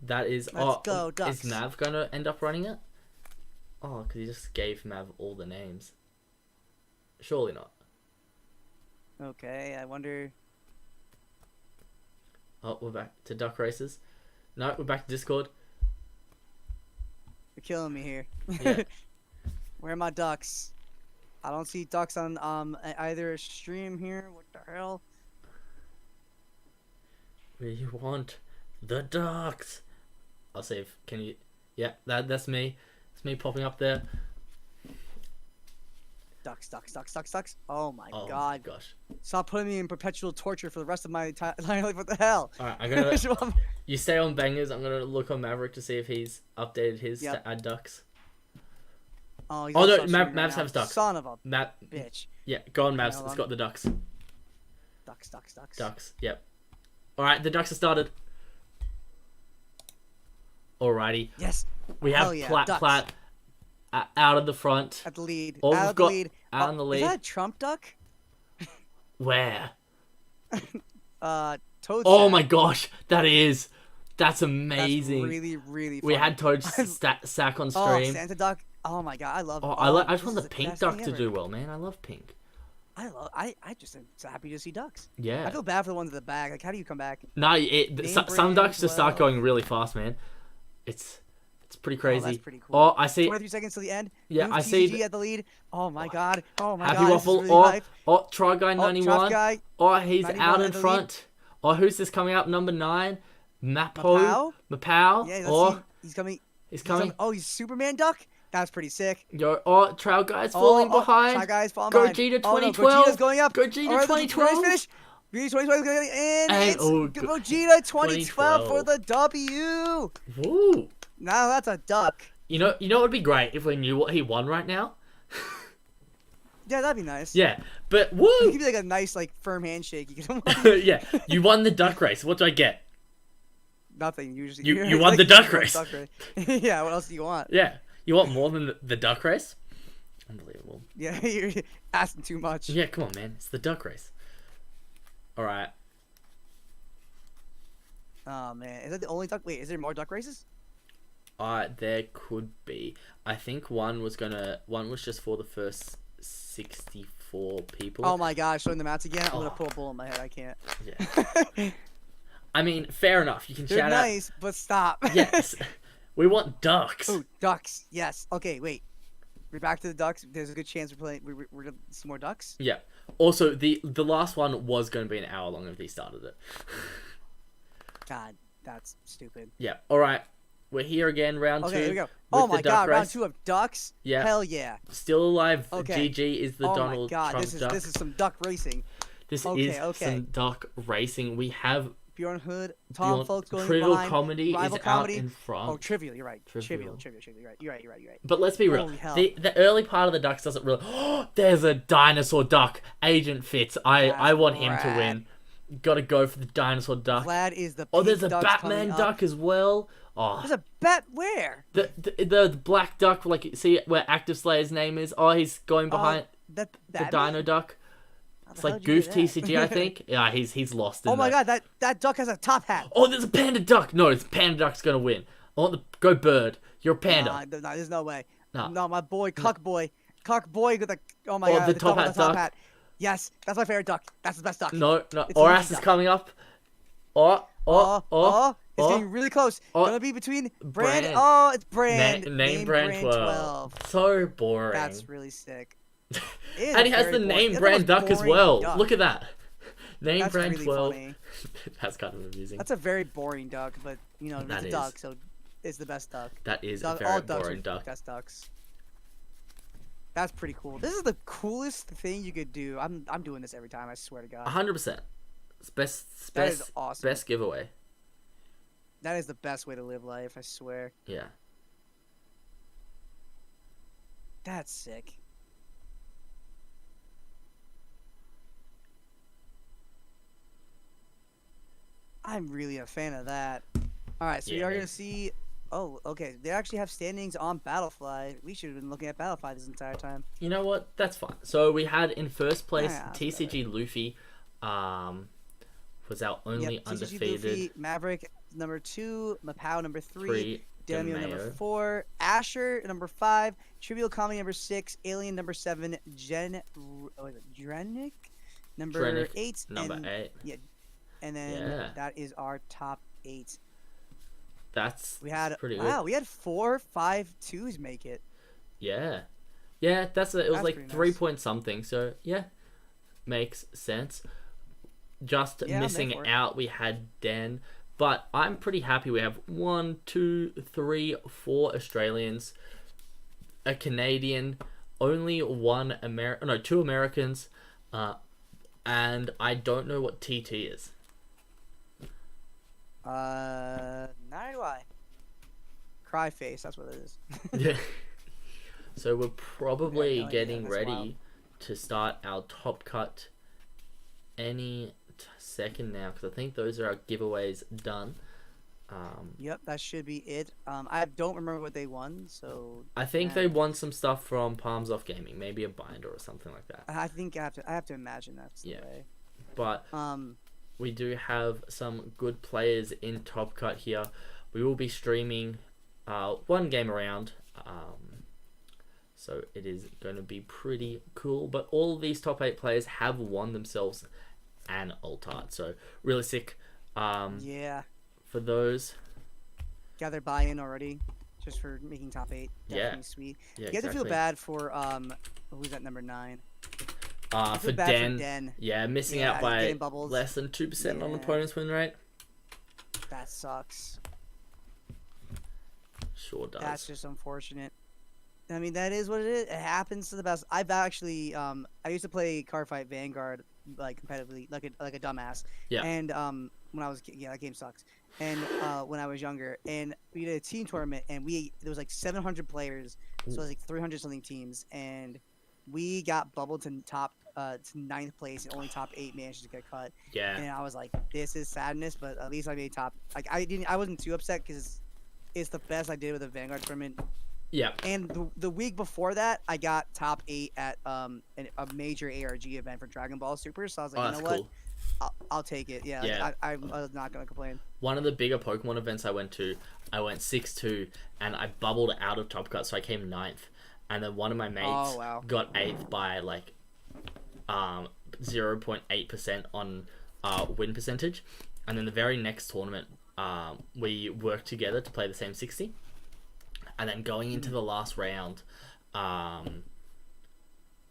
That is. Let's go, ducks. Is Mav gonna end up running it? Oh, because he just gave Mav all the names. Surely not. Okay, I wonder. Oh, we're back to duck races. No, we're back to Discord. You're killing me here. Yeah. Where are my ducks? I don't see ducks on either stream here. What the hell? We want the ducks. I'll see if can you. Yeah, that's me. It's me popping up there. Ducks, ducks, ducks, ducks, ducks. Oh my Oh god. my gosh. Stop putting me in perpetual torture for the rest of my life. What the hell? All right, I'm gonna. You stay on bangers. I'm gonna look on Maverick to see if he's updated his to add ducks. Oh, he's Oh no, on substream right Mavs now. has ducks. Son of a Map. bitch. Yeah, go on Okay, Mavs. hold It's on. got the ducks. Ducks, ducks, ducks. Ducks. Yep. All right, the ducks have started. Alrighty, Yes. we Hell have yeah, Plat ducks. Plat out of the front. At the lead. Oh, out we've of the got lead. out in the lead. Is that a Trump duck? Where? Toad. Oh Sack. my gosh, that's amazing. That's really, really fun. We had Toad Sack on Oh, stream. Santa duck. Oh my god, I love. Oh, I just want the pink duck to do well, man. I love pink. I just am so happy to see ducks. Yeah. I feel bad for the ones at the back. Like, how do you come back? No, some brand ducks just start 12. going really fast, man. It's pretty Oh, crazy. that's pretty cool. Oh, I see. 23 seconds to the end. Yeah, New I see TCG at the lead. Oh my god. Oh my Happy god. Waffle. This is really hype. Try Guy Oh, 91. Trap guy. Oh, he's 91 out at in the lead. front. Oh, who's this coming up? Number 9. Mapow? Mapow. Yeah, let's Oh, see. He's coming. he's coming. Oh, he's Superman duck. That's pretty sick. Yo, Trout Guy's falling behind. Trout guy's falling behind. Gogeta Oh, no, 2012. Gogeta's going up. Gogeta All right, 2012. Finish. Gogeta 2012 is going in. And- It's oh, Gogeta 2012 for 2012. the W. Woo. Now that's a duck. You know what would be great if we knew what he won right now? Yeah, that'd be nice. Yeah, but It woo! could be like a nice, like, firm handshake. You can Yeah, you won the duck race. What do I get? nothing usually. You won the duck race. Yeah, what else do you want? Yeah, you want more than the duck race? Unbelievable. Yeah, you're asking too much. Yeah, come on, man. It's the duck race. All right. Oh man, is that the only duck? Wait, is there more duck races? There could be. I think one was just for the first 64 people. Oh my gosh, showing the mats again. I'm gonna pull a bull in my head. I can't. Yeah. I mean, fair enough. You can They're shout nice, but stop. out. Yes. We want ducks. Oh, ducks. Yes. Okay, wait. We're back to the ducks. There's a good chance we're playing. We're gonna see more ducks. Yeah. Also, the last one was going to be an hour long if he started it. God, that's stupid. Yeah. All right. We're here again, round 2. Okay, here we go. with Oh the my duck god, round race. 2 of ducks. Yeah. Hell yeah. Still alive. Okay. GG is the Oh Donald my god, Trump this duck. is some duck racing. This okay, is okay. some duck racing. We have Bjorn Hood, Tom Beyond- Folks going Trivial behind. Comedy Rival is comedy. out in front. Oh, trivial. You're right. Trivial. Trivial. You're right. You're right. But let's be real. Holy hell. The early part of the ducks doesn't really. Oh, there's a dinosaur duck. Agent Fitz. I That's want him to rad. win. Got to go for the dinosaur duck. Vlad is the. Oh, there's pink a ducks Batman coming up. duck as well. Oh, There's a bat where? the black duck. Like, see where Active Slayer's name is. Oh, he's going behind That the Batman? dino duck. How the It's hell like did you Goof do that? TCG, I think. Yeah, he's lost. In Oh my there. god, that duck has a top hat. Oh, there's a panda duck. No, it's panda duck's gonna win. I want the go bird. You're a panda. Nah, there's no way. Nah. No, my boy, Cuck Boy with the. Oh my Oh, god, the top with hat the top duck. hat. Yes, that's my favorite duck. That's the best duck. No. It's an Oras easy is duck. coming up. Oh. It's getting really close. Oh. Gonna be between Brand. Brand. Oh, it's Brand. Name brand 12. So boring. That's really sick. It is And he has very the boring. name It's the brand most duck as boring well. duck. Look at that. Name That's brand really 12. funny. That's kind of amusing. That's a very boring duck, but you know That it's a is. duck, so it's the best duck. That is a All very ducks boring are duck. best ducks. That's pretty cool. This is the coolest thing you could do. I'm doing this every time. I swear to God. 100%. It's best That is awesome. best giveaway. That is the best way to live life. I swear. Yeah. That's sick. I'm really a fan of that. All right, so we Yeah, are man. gonna see. Oh, okay. They actually have standings on Battlefly. We should have been looking at Battlefly this entire time. You know what? That's fine. So we had in first place Yeah, that's TCG Luffy. Was our only Yep, TCG undefeated. Luffy, Maverick number 2, Mapow number 3, 3 Demio number Demeo. 4, Asher number 5, Trivial Comedy number 6, Alien number 7, Drenick number Drenick 8, number and, 8. Yeah, and then Yeah. that is our top 8. That's We had pretty wow, good. we had 4, 5, 2s make it. Yeah. Yeah, it was That's like pretty 3 nice. point something. So, yeah. Makes sense. Just Yeah, I'm there missing for it. out, we had Dan But I'm pretty happy we have 1, 2, 3, 4 Australians, a Canadian, only two Americans, and I don't know what TT is. Neither do I. Cry face, that's what it is. Yeah. So we're probably no idea, getting that's ready wild. to start our top cut any second now, because I think those are our giveaways done. Yep, that should be it. I don't remember what they won, so I think they won some stuff from Palms Off Gaming, maybe a binder or something like that. I think I have to imagine that's the Yeah. way. But we do have some good players in Top Cut here. We will be streaming one game around, so it is going to be pretty cool. But all of these top 8 players have won themselves an alt art, so really sick. Yeah, For those, got their buy-in already, just for making top 8. Definitely sweet. yeah, You have to feel bad for who's at number 9? I for feel bad Den, for Den. yeah, missing Yeah, out by getting bubbles. less than 2% on Yeah. opponent's win rate. That sucks. Sure does. That's just unfortunate. I mean, that is what it is. It happens to the best. I've actually, I used to play Cardfight Vanguard like competitively, like a dumbass. Yeah. And when I was, yeah, that game sucks. And when I was younger, and we did a team tournament, and there was like 700 players, so it was like 300 something teams, and we got bubbled to to 9th place, and only top 8 managed to get cut. Yeah. And I was like, this is sadness, but at least I made top. Like I wasn't too upset because it's the best I did with a Vanguard tournament. Yeah. And the week before that, I got top 8 at a major ARG event for Dragon Ball Super. So I was like, you know what? Cool. I'll take it. Yeah. Yeah. Like, I was not gonna complain. One of the bigger Pokemon events I went to, I went 6-2, and I bubbled out of Top Cut, so I came 9th. And then one of my mates got 8th by like 0.8% on win percentage. And then the very next tournament, we worked together to play the same 60. And then going into the last round,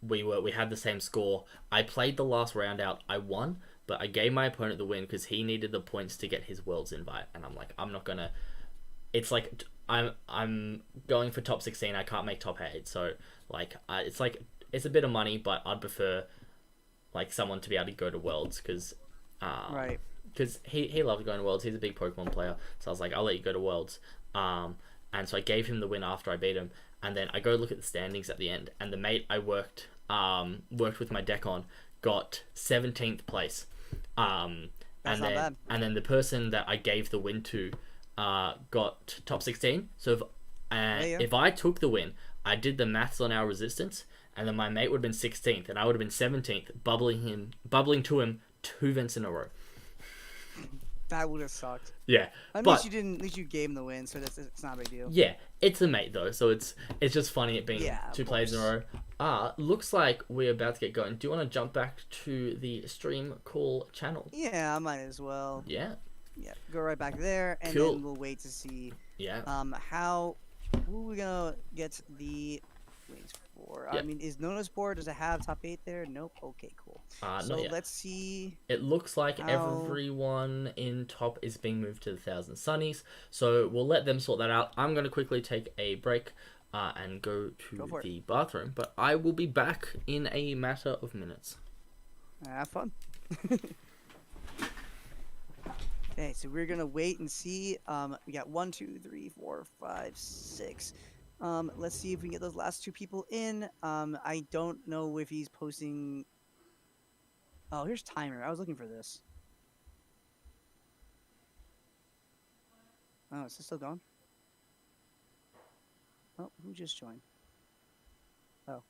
we had the same score. I played the last round out. I won, but I gave my opponent the win because he needed the points to get his Worlds invite. And I'm like, I'm not gonna. It's like I'm going for top 16. I can't make top 8. So like, it's like it's a bit of money, but I'd prefer like someone to be able to go to Worlds because Right. because he loves going to Worlds. He's a big Pokemon player, so I was like, I'll let you go to Worlds. And so I gave him the win after I beat him, and then I go look at the standings at the end, and the mate I worked with my deck on got 17th place. That's and not then bad. and then the person that I gave the win to got top 16. So if I took the win, I did the maths on our resistance, and then my mate would have been 16th, and I would have been 17th, bubbling to him 2 vents in a row. That would have sucked. Yeah, At least you didn't. At least you gave him the win, so it's not a big deal. Yeah, it's a mate though, so it's just funny it being 2 plays in a row. Looks like we're about to get going. Do you want to jump back to the stream call channel? Yeah, I might as well. Yeah. Yeah, go right back there, and Cool. then we'll wait to see Yeah. who we gonna get the wings for. I Yep. mean, is Nonosport, does it have top 8 there? Nope. Okay, cool. Not So yet. let's see. It looks like how- everyone in top is being moved to the 1000 Sunnies, so we'll let them sort that out. I'm going to quickly take a break and go to the bathroom, but I will be back in a matter of minutes. Have fun. Okay, so we're gonna wait and see. We got 1, 2, 3, 4, 5, 6. Let's see if we can get those last 2 people in. I don't know if he's posting. Oh, here's timer. I was looking for this. Oh, is this still going? Oh, who just joined? Oh.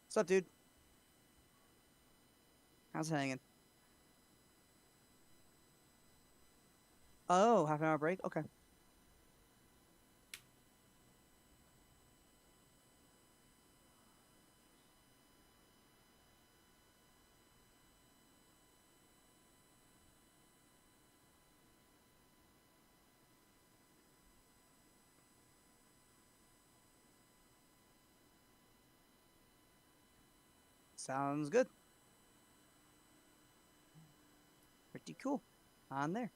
What's up, dude? How's it hanging? Oh, half an hour break? Okay. Sounds good. pretty cool on there.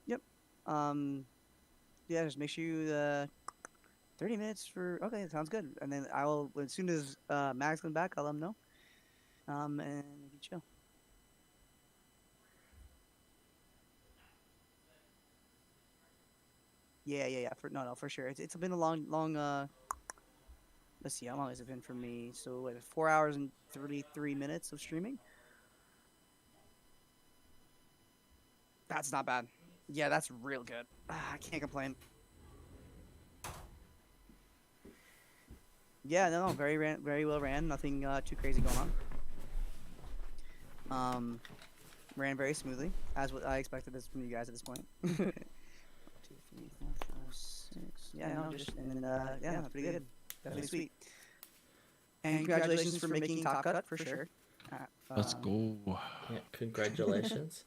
Yep. Yeah, just make sure you 30 minutes for. Okay, sounds good. And then I will, as soon as Max comes back, I'll let him know. And we can chill. Yeah. For sure. It's been a long. Let's see, how long has it been for me? So, 4 hours and 33 minutes of streaming. That's not bad. Yeah, that's real good. I can't complain. Yeah, no, very well ran. Nothing too crazy going on. Ran very smoothly, as what I expected this from you guys at this point. 1, 2, 3, 4, 5, 6. Yeah, no, just and then yeah, pretty good. Definitely sweet. And congratulations for making Top Cut for sure. Let's go. Yeah, congratulations.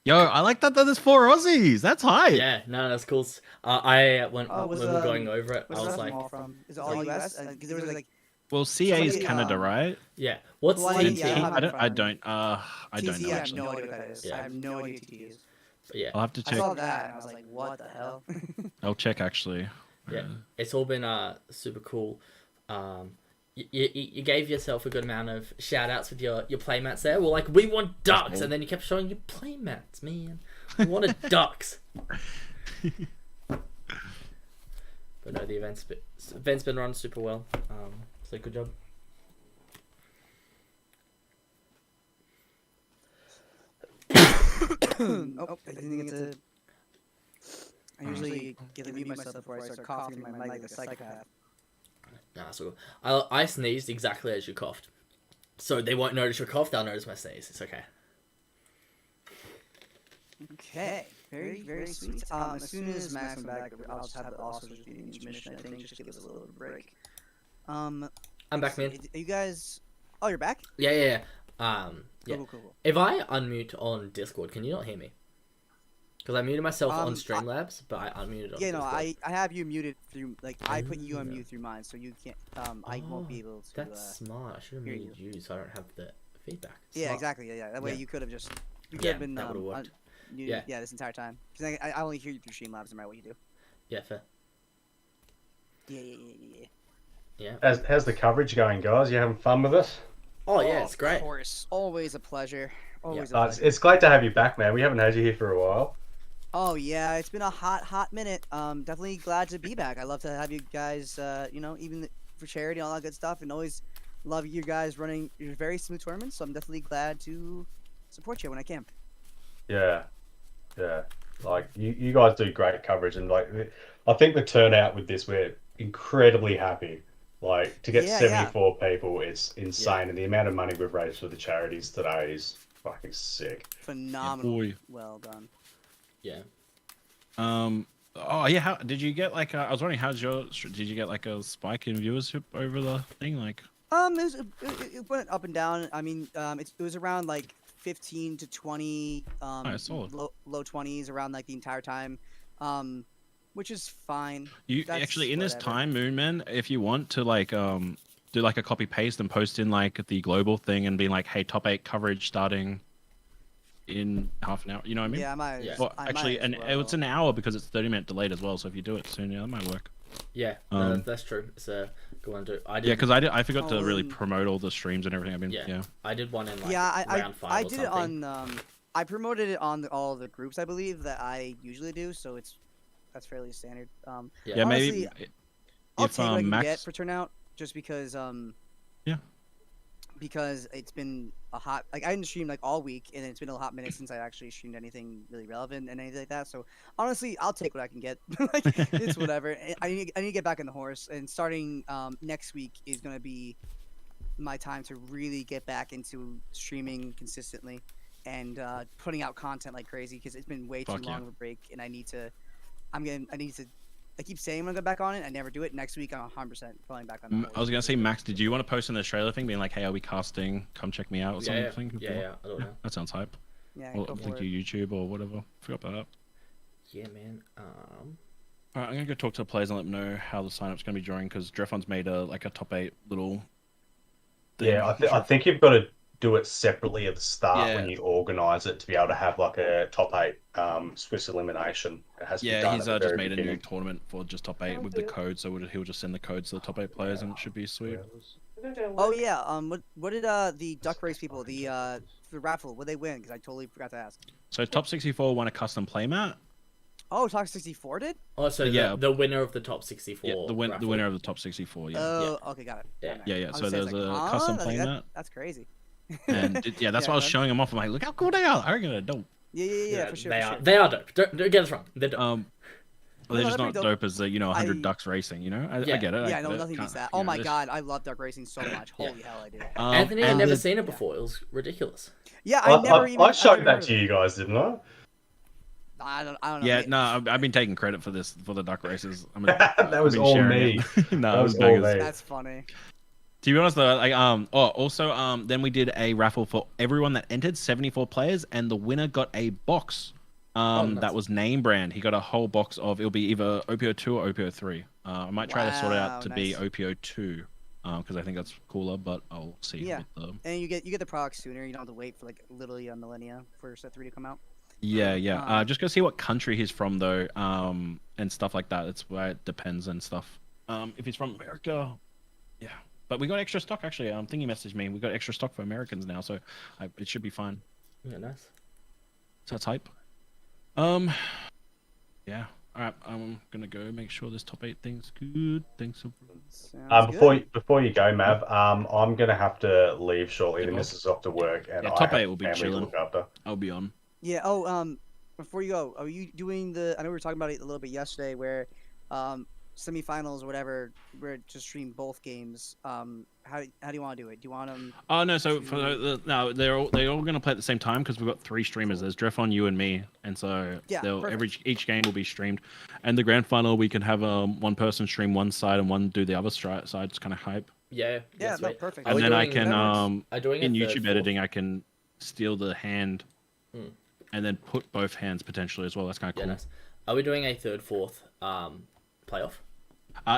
Yo, I like that there's 4 Aussies. That's hype. Yeah, no, that's cool. When Oh, we were going over it, I Where's was the like, all from? Is it all US? Because there was like Well, CA is Somebody, Canada, right? yeah, what's Well, TT? yeah, I don't. I from don't. I don't TT. know. I have Actually. no idea what that is. Yeah. I have no idea what TT is. But yeah, I'll have to I check. saw that and I was like, what the hell? I'll check actually. yeah, it's all been super cool. You gave yourself a good amount of shout outs with your playmats there. Well, like, we want ducks, cool. and then you kept showing your playmats, man. We wanted ducks. But no, the event's been run super well. So good job. Oh, I didn't get to. I usually get to mute myself before I start coughing in my mic like a psychopath. Nah, that's all good. I sneezed exactly as you coughed. So they won't notice your cough, they'll notice my sneeze. It's okay. Okay, very sweet. As soon as Max comes back, I'll just have it also just be an intermission. I think just give us a little bit of a break. I'm back, man. Are you guys? Oh, you're back. Yeah. Yeah. Cool. If I unmute on Discord, can you not hear me? Because I muted myself on Streamlabs, but I unmuted on Yeah, Discord. no, I have you muted through, like, I put you on mute through mine, so you can't, I won't be able to, That's smart. I should have hear muted you so I don't have the feedback. Yeah, Smart. exactly, yeah. That way Yeah. you could have just, you could Yeah, have been, that would've worked. muted, Yeah. this entire time. Because I only hear you through Streamlabs no matter what you do. Yeah, fair. Yeah. How's the coverage going, guys? You having fun with us? Oh, yeah, it's great. Of course. Always a pleasure. Always a It's, pleasure. it's great to have you back, man. We haven't had you here for a while. Oh, yeah, it's been a hot minute. Definitely glad to be back. I love to have you guys, even for charity and all that good stuff, and always love you guys running your very smooth tournaments, so I'm definitely glad to support you when I can. Yeah. Like, you guys do great coverage, and, like, I think the turnout with this, we're incredibly happy. Like, to get Yeah, 74 people, it's insane, and the amount of money we've raised for the charities today is fucking sick. Phenomenal. boy. Well done. Yeah. Oh yeah. How did you get like? I was wondering, did you get like a spike in viewership over the thing? Like. It went up and down. I mean, it was around like 15 to 20, solid. low 20s around like the entire time, which is fine. You That's actually in this whatever. time, Moonman, if you want to like do like a copy paste and post in like the global thing and be like, hey, top 8 coverage starting in half an hour. You know what I mean? Yeah, I might. Yeah. Well, I actually, might and as well. it's an hour because it's 30-minute delayed as well. So if you do it soon, yeah, that might work. Yeah, that's true. It's a good one to do. Yeah, because I forgot to really Oh, promote all the streams and everything. Yeah. I did one in like Yeah, round 5 I or did it something. on. I promoted it on all the groups I believe that I usually do, so that's fairly standard. Yeah, honestly, maybe I'll if take what I can Max. get for turnout, just because Yeah. because it's been a hot, like, I didn't stream like all week, and it's been a hot minute since I actually streamed anything really relevant and anything like that. So honestly, I'll take what I can get. Like, it's whatever. I need to get back in the horse, and starting next week is gonna be my time to really get back into streaming consistently and putting out content like crazy, because it's been way too Fuck yeah. long of a break, and I need to. I keep saying I'm gonna go back on it. I never do it. Next week, I'm 100% falling back on that. I was gonna say, Max, did you want to post in the trailer thing, being like, "Hey, are we casting? Come check me out" or Yeah, something? yeah, I don't know. That sounds hype. Yeah, Or go for link it. your YouTube or whatever. Forgot about that. Yeah, man. All right, I'm gonna go talk to the players and let them know how the sign-up's gonna be during, because Drefon's made a top 8 little thing. Yeah, I think you've got to do it separately at the start when Yeah. you organise it to be able to have like a top 8 Swiss elimination. It has to be Yeah, done he's at the just very made a new beginning. tournament for just top 8 with the code, so he'll just send the codes to the top 8 players, and it should be sweet. Oh yeah. What did the duck race people the raffle? What they win? Because I totally forgot to ask. So top 64 won a custom playmat. Oh, Talk 64 did. Oh, so Yeah. the winner of the top 64. Yeah, the raffle. winner of the top 64. Yeah, Oh, okay, got it. Yeah. Got it. yeah. I was So gonna say, there's it's a like, custom huh? Like, playmat, that's crazy. and that's Yeah, why I was go ahead. showing them off. I'm like, look how cool they are. I reckon they're dope. Yeah, for sure. They for are. sure. They are dope. Don't get us wrong. They're dope. Well, they're No, just they're not pretty dope as 100 I- ducks racing. I Yeah. get it. I Yeah, get no, it. nothing Can't- beats that. you Oh know, my this- god, I love duck racing so much. Holy hell, I do. Anthony had and never the- seen it before. It was ridiculous. Yeah, I never even. I showed never that heard to of it. you guys, didn't I? I don't know. Yeah, mate. no, I've been taking credit for this for the duck races. That was been all sharing me. it. No, That it was was all bangers. me. That's funny. To be honest though, then we did a raffle for everyone that entered, 74 players, and the winner got a box. Nice. That was name brand. He got a whole box of, it'll be either OPO 2 or OPO 3. I might try to sort it Wow, out to be nice. OPO 2, because I think that's cooler, but I'll see. Yeah. With the... And you get the product sooner. You don't have to wait for like literally a millennia for set 3 to come out. Yeah. Just gonna see what country he's from though, and stuff like that. It's where it depends and stuff. If he's from America, yeah. But we got extra stock actually. Thingy messaged me. We got extra stock for Americans now, so it should be fine. Yeah, nice. So that's hype. Yeah. All right. I'm gonna go make sure this top 8 thing's good. Thanks. Sounds Before you go, Mav, I'm gonna have to leave shortly. The Yeah. missus is off to work, and Yeah, I top have 8 will be family to chilling. look after. I'll be on. Yeah. Oh, before you go, are you doing the? I know we were talking about it a little bit yesterday, where, semifinals or whatever, where to stream both games. How do you want to do it? Do you want them? Oh no, so for no, they're all gonna play at the same time because we've got 3 streamers. There's Drefon, you, and me, and so Yeah, each game will be streamed. And the grand final, we can have one person stream one side and one do the other side. It's kind of hype. Yeah. Yeah, no, sweet. perfect. Are And we then I doing- can are doing in a YouTube third, editing, I can steal the hand, Hmm. and then put both hands potentially as well. That's kind of Yeah, cool. nice. Are we doing a third, fourth playoff?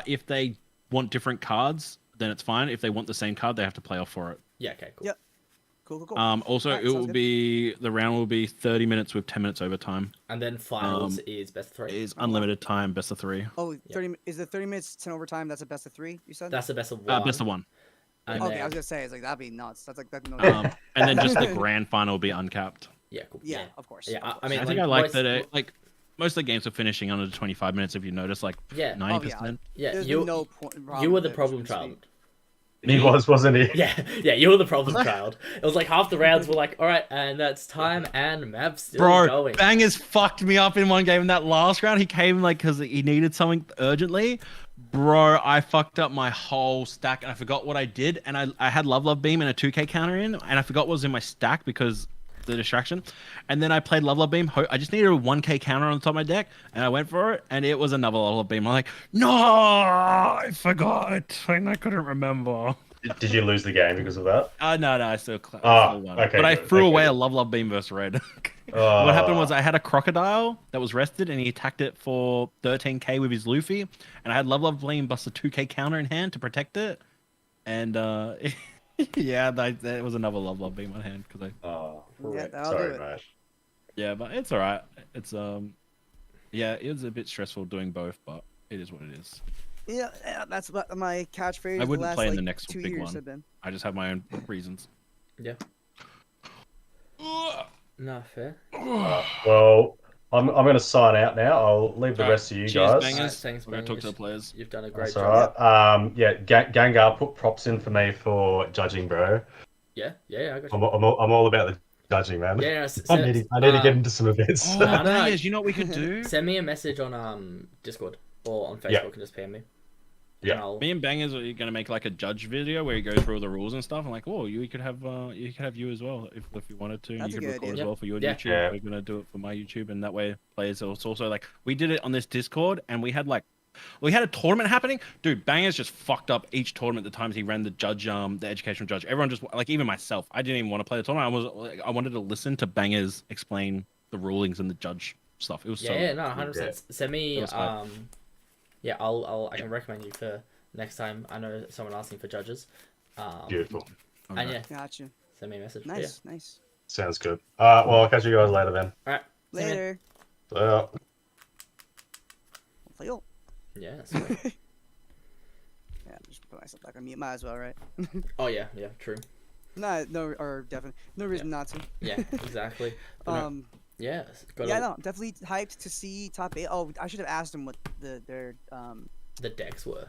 If they want different cards, then it's fine. If they want the same card, they have to play off for it. Yeah. Okay. Cool. Yep. Cool. Also, Alright, it sounds will good. be the round will be 30 minutes with 10 minutes overtime. And then finals is best of 3. It is unlimited time, best of 3. Oh, 30 is the 30 minutes 10 overtime? That's a best of 3. You said. That's the best of 1. Best of 1. And Okay, then, I was gonna say it's like that'd be nuts. That's like that. No, And then just the grand final will be uncapped. yeah. Cool. yeah, of course. Yeah, of I course. mean, I think like, I like most- that. Most of the games are finishing under 25 minutes. If you notice, like Yeah. 90%. Yeah. There's You no point. you were the with it, problem so to child. speak. He wasn't he? Yeah, you were the problem child. It was like half the rounds were like, all right, and that's time, and Mav's still Bro, going. Bangers fucked me up in one game. In that last round, he came like because he needed something urgently. Bro, I fucked up my whole stack and I forgot what I did. And I had Love Beam and a 2k counter in, and I forgot what was in my stack because the distraction. And then I played Love Beam. I just needed a 1k counter on the top of my deck, and I went for it, and it was another Love Beam. I'm like, no, I forgot, and I couldn't remember. Did you lose the game because of that? No, I still won. okay, But I good, threw okay, away good. a Love Beam versus Red. Oh. What happened was I had a Crocodile that was rested, and he attacked it for 13k with his Luffy, and I had Love Beam plus a 2k counter in hand to protect it, and yeah, that was another Love Beam on hand because I. Oh, Yeah, that'll sorry, do it. mate. Yeah, but it's alright. It's yeah, it was a bit stressful doing both, but it is what it is. Yeah, that's what my catchphrase. I wouldn't the last, play in like, the next 2 big years one. have been. I just have my own reasons. Yeah. No, fair. Well, I'm going to sign out now. I'll leave the Alright, rest of you cheers, guys. bangers. Alright, thanks, We're gonna talk to the Bangers. players. You've done a great That's job. alright. Yeah, Gengar, put props in for me for judging, bro. Yeah, I got you. I'm all about the judging, man. Yeah, no, I need to get into some events. Oh, no, no. Bangers, you know what we could do? Send me a message on Discord or on Facebook Yeah. and just PM me. Yeah. And I'll... Me and Bangers are gonna make like a judge video where he goes through all the rules and stuff. I'm like, oh, you could have you as well if you wanted to. That's You a could good record idea. as well for your Yeah. YouTube. Yeah. We're gonna do it for my YouTube, and that way players. It's also like we did it on this Discord, and we had a tournament happening. Dude, Bangers just fucked up each tournament. The times he ran the judge, the educational judge. Everyone just like even myself. I didn't even want to play the tournament. I wanted to listen to Bangers explain the rulings and the judge stuff. It was so. Yeah, no, 100%. Send me That was hype. I can recommend you for next time. I know someone asking for judges. Beautiful. And Okay. yeah, Gotcha. send me a message. But yeah. Nice. Sounds good. All right, well, I'll catch you guys later then. All right. See you, man. Later. Fail. Yeah. Sweet. Yeah, just put myself back on mute. Might as well, right? Oh yeah. Yeah. True. Or definitely no reason not to. Yeah. Exactly. But no, yeah. Yeah, no, definitely hyped to see top 8. Oh, I should have asked them what their The decks were.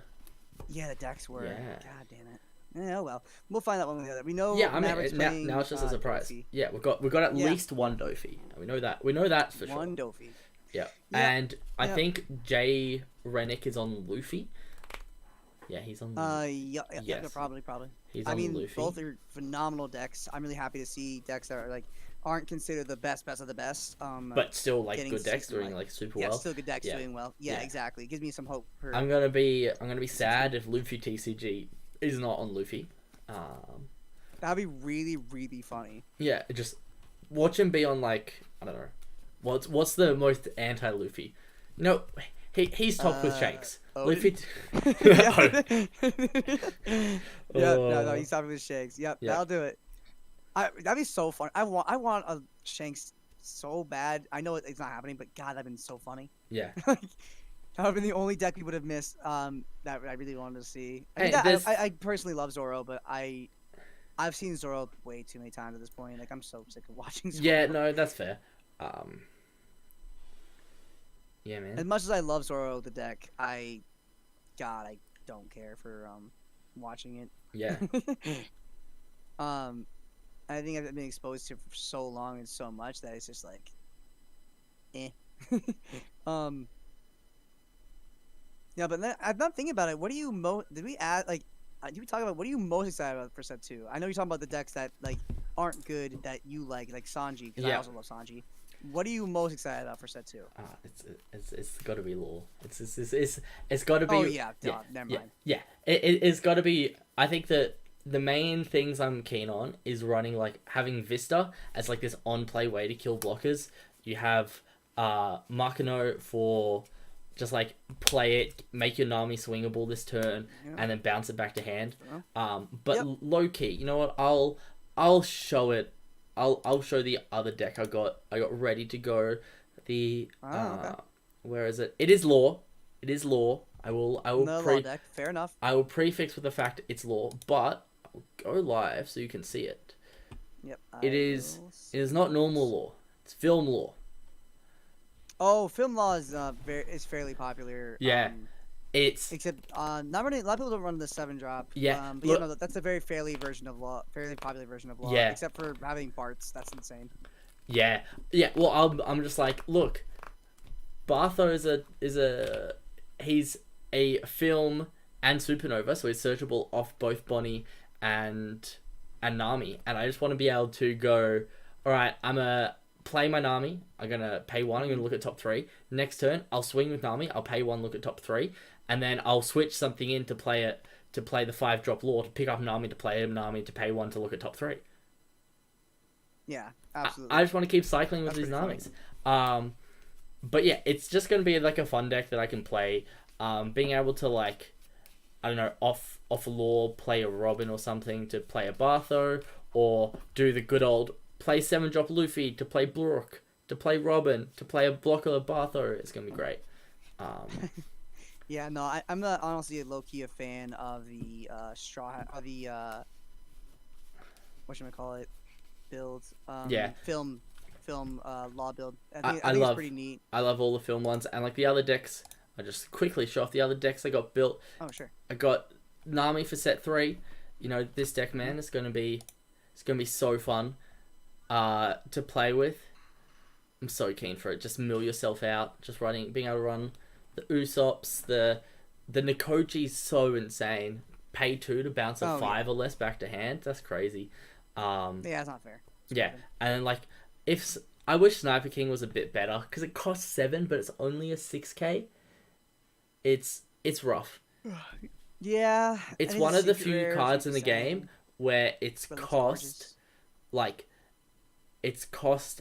yeah, the decks were. Yeah. God damn it. Yeah, well, we'll find out one way or the other. We know. Yeah, I Maverick's mean, playing, now it's just a surprise. Dofi. Yeah, we got at Yeah. least one Dofi. We know that. We know that for sure. One Dofi. Yeah. Yeah. And I Yeah. think Jay Rennick is on Luffy. Yeah, he's on. Yeah, Yes. probably. He's I on mean, Luffy. both are phenomenal decks. I'm really happy to see decks that are like aren't considered the best of the best. But still, like getting good decks super, doing like super yeah, well. still good decks Yeah. doing well. Yeah, Yeah. exactly. It gives me some hope for. I'm gonna be sad if Luffy TCG is not on Luffy. That'd be really, really funny. Yeah, just watch him be on like I don't know, what's the most anti Luffy? No, he's top with Shanks. Odin? Luffy. No, he's talking with Shanks. Yep, Yeah. that'll do it. That'd be so fun. I want a Shanks so bad. I know it's not happening, but God, that'd been so funny. Yeah. That would have been the only deck we would have missed. That I really wanted to see. I, Hey, mean, that- there's- I personally love Zoro, but I've seen Zoro way too many times at this point. Like I'm so sick of watching Zoro. Yeah, no, that's fair. Yeah, man. As much as I love Zoro, the deck, I don't care for watching it. Yeah. I think I've been exposed to it for so long and so much that it's just like, eh. Yeah, but then, I'm not thinking about it. What do you did we add like? Did we talk about what are you most excited about for set 2? I know you're talking about the decks that like aren't good that you like Sanji, because I Yeah. also love Sanji. What are you most excited about for set 2? It's got to be law. It's got to be. Oh yeah, never mind. Yeah. It's got to be. I think that the main things I'm keen on is running like having Vista as like this on play way to kill blockers. You have Makino for just like play it, make your Nami swingable this turn, Yeah. and then bounce it back to hand. Yeah. But Yep. low key, you know what? I'll show it. I'll show the other deck I got ready to go. The Okay. where is it? It is law. It is law. I will No law deck. Fair enough. I will prefix with the fact it's law, but I'll go live so you can see it. Yep. It is not normal law. It's film law. Oh, film law is fairly popular. Yeah. It's Except not really. A lot of people don't run the 7-drop. Yeah, But look- yeah, no, that's a very fairly popular version of law. Yeah. Except for having Barts, that's insane. yeah. Well, I'm just like, look, Bartho he's a film and supernova, so he's searchable off both Bonnie and Nami, and I just want to be able to go, all right, I'm a play my Nami. I'm gonna pay 1. I'm gonna look at top 3. Next turn, I'll swing with Nami. I'll pay 1, look at top 3, and then I'll switch something in to play the 5-drop law to pick up Nami to play Nami to pay 1 to look at top 3. Yeah, absolutely. I just want to keep cycling with That's these pretty Namis. But yeah, it's just gonna be like a fun deck that I can play. Being able to like, I don't know, off a law, play a Robin or something to play a Bartho, or do the good old play 7-drop Luffy to play Brook, to play Robin, to play a blocker Bartho. It's gonna be great. Yeah, no, I'm not honestly low key a fan of the whatchamacallit build. Yeah. Film law build. I I think love- it's pretty neat. I love all the film ones, and like the other decks. I just quickly show off the other decks I got built. Oh sure. I got Nami for set 3. You know, this deck, man, it's gonna be so fun to play with. I'm so keen for it. Just mill yourself out. Just being able to run the Usops, the Nikoji's so insane. Pay 2 to bounce a Oh, 5 or less back to hand. That's crazy. Yeah, it's not fair. Yeah, and then like I wish Sniper King was a bit better because it costs 7, but it's only a 6K. It's rough. Yeah. It's and one of the secret few rares, cards like in the you're saying, game where its for the cost, forges. like, its cost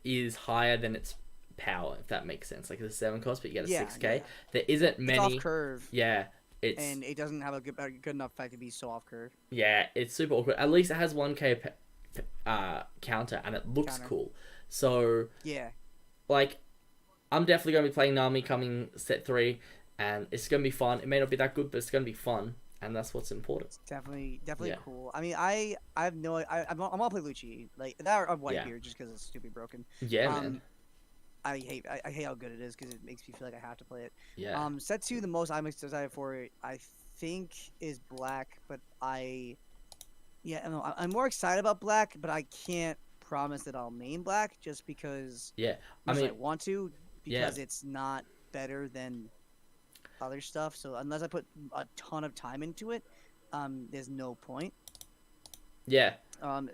is higher than its power, if that makes sense. Like, it's a 7 cost, but you get a Yeah, 6K. yeah. There isn't It's many. off curve. Yeah, It's and it doesn't have a good enough effect to be so off curve. yeah, it's super awkward. At least it has 1k counter and it looks Counter. cool. So Yeah, like, I'm definitely gonna be playing Nami coming set 3, and it's gonna be fun. It may not be that good, but it's gonna be fun, and that's what's important. it's definitely Yeah. cool. I mean, I have no, I'm gonna play Lucci like that or Yeah. Whitebeard just because it's stupid broken. Yeah, man. I hate how good it is because it makes me feel like I have to play it. Yeah. Set 2, the most I'm excited for, I think, is Black, but I'm more excited about Black, but I can't promise that I'll main Black just because Yeah. I I mean, want to, yeah. because it's not better than other stuff. So unless I put a ton of time into it, there's no point. yeah.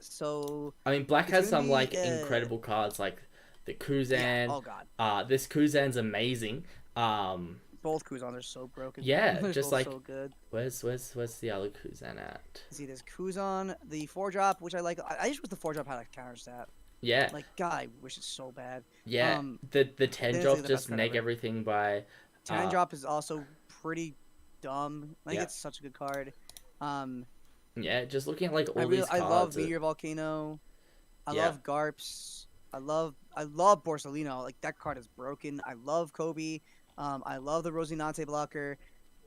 So I mean, Black it's has gonna some be, like incredible cards, like the Kuzan. oh god, This Kuzan's amazing. both Kuzans are so broken. Yeah, They're just both like so good. where's the other Kuzan at? See, there's Kuzan, the 4-drop, which I like. I just wish the 4-drop had a counter stat. Yeah. Like, God, I wish it's so bad. Yeah. The 10 it's drop like the just best card neg ever. everything by 10 drop is also pretty dumb. Like, Yeah. it's such a good card. yeah, just looking at like all I these cards. love Meteor Volcano. I Yeah. love Garps. I love Borsalino. Like, that card is broken. I love Kobe. I love the Rosinante blocker.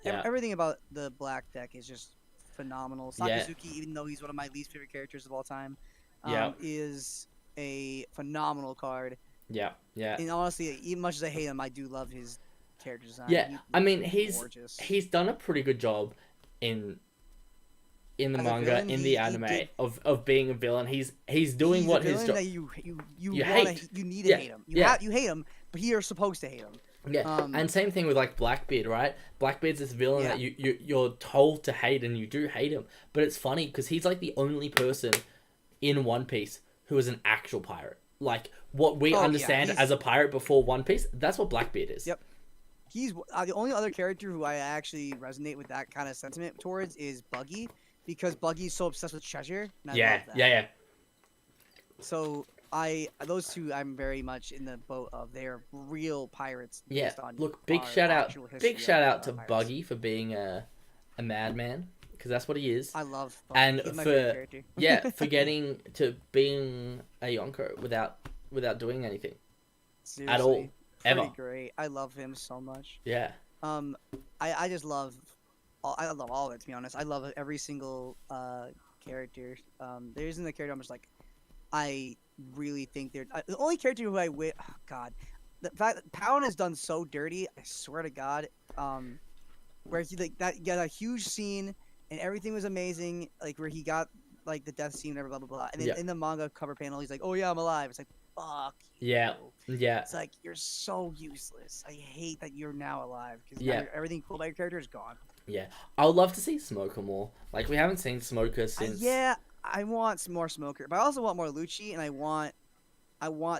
Yeah. Everything about the black deck is just phenomenal. Yeah. Sakazuki, even though he's one of my least favorite characters of all time, Yeah. is a phenomenal card. Yeah. Yeah. And honestly, even much as I hate him, I do love his character design. Yeah, I mean gorgeous. he's done a pretty good job in the As a manga, villain, in he the anime did- of being a villain. He's doing He's what a his villain job. that you You wanna, hate. you need to Yeah, hate him. yeah. You hate him, but you're supposed to hate him. Yeah, and same thing with like Blackbeard, right? Blackbeard's this villain Yeah. that you're told to hate, and you do hate him. But it's funny because he's like the only person in One Piece who is an actual pirate. Like what we Oh, yeah, understand he's- as a pirate before One Piece, that's what Blackbeard is. Yep. He's the only other character who I actually resonate with that kind of sentiment towards is Buggy, because Buggy's so obsessed with treasure. And I Yeah, love that. yeah. So those two, I'm very much in the boat of they're real pirates. Yeah, based on look, big our shout out actual history big shout of, out to pirates. Buggy for being a madman, because that's what he is. I love Buggy. And He's my for favorite character. yeah, for getting to being a Yonko without doing anything at all, Seriously, ever. pretty great. I love him so much. Yeah, I just love I love all of it, to be honest. I love every single character. There isn't a character I'm just like, I really think they're the only character who oh god, the fact that Pound has done so dirty, I swear to God, where he like that got a huge scene and everything was amazing, like where he got like the death scene, whatever, blah blah blah, and then Yeah. in the manga cover panel he's like, oh yeah, I'm alive. It's like, fuck yeah, you. yeah, It's like, you're so useless. I hate that you're now alive because Yeah. everything cool about your character is gone. yeah. I would love to see Smoker more. Like we haven't seen Smoker since. Yeah, I want some more Smoker, but I also want more Lucci, and I want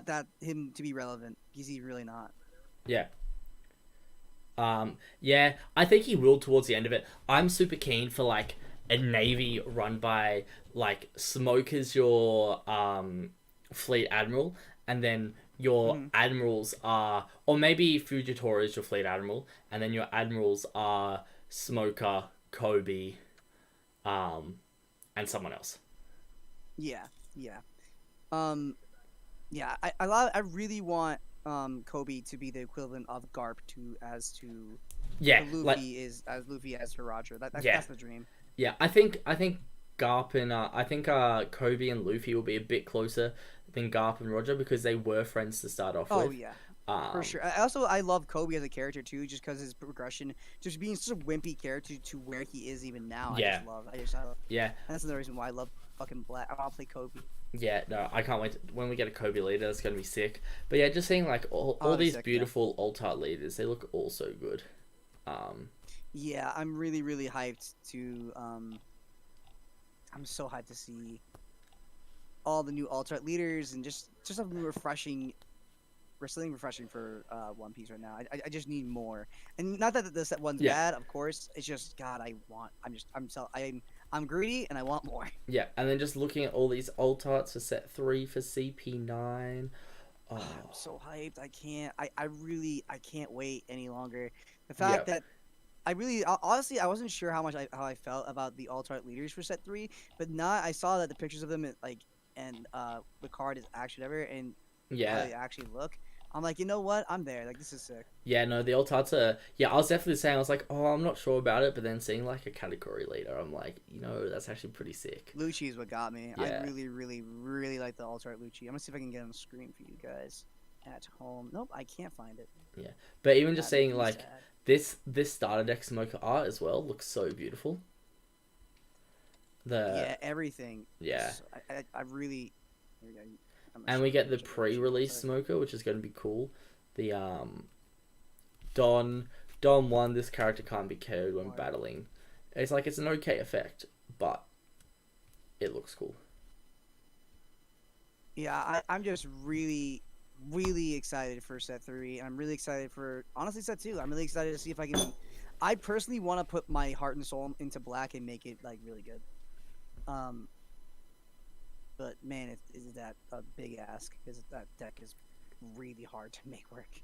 that him to be relevant because he's really not. Yeah. Yeah, I think he will towards the end of it. I'm super keen for like a navy run by like Smoke as your fleet admiral, and then your admirals are, or maybe Fujitora is your fleet admiral, and then your admirals are Smoker, Kobe, and someone else. Yeah, yeah, yeah. I really want Kobe to be the equivalent of Garp to Yeah, Luffy like is as Luffy as Hiradra. That's Yeah. that's the dream. yeah. I think Garp and I think Kobe and Luffy will be a bit closer than Garp and Roger because they were friends to start off Oh with. yeah. For sure. I love Kobe as a character too, just because his progression, just being such a wimpy character to where he is even now. Yeah. I just love. Yeah, And that's another reason why I love fucking Black. I want to play Kobe. yeah. No, I can't wait when we get a Kobe leader. That's gonna be sick. But yeah, just seeing like all that'd be these sick, yeah. beautiful alt-art leaders, they look all so good. Yeah, I'm really hyped to. I'm so hyped to see all the new alternate leaders and just something refreshing. Something refreshing for One Piece right now. I just need more, and not that the set one's Yeah. bad, of course. It's just God, I'm greedy and I want more. Yeah, and then just looking at all these alt-arts for set 3 for CP9. Oh, I'm so hyped. I can't. I really. I can't wait any longer. The fact that honestly, I wasn't sure how I felt about the alt-art leaders for set 3, but now I saw that the pictures of them and the card is actually ever and how Yeah. they actually look. I'm like, you know what? I'm there. Like, this is sick. Yeah, no, the old Tata. Yeah, I was definitely saying, I was like, oh, I'm not sure about it, but then seeing like a category leader, I'm like, that's actually pretty sick. Lucci is what got me. Yeah. I really, really, really like the alt-art Lucci. I'm gonna see if I can get it on the screen for you guys at home. Nope, I can't find it. Yeah, but even just That makes seeing me like sad. this starter deck smoker art as well looks so beautiful. Yeah, everything. Yeah. So I really. Here we go. And we get the pre-release smoker, which is going to be cool. The Don 1. This character can't be KO'd when battling. It's like it's an okay effect, but it looks cool. Yeah, I'm just really, really excited for set 3. I'm really excited for honestly set 2. I'm really excited to see if I can. I personally want to put my heart and soul into black and make it like really good. But man, is that a big ask? Because that deck is really hard to make work.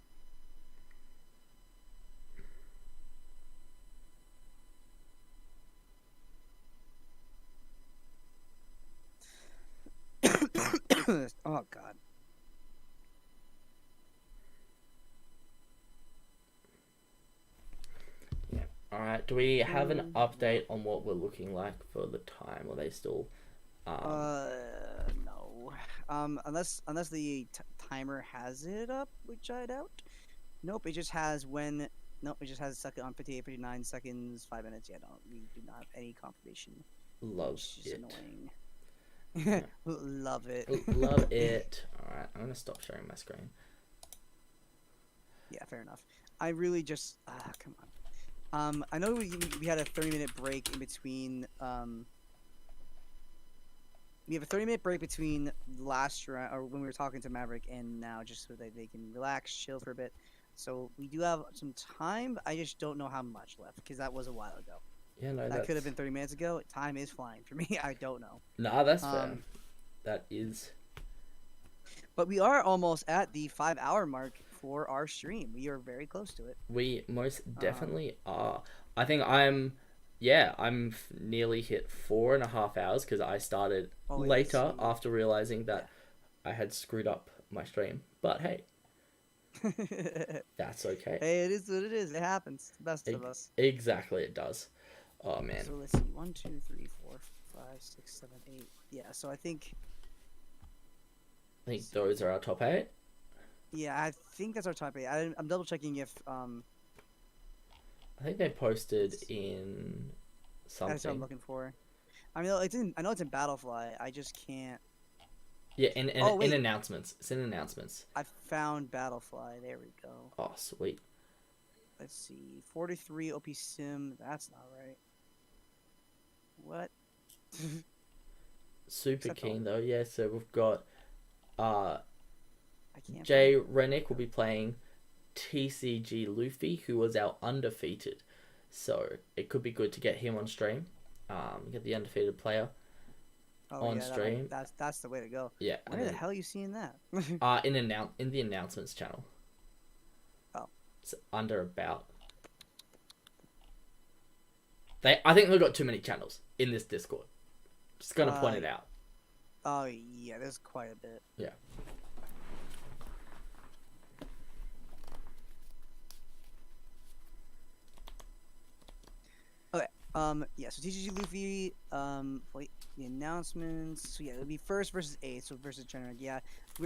Oh God. Yeah. All right. Do we have an update on what we're looking like for the time? Are they still? No. Unless the timer has it up, which I doubt. Nope, it just has when. Nope, it just has a second on 58, 59 seconds, 5 minutes. Yeah, no, we do not have any confirmation. Love Which is it. annoying. Yeah. Love it. Love it. All right, I'm gonna stop sharing my screen. Yeah, fair enough. I really just come on. I know we had a 30-minute break in between. We have a 30-minute break between last round, or when we were talking to Maverick, and now, just so that they can relax, chill for a bit. So we do have some time. I just don't know how much left because that was a while ago. Yeah, no, That could have been 30 minutes ago. Time is flying for me. I don't know. Nah, that's fair. That is. But we are almost at the 5-hour mark for our stream. We are very close to it. We most definitely are. I think I'm nearly hit 4.5 hours because I started later after realizing that I had screwed up my stream. But hey, that's okay. Hey, it is what it is. It happens. The best of us. Exactly, it does. Oh man. So let's see. 1, 2, 3, 4, 5, 6, 7, 8. Yeah. So I think those are our top 8. Yeah, I think that's our top 8. I'm double checking if I think they posted in something. That's what I'm looking for. I mean, I know it's in Battlefly. I just can't. Yeah, in announcements. It's in announcements. I found Battlefly. There we go. Oh, sweet. Let's see. 43 OP Sim. That's not right. What? Super keen though. Yeah, so we've got I can't Jay Renick will be playing TCG Luffy, who was our undefeated. So it could be good to get him on stream. Get the undefeated player on stream. That's the way to go. Yeah. Where the hell are you seeing that? in the announcements channel. Oh. It's under about. I think they've got too many channels in this Discord. Just gonna point it out. Oh yeah, there's quite a bit. Yeah. Okay. Yeah. So TCG Luffy. Wait. The announcements. So yeah, it'll be first versus 8th. So versus General. Yeah.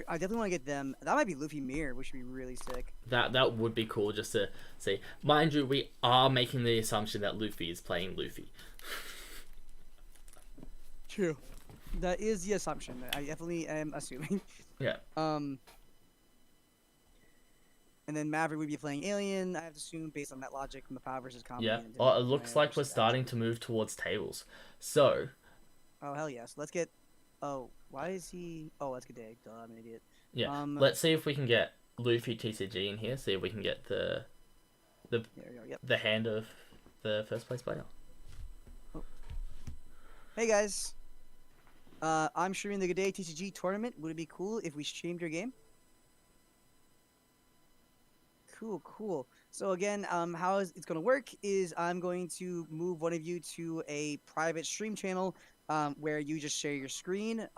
I definitely want to get them. That might be Luffy Mirror, which would be really sick. That would be cool just to see. Mind you, we are making the assumption that Luffy is playing Luffy. True. That is the assumption. I definitely am assuming. Yeah. And then Maverick would be playing Alien, I have to assume, based on that logic from the Power versus Comedy. Yeah. Oh, it looks like we're starting to move towards tables. So. Oh, hell yes. Let's get... Oh, why is he... Oh, let's get GDAY. Duh, I'm an idiot. Yeah. Let's see if we can get Luffy TCG in here. See if we can get the hand of the first place player. Oh. Hey, guys. I'm streaming the GDAY TCG tournament. Would it be cool if we streamed your game? Cool, cool. So again, how it's going to work is I'm going to move one of you to a private stream channel where you just share your screen.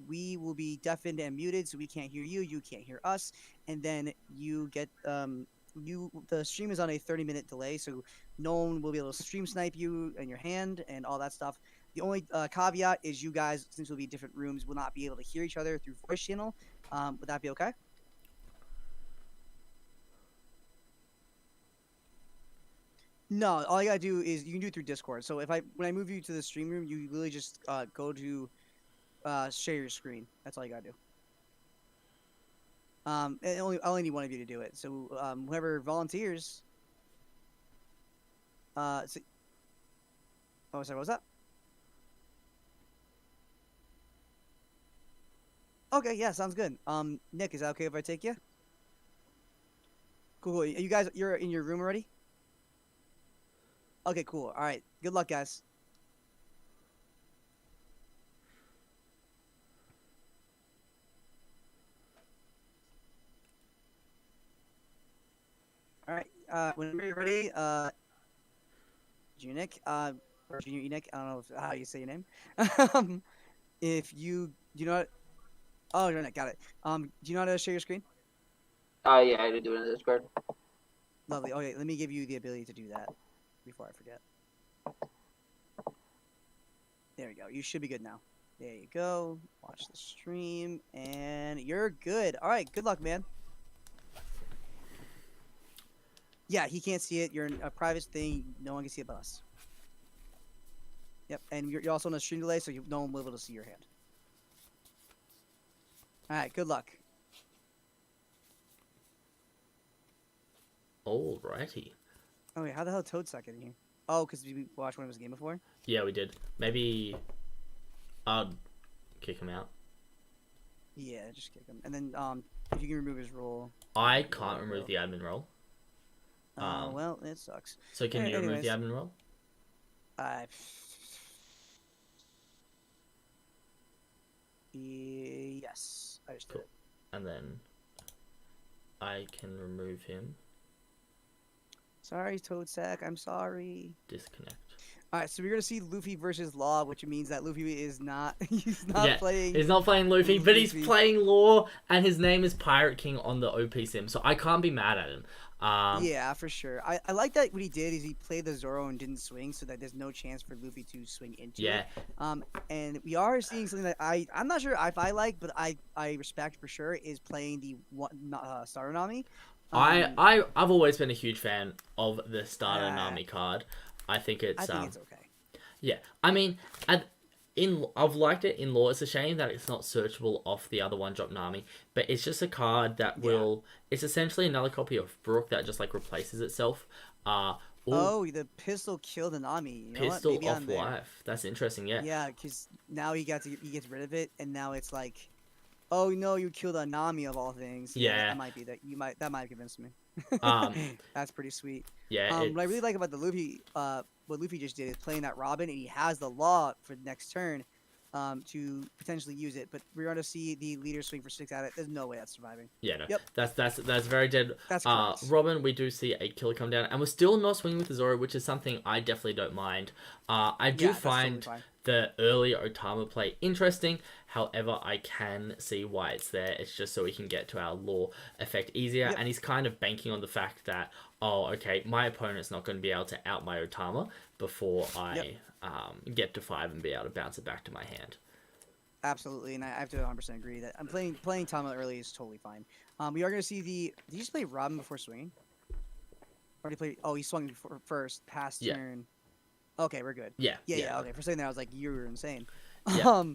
We will be deafened and muted, so we can't hear you. You can't hear us, and then you get the stream is on a 30-minute delay, so no one will be able to stream snipe you and your hand and all that stuff. The only caveat is you guys, since we'll be in different rooms, will not be able to hear each other through voice channel. Would that be okay? No, all you gotta do is you can do it through Discord. So when I move you to the stream room, you literally just go to share your screen. That's all you gotta do. And I only need one of you to do it. So whoever volunteers. Oh, sorry, what was that? Okay, yeah, sounds good. Nick, is that okay if I take you? Cool. You guys, you're in your room already? Okay, cool. All right. Good luck, guys. All right. Whenever you're ready, Junior Nick, or Junior Nick, I don't know how you say your name. If you do not, oh, Junior Nick, got it. Do you know how to share your screen? Yeah, I did do it in Discord. Lovely. Okay, let me give you the ability to do that before I forget. There we go. You should be good now. There you go. Watch the stream, and you're good. All right. Good luck, man. Yeah, he can't see it. You're in a private thing. No one can see it but us. Yep, and you're also on a stream delay, so no one will be able to see your hand. All right. Good luck. Alrighty. Oh wait, how the hell did Toadsuck get in here? Oh, because we watched one of his game before. Yeah, we did. Maybe I'd kick him out. Yeah, just kick him. And then if you can remove his role. I can't remove the admin role. Well, it sucks. So can you remove the admin role? Yes, I just did it. And then I can remove him. Sorry, Toadsack. I'm sorry. Disconnect. All right, so we're gonna see Luffy versus Law, which means that Luffy is not. He's not playing. He's not playing Luffy, but he's playing Law, and his name is Pirate King on the OP sim, so I can't be mad at him. Yeah, for sure. I like that what he did is he played the Zoro and didn't swing, so that there's no chance for Luffy to swing into it. And we are seeing something that I'm not sure if I like, but I respect for sure is playing the Saronami. I've always been a huge fan of the starter Nami card. I think it's okay. Yeah, I mean, I've liked it in Law. It's a shame that it's not searchable off the other one drop Nami, but it's just a card that will. It's essentially another copy of Brook that just like replaces itself. Oh, the pistol killed the Nami. You know pistol what? Maybe off life. That's interesting. Yeah. Yeah, because now he gets rid of it, and now it's like, oh no, you killed a Nami of all things. Yeah. That might be that that might have convinced me. That's pretty sweet. Yeah. What I really like about the Luffy, what Luffy just did is playing that Robin, and he has the Law for the next turn, to potentially use it. But we're going to see the leader swing for 6 at it. There's no way that's surviving. Yeah, no. Yep. That's very dead. That's correct. Robin, we do see a killer come down, and we're still not swinging with the Zoro, which is something I definitely don't mind. I do find totally the early Otama play interesting. However, I can see why it's there. It's just so we can get to our Law effect easier, and he's kind of banking on the fact that, oh, okay, my opponent's not going to be able to out my Otama before I get to 5 and be able to bounce it back to my hand. Absolutely, and I have to 100% agree that I'm playing Tama early is totally fine. We are going to see the. Did you just play Robin before swinging? Or did he play? Oh, he swung first, past turn. Okay, we're good. Yeah. Okay, for a second there, I was like, you were insane. So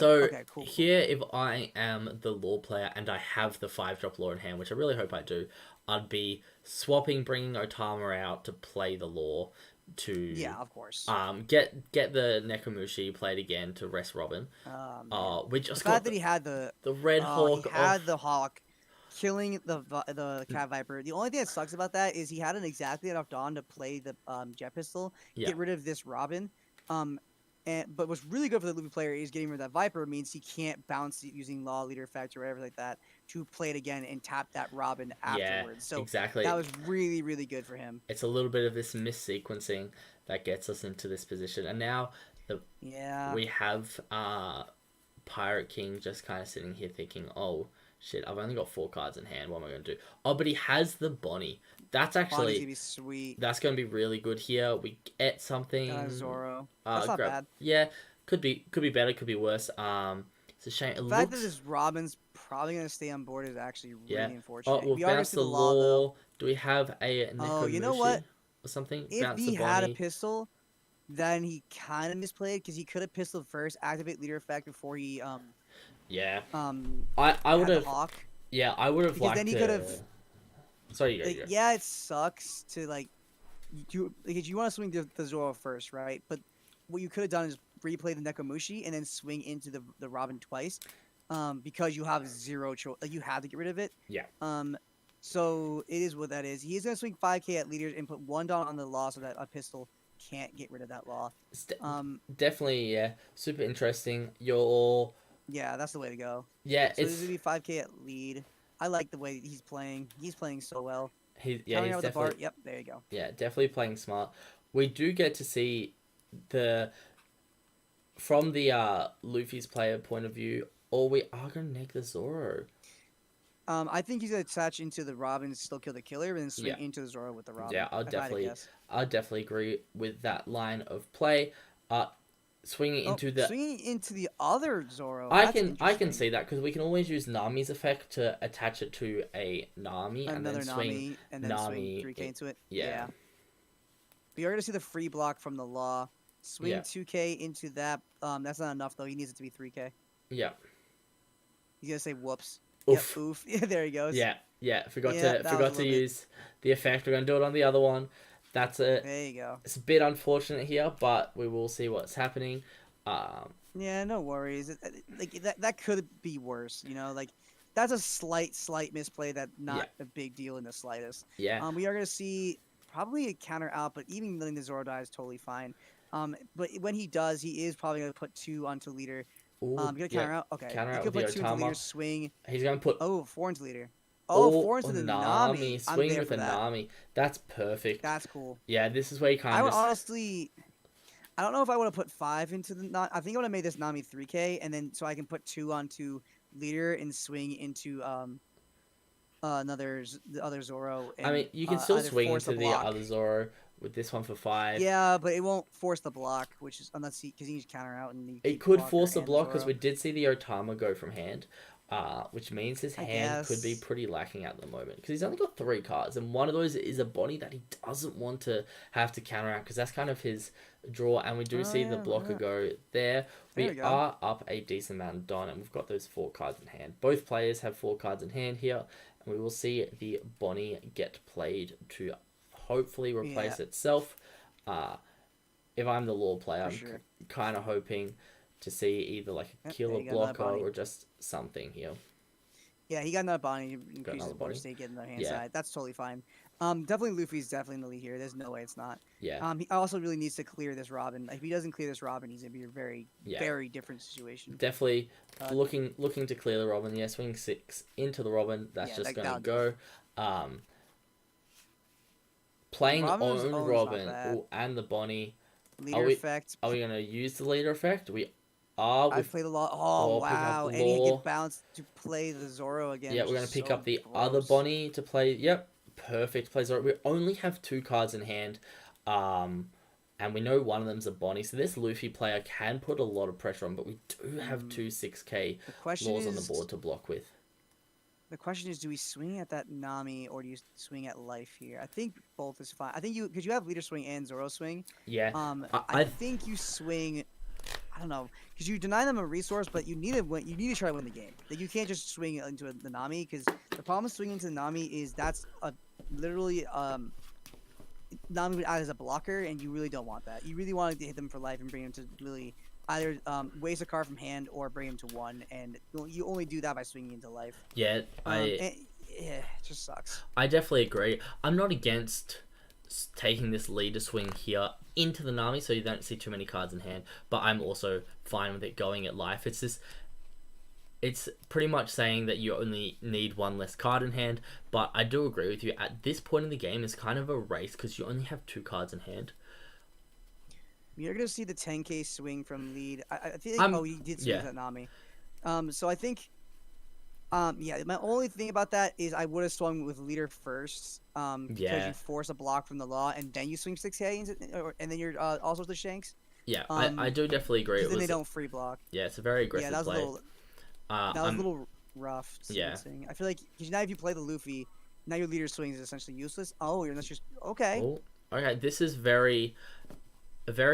okay, cool. Here, if I am the Law player and I have the 5-drop Law in hand, which I really hope I do, I'd be swapping, bringing Otama out to play the Law to of course. Get the Nekomushi played again to rest Robin. We just the fact that he had the Red Hawk. He had the Hawk killing the Cat Viper. The only thing that sucks about that is he had an exactly enough Dawn to play the Jet Pistol, get rid of this Robin. But what's really good for the Luffy player is getting rid of that Viper means he can't bounce using Law Leader effect or whatever like that. to play it again and tap that Robin Yeah, afterwards. So exactly. that was really, really good for him. It's a little bit of this mis-sequencing that gets us into this position. And now Yeah. we have Pirate King just kind of sitting here thinking, oh, shit, I've only got 4 cards in hand. What am I going to do? Oh, but he has the Bonnie. That's Bonnie's actually... gonna be sweet. That's going to be really good here. We get something... Zoro. That's not bad. Yeah, could be better, could be worse. It's a shame. The fact that this Robin's probably gonna stay on board is actually really unfortunate. Oh, we'll we are gonna bounce see the law, though. Do we have a Nekomushi Oh, you know what? or something? If Bounce he the had a Bonnie. pistol, then he kind of misplayed because he could have pistoled first, activate leader effect before he Yeah. I would have... hawk. Yeah, I would have Because liked then he to... could have. Sorry, you go, Like, you go. yeah, it sucks to like because you want to swing the Zoro first, right? But what you could have done is replay the Nekomushi and then swing into the Robin twice, because you have zero choice. Like you have to get rid of it. Yeah. So it is what that is. He is gonna swing 5k at leaders and put 1 dot on the law so that a pistol can't get rid of that law. Definitely, yeah. Super interesting. Yeah, that's the way to go. Yeah, So it's... this would be 5k at lead. I like the way he's playing. He's playing so well. He's Counting out with the definitely... Bart. Yep, there you go. Yeah, definitely playing smart. We do get to see from the Luffy's player point of view, or we are going to neg the Zoro. I think he's gonna attach into the Robin, still kill the killer, and then swing Yeah. into the Zoro with the Robin. Yeah, I'll if I had to definitely guess. agree with that line of play. Swinging into the... swinging into the other Zoro. I That's can interesting. see that because we can always use Nami's effect to attach it to a Nami and Another then swing Nami, and then Nami swing 3k into it. yeah. We are gonna see the free block from the law. Swing Yeah. 2k into that. That's not enough though. He needs it to be 3k. Yeah. He's gonna say whoops. Oof. Yep, oof. Yeah, there he goes. Yeah. Forgot Yeah, that was a to little bit- use the effect. We're gonna do it on the other one. That's it. There you go. It's a bit unfortunate here, but we will see what's happening. Yeah, no worries. Like that could be worse. You know, like that's a slight misplay. That not a big deal in the slightest. Yeah. We are gonna see probably a counter out, but even letting the Zoro die is totally fine. But when he does, he is probably gonna put 2 onto leader. Ooh, Get a counter out. Okay. Counter he out could with put the 2 into leader. Otama. Swing. He's gonna put 4 into leader. Oh, 4 into the Nami. I'm Swing there with for a that. Nami. That's perfect. That's cool. Yeah, this is where you I kind would of... honestly, I don't know if I want to put 5 into the. I think I would have made this Nami 3k, and then so I can put 2 onto leader and swing into the other Zoro. And, I mean, you can still either swing force into the block. other Zoro with this one for 5. Yeah, but it won't force the block, which is unless because you need to counter out and you It keep could blocker force the and block because Zoro. we did see the Otama go from hand, which means his I hand could be guess. pretty lacking at the moment because he's only got 3 cards, and one of those is a Bonnie that he doesn't want to have to counteract because that's kind of his draw. And we do see the blocker go there. There We we go. are up a decent amount of Don, and we've got those 4 cards in hand. Both players have 4 cards in hand here, and we will see the Bonnie get played to hopefully replace itself. If I'm the law player, For I'm sure. kind of hoping to see either like a Yep, killer there you go, another blocker Bonnie. or just something here. Yeah, he got another Bonnie. Increases another the board Bonnie. state, getting the hand Yeah. side. That's totally fine. Definitely Luffy's definitely in the lead here. There's no way it's not. Yeah, He also really needs to clear this Robin. If he doesn't clear this Robin, he's gonna be a very, Yeah. very different situation. definitely Uh, looking to clear the Robin. Yeah, swing 6 into the Robin. That's Yeah, just that- going to that'll go. Playing Robin's own own's not Robin bad. and the Bonnie. Leader we- effect. Are we going to use the leader effect? We are. I With, play the law. Oh pick up wow! the And he law. get bounced to play the Zoro again. yeah, which we're going is to pick so up the other gross. Bonnie to play. Yep, perfect. Plays Zoro. We only have 2 cards in hand. And we know one of them's a Bonnie, so this Luffy player can put a lot of pressure on, but we do have 2 6k The question laws on the is, board to block with. the question is, do we swing at that Nami or do you swing at life here? I think both is fine. I think because you have leader swing and Zoro swing. Yeah, I I- think you swing. I don't know, because you deny them a resource, but you need to win. You need to try to win the game. Like you can't just swing into the Nami, because the problem with swinging into the Nami is that's literally Nami would act as a blocker, and you really don't want that. You really want to hit them for life and bring them to really either waste a card from hand or bring them to 1, and you only do that by swinging into life. yeah, Yeah, it just sucks. I definitely agree. I'm not against taking this leader swing here into the Nami so you don't see too many cards in hand, but I'm also fine with it going at life. It's just it's pretty much saying that you only need one less card in hand. But I do agree with you. At this point in the game, it's kind of a race because you only have 2 cards in hand. You're gonna see the 10k swing from lead. I feel like you did swing yeah. that Nami. So I think yeah, my only thing about that is I would have swung with leader first. Because Yeah. you force a block from the law and then you swing 6k and then you're also the shanks. Yeah, I do definitely agree. Because then they don't free block. Yeah, it's a very aggressive Yeah, that was play. a little. That was a little rough. Yeah. I feel like because now if you play the Luffy, now your leader swing is essentially useless. Oh, you're not just okay. Oh, okay. This is very.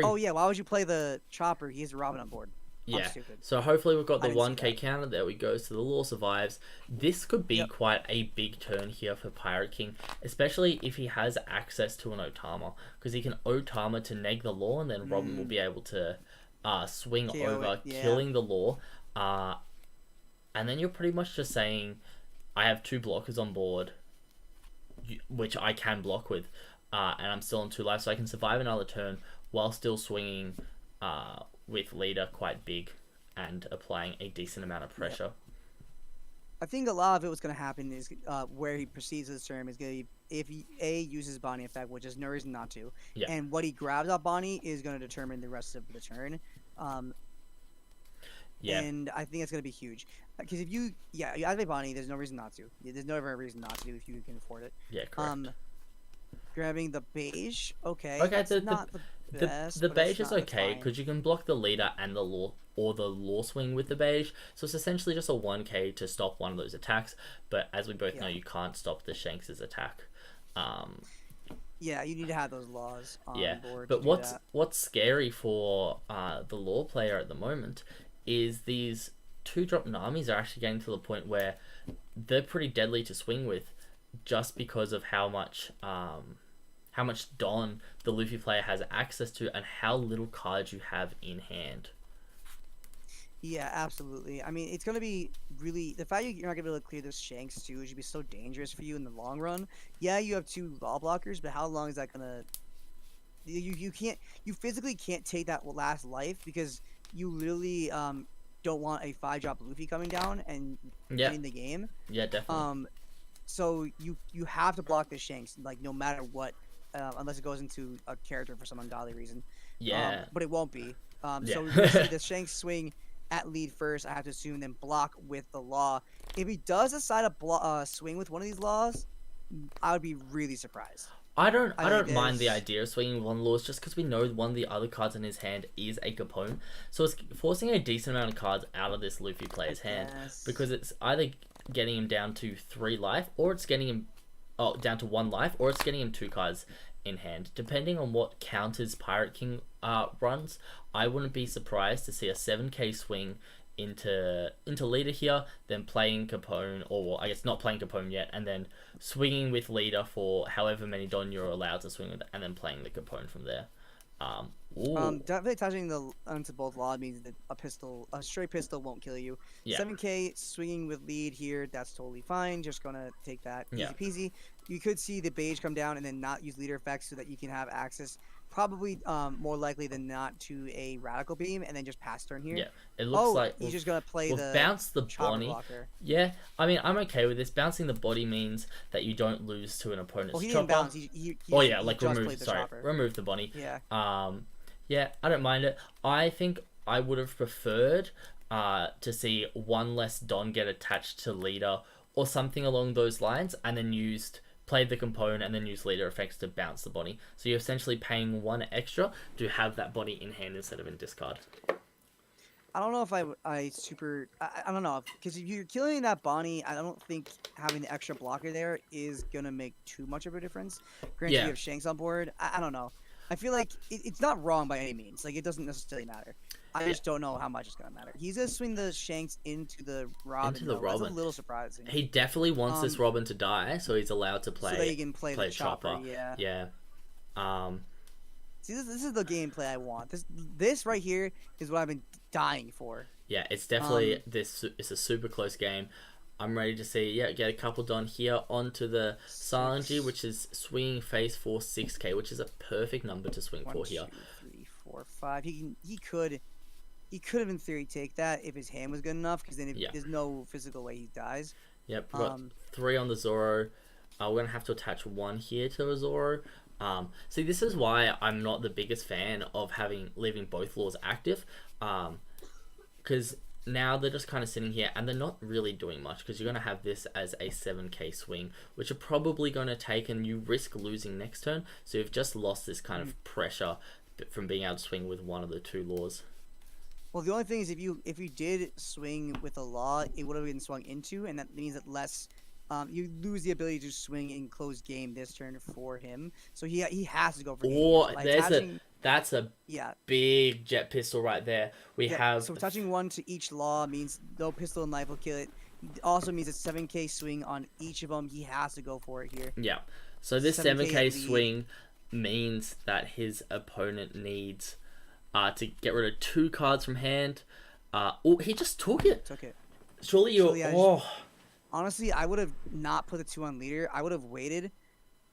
Oh yeah, why would you play the chopper? He has Robin on board. I'm Yeah. stupid. So hopefully we've got the I didn't see 1k that. counter. There we go. So the law survives. This could be Yep. quite a big turn here for Pirate King, especially if he has access to an Otama, because he can Otama to neg the law, and then Robin will be able to swing KO over, it, yeah. killing the law. And then you're pretty much just saying, I have 2 blockers on board, which I can block with, and I'm still on 2 lives, so I can survive another turn while still swinging with leader quite big and applying a decent amount of pressure. I think a lot of it was going to happen is where he proceeds this turn is going to be if he uses Bonnie effect, which is no reason not to, Yeah. and what he grabs off Bonnie is going to determine the rest of the turn. Yeah. And I think it's going to be huge because if you activate Bonnie, there's no reason not to. There's never a reason not to if you can afford it. Yeah, correct. Grabbing the beige, okay. Okay, That's not the best. the but it's beige is not- it's okay fine. because you can block the leader and the law, or the law swing with the beige. So it's essentially just a 1k to stop one of those attacks. But as we both know, you can't stop the Shanks' attack. Yeah, you need to have those laws on board. But to do what's that. what's scary for the law player at the moment is these 2-drop Namis are actually getting to the point where they're pretty deadly to swing with, just because of how much Don the Luffy player has access to and how little cards you have in hand. Yeah, absolutely. I mean, it's gonna be really the fact you're not gonna be able to clear those Shanks too. It should be so dangerous for you in the long run. Yeah, you have 2 law blockers, but how long is that gonna? You can't. You physically can't take that last life because you literally don't want a 5-drop Luffy coming down and winning the game. Yeah, definitely. So you have to block the Shanks like no matter what, unless it goes into a character for some ungodly reason. Yeah. But it won't be. Yeah. So we're gonna see the Shanks swing at lead first, I have to assume, then block with the law. If he does decide to swing with one of these laws, I would be really surprised. I don't think mind the there's- idea of swinging one laws just because we know one of the other cards in his hand is a Capone. So it's forcing a decent amount of cards out of this Luffy player's hand Yes. because it's either getting him down to 3 life or it's getting him down to 1 life, or it's getting him 2 cards in hand. Depending on what counters Pirate King runs, I wouldn't be surprised to see a 7k swing into leader here, then playing Capone, or I guess not playing Capone yet, and then swinging with leader for however many Don you're allowed to swing with, and then playing the Capone from there. Definitely touching onto both law means that a straight pistol won't kill you. Yeah. 7k swinging with lead here, that's totally fine. Just gonna take that easy Yeah. peasy. You could see the beige come down and then not use leader effects so that you can have access, probably more likely than not, to a radical beam and then just pass turn here. Yeah, it looks like he's just gonna play we'll the bounce the chopper Bonnie. blocker. Yeah, I mean, I'm okay with this. Bouncing the body means that you don't lose to an opponent's Well, he chopper. didn't bounce. He Oh yeah, he like just remove. played the Sorry, chopper. remove the Bonnie. Yeah. Yeah, I don't mind it. I think I would have preferred to see one less Don get attached to leader or something along those lines, and then played the component and then use leader effects to bounce the Bonnie. So you're essentially paying 1 extra to have that Bonnie in hand instead of in discard. I don't know if I don't know, because if you're killing that Bonnie, I don't think having the extra blocker there is gonna make too much of a difference. Granted, Yeah. you have Shanks on board. I don't know. I feel like it's not wrong by any means. Like, it doesn't necessarily matter. I just don't know how much it's gonna matter. He's gonna swing the Shanks into the Robin. Into the though. That's Robin. a little surprising. He definitely wants this Robin to die, so he's allowed to play. so that he can play the chopper. Yeah. Yeah. See, this is the gameplay I want. This right here is what I've been dying for. Yeah, it's definitely it's a super close game. I'm ready to see, get a couple done here onto the Silent G, which is swinging face for 6k, which is a perfect number to swing 1, for 2, here. 3, 4, 5. He could he could have in theory take that if his hand was good enough, because then Yeah. there's no physical way he dies. Yep, we got Um, 3 on the Zoro. We're going to have to attach 1 here to a Zoro. See, this is why I'm not the biggest fan of leaving both laws active. Because now they're just kind of sitting here and they're not really doing much, because you're going to have this as a 7k swing, which you're probably going to take, and you risk losing next turn. So you've just lost this kind of pressure from being able to swing with one of the 2 laws. well, the only thing is if you did swing with a law, it would have been swung into, and that means that less. You lose the ability to swing in close game this turn for him, so he has to go for. Or By that's a yeah. big jet pistol right there. We have So touching 1 to each law means no pistol and knife will kill it. It also means a 7k swing on each of them. He has to go for it here. Yeah. So this 7K 7k lead. swing means that his opponent needs to get rid of 2 cards from hand. Oh, he just took it. Took it. Surely you. yeah, Oh, Honestly, I would have not put the 2 on leader. I would have waited.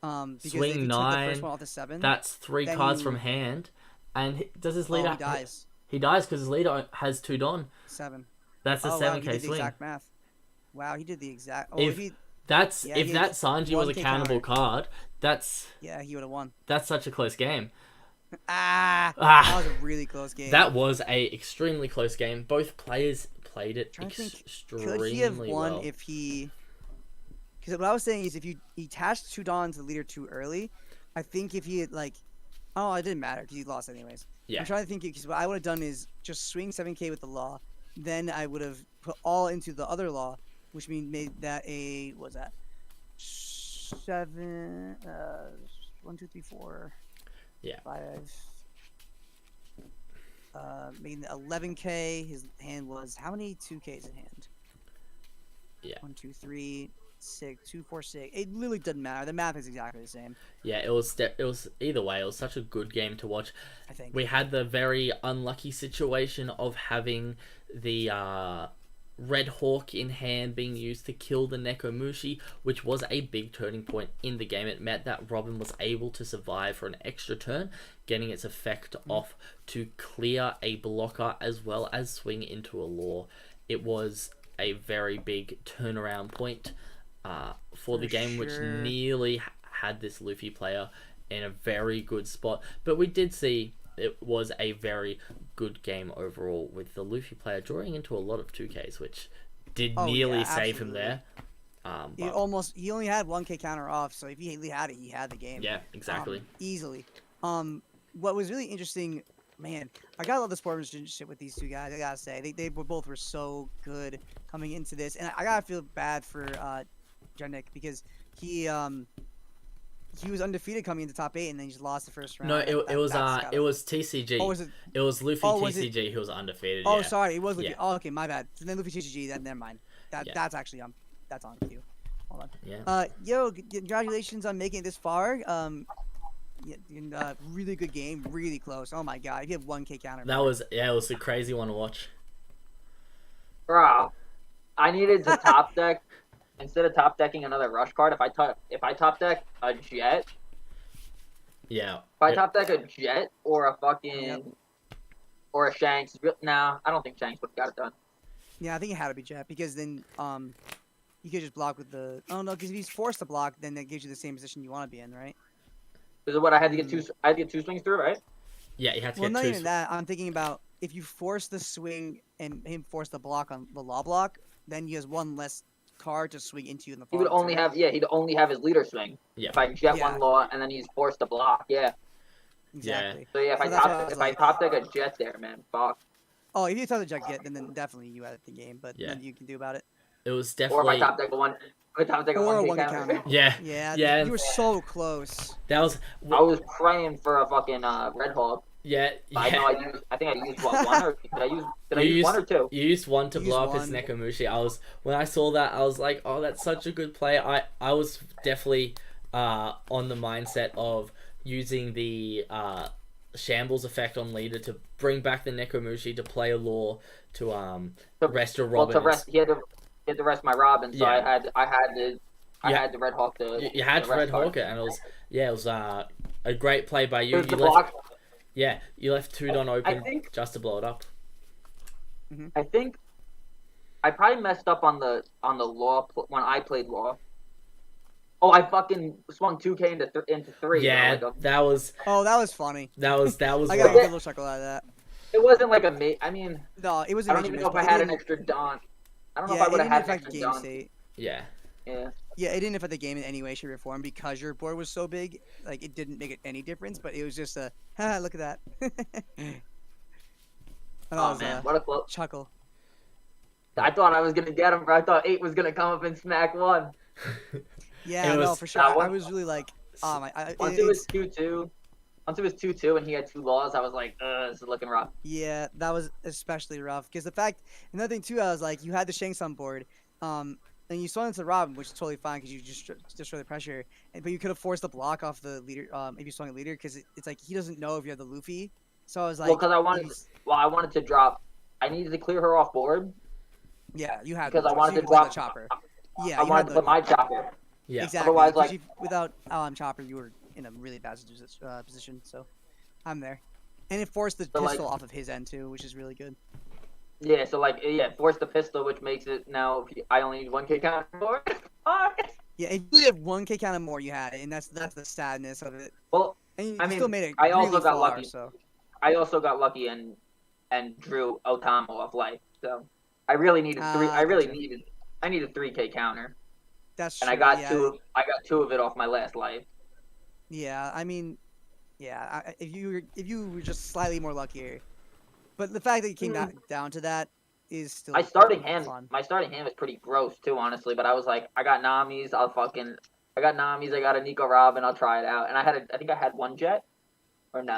Because if swing you took the 9. first one off the 7, That's 3 then cards you- from hand. And does his leader? he dies. He dies because his leader has 2 Don. 7. That's a Oh wow, 7k he did the swing. exact math. Wow, he did the exact. Oh, If- he, That's Yeah, if he that had Sanji was a 1K cannibal counter. card. That's he would have won. such a close game. That Ah, was a really close game. that was a extremely close game. Both players played it Trying to think, extremely could he have won well. if he? Because what I was saying is, if he attached 2 Dons to the leader too early, I think if he had oh, it didn't matter because he lost anyways. Yeah. I'm trying to think, because what I would have done is just swing 7k with the law, then I would have put all into the other law, which made that a what was that 7 1 2 3 4 Yeah. 5 making 11k. His hand was how many 2ks in hand? Yeah. 1 2 3 6 2 4 6. It literally doesn't matter. The math is exactly the same. Yeah, it was either way. It was such a good game to watch. I think. We had the very unlucky situation of having the Red Hawk in hand being used to kill the Nekomushi, which was a big turning point in the game. It meant that Robin was able to survive for an extra turn, getting its effect off to clear a blocker as well as swing into a law. It was a very big turnaround point for the game, which sure. nearly had this Luffy player in a very good spot. But we did see it was a very good game overall, with the Luffy player drawing into a lot of 2Ks, which did Oh, nearly yeah, save him absolutely. there. He only had 1k counter off, so if he had it, he had the game. Yeah, exactly. Easily. What was really interesting, man, I gotta love the sportsmanship with these 2 guys. I gotta say, they both were so good coming into this, and I gotta feel bad for Jarnik, because he was undefeated coming into top 8, and then he just lost the first round. No, That- it was that's gotta- it was TCG. Oh, was it? It was Luffy Oh, was it- TCG who was undefeated. Oh, yeah. sorry, it was Luffy. Yeah. Oh, okay, my bad. So then Luffy TCG, then never mind. Yeah. That's actually that's on you. Hold on. Yeah. Congratulations on making it this far. Really good game, really close. Oh my god, if you have 1k counter. That was it was a crazy one to watch. Bro, I needed to top deck instead of top decking another rush card. If I top deck a jet, Yeah. if I top deck a jet or a fucking Yep. or a Shanks, nah, I don't think Shanks would have got it done. Yeah, I think it had to be Jet, because then you could just block with the. Oh no, because if he's forced to block, then that gives you the same position you want to be in, right? This is what I had to get two. I had to get 2 swings through, right? Yeah, you had to Well, get not 2. even that. I'm thinking about if you force the swing and him force the block on the law block, then he has 1 less card to swing into in the. He would following only turn. have he'd only have his leader swing. Yeah. If I jet Yeah. 1 law and then he's forced to block, yeah. Exactly. So yeah, if So that's what I was I like. top deck a jet there, man, fuck. Oh, if you tell the Jet get, then definitely you had the game, but Yeah. nothing you can do about it. It was Or if definitely I top deck a 1, if I top deck a Or a 1K 1K counter. counter. Yeah. Yeah. Yeah. You were so close. That was I was praying for a fucking Red Hawk. yeah. But I know Yeah. I think I used what, 1 or did I use You use 1 or 2? You used 1 to You blow used up his 1. Nekomushi. When I saw that, I was like, oh, that's such a good play. I was definitely on the mindset of using the shambles effect on leader to bring back the Nekomushi to play a law to rest your Well, Robin. to rest, he had to rest my Robin, so Yeah. I Yeah. had the Red Hawk to. You had the Red rest card. Hawk it, and it was a great play by you. Because You the left, block, yeah, you left 2 Don open think- just to blow it up. I think I probably messed up on the law when I played law. Oh, I fucking swung 2K into three. Yeah, Like that was Oh, that was funny. that was I got a rough. good little chuckle out of that. it wasn't like I mean, No, it was a I don't major even miss, know if but I it had an didn't. extra don. I don't know if Yeah, I it would have didn't had an affect extra game don. state. Yeah. Yeah. Yeah, it didn't affect the game in any way, shape, or form because your board was so big. Like it didn't make it any difference, but it was just a look at that. And that Oh was man, a what a close! chuckle. I thought I was gonna get him. I thought 8 was gonna come up and smack 1. Yeah, It no, was for sure. that I one. was really like, Once it was it's 2-2, once it was 2-2 and he had 2 laws, I was like, this is looking rough. yeah, that was especially rough because the fact another thing too, I was like, you had the Shanks on board, and you swung into the Robin, which is totally fine because you just destroy the pressure, but you could have forced the block off the leader, if you swung a leader because it's like he doesn't know if you have the Luffy, so I was Well, like, because I wanted to drop. I needed to clear her off board yeah, you had because no I choice. wanted You to could play the drop. chopper. Yeah, I you wanted had to no put my chopper. Yeah. exactly. Otherwise, 'cause like without chopper, you were in a really bad position. So I'm there, and it forced the So, like- pistol off of his end too, which is really good. yeah, so like force the pistol, which makes it now I only need 1K count more. Yeah, if you had 1K count of more, you had it, and that's the sadness of it. Well, And you I mean, still made it I really also got far, lucky. so I also got lucky and drew Otamo off life. So I really needed 3. I really gotcha. I needed 3K counter, That's and true. I got yeah, 2. I got 2 of it off my last life. yeah. I mean, yeah. If you were just slightly more luckier, but the fact that you came down to that is still My starting hand fun. was pretty gross too, honestly. But I was like, I got Nami's. I got Nami's. I got a Nico Robin. I'll try it out. And I think I had 1 jet, or no?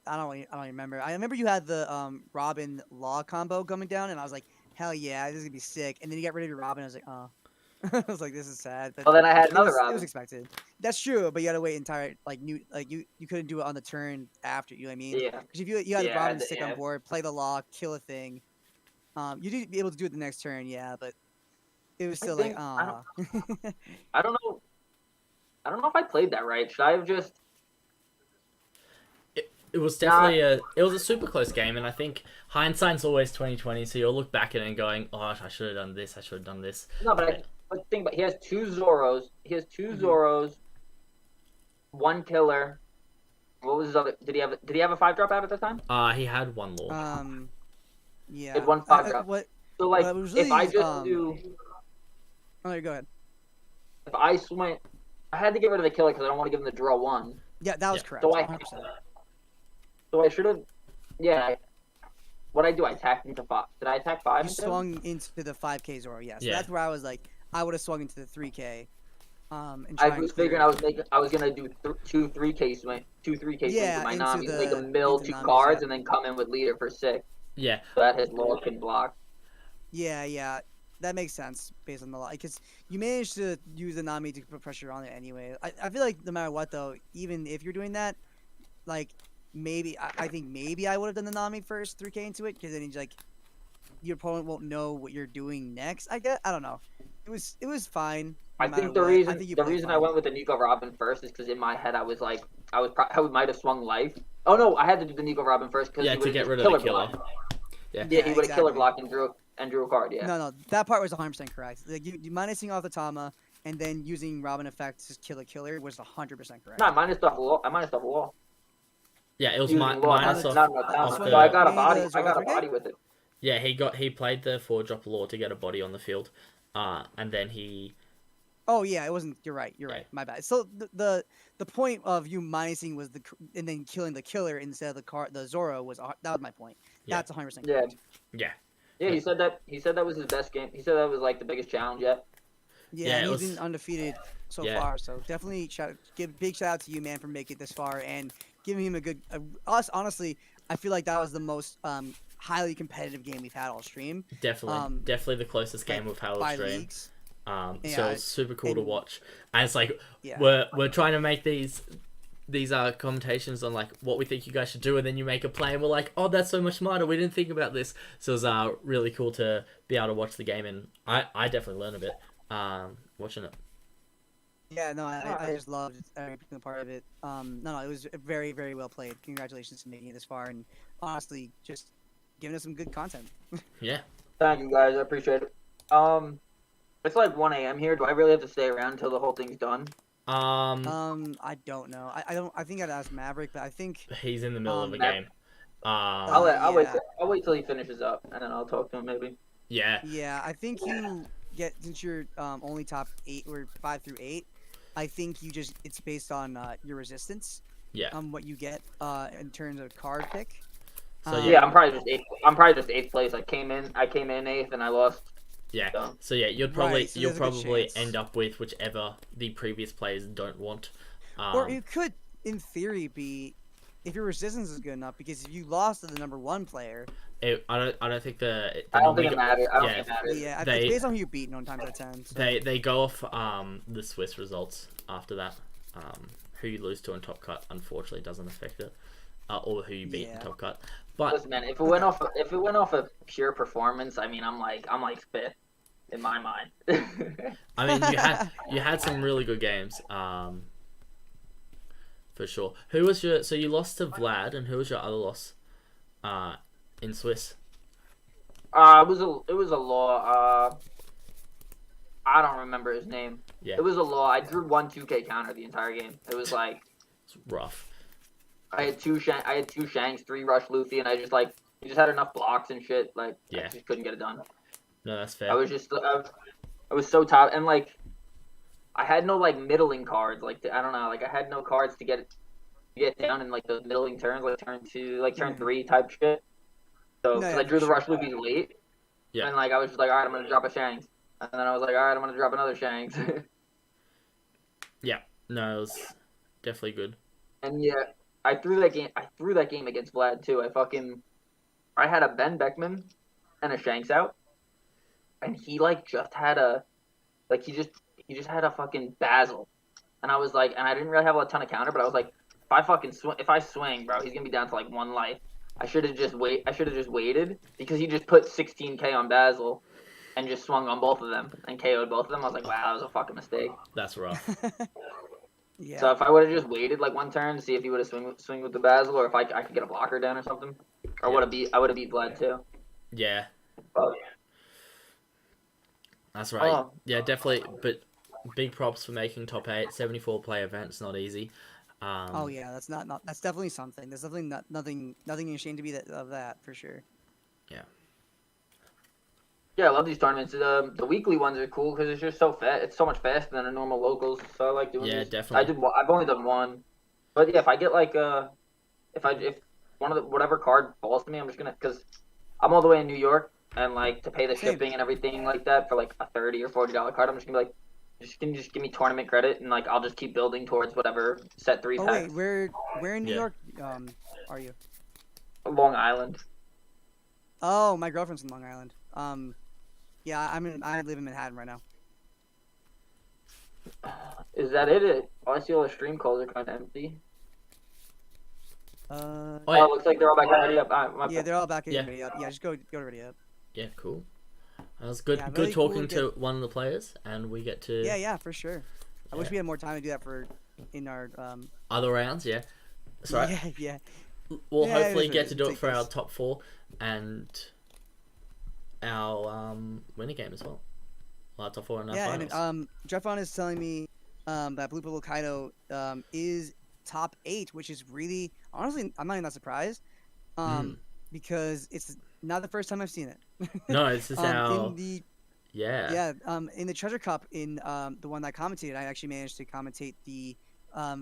I don't remember. I remember you had the Robin Law combo coming down, and I was like, hell yeah, this is gonna be sick. And then you got rid of your Robin. I was like, oh, I was like, this is sad. But Well, then I had it another was Robin. expected. That's true, but you had to wait entire you couldn't do it on the turn after. You know what I mean? Yeah. Because if you had Yeah, I Robin had to- stick yeah. on board, play the Law, kill a thing. You did be able to do it the next turn, yeah, but it was still like, think- ah. I don't know. I don't know if I played that right. Should I have just? It was definitely it was a super close game, and I think hindsight's always 2020. So you'll look back at it and going, "Oh, I should have done this. I should have done this." No, but think about. He has 2 Zoros. He has 2 Zoros. 1 killer. What was his other? Did he have a 5-drop out at the time? He had 1 law. Yeah. He had 1 5-drop. What? So like, what was if I really, just do, Oh, go ahead. if I swing, I had to get rid of the killer because I don't want to give him the draw 1. Yeah, that was Yeah. correct. So I 100%. So I should have. Yeah. What I do? I attacked into 5. Did I attack 5? You instead? swung into the 5K Zoro, yes. Yeah. That's where I was like, I would have swung into the 3K. And I try and was clear figuring it. I was gonna do 2 3K swing, 2 3K swings Yeah, with my into Nami, the- make a mill into 2 Nami's, cards, yeah. and then come in with leader for 6. Yeah. So that his law can block. Yeah, that makes sense based on the law. Because you managed to use the Nami to put pressure on it anyway. I feel like no matter what, though, even if you're doing that, like, maybe, I think maybe I would have done the Nami first, 3K into it, because then he's like, your opponent won't know what you're doing next, I guess. I don't know. It was fine. I no think matter the what. reason I think you the played reason I fine. went with the Nico Robin first is because in my head I was like I might have swung life. Oh no, I had to do the Nico Robin first because Yeah, he to would get have rid of the killer killer. block. Yeah. Yeah, he would have killer exactly. blocked and drew a card. Yeah. No, that part was 100% correct. Like, you minusing off the Tama and then using Robin effect to kill a killer was 100% correct. No, I minus off law. I minus off law. Yeah, it was Using law, minus not off. an Otama. off So the- I got a Maybe body. the I got a Zoro body with it. Yeah, he played the 4-drop law to get a body on the field, and then he. Oh yeah, it wasn't. You're right. Yeah. My bad. So the point of you minusing was and then killing the killer instead of the Zoro was that was my point. Yeah. That's 100% Yeah. correct. Yeah. Yeah, he said that was his best game. He said that was like the biggest challenge yet. Yeah, Yeah, and it he's was- been undefeated so Yeah. far. So definitely give big shout out to you, man, for making it this far and giving him a good. Us honestly, I feel like that was the most highly competitive game we've had all stream Definitely, definitely the closest game we've had all by stream. leagues. So Yeah, it's super cool to and- watch, and it's like Yeah. we're trying to make these commentations on like what we think you guys should do, and then you make a play, and we're like, oh, that's so much smarter. We didn't think about this, so it was really cool to be able to watch the game, and I definitely learned a bit watching it. Yeah, no, I just loved every single part of it. No, it was very, very well played. Congratulations to making it this far, and honestly, just giving us some good content. Yeah. Thank you guys, I appreciate it. It's like 1 a.m. here. Do I really have to stay around until the whole thing's done? I don't know. I don't. I think I'd ask Maverick, but I think. He's in the middle of a Mav- game. I'll wait. Yeah. I'll wait till he finishes up, and then I'll talk to him maybe. Yeah. Yeah, I think you get since you're only top 8 or 5 through 8. I think you just it's based on your resistance. Yeah. What you get in terms of card pick. So Yeah, I'm probably just eighth. I'm probably just eighth place. I came in 8th, and I lost. Yeah. So. So yeah, you'll so you'll there's a good probably chance. end up with whichever the previous players don't want. Or it could, in theory, be if your resistance is good enough. Because if you lost to the number 1 player, I don't think I don't think it matters. I don't yeah. think it matters. yeah, They- it's based on who you beat 9 times out of 10. So. They go off the Swiss results after that. Who you lose to in Top Cut unfortunately doesn't affect it, or who you beat in Yeah. Top Cut. But Listen, man, if it went off of pure performance, I mean, I'm like 5th in my mind. I mean, you had some really good games, for sure. Who was your so you lost to Vlad, and who was your other loss, in Swiss? It was a law. I don't remember his name. Yeah. It was a law. I drew 1 2K counter the entire game. It was like It's rough. I had two Shanks, 3 rush Luffy, and I just like he just had enough blocks and shit. Like Yeah. I just couldn't get it done. No, that's fair. I was so top, and like I had no like middling cards. Like I don't know, like I had no cards to get down in like the middling turns, like turn 2, like turn 3 type shit. So No, because yeah, I drew for the rush sure. Luffy late, Yeah. and like I was just like, all right, I'm gonna drop a Shanks, and then I was like, all right, I'm gonna drop another Shanks. No, it was definitely good. And yeah, I threw that game against Vlad too. I had a Ben Beckman and a Shanks out, and he like just had a he just had a fucking Basil, and I was like, and I didn't really have a ton of counter, but I was like, if I swing, bro, he's gonna be down to like 1 life. I should have just waited because he just put 16k on Basil, and just swung on both of them and KO'd both of them. I was like, wow, that was a fucking mistake. That's rough. Yeah. So if I would have just waited like 1 turn to see if he would have swing with the Basil, or if I could get a blocker down or something, I would have beat Vlad too. Yeah, But, that's right. Oh. Yeah, definitely. But big props for making top 8. 74 play events, not easy. Oh yeah, that's not that's definitely something. There's definitely nothing ashamed to be of that for sure. yeah, I love these tournaments. The weekly ones are cool because it's just so fast. It's so much faster than the normal locals. So I like doing Yeah, these. definitely. I've only done 1, but yeah, if I get like if one of the whatever card falls to me, I'm just gonna because I'm all the way in New York, and like to pay the Same. shipping and everything like that for like a $30 or $40 card, I'm just gonna be like, just give me tournament credit, and like I'll just keep building towards whatever set 3 Oh packs. wait, where in New Yeah. York are you? Long Island. Oh, my girlfriend's in Long Island. Yeah, I live in Manhattan right now. Is that it? Oh, I see all the stream calls are kind of empty. Uh, Oh, yeah. Looks like they're all back already up. yeah, they're all back in Yeah. ready up. Yeah, just go ready up. Yeah, cool. That was good. Yeah, good really cool talking to to one of the players, and we get to Yeah, for sure. I wish Yeah. we had more time to do that in our other rounds. Yeah, that's right. Yeah. We'll Yeah, hopefully it get was to do it take for our this. top 4 and our winner game as well. Our top 4 and our Yeah, finals. and Jeff on is telling me that Blue Purple Kaido is top 8, which is really honestly I'm not even that surprised. Because it's not the first time I've seen it. No, this is our in the yeah. in the Treasure Cup in the one that I commentated, I actually managed to commentate the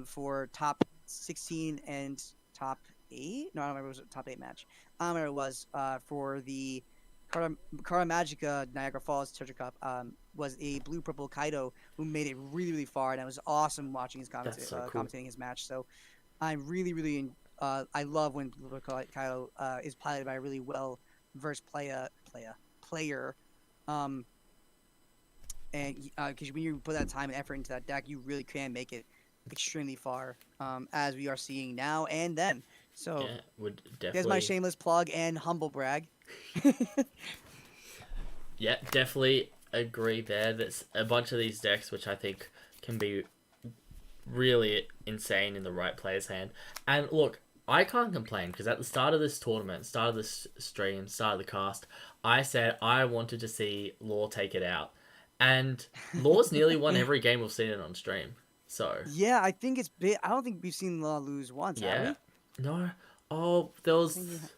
for top 16 and top 8. No, I don't remember. It was a top 8 match. I don't remember what it was for the Cara Magica Niagara Falls Treasure Cup. Was a Blue Purple Kaido who made it really far, and it was awesome watching his That's so cool. commentating his match. So I'm really I love when Blue Purple Kaido is piloted by a really well versed player. And because when you put that time and effort into that deck, you really can make it extremely far, as we are seeing now and then. So Yeah, would definitely. there's my shameless plug and humble brag. Yeah, definitely agree there. There's a bunch of these decks which I think can be really insane in the right player's hand. And look, I can't complain because at the start of this tournament, start of this stream, start of the cast, I said I wanted to see Law take it out, and Law's nearly won every game we've seen it on stream. So Yeah, I think it's big. I don't think we've seen Law lose once, have yeah, we? no, oh there was think we ha-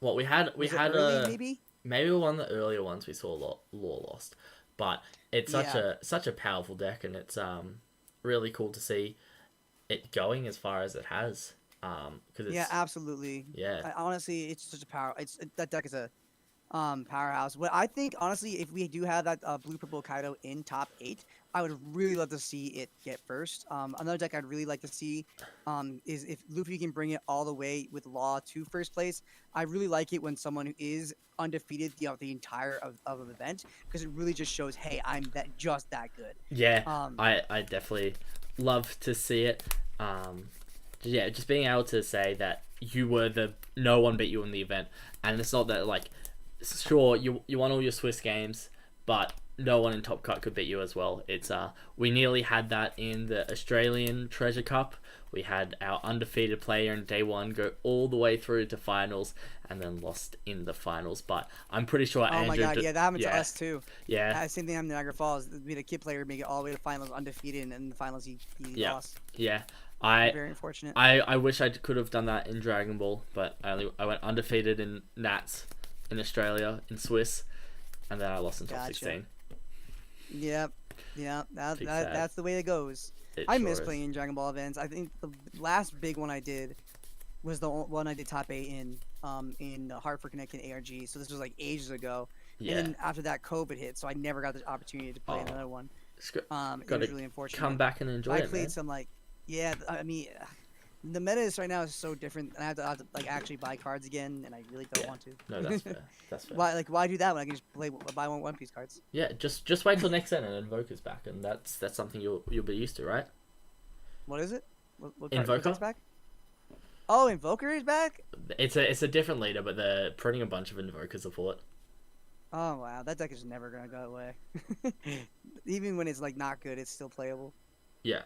what we had Was it had early, maybe one of the earlier ones we saw Law lost, but it's Yeah. such a powerful deck, and it's really cool to see it going as far as it has. Because it's Yeah, absolutely. yeah. Honestly, it's such a power. That deck is a powerhouse. What I think, honestly, if we do have that blue purple Kaido in top 8, I would really love to see it get first. Another deck I'd really like to see is if Luffy can bring it all the way with Law to first place. I really like it when someone who is undefeated the entire of an event, because it really just shows, hey, I'm just that good. Yeah, Um, I definitely love to see it. Yeah, just being able to say that you were no one beat you in the event, and it's not that like, sure you won all your Swiss games, but no one in Top Cut could beat you as well. It's we nearly had that in the Australian Treasure Cup. We had our undefeated player in day one go all the way through to finals and then lost in the finals. But I'm pretty sure oh Andrew. my god, yeah, that happened to us too. Yeah, Same thing happened in Niagara Falls. We had a kid player make it all the way to finals undefeated, and in the finals he Yeah. lost. yeah. Very unfortunate. I wish I could have done that in Dragon Ball, but I went undefeated in Nats in Australia, in Swiss, and then I lost in top Gotcha. 16. Yep. Too sad. That's the way it goes. It I sure miss is. playing in Dragon Ball events. I think the last big one I did was the one I did top 8 in Hartford, Connecticut ARG. So this was like ages ago. Yeah. And then after that, COVID hit, so I never got the opportunity to play Oh. another one. Just go- It gotta was really unfortunate. come back and enjoy I it, played man. some I mean, the meta is right now is so different, and I have to like actually buy cards again, and I really don't Yeah. want to. No, that's fair. That's fair. Why do that when I can just buy One Piece cards? Yeah, just wait till next set and Invoker's back, and that's something you'll be used to, right? What is it? What Invoker? what's back? Oh, Invoker is back. It's a different leader, but they're printing a bunch of Invokers for it. Oh wow, that deck is never gonna go away. Even when it's like not good, it's still playable. Yeah.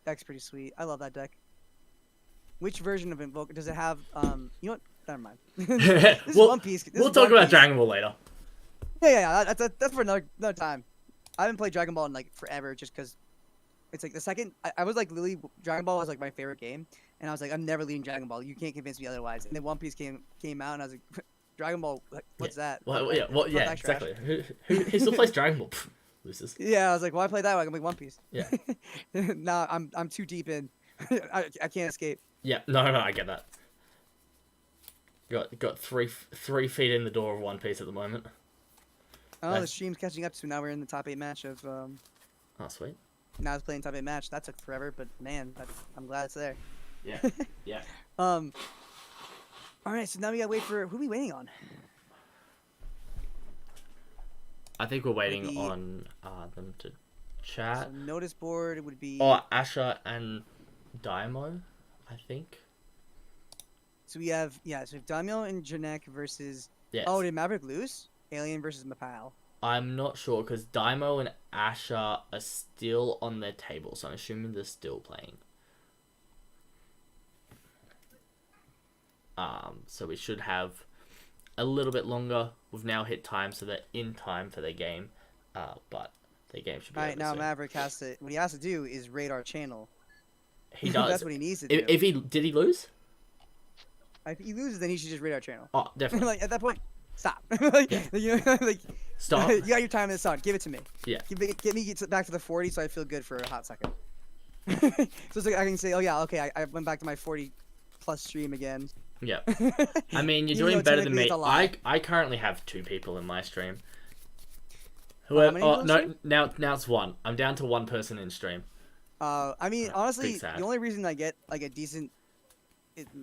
Deck's pretty sweet. I love that deck. Which version of Invoker does it have? You know what? Never mind. This is We'll- One Piece. This We'll is talk One about Piece. Dragon Ball later. Yeah. That's for another time. I haven't played Dragon Ball in like forever, just because it's like the second I was like literally Dragon Ball was like my favorite game, and I was like, I'm never leaving Dragon Ball. You can't convince me otherwise. And then One Piece came out, and I was like, Dragon Ball, like, what's that? Well, yeah, Fuck yeah, that trash. exactly. Who still plays Dragon Ball? Pff, losers. Yeah, I was like, why play that? I can play One Piece. Yeah. Nah, I'm too deep in. I can't escape. Yeah, no, I get that. Got 3 feet in the door of One Piece at the moment. Oh, the Nice. stream's catching up, so now we're in the top 8 match of Oh, sweet. now it's playing top 8 match. That took forever, but man, I'm glad it's there. Yeah, yeah. All right, so now we gotta wait for who are we waiting on? I think we're waiting Maybe- on them to chat. So notice board would be. Oh, Asha and Daimo, I think. So we have so we have Daimyo and Janek versus. Yes. Oh, did Maverick lose? Alien versus Mapao. I'm not sure because Daimo and Asha are still on their table, so I'm assuming they're still playing. So we should have a little bit longer. We've now hit time, so they're in time for their game. But their game should be All right, over now soon. Maverick what he has to do is raid our channel. He does. That's what he needs to do. If he did he lose? If he loses, then he should just raid our channel. Oh, definitely. Like at that point, stop. Like, you know, like Stop. you got your time in the sun. Give it to me. Yeah. Get me back to the 40, so I feel good for a hot second. So it's like I can say, oh yeah, okay, I went back to my 40 plus stream again. Yeah. I mean, you're Even doing though better than technically me. it's a lie. I currently have 2 people in my stream. how Whoever. many people Oh in no! stream? Now it's 1. I'm down to 1 person in stream. I mean, Big honestly, sad. the only reason I get like a decent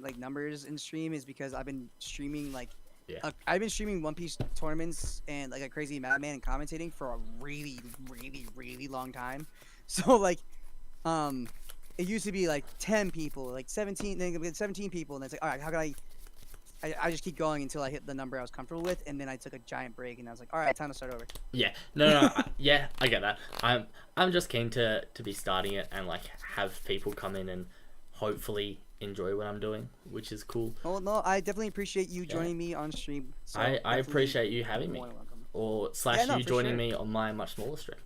like numbers in stream is because I've been streaming like Yeah. I've been streaming One Piece tournaments and like a crazy madman and commentating for a really, really, really long time. So like, it used to be like 10 people, like 17, then it would be 17 people, and it's like, all right, how can I just keep going until I hit the number I was comfortable with, and then I took a giant break, and I was like, all right, time to start over. Yeah. No. Yeah, I get that. I'm just keen to be starting it and like have people come in and hopefully enjoy what I'm doing, which is cool. Oh no, I definitely appreciate you joining me on stream. So I definitely appreciate you having me, more than welcome. or / Yeah, no, you for joining sure. me on my much smaller stream.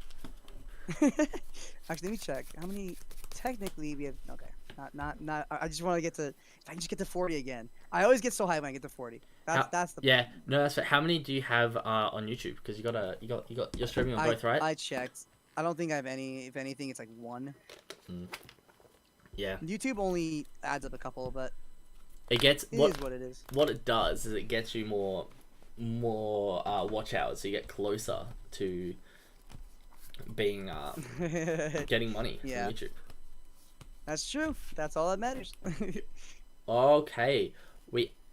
Actually, let me check. How many? Technically, we have. Okay. Not. I just want to get to. If I can just get to 40 again. I always get so high when I get to 40. That's the. Yeah, no, that's right. How many do you have on YouTube? Because you got you're streaming on both, right? I checked. I don't think I have any. If anything, it's like one. Yeah. YouTube only adds up a couple, but It gets it is what it is. What it does is it gets you more watch hours, so you get closer to being getting money Yeah. from YouTube. That's true. That's all that matters. Okay,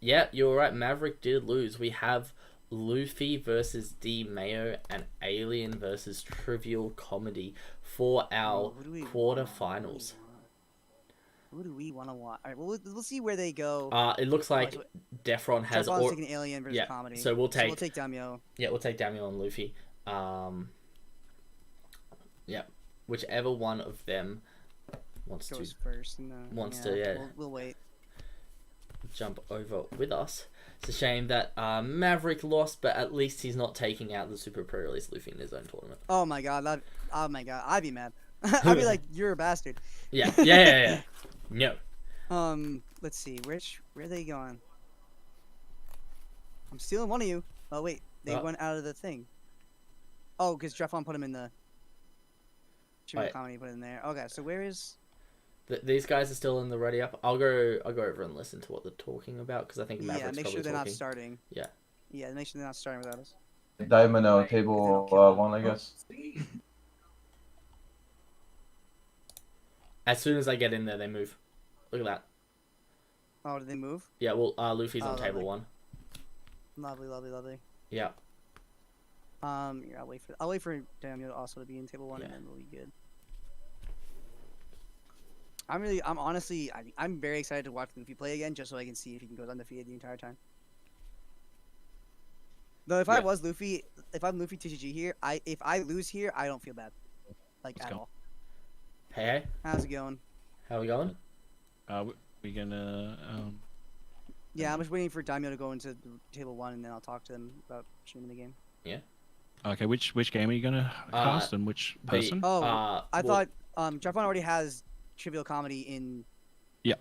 you're right. Maverick did lose. We have Luffy versus D Mayo and Alien versus Trivial Comedy for our Who do we quarterfinals. Who do we want to watch? All right, well, we'll see where they go. It looks like so Defron has Stefan's taking Alien versus yeah, Comedy. so we'll take Damio. Yeah, we'll take Damiel and Luffy. Yeah, whichever one of them wants Goes to first. We'll wait. jump over with us. It's a shame that Maverick lost, but at least he's not taking out the Super Pro Release Luffy in his own tournament. Oh my god, I'd be mad. I'd be like, you're a bastard. Yeah. No. Let's see, where are they going? I'm stealing one of you. Oh wait, they went out of the thing. Oh, because Jeffon put him in the. Right. Comedy put it in there. Okay, so where is? These guys are still in the ready up. I'll go over and listen to what they're talking about because I think Maverick's make sure they're talking. not starting. Yeah. Yeah, make sure they're not starting without us. Diamond table 1, I guess. As soon as I get in there, they move. Look at that. Oh, did they move? Yeah, well, Luffy's on table lovely. 1. Lovely. Yeah. Yeah, I'll wait for Daniel also to be in table 1, Yeah. and then we'll be good. I'm honestly, I'm very excited to watch Luffy play again, just so I can see if he can go undefeated the entire time. Though if I was Luffy, if I'm Luffy TCG here, if I lose here, I don't feel bad, like Let's at go. all. Hey. How's it going? How we going? We gonna Yeah, I'm just waiting for Daimyo to go into table 1, and then I'll talk to him about streaming the game. okay. Which game are you gonna cast and which person? Oh, I well, thought Jeffon already has Trivial Comedy in. Yeah.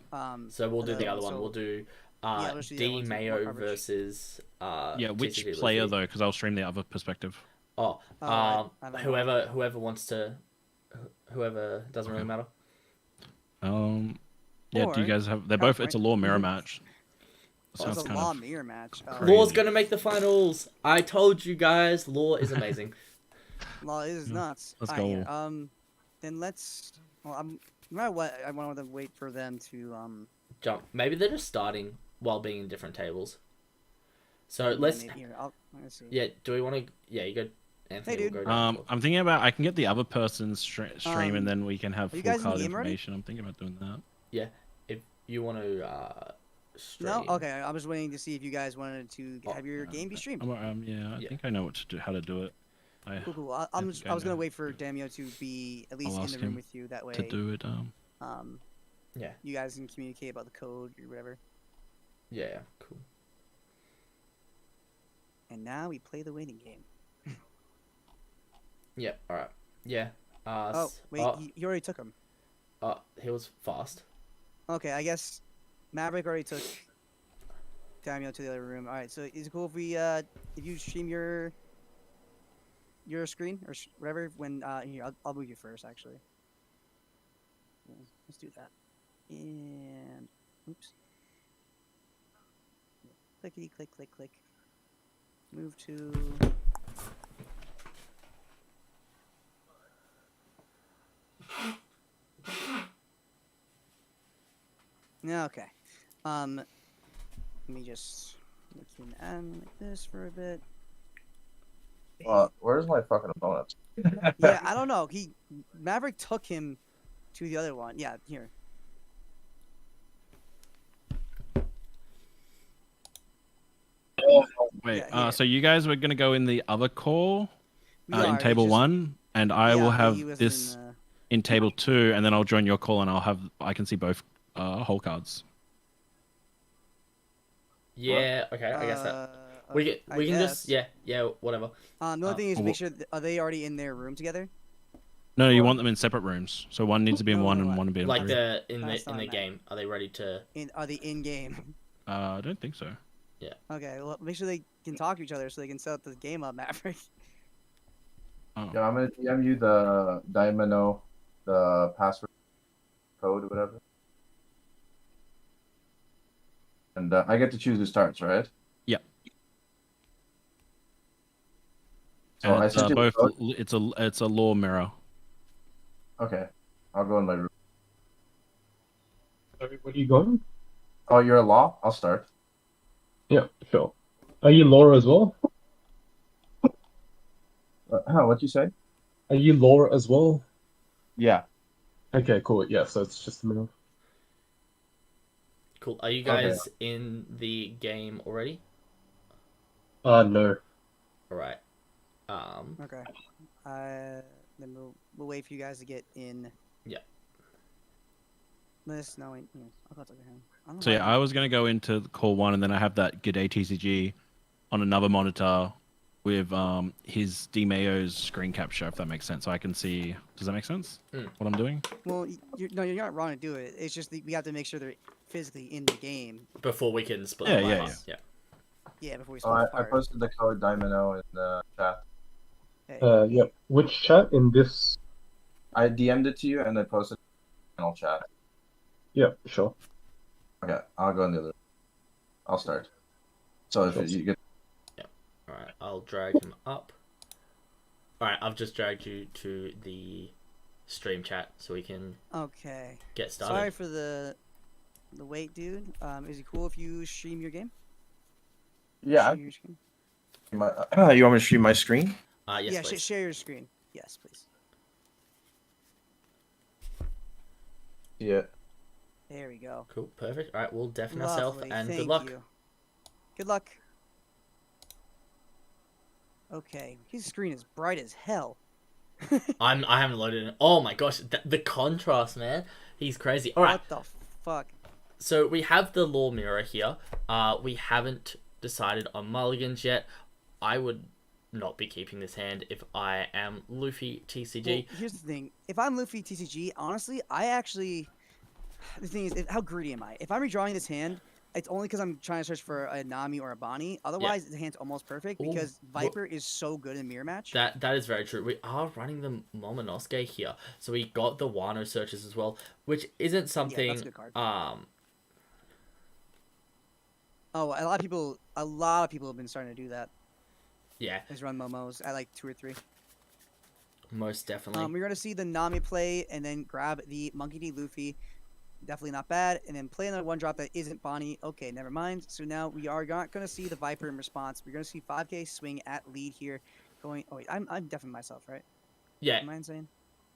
So we'll do the other one. so- We'll do we'll just do the other D one, so more Mayo coverage. versus yeah, which TCG player Luffy. though? Because I'll stream the other perspective. Oh, I don't know. whoever wants to, whoever doesn't really matter. Yeah. Do you Or- guys have? They're both. It's a law mirror match. Oh, Sounds it's a kind law of. mirror match. Crazy. Law's gonna make the finals. I told you guys, Law is amazing. Law is nuts. Let's Alright, go. yeah, then let's. Well, no matter what, I want to wait for them to Jump. Maybe they're just starting while being in different tables. So yeah, let's. maybe here, let's see. Yeah. Do we want to? Yeah, you go. Anthony. Hey, will dude. go down I'm thinking about I can get the other person's stream and then we can have are you full guys in the card game already? information. I'm thinking about doing that. if you want to. Stream. No, okay. I was waiting to see if you guys wanted to have your game be streamed. Yeah, I Yeah. think I know what to do, how to do it. Cool. I I think was I gonna know. wait for Damio to be at least I'll in ask the room him with you. That way, to do it. Yeah. you guys can communicate about the code or whatever. Yeah. Cool. And now we play the waiting game. Yeah. All right. Yeah. Oh wait, you already took him. He was fast. Okay, I guess Maverick already took Damio to the other room. All right, so is it cool if we if you stream your screen or whatever when here I'll move you first actually. Yeah, let's do that. And oops. Clickety click click click. Move to. Okay. Let me just make you an M like this for a bit. Where's my fucking opponent? Yeah, I don't know. Maverick took him to the other one. Yeah, here. Wait, Yeah, here. so you guys were gonna go in the other call We in are, table it's just- 1, and I yeah, will but have he wasn't this in the- in table 2, and then I'll join your call, and I can see both whole cards. Yeah. Okay. I guess that we can just whatever. The only thing is Well, make sure are they already in their room together? No, you Or- want them in separate rooms. So one needs to be in one and one to be in Like three. in That's the not a game. Are they ready to? Are they in game? I don't think so. Okay, well make sure they can talk to each other so they can set up the game up, Maverick. Oh. Yeah, I'm gonna DM you the Daimano, the password code or whatever. And I get to choose who starts, right? Yep. So And I it's sent you the both. code. It's a law mirror. Okay, I'll go in my room. Sorry, what are you going? Oh, you're a law? I'll start. Yeah, sure. Are you Laura as well? What'd you say? Are you Laura as well? Yeah. Okay, cool. Yeah, so it's just a minute. Cool. Are you Okay. guys in the game already? No. All right. Okay. Then we'll wait for you guys to get in. Yeah. Let's no wait. Yeah, I'll talk to him. I don't know So why yeah, I was gonna go into call one, and then I have that GDAY TCG on another monitor with his DMAO's screen capture, if that makes sense. So I can see. Does that make sense? Mm. What I'm doing? Well, you're not wrong to do it. It's just that we have to make sure they're physically in the game. Before we can split. Yeah, the yeah, parts. Yeah. Yeah, before we Oh, start. I posted the code Daimano in the chat. Hey. Yep. Which chat in this? I DM'd it to you and I posted it in the chat. Yeah, sure. Okay, I'll go in the other. I'll start. So if you get All right. I'll drag him up. All right. I've just dragged you to the stream chat so we can Okay. get started. Sorry for the wait, dude. Is it cool if you stream your game? yeah, Stream your screen? you want me to stream my screen? Yes, Yeah, please. share your screen. Yes, please. Yeah. There we go. Cool. Perfect. All right. We'll deafen ourselves Lovely. and Thank good luck. you. Good luck. Okay, his screen is bright as hell. I haven't loaded it. Oh my gosh, the contrast, man. He's crazy. All right. What the fuck? So we have the law mirror here. We haven't decided on mulligans yet. I would not be keeping this hand if I am Luffy TCG. Well, here's the thing. If I'm Luffy TCG, honestly, the thing is, how greedy am I? If I'm redrawing this hand, it's only because I'm trying to search for a Nami or a Bonnie. Otherwise, the hand's almost perfect Ooh, because Viper is so good in mirror match. That is very true. We are running the Momonosuke here, so we got the Wano searches as well, which isn't something. that's a good card. Oh, a lot of people have been starting to do that. Yeah. Is run Momos at like 2 or 3. Most definitely. We're gonna see the Nami play and then grab the Monkey D Luffy. Definitely not bad. And then play another 1-drop that isn't Bonnie. Okay, never mind. So now we are not gonna see the Viper in response. We're gonna see 5K swing at lead here. Going. Oh wait, I'm deafening myself, right? Yeah. Am I insane?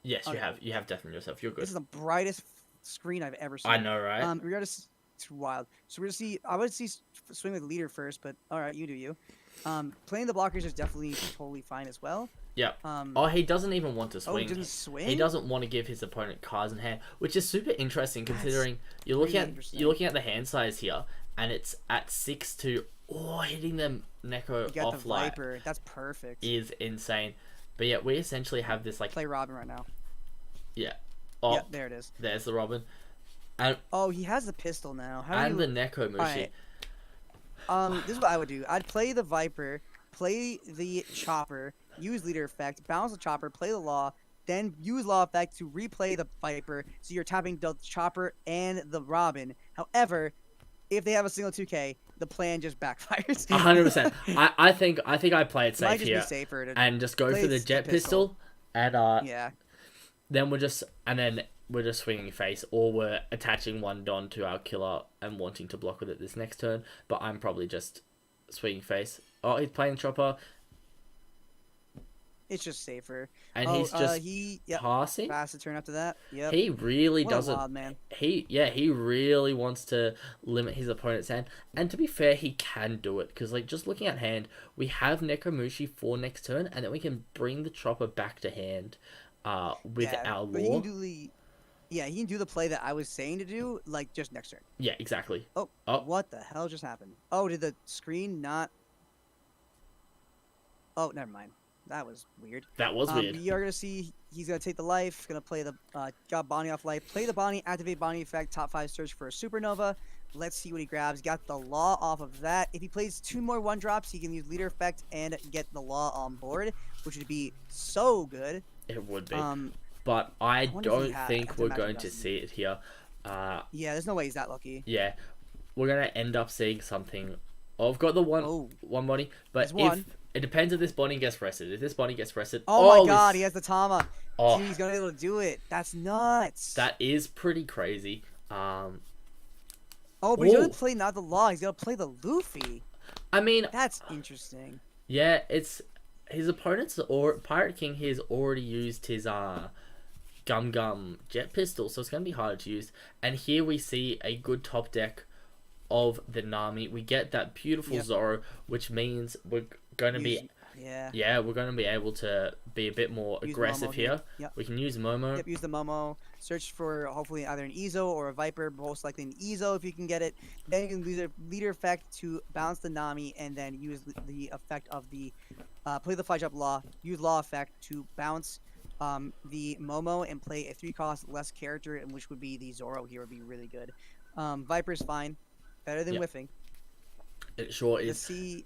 Yes, Okay. you have deafened yourself. You're good. This is the brightest screen I've ever seen. I know, right? We're gonna. It's wild. So we're gonna see. I would see swing with leader first, but all right, you do you. Playing the blockers is definitely totally fine as well. Yeah. Um, Oh, he doesn't even want to oh, swing. he doesn't swing. He doesn't want to give his opponent cards in hand, which is super interesting considering you're looking at the hand size here, and it's at 6-2. Oh, hitting them Neko You got off the light Viper. That's perfect. is insane. But yeah, we essentially have this like Play Robin right now. yeah. Oh, Yeah, there it is. there's the Robin, Oh, he has the pistol now. How and do the you... Neko Mushi. Alright. This is what I would do. I'd play the Viper, play the Chopper, use leader effect, bounce the Chopper, play the Law, then use Law effect to replay the Viper. So you're tapping the Chopper and the Robin. However, if they have a single 2K, the plan just backfires. 100%. I think I play it Might safe just here be safer to and just go play for the the jet pistol. pistol, and yeah. then we're just swinging face, or we're attaching one Don to our killer and wanting to block with it this next turn. But I'm probably just swinging face. Oh, he's playing Chopper, It's just safer. and he's just yep, passing. fast to turn after that. Yep. He really What a doesn't. wild man. He really wants to limit his opponent's hand. And to be fair, he can do it because like just looking at hand, we have Nekomushi for next turn, and then we can bring the Chopper back to hand, with our But you Law. can do the Yeah, he can do the play that I was saying to do, like just next turn. Yeah, exactly. Oh, Oh. what the hell just happened? Oh, did the screen not? Oh, never mind. That was weird. That was weird. We are gonna see he's gonna take the life, gonna play the got Bonnie off life, play the Bonnie, activate Bonnie effect, top 5 search for a supernova. Let's see what he grabs. Got the law off of that. If he plays 2 more 1-drops, he can use leader effect and get the law on board, which would be so good. It would be. Um, But I wonder if he don't I think have to we're imagine going he to doesn't. see it here. Yeah, there's no way he's that lucky. Yeah, we're gonna end up seeing something. Oh, I've got the one Bonnie, but There's one. if it depends if this Bonnie gets rested. If this Bonnie gets rested, Oh my god, he has the Tama. Oh, Dude, he's gonna be able to do it. That's nuts. that is pretty crazy. Oh, but he's gonna Ooh. play not the law. He's gonna play the Luffy. I mean, That's interesting. yeah, it's his opponent's or Pirate King has already used his Gum Gum jet pistol, so it's gonna be hard to use. And here we see a good top deck of the Nami. We get that beautiful Zoro, which means we're gonna be we're gonna be able to be a bit more Use aggressive Momo here. Yep. We can use Momo. Yep, use the Momo. Search for hopefully either an Ezo or a Viper, most likely an Ezo if you can get it. Then you can use a leader effect to bounce the Nami and then use the effect of the play the 5-drop law. Use law effect to bounce the Momo and play a 3-cost less character, and which would be the Zoro here would be really good. Viper's fine, better than whiffing. It sure Let's is. see.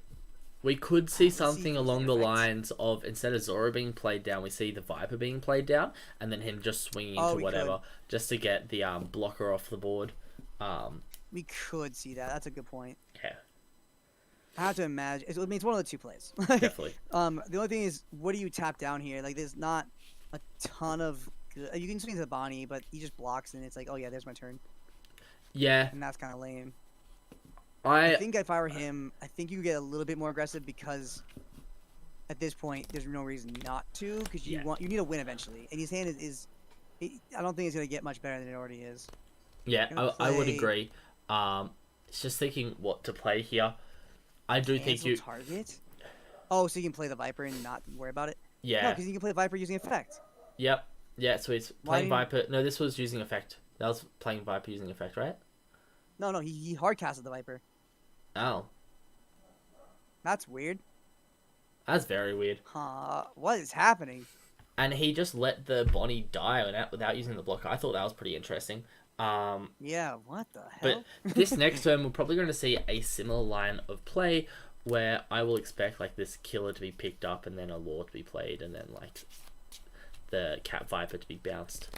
We could see Let's see something if he's along the effect. lines of instead of Zoro being played down, we see the Viper being played down, and then him just swinging into we whatever, just to get the blocker off the board. We could see that. That's a good point. Yeah, I have to imagine. I mean, it's one of the 2 plays. definitely. The only thing is, what do you tap down here? Like, there's not a ton of good. You can swing to the Bonnie, but he just blocks, and it's like, oh yeah, there's my turn, Yeah, and that's kind of lame. I I think if I were him, I think you get a little bit more aggressive because at this point, there's no reason not to, because you need a win eventually, and his hand is I don't think it's gonna get much better than it already is. I would play- agree. It's just thinking what to play here. I do think Cancel you. target. Oh, so you can play the Viper and not worry about it. No, Yeah. because you can play Viper using effect. Yep. Yeah. So it's Why playing didn't- Viper. No, this was using effect. That was playing Viper using effect, right? No, he hard casted the Viper. Oh, That's weird. that's very weird. Huh? What is happening? And he just let the Bonnie die without using the blocker. I thought that was pretty interesting. Yeah, what the hell? But this next turn, we're probably going to see a similar line of play where I will expect like this killer to be picked up and then a law to be played and then like the cat viper to be bounced.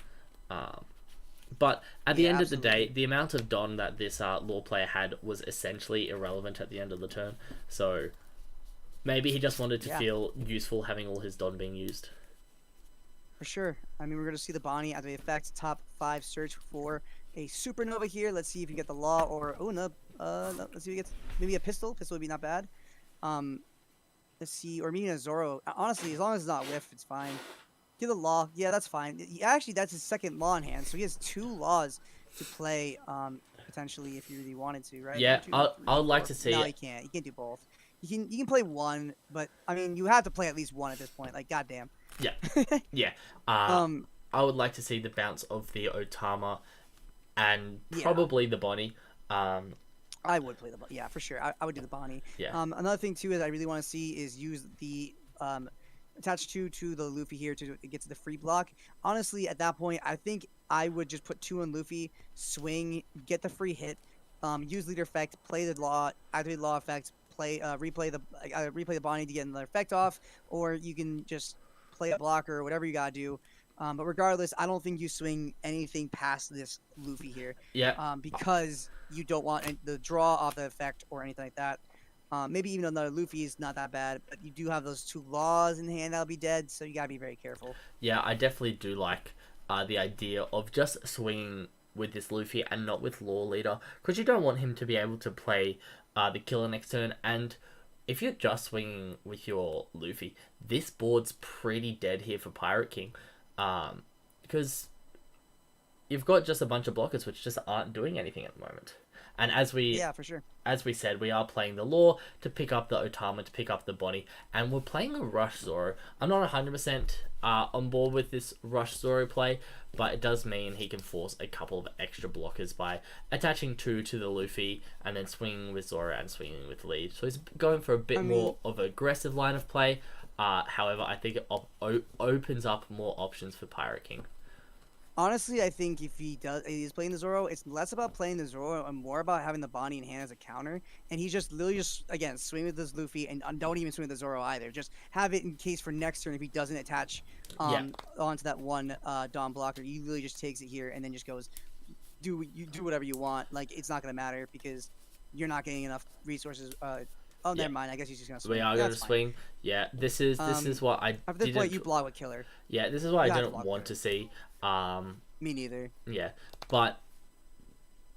But at the end of the day, the amount of Don that this law player had was essentially irrelevant at the end of the turn. So maybe he just wanted to feel useful having all his Don being used. For sure. I mean, we're going to see the Bonnie activate effects, top 5 search for a supernova here. Let's see if you get the law or, no, let's see if he gets maybe a pistol. Pistol would be not bad. Let's see, or maybe a Zoro. Honestly, as long as it's not whiff, it's fine. Get the law. Yeah, that's fine. Actually, that's his second law in hand, so he has 2 laws to play, potentially, if you really wanted to, right? Yeah, 2, I would like 4. to see No, it. you can't. You can't do both. You can play 1, but, I mean, you have to play at least 1 at this point. Like, goddamn. Yeah, yeah. I would like to see the bounce of the Otama and probably the Bonnie. I would play the for sure. I would do the Bonnie. Yeah. Another thing too is I really want to see is use the attach 2 to the Luffy here to get to the free block. Honestly, at that point, I think I would just put 2 on Luffy, swing, get the free hit, use leader effect, play the law, activate law effect, play replay the Bonnie to get another effect off, or you can just play a blocker or whatever you gotta do. But regardless, I don't think you swing anything past this Luffy here. Yeah. Because you don't want the draw off the effect or anything like that. Maybe even another Luffy is not that bad, but you do have those 2 laws in hand that'll be dead, so you gotta be very careful. Yeah, I definitely do like the idea of just swinging with this Luffy and not with Law Leader, because you don't want him to be able to play the killer next turn. And if you're just swinging with your Luffy, this board's pretty dead here for Pirate King, because you've got just a bunch of blockers which just aren't doing anything at the moment. And Yeah, for sure. as we said, we are playing the Law to pick up the Otama, to pick up the Bonnie, and we're playing a Rush Zoro. I'm not 100% on board with this Rush Zoro play, but it does mean he can force a couple of extra blockers by attaching 2 to the Luffy and then swinging with Zoro and swinging with lead. So he's going for a bit more of an aggressive line of play. However, I think it opens up more options for Pirate King. Honestly, I think if he's playing the Zoro, it's less about playing the Zoro and more about having the Bonnie in hand as a counter. And he's just literally again swing with this Luffy and don't even swing with the Zoro either. Just have it in case for next turn if he doesn't attach onto that one Dawn blocker. He literally just takes it here and then just goes do whatever you want. Like it's not gonna matter because you're not getting enough resources. Never mind. I guess he's just gonna swing. We are going to swing. Yeah, this is what I at this point you block with killer. Yeah, this is what I didn't want to see. Me neither. Yeah, but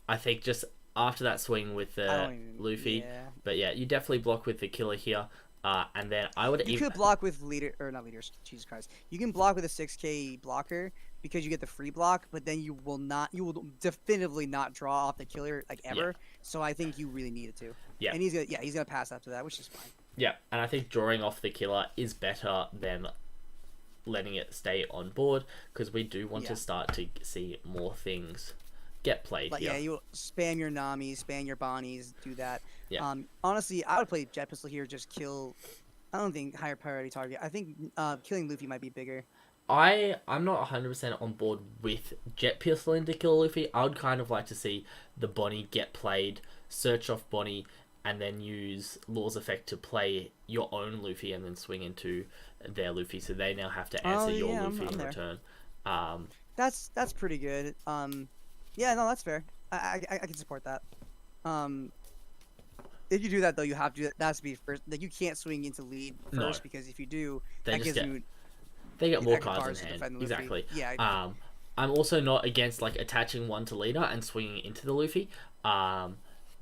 I think just after that swing with the Luffy, but yeah, you definitely block with the killer here. And then I would could block with not leaders. Jesus Christ, you can block with a 6K blocker because you get the free block, but then you will definitively not draw off the killer like ever. Yeah. So I think you really need it to. Yeah. And he's gonna pass after that, which is fine. Yeah, and I think drawing off the killer is better than letting it stay on board because we do want to start to see more things get played. Like, you spam your Namis, spam your Bonnies, do that. Yeah. Honestly, I would play Jet Pistol here, just kill. I don't think higher priority target. I think killing Luffy might be bigger. I'm not 100% on board with Jet Pistol into kill Luffy. I would kind of like to see the Bonnie get played, search off Bonnie, and then use Law's effect to play your own Luffy and then swing into their Luffy, so they now have to answer your Luffy in return. That's pretty good. Yeah, no, that's fair. I can support that. If you do that though, you have to. That has to be first. Like you can't swing into lead first because if you do, that gives you. They get more cards in hand. Exactly. Yeah. I'm also not against like attaching one to leader and swinging into the Luffy.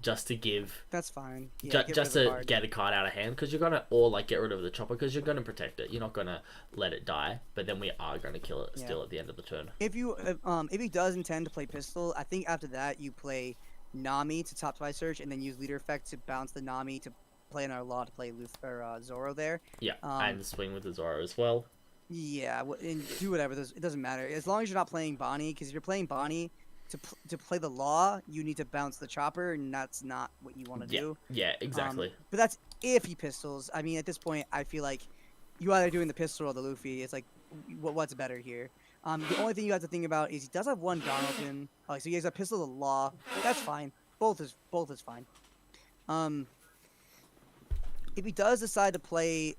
Just to give. That's fine. Yeah, just to get a card out of hand because you're gonna get rid of the chopper because you're gonna protect it. You're not gonna let it die. But then we are gonna kill it still at the end of the turn. If he does intend to play pistol, I think after that you play Nami to top 5 search and then use leader effect to bounce the Nami to play another law to play Zoro there. Yeah, and swing with the Zoro as well. Yeah, and do whatever. It doesn't matter as long as you're not playing Bonnie. Because if you're playing Bonnie to play the law, you need to bounce the chopper, and that's not what you want to do. Yeah, exactly. But that's if he pistols. I mean, at this point, I feel like you either doing the pistol or the Luffy. It's like, what's better here? The only thing you have to think about is he does have one Dawn open. Oh, so he has a pistol, the law. That's fine. Both is fine. If he does decide to play,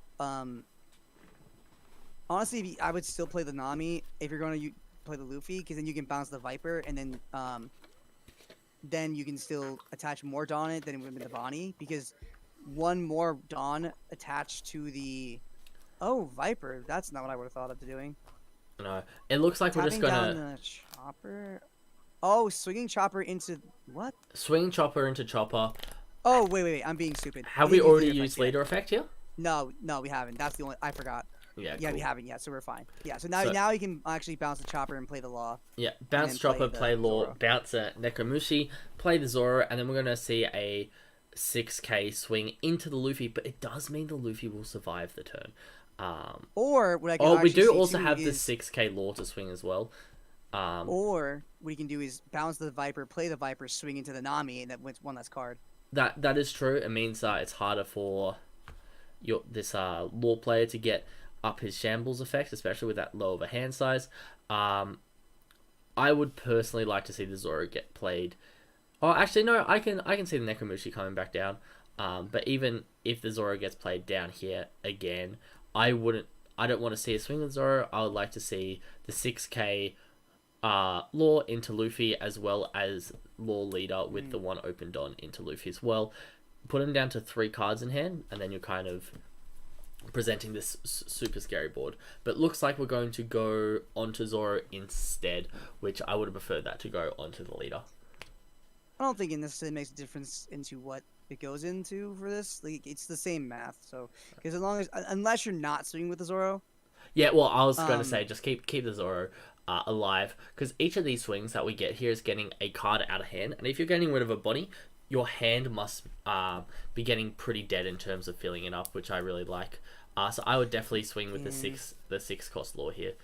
honestly, I would still play the Nami if you're going to play the Luffy, because then you can bounce the Viper, and then you can still attach more Dawn in it than with the Bonnie, because one more Dawn attached to the Viper. That's not what I would have thought of doing. No, it looks like we're just gonna down the chopper. Oh, swinging chopper into what? Swinging chopper into chopper. Oh wait, I'm being stupid. Have we already used leader effect here? No, we haven't. That's the only I forgot. Yeah, cool. We haven't yet, so we're fine. Yeah, so now you can actually bounce the chopper and play the law. Yeah, bounce chopper, play law, Zoro. Bounce a Nekomushi, play the Zoro, and then we're gonna see a 6K swing into the Luffy, but it does mean the Luffy will survive the turn. Or what I can we do also have the 6K law to swing as well. Or what you can do is bounce the Viper, play the Viper, swing into the Nami, and that wins one less card. That is true. It means it's harder for this law player to get up his shambles effect, especially with that low of a hand size. I would personally like to see the Zoro get played. Oh, actually no, I can see the Nekomushi coming back down. But even if the Zoro gets played down here again, I don't want to see a swing with Zoro. I would like to see the 6K law into Luffy, as well as law leader with the one open Dawn into Luffy as well. Put him down to 3 cards in hand, and then you're kind of presenting this super scary board. But looks like we're going to go onto Zoro instead, which I would have preferred that to go onto the leader. I don't think it necessarily makes a difference into what it goes into for this. Like, it's the same math. So, because unless you're not swinging with the Zoro, Yeah, well, I was going to Um, say just keep the Zoro alive, because each of these swings that we get here is getting a card out of hand, and if you're getting rid of a body, your hand must be getting pretty dead in terms of filling it up, which I really like. So I would definitely swing with yeah. the 6 cost law here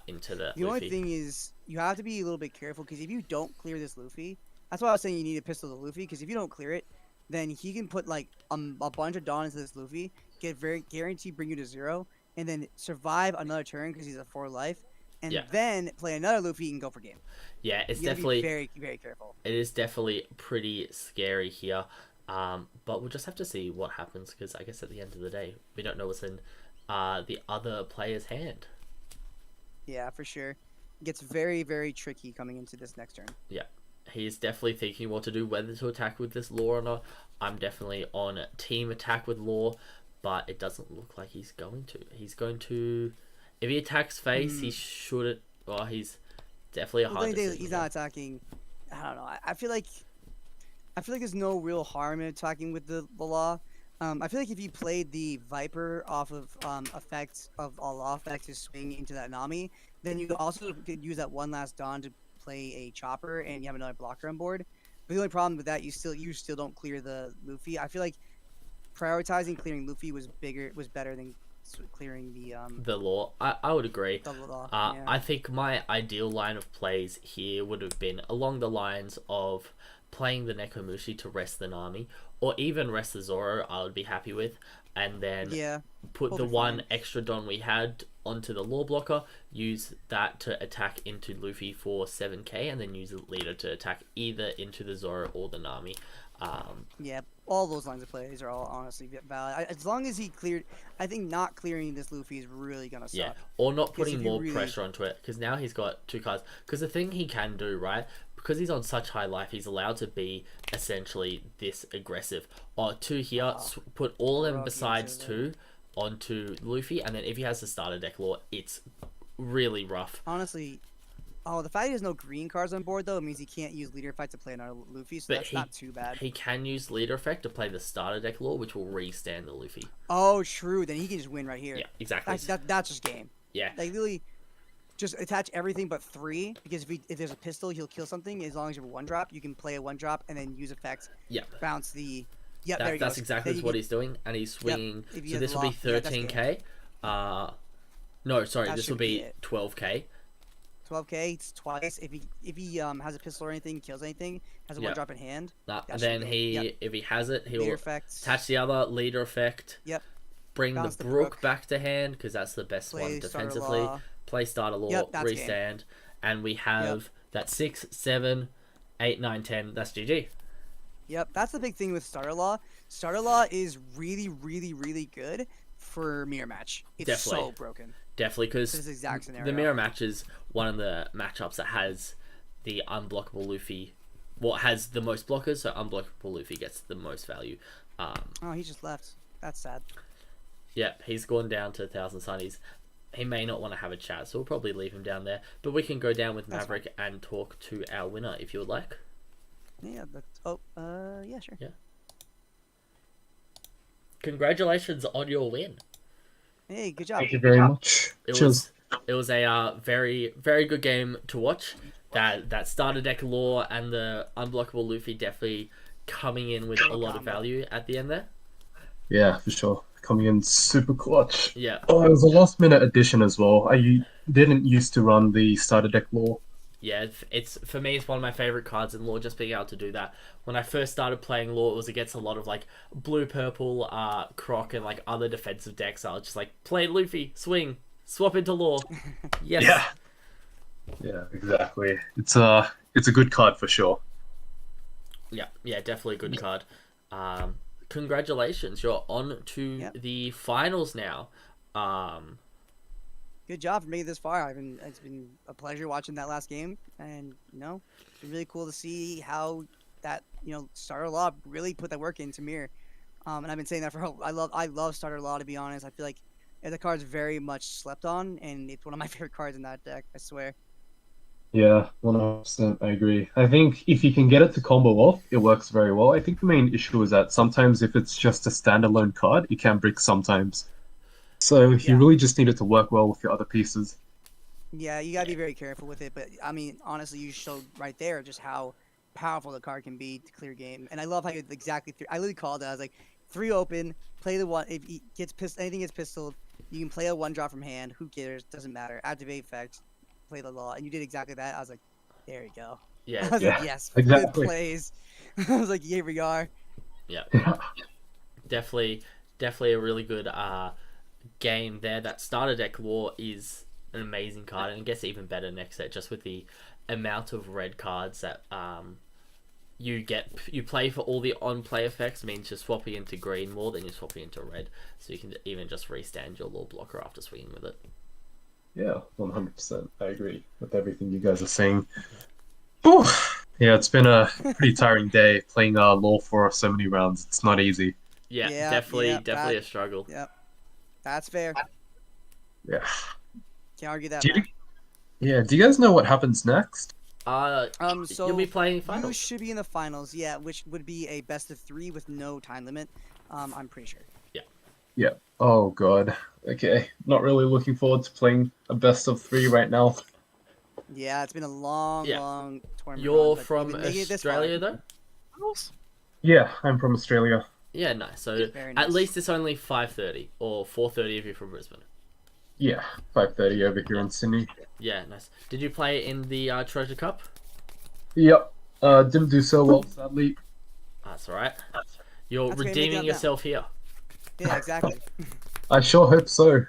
into the The only Luffy. thing is you have to be a little bit careful because if you don't clear this Luffy, that's why I was saying you need a pistol to Luffy because if you don't clear it, then he can put like a bunch of Dawn into this Luffy, get very guaranteed bring you to 0, and then survive another turn because he's at 4 life, and Yeah. then play another Luffy and go for game. Yeah, it's You gotta definitely be very very careful. it is definitely pretty scary here. But we'll just have to see what happens because I guess at the end of the day, we don't know what's in the other player's hand. Yeah, for sure. It gets very very tricky coming into this next turn. Yeah, he's definitely thinking what to do, whether to attack with this law or not. I'm definitely on team attack with law, but it doesn't look like he's going to. He's going to, if he attacks face, he shouldn't. Well, he's definitely a Well, hard then decision. he's not attacking. I don't know. I feel like there's no real harm in attacking with the law. I feel like if you played the Viper off of effects of a law effect to swing into that Nami, then you also could use that one last Dawn to play a chopper and you have another blocker on board. But the only problem with that, you still don't clear the Luffy. I feel like prioritizing clearing Luffy was better than clearing The law, I would agree. the law. Yeah. I think my ideal line of plays here would have been along the lines of playing the Nekomushi to rest the Nami, or even rest the Zoro, I would be happy with, and then Yeah. put Both the are one fine. extra Don we had onto the law blocker, use that to attack into Luffy for 7k, and then use the leader to attack either into the Zoro or the Nami. Yeah, all those lines of plays are all honestly valid. As long as he cleared, I think not clearing this Luffy is really gonna suck. Yeah, or not 'Cause putting if you more really- pressure onto it, because now he's got 2 cards. Because the thing he can do, right, because he's on such high life, he's allowed to be essentially this aggressive. Or 2 here, put all of them Rocky besides into 2 onto Luffy, and then if he has the starter deck law, it's really rough. Honestly, the fact he has no green cards on board though means he can't use leader fight to play another Luffy, so But that's not too bad. He can use leader effect to play the starter deck law, which will restand the Luffy. Oh, true. Then he can just win right here. Yeah, exactly. That's just game. Yeah. Like literally, just attach everything but 3 because if there's a pistol, he'll kill something. As long as you have a 1-drop, you can play a 1-drop and then use effects. Yeah. Bounce the. Yep, there he That's goes. exactly Then you what can- he's doing, and he's swinging. If you So have this the will be law, yeah, that's 13k. No, sorry, That this will should be be it. 12k. 12k. It's twice. If he has a pistol or anything, kills anything, has a Yeah. 1-drop in hand. And That then should he, be it. Yep. if he has it, he'll Leader effects. attach the other leader effect. Yep. Bring Bounce the the Brook Brook. back to hand because that's the best Play one starter defensively. law. Play starter law, Yep, that's game. restand, and we have that 6, 7, 8, 9, 10. That's GG. Yep, that's the big thing with starter law. Starter law is really, really, really good for mirror match. It's Definitely. so broken. Definitely, This because exact scenario. the mirror match is one of the matchups that has the unblockable Luffy. Well, it has the most blockers, so unblockable Luffy gets the most value. Oh, he just left. That's sad. Yep, he's gone down to 1,000 sunnies. He may not want to have a chat, so we'll probably leave him down there. But we can go down with That's Maverick and talk to our winner if you would like. Yeah, that's. Yeah, sure. Yeah. Congratulations on your win. Hey, good job. Thank you very much. Cheers. It was a very very good game to watch. That starter deck law and the unblockable Luffy definitely coming in with a lot of value at the end there. Yeah, for sure. Coming in super clutch. Yeah. Oh, it was a last minute addition as well. I didn't used to run the starter deck law. Yeah, it's for me. It's one of my favorite cards in Law. Just being able to do that. When I first started playing Law, it was against a lot of like blue, purple, Croc, and like other defensive decks. I was just like play Luffy, swing, swap into Law. Yes. Yeah. Yeah, exactly. It's a good card for sure. Yeah, definitely a good card. Congratulations, you're on to the finals now. Good job for making it this far. It's been a pleasure watching that last game, and it's been really cool to see how that starter law really put that work into Mirror. And I've been saying that for I love starter law, to be honest. I feel like the card's very much slept on, and it's one of my favorite cards in that deck. I swear. Yeah, 100%. I agree. I think if you can get it to combo off, it works very well. I think the main issue is that sometimes if it's just a standalone card, it can break sometimes. So you Yeah. really just need it to work well with your other pieces. Yeah, you gotta be very careful with it. But I mean, honestly, you showed right there just how powerful the card can be to clear game. And I love how you exactly three. I literally called it. I was like, 3 open, play the one. If he gets pissed, anything gets pistoled, you can play a 1 drop from hand. Who cares? Doesn't matter. Activate effect, play the law, and you did exactly that. I was like, there you go. I Yeah, was Yeah, like, yes, exactly. good plays. I was like, here we are. yeah, definitely a really good game there. That starter deck war is an amazing card, and it gets even better next set just with the amount of red cards that you play for all the on play effects means you're swapping into green more than you're swapping into red, so you can even just restand your law blocker after swinging with it. Yeah, 100%. I agree with everything you guys are saying. Whew. Yeah, it's been a pretty tiring day playing law for so many rounds. It's not easy. Yeah, Yeah, definitely yeah, definitely a struggle. Yep, that's fair. Yeah. Can't argue that. Do you, Man. yeah, do you guys know what happens next? So you'll be playing you finals. should be in the finals, yeah, which would be a best of 3 with no time limit. I'm pretty sure. Yeah. Oh, God. Okay. Not really looking forward to playing a best of 3 right now. Yeah, it's been a long, Yeah. long tournament. You're run, but from you've been making it this far. Australia though? Yeah, I'm from Australia. Yeah, nice. So Very at nice. least it's only 5:30 or 4:30 if you're from Brisbane. Yeah, 5:30 over here in Sydney. Yeah, nice. Did you play in the Treasure Cup? Yep. Didn't do so well, sadly. That's all right. You're That's okay, make it redeeming up now. yourself here. Yeah, exactly. I sure hope so.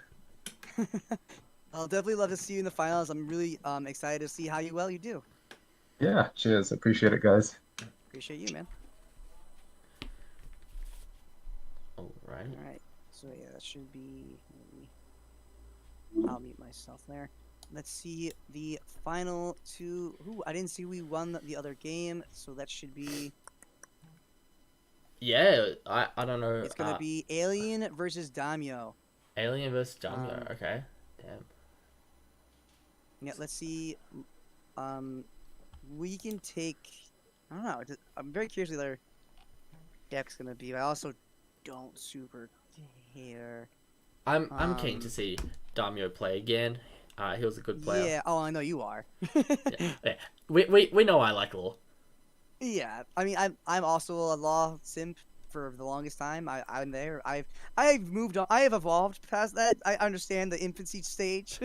I'll definitely love to see you in the finals. I'm really excited to see how you do. Yeah, cheers. Appreciate it, guys. Appreciate you, man. All right. All right. So yeah, that should be. I'll mute myself there. Let's see the final 2. Ooh, I didn't see we won the other game, so that should be. Yeah, I don't know. It's gonna be Alien versus Daimyo. Alien versus Jamio. Okay. Damn. Yeah, let's see. We can take. I don't know. I'm very curious what their deck's gonna be. But I also don't super care. I'm keen to see Damio play again. He was a good player. Yeah. Oh, I know you are. Yeah. We know I like Law. Yeah. I mean, I'm also a law simp for the longest time. I'm there. I've moved on. I have evolved past that. I understand the infancy stage.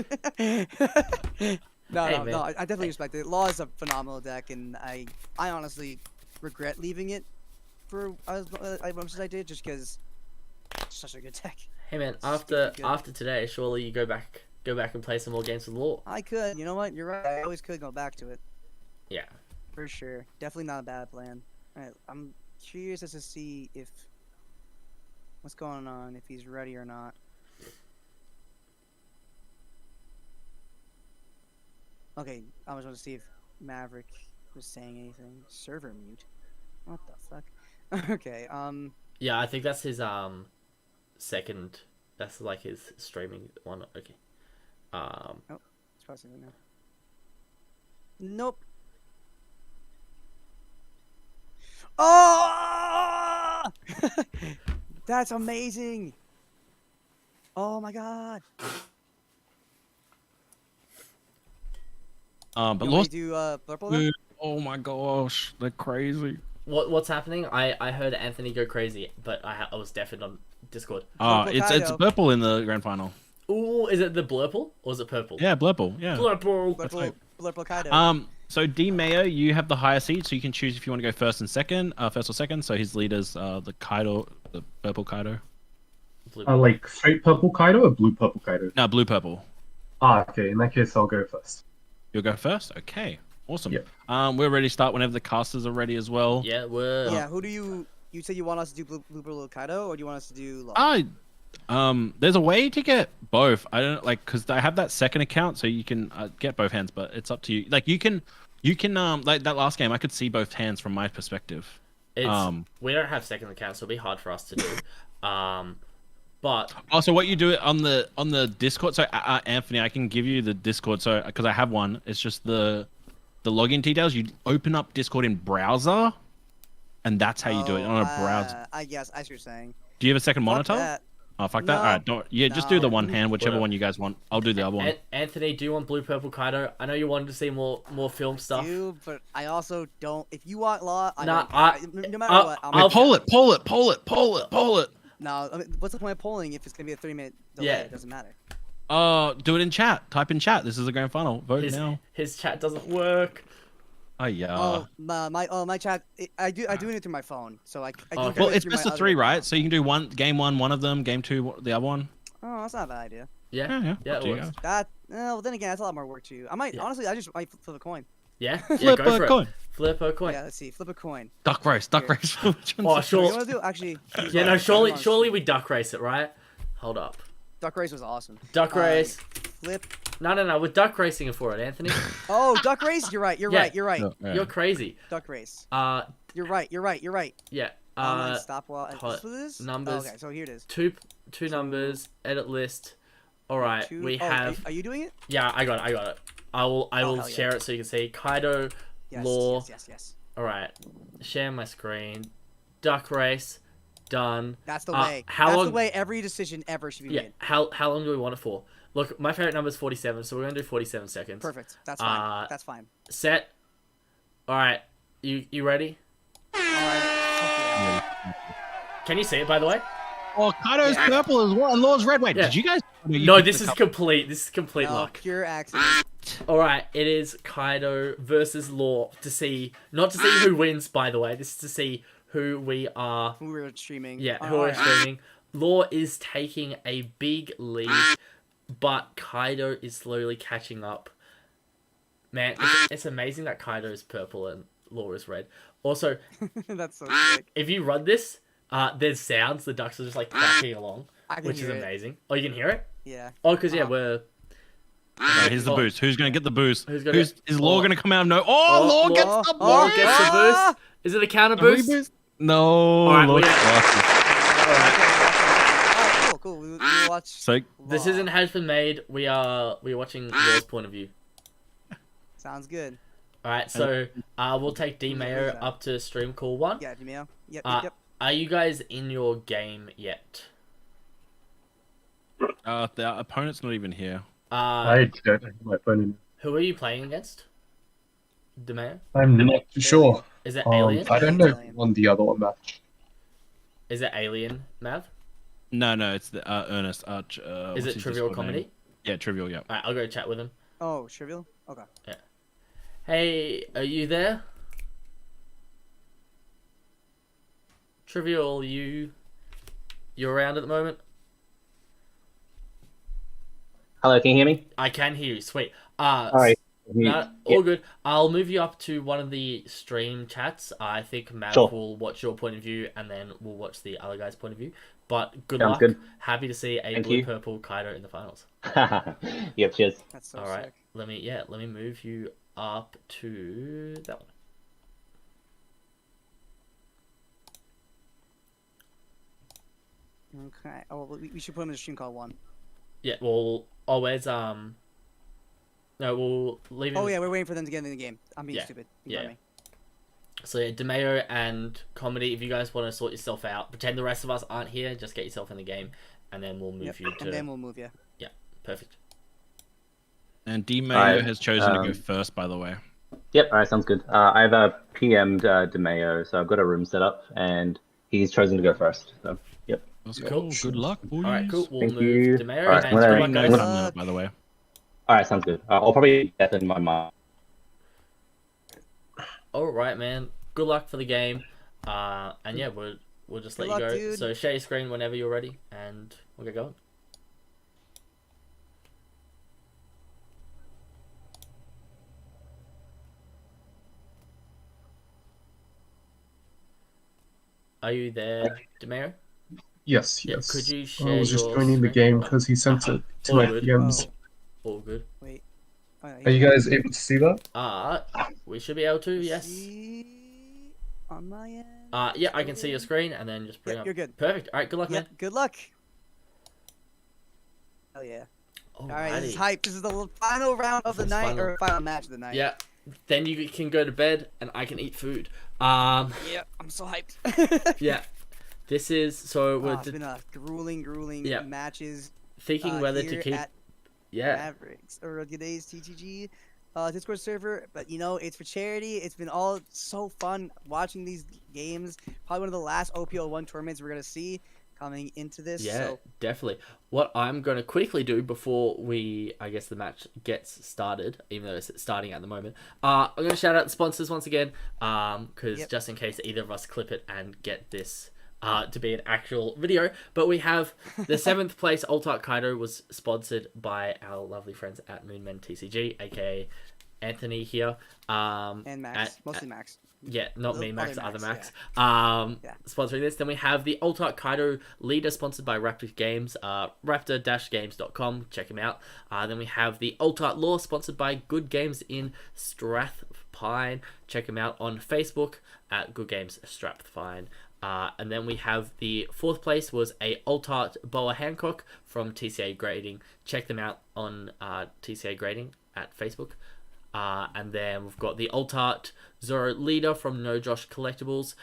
No, Hey, no, man. no. I definitely respect it. Law is a phenomenal deck, and I honestly regret leaving it for as much as I did, just because it's such a good deck. Hey man, It's after stupid good. after today, surely you go back and play some more games with Law. I could. You know what? You're right. I always could go back to it. Yeah. For sure. Definitely not a bad plan. Alright, I'm curious as to see if what's going on, if he's ready or not. Okay, I was going to see if Maverick was saying anything. Server mute. What the fuck? Okay, Yeah, I think that's his second. That's like his streaming one. Okay. it's crossing it now. Nope. Oh! That's amazing. Oh my god. But You want me Lost. to do purple then? Oh my gosh, they're crazy. What's happening? I heard Anthony go crazy, but I was deafened on Discord. Ah, Purple it's Kaido. purple in the grand final. Ooh, is it the blurple or is it purple? Yeah, Blurple. Yeah. Blurple. Blurple Kaido. So D Mayo, you have the higher seed, so you can choose if you want to go first or second. So his leader's the Kaido, the purple Kaido. Like straight purple Kaido or blue purple Kaido? No, blue purple. Okay. In that case, I'll go first. You'll go first. Okay, awesome. Yep. We're ready to start whenever the casters are ready as well. Yeah, we're. Yeah, who do you say you want us to do blue purple Kaido, or do you want us to do Law? There's a way to get both. I don't like because I have that second account, so you can get both hands, but it's up to you. Like you can like that last game, I could see both hands from my perspective. We don't have second account, so it'll be hard for us to do. But Also, what you do on the Discord. So Anthony, I can give you the Discord. So because I have one, it's just the login details. You open up Discord in browser, and that's how you do it on a browser. I guess I see what you're saying. Do you have a second Fuck monitor? that. Oh, fuck No. that. All right, don't. Yeah, just do the No. one hand, whichever Whatever. one you guys want. I'll do the other one. Anthony, do you want blue purple Kaido? I know you wanted to see more film stuff. Do, but I also don't. If you want law, I Nah, don't care. No matter what, I'm I'll- Pull it, pull it, pull it, pull it, pull it. No, I mean, what's the point of polling if it's gonna be a 3-minute delay? Yeah. It doesn't matter. Do it in chat. Type in chat. This is the grand final. Vote now. His chat doesn't work. Oh yeah. My chat. I do it through my phone, so I do Okay. do Well, it it's through best my of other 3, right? account. So you can do game one of them, game 2 the other one. Oh, that's not a bad idea. Yeah, Yeah. Up to it you works. guys. That. Well, then again, that's a lot more work too. I might Yeah. honestly, I might flip a coin. Yeah, Flip go a for coin. it. Flip a coin. Yeah, let's see. Flip a coin. Duck race. Duck Here. race. Which one's Oh, the- sure. You want to do actually? Yeah, no, come surely on, we duck race it, right? Hold up. Duck race was awesome. Duck race. Flip. No, we're duck racing it for it, Anthony. Oh, duck race. You're right. You're Yeah. right. You're right. No, yeah. You're crazy. Duck race. You're You're right. yeah. Online stop while. hot Is this what it is? numbers. Oh, okay, so here it is. Two numbers. Edit list. All right, we have. Are you doing it? Yeah, I got it. I will hell yeah. share it so you can see Kaido. Yes. Law. Yes. All right, share my screen. Duck race, done. That's the Uh, way. how That's long- the way every decision ever should be Yeah. made. How long do we want it for? Look, my favorite number is 47, so we're gonna do 47 seconds. Perfect. That's fine. Uh, That's fine. Set. All right, you ready? All right. Can you see it by the way? Oh, Kaido's purple as well, and Law's red. Wait, Yeah. did you guys? No, this is complete. This is complete No, luck. pure accident. All right, it is Kaido versus Law not to see who wins. By the way, this is to see who we are. We were streaming. Yeah, Oh, who are alright. streaming. Law is taking a big lead, but Kaido is slowly catching up. Man, it's amazing that Kaido is purple and Law is red. Also, That's so sick. if you run this, there's sounds. The ducks are just like quacking along, I can which is hear it. amazing. Oh, you can hear it? Yeah. Oh, because we're. Right, here's the Oh. boost. Who's gonna get the boost? Who's gonna- Is Law Oh. gonna come out of no? Oh, Oh, Law Law- gets the Law boost. gets the boost. Is it a counter boost? Reboot? No. Alright, Law's we- awesome. Alright, cool. We'll watch. So This Law. isn't has been made. We're watching Law's point of view. Sounds good. All right, so we'll take D Mayo up to stream call 1. Yeah, Demeo. Yep. Yep. Are you guys in your game yet? the opponent's not even here. I don't have my phone in. Who are you playing against? DeMayo? I'm not too sure. Is it Alien? I don't know who won the other one match. Is it Alien, Mav? No, it's the Ernest. Is what's it his Trivial Discord Comedy? name? Yeah, trivial. Yeah. Alright, I'll go chat with him. Oh, trivial. Okay. Hey, are you there? Trivial, you around at the moment? Hello, can you hear me? I can hear you. Sweet. Alright. No, all good. I'll move you up to one of the stream chats. I think Mav Sure. will watch your point of view, and then we'll watch the other guy's point of view. But good Sounds luck. good. Happy to see a Thank blue you. purple Kaido in the finals. Yep, cheers. That's so All right. sick. Let me move you up to that one. Okay. Oh, well, we should put him in a stream call 1. Yeah. Well. Oh, where's No, we'll leave him. Oh yeah, we're waiting for them to get in the game. I'm being Yeah. stupid. Yeah. Ignore me. So yeah, DeMayo and Comedy. If you guys want to sort yourself out, pretend the rest of us aren't here. Just get yourself in the game, and then we'll move Yep. you to. And then we'll move you. Perfect. And D Mayo Alright, has chosen to go um, first, by the way. Yep, alright, sounds good. I've PM'd DeMayo, so I've got a room set up, and he's chosen to go first. So, yep. That's Cool. cool. Good luck, boys. All right. Cool. We'll Thank move you. DeMayo Alright, and I'm gonna- good luck, guys. Good Good luck. by the way. Alright, sounds good. I'll probably deafen my mind. All right, man. Good luck for the game. And yeah, we'll just let Good you luck, go. dude. So share your screen whenever you're ready, and we'll get going. Are you there, DeMayo? Yes, Yeah, yes. could you I share was just your joining the screen? game because he sent it to All my good. DMs. All good. Wait. Oh, yeah, Are you guys able to see that? We should be able to. Yes. See on my end. Yeah, I can see your screen, and then just bring Yep, up. you're good. Perfect. All right. Good luck, Yep. man. Good luck. Hell yeah. All right, this is Alrighty. hype. This is the final round of the This is night, final. or final match of the night. Yeah. Then you can go to bed, and I can eat food. Yeah, I'm so hyped. Yeah. This is so we're It's been a grueling Yeah. matches thinking whether to here keep. at Yeah, Mavericks or today's TCG Discord server. But it's for charity. It's been all so fun watching these games. Probably one of the last OPL1 tournaments we're gonna see coming into this. yeah, So definitely. What I'm going to quickly do before I guess the match gets started, even though it's starting at the moment, I'm going to shout out the sponsors once again, because just in case either of us clip it and get this to be an actual video. But we have the 7th place Alt-Art Kaido was sponsored by our lovely friends at Moonmen TCG, aka Anthony here. and Max, mostly Max. Yeah, not me, Max, Other other Max. Yeah. Sponsoring this. Then we have the Alt-Art Kaido leader sponsored by Raptor Games, raptor-games.com. Check him out. Then we have the Alt-Art Law sponsored by Good Games in Strathpine. Check him out on Facebook at Good Games Strathpine. And then we have the 4th place was a Alt-Art Boa Hancock from TCA Grading. Check them out on TCA Grading at Facebook. And then we've got the Alt-Art Zoro Leader from No Josh Collectibles.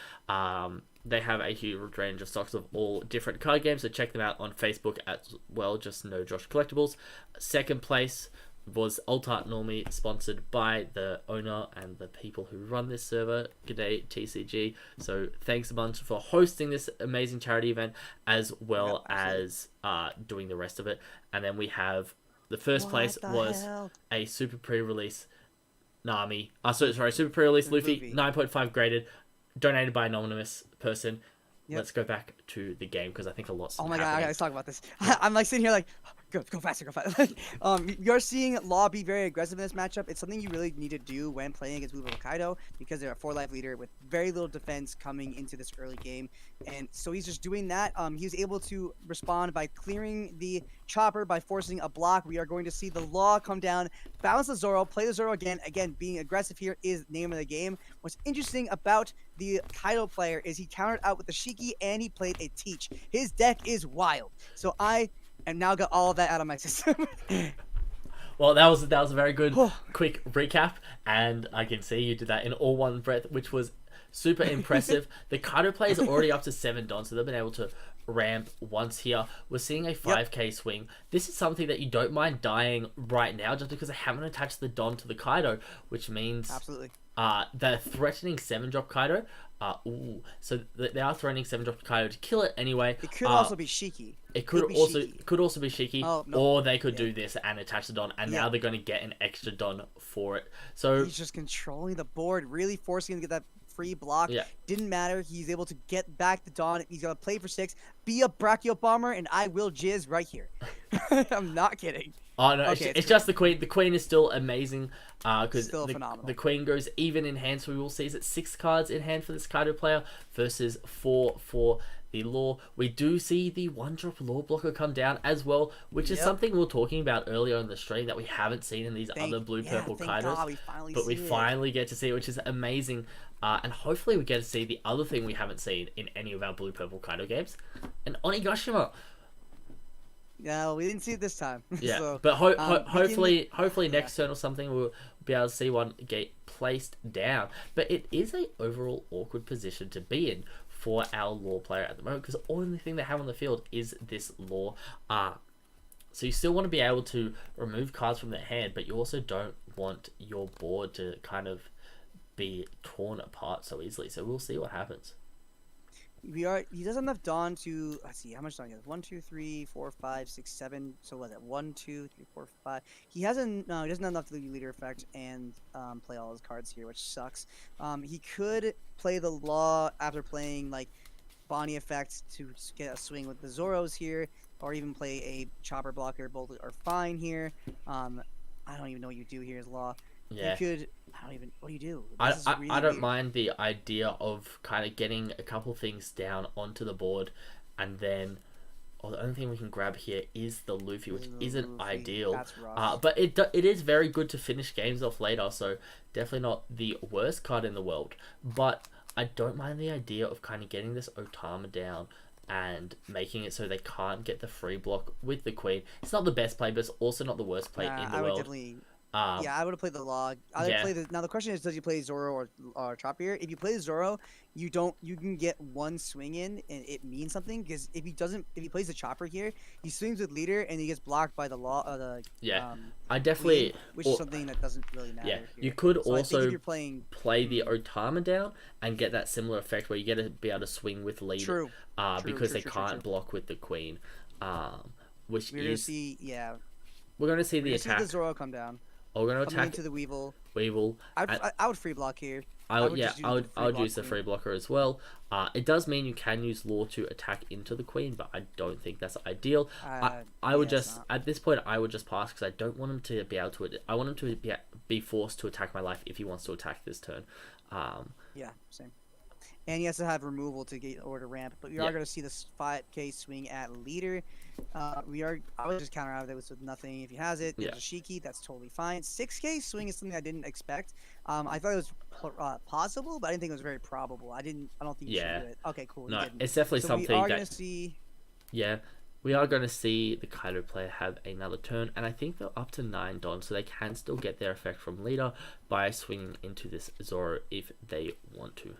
They have a huge range of stocks of all different card games, so check them out on Facebook as well, just No Josh Collectibles. 2nd place was Alt-Art Normie, sponsored by the owner and the people who run this server, GDAY TCG. So thanks a bunch for hosting this amazing charity event, as well as doing the rest of it. And then we have the first place was a super pre-release Nami. Super pre-release Luffy, 9.5 graded, donated by anonymous person. Let's go back to the game because I think a lot's Oh my god, happening. let's talk about this. I'm like sitting here like, go faster. You're seeing Law be very aggressive in this matchup. It's something you really need to do when playing against Blue Kaido because they're a 4-life leader with very little defense coming into this early game. And so he's just doing that. He was able to respond by clearing the chopper by forcing a block. We are going to see the Law come down, bounce the Zoro, play the Zoro again. Again, being aggressive here is the name of the game. What's interesting about the Kaido player is he countered out with the Shiki and he played a Teach. His deck is wild. So I am now got all of that out of my system. Well, that was a very good quick recap, and I can see you did that in all one breath, which was super impressive. The Kaido players are already up to 7 Dons, so they've been able to ramp once here. We're seeing a 5k swing. This is something that you don't mind dying right now just because they haven't attached the Don to the Kaido, which means Absolutely. they're threatening 7-drop Kaido. So they are threatening 7-drop Kaido to kill it anyway. It could also be Shiki. It could be also Shiki. be Shiki, Oh, no. or they could do this and attach the Don, and now they're going to get an extra Don for it. So He's just controlling the board, really forcing him to get that free block. Yeah. Didn't matter. He's able to get back the Dawn. He's going to play for 6, be a Brachio Bomber, and I will jizz right here. I'm not kidding. Oh no, Okay, it's just the Queen. The Queen is still amazing because Still phenomenal. the Queen goes even in hand. So we will see is it 6 cards in hand for this Kaido player versus 4 for the Law. We do see the 1-drop Law blocker come down as well, which is something we were talking about earlier in the stream that we haven't seen in these other blue-purple Kaidos. But we finally get to see it, which is amazing. And hopefully we get to see the other thing we haven't seen in any of our blue-purple Kaido games, an Onigashima. Yeah, we didn't see it this time. Yeah, So, but we hopefully next turn or something we'll be able to see one get placed down. But it is a overall awkward position to be in for our Law player at the moment because the only thing they have on the field is this Law. So you still want to be able to remove cards from their hand, but you also don't want your board to kind of be torn apart so easily. So we'll see what happens. He doesn't have enough Dawn to, let's see, how much Dawn he has? 1, 2, 3, 4, 5, 6, 7. So what is that? 1, 2, 3, 4, 5. He doesn't have enough to do leader effect and play all his cards here, which sucks. He could play the Law after playing like Bonnie effects to get a swing with the Zoros here, or even play a chopper blocker. Both are fine here. I don't even know what you do here as Law. Yeah. You could. I don't even. What do you do? I Really don't weird. mind the idea of kind of getting a couple things down onto the board, and then the only thing we can grab here is the Luffy, which isn't Luffy, ideal. that's rough. But it is very good to finish games off later, so definitely not the worst card in the world. But I don't mind the idea of kind of getting this Otama down and making it so they can't get the free block with the Queen. It's not the best play, but it's also not the worst play in the I would world. definitely Yeah, I would have played the log. Either Yeah. play the now. The question is, does he play Zoro or Choppier? If you play Zoro, you can get one swing in, and it means something. Because if he plays the Chopper here, he swings with leader, and he gets blocked by the law. Yeah, Um, I definitely. Queen, which is something that doesn't really matter. Yeah, Here. you could So I think if also you're playing play the Otama down and get that similar effect where you get to be able to swing with leader. True. Because they can't block with the queen. Which we're gonna see, yeah. We're gonna see We're the gonna attack. see the Zoro come down. Oh, we're gonna Coming attack into the Weevil. Weevil. I would free block here. I would use the queen. free blocker as well. It does mean you can use law to attack into the queen, but I don't think that's ideal. I would just at this point I would just pass because I don't want him to be able to. I want him to be forced to attack my life if he wants to attack this turn. Yeah, same. And he has to have removal to get or to ramp. But we are going to see this 5k swing at leader. I would just counter out of this with nothing. If he has it, there's a Shiki, that's totally fine. 6k swing is something I didn't expect. I thought it was possible, but I didn't think it was very probable. I don't think you should do it. Okay, cool. No, it's definitely something we are that. Gonna see... Yeah. We are going to see the Kaido player have another turn, and I think they're up to 9 Don, so they can still get their effect from leader by swinging into this Zoro if they want to.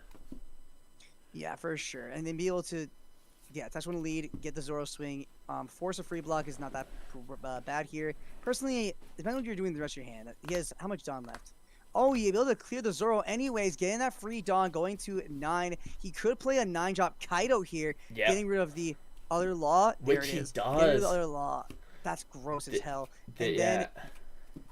Yeah, for sure. And then be able to, touch one lead, get the Zoro swing. Force a free block is not that bad here. Personally, depending on what you're doing the rest of your hand. He has how much Dawn left? Oh, you'll be able to clear the Zoro anyways, getting that free Dawn, going to 9. He could play a 9-drop Kaido here, getting rid of the other law. Which he does. Getting rid of the other law. That's gross as hell. And then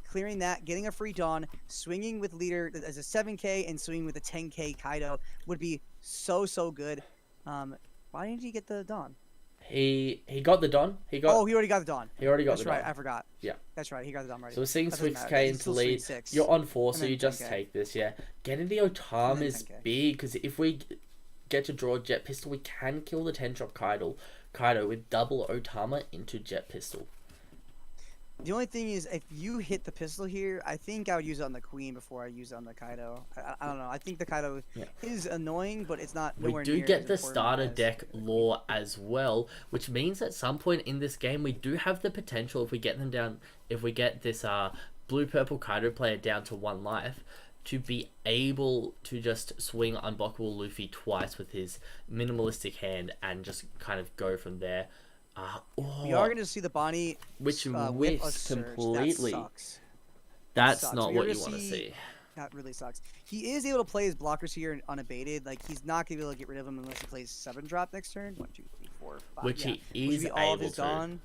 clearing that, getting a free Dawn, swinging with leader as a 7k and swinging with a 10k Kaido would be so good. Why didn't he get the Dawn? He got the Dawn. He already got the Dawn. He already got the Dawn. That's right. I forgot. Yeah. That's right. He got the Dawn already. So we're seeing 6k into lead. You're on 4, so you just 10K. take this. Yeah. Getting the Otama is 10K. big because if we get to draw Jet Pistol, we can kill the 10-drop Kaido with double Otama into Jet Pistol. The only thing is, if you hit the pistol here, I think I would use it on the queen before I use it on the Kaido. I don't know. I think the Kaido is annoying, but it's not nowhere We do near get as the important starter as deck law as well, which means at some point in this game we do have the potential if we get them down, if we get this blue-purple Kaido player down to 1 life, to be able to just swing unblockable Luffy twice with his minimalistic hand and just kind of go from there. We are going to see the Bonnie which whip a whiffs surge. completely. That sucks. That's not what you want to see. see. That really sucks. He is able to play his blockers here unabated. Like, he's not going to be able to get rid of them unless he plays 7-drop next turn. 1, 2, 3, 4, 5. Which he Which is would be all of able his to. Dawn.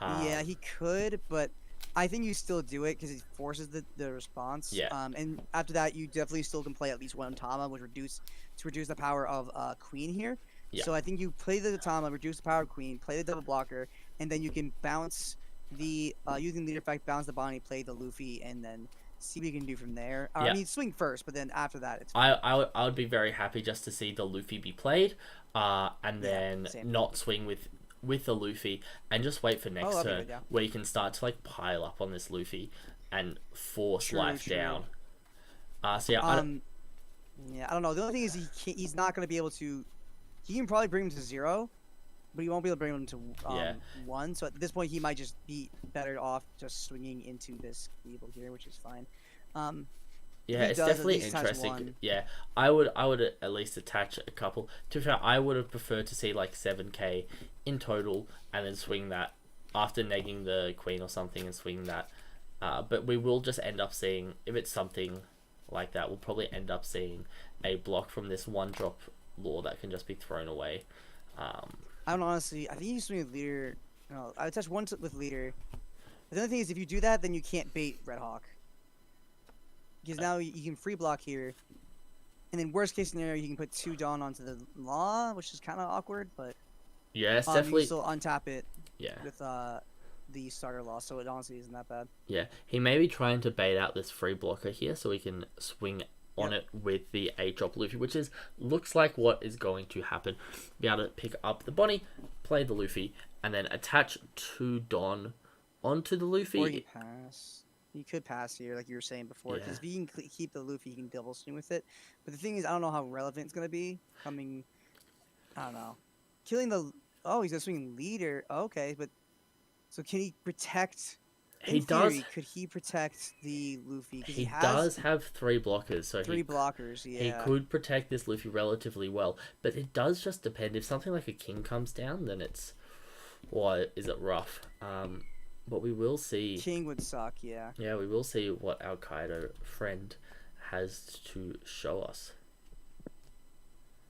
Yeah, he could, but I think you still do it because it forces the response. Yeah. And after that, you definitely still can play at least one Tama, which reduce the power of Queen here. Yeah. So I think you play the Tama, reduce the power of Queen, play the double blocker, and then you can bounce the using leader effect, bounce the Bonnie, play the Luffy, and then see what you can do from there. I mean, swing first, but then after that, it's fine. I would be very happy just to see the Luffy be played, and then not swing with the Luffy and just wait for next turn where you can start to like pile up on this Luffy and force life down. So yeah, I don't know. The only thing is he's not going to be able to. He can probably bring him to 0, but he won't be able to bring him to 1. So at this point, he might just be better off just swinging into this evil here, which is fine. Yeah, it's definitely interesting. Yeah, I would at least attach a couple. To be fair, I would have preferred to see like 7k in total, and then swing that after negging the queen or something, and swing that. But we will just end up seeing, if it's something like that, we'll probably end up seeing a block from this 1-drop law that can just be thrown away. I don't honestly. I think you swing with leader. No, I would touch one with leader. But the only thing is, if you do that, then you can't bait Red Hawk. Because now you can free block here, and then worst case scenario, you can put 2 Dawn onto the law, which is kind of awkward. But yeah, it's definitely you still untap it. Yeah. With the starter law, so it honestly isn't that bad. Yeah, he may be trying to bait out this free blocker here, so he can swing on it with the 8-drop Luffy, which looks like what is going to happen. Be able to pick up the Bonnie, play the Luffy, and then attach 2 Dawn onto the Luffy. Or you pass. You could pass here, like you were saying before, because if you can keep the Luffy, you can double swing with it. But the thing is, I don't know how relevant it's going to be. I don't know. Killing the... Oh, he's going to swing leader. Oh, okay, but... So can he protect he in does. theory, could he protect the Luffy? Because He has does have 3 blockers, so three blockers. he Yeah. could protect this Luffy relatively well. But it does just depend. If something like a king comes down, then it's, why is it rough? But we will see. King would suck. Yeah. Yeah, we will see what our Kaido friend has to show us.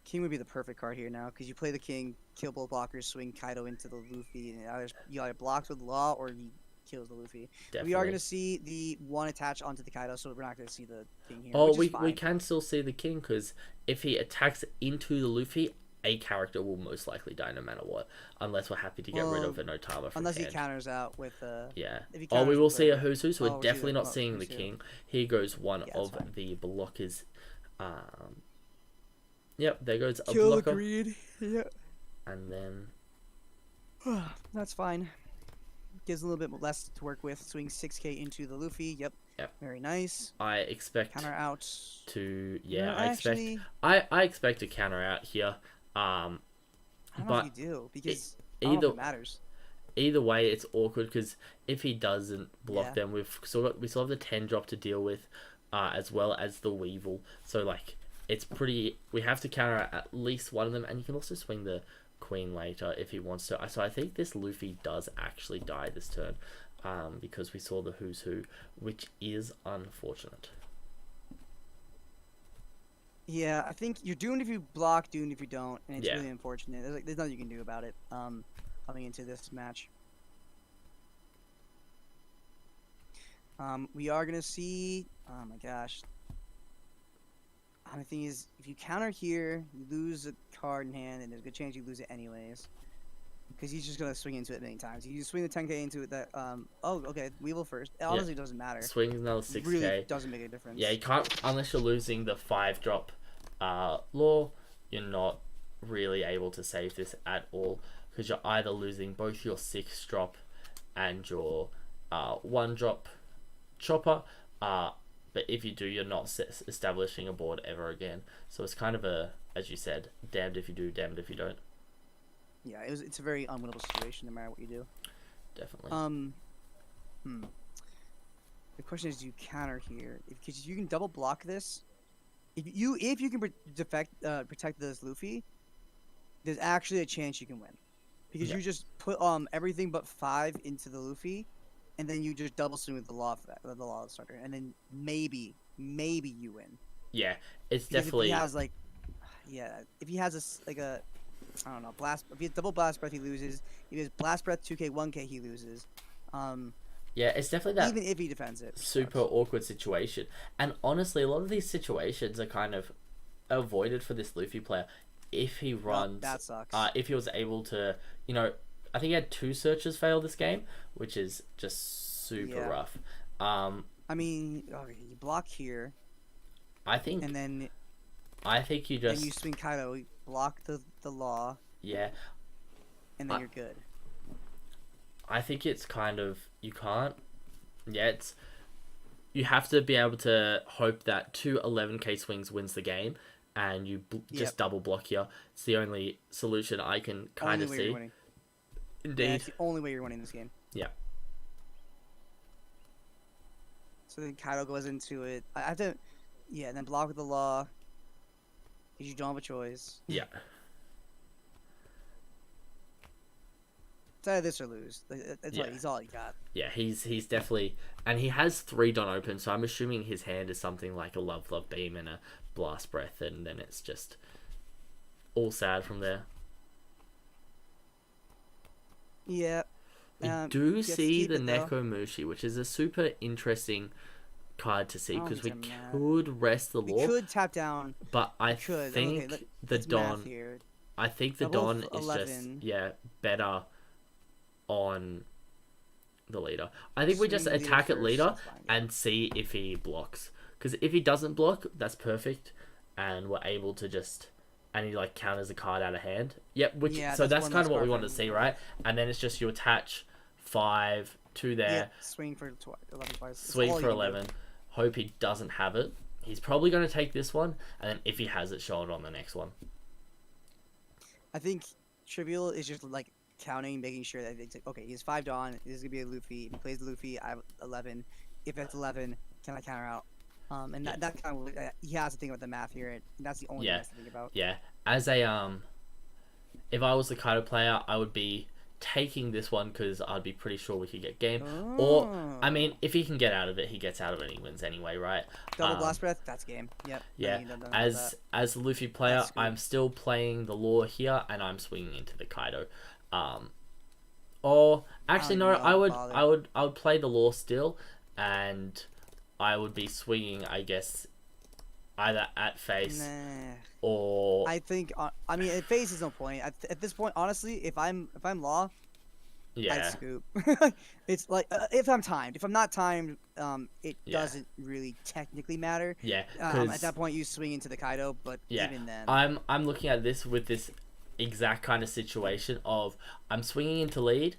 King would be the perfect card here now because you play the king, kill both blockers, swing Kaido into the Luffy, and you either blocks with law or he kills the Luffy. Definitely. We are going to see the one attach onto the Kaido, so we're not going to see the king here. Oh, which is we fine. can still see the king, because if he attacks into the Luffy, a character will most likely die no matter what, unless we're happy to get rid of an Otama from unless he hand. counters out with Yeah. If he Oh, we counters will with see a the- Husu, so oh, we're we'll see definitely the- not seeing the Husu. king. Here goes one Yeah, that's of fine. the blockers. Yep, there goes a Kill the blocker. greed. Yeah. And then That's fine. Gives a little bit less to work with. Swing 6k into the Luffy. Yep. Yep. Very nice. I expect Counter out. to No, I actually, expect I expect a counter out here. I don't know but if you do because I don't know either if it matters. either way it's awkward, because if he doesn't block Yeah. them, we still have the 10 drop to deal with, as well as the Weevil. So like it's pretty. We have to counter out at least one of them, and you can also swing the Queen later if he wants to. So I think this Luffy does actually die this turn, because we saw the Who's Who, which is unfortunate. Yeah, I think you're doomed if you block, doomed if you don't, and it's Yeah. really unfortunate. There's nothing you can do about it. Coming into this match. We are gonna see. Oh my gosh. The thing is, if you counter here, you lose a card in hand, and there's a good chance you lose it anyways. Because he's just gonna swing into it many times. You swing the 10k into it. That oh, okay, Weevil first. It honestly doesn't matter. Swings another It 6k. really doesn't make a difference. Yeah, you can't, unless you're losing the 5 drop law, you're not really able to save this at all, because you're either losing both your 6 drop and your 1 drop chopper, but if you do, you're not establishing a board ever again. So it's kind of a, as you said, damned if you do, damned if you don't. Yeah, it's a very unwinnable situation no matter what you do. Definitely. The question is, do you counter here? Because you can double block this. If you can protect this Luffy, there's actually a chance you can win. Because Yeah. you just put everything but 5 into the Luffy, and then you just double swing with the law starter, and then maybe you win. Yeah, it's Because definitely. if he has if he has I don't know, blast. If he has double blast breath, he loses. If he has blast breath 2k 1k, he loses. Yeah, it's definitely that Even if he defends it. super awkward situation. And honestly, a lot of these situations are kind of avoided for this Luffy player if he runs. That sucks. If he was able to, I think he had 2 searches fail this game, which is just super rough. I mean, you block here, I think and then you just you swing Kaido, you block the law, yeah. and then you're good. I think it's kind of, you can't. Yeah, it's, you have to be able to hope that 2 11k swings wins the game, and you just double block here. It's the only solution I can kind of see. Indeed. Yeah, it's the only way you're winning this game. Yeah. So then Kaido goes into it. I have to, and then block with the law. Because you don't have a choice. Yeah. It's either this or lose. That's he's all he got. Yeah, he's definitely, and he has 3 done open, so I'm assuming his hand is something like a Love Beam and a Blast Breath, and then it's just all sad from there. Yeah. We do see the Nekomushi, which is a super interesting card to see, because we could rest the law. We could tap down. But I think the Don. I think the Don is just better on the leader. I think we just attack at leader and see if he blocks. Because if he doesn't block, that's perfect, and we're able to just, and he like counters a card out of hand. Yep. So that's kind of what we want to see, right? And then it's just you attach 5 to there. Yeah, swing for 11 twice. Swing for 11. Hope he doesn't have it. He's probably going to take this one, and then if he has it, show it on the next one. I think Trivial is just like counting, making sure that it's like, okay, he has 5 Dawn. This is gonna be a Luffy. If he plays the Luffy, I have 11. If it's 11, can I counter out? And Yeah. that kind of he has to think about the math here, and that's the only thing he Yeah. has to think about. Yeah. As a if I was the Kaido player, I would be taking this one because I'd be pretty sure we could get game. Or I mean, if he can get out of it, he gets out of it. He wins anyway, right? Double blast breath, that's game. Yep. Yeah. As a Luffy player, I'm still playing the Law here, and I'm swinging into the Kaido. Or actually, no, I would play the Law still, and I would be swinging, I guess, either at face or. I think. I mean, at face is no point. At this point, honestly, if I'm Law, I'd scoop. It's like if I'm timed. If I'm not timed, it doesn't really technically matter. Yeah. At that point, you swing into the Kaido, but even then, I'm looking at this with this exact kind of situation of I'm swinging into lead,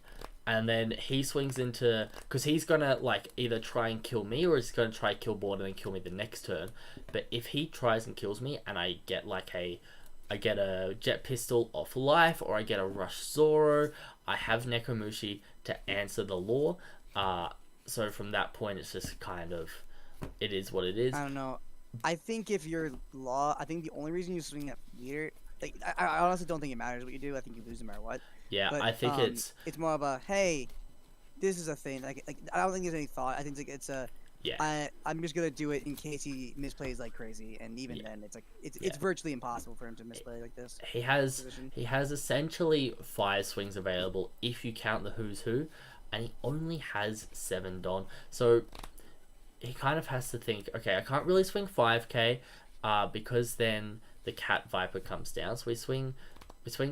and then he swings into because he's gonna like either try and kill me or he's gonna try kill board and then kill me the next turn. But if he tries and kills me and I get a jet pistol off life or I get a rush Zoro, I have Nekomushi to answer the Law. So from that point, it's just kind of it is what it is. I don't know. I think if you're Law, I think the only reason you swing at leader. Like, I honestly don't think it matters what you do. I think you lose no matter what. Yeah, but, I think it's more of a hey, this is a thing. Like I don't think there's any thought. I think it's a I'm just gonna do it in case he misplays like crazy, and even then it's like it's virtually impossible for him to misplay like this. He has essentially 5 swings available if you count the who's who, and he only has 7 Don. So he kind of has to think, okay, I can't really swing 5k, because then the Cat Viper comes down. So we swing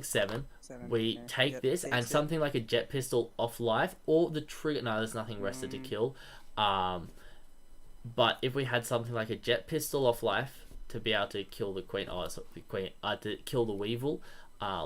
7. We take this and something like a jet pistol off life or the trigger. No, there's nothing rested to kill. But if we had something like a jet pistol off life to be able to kill the queen, to kill the Weevil,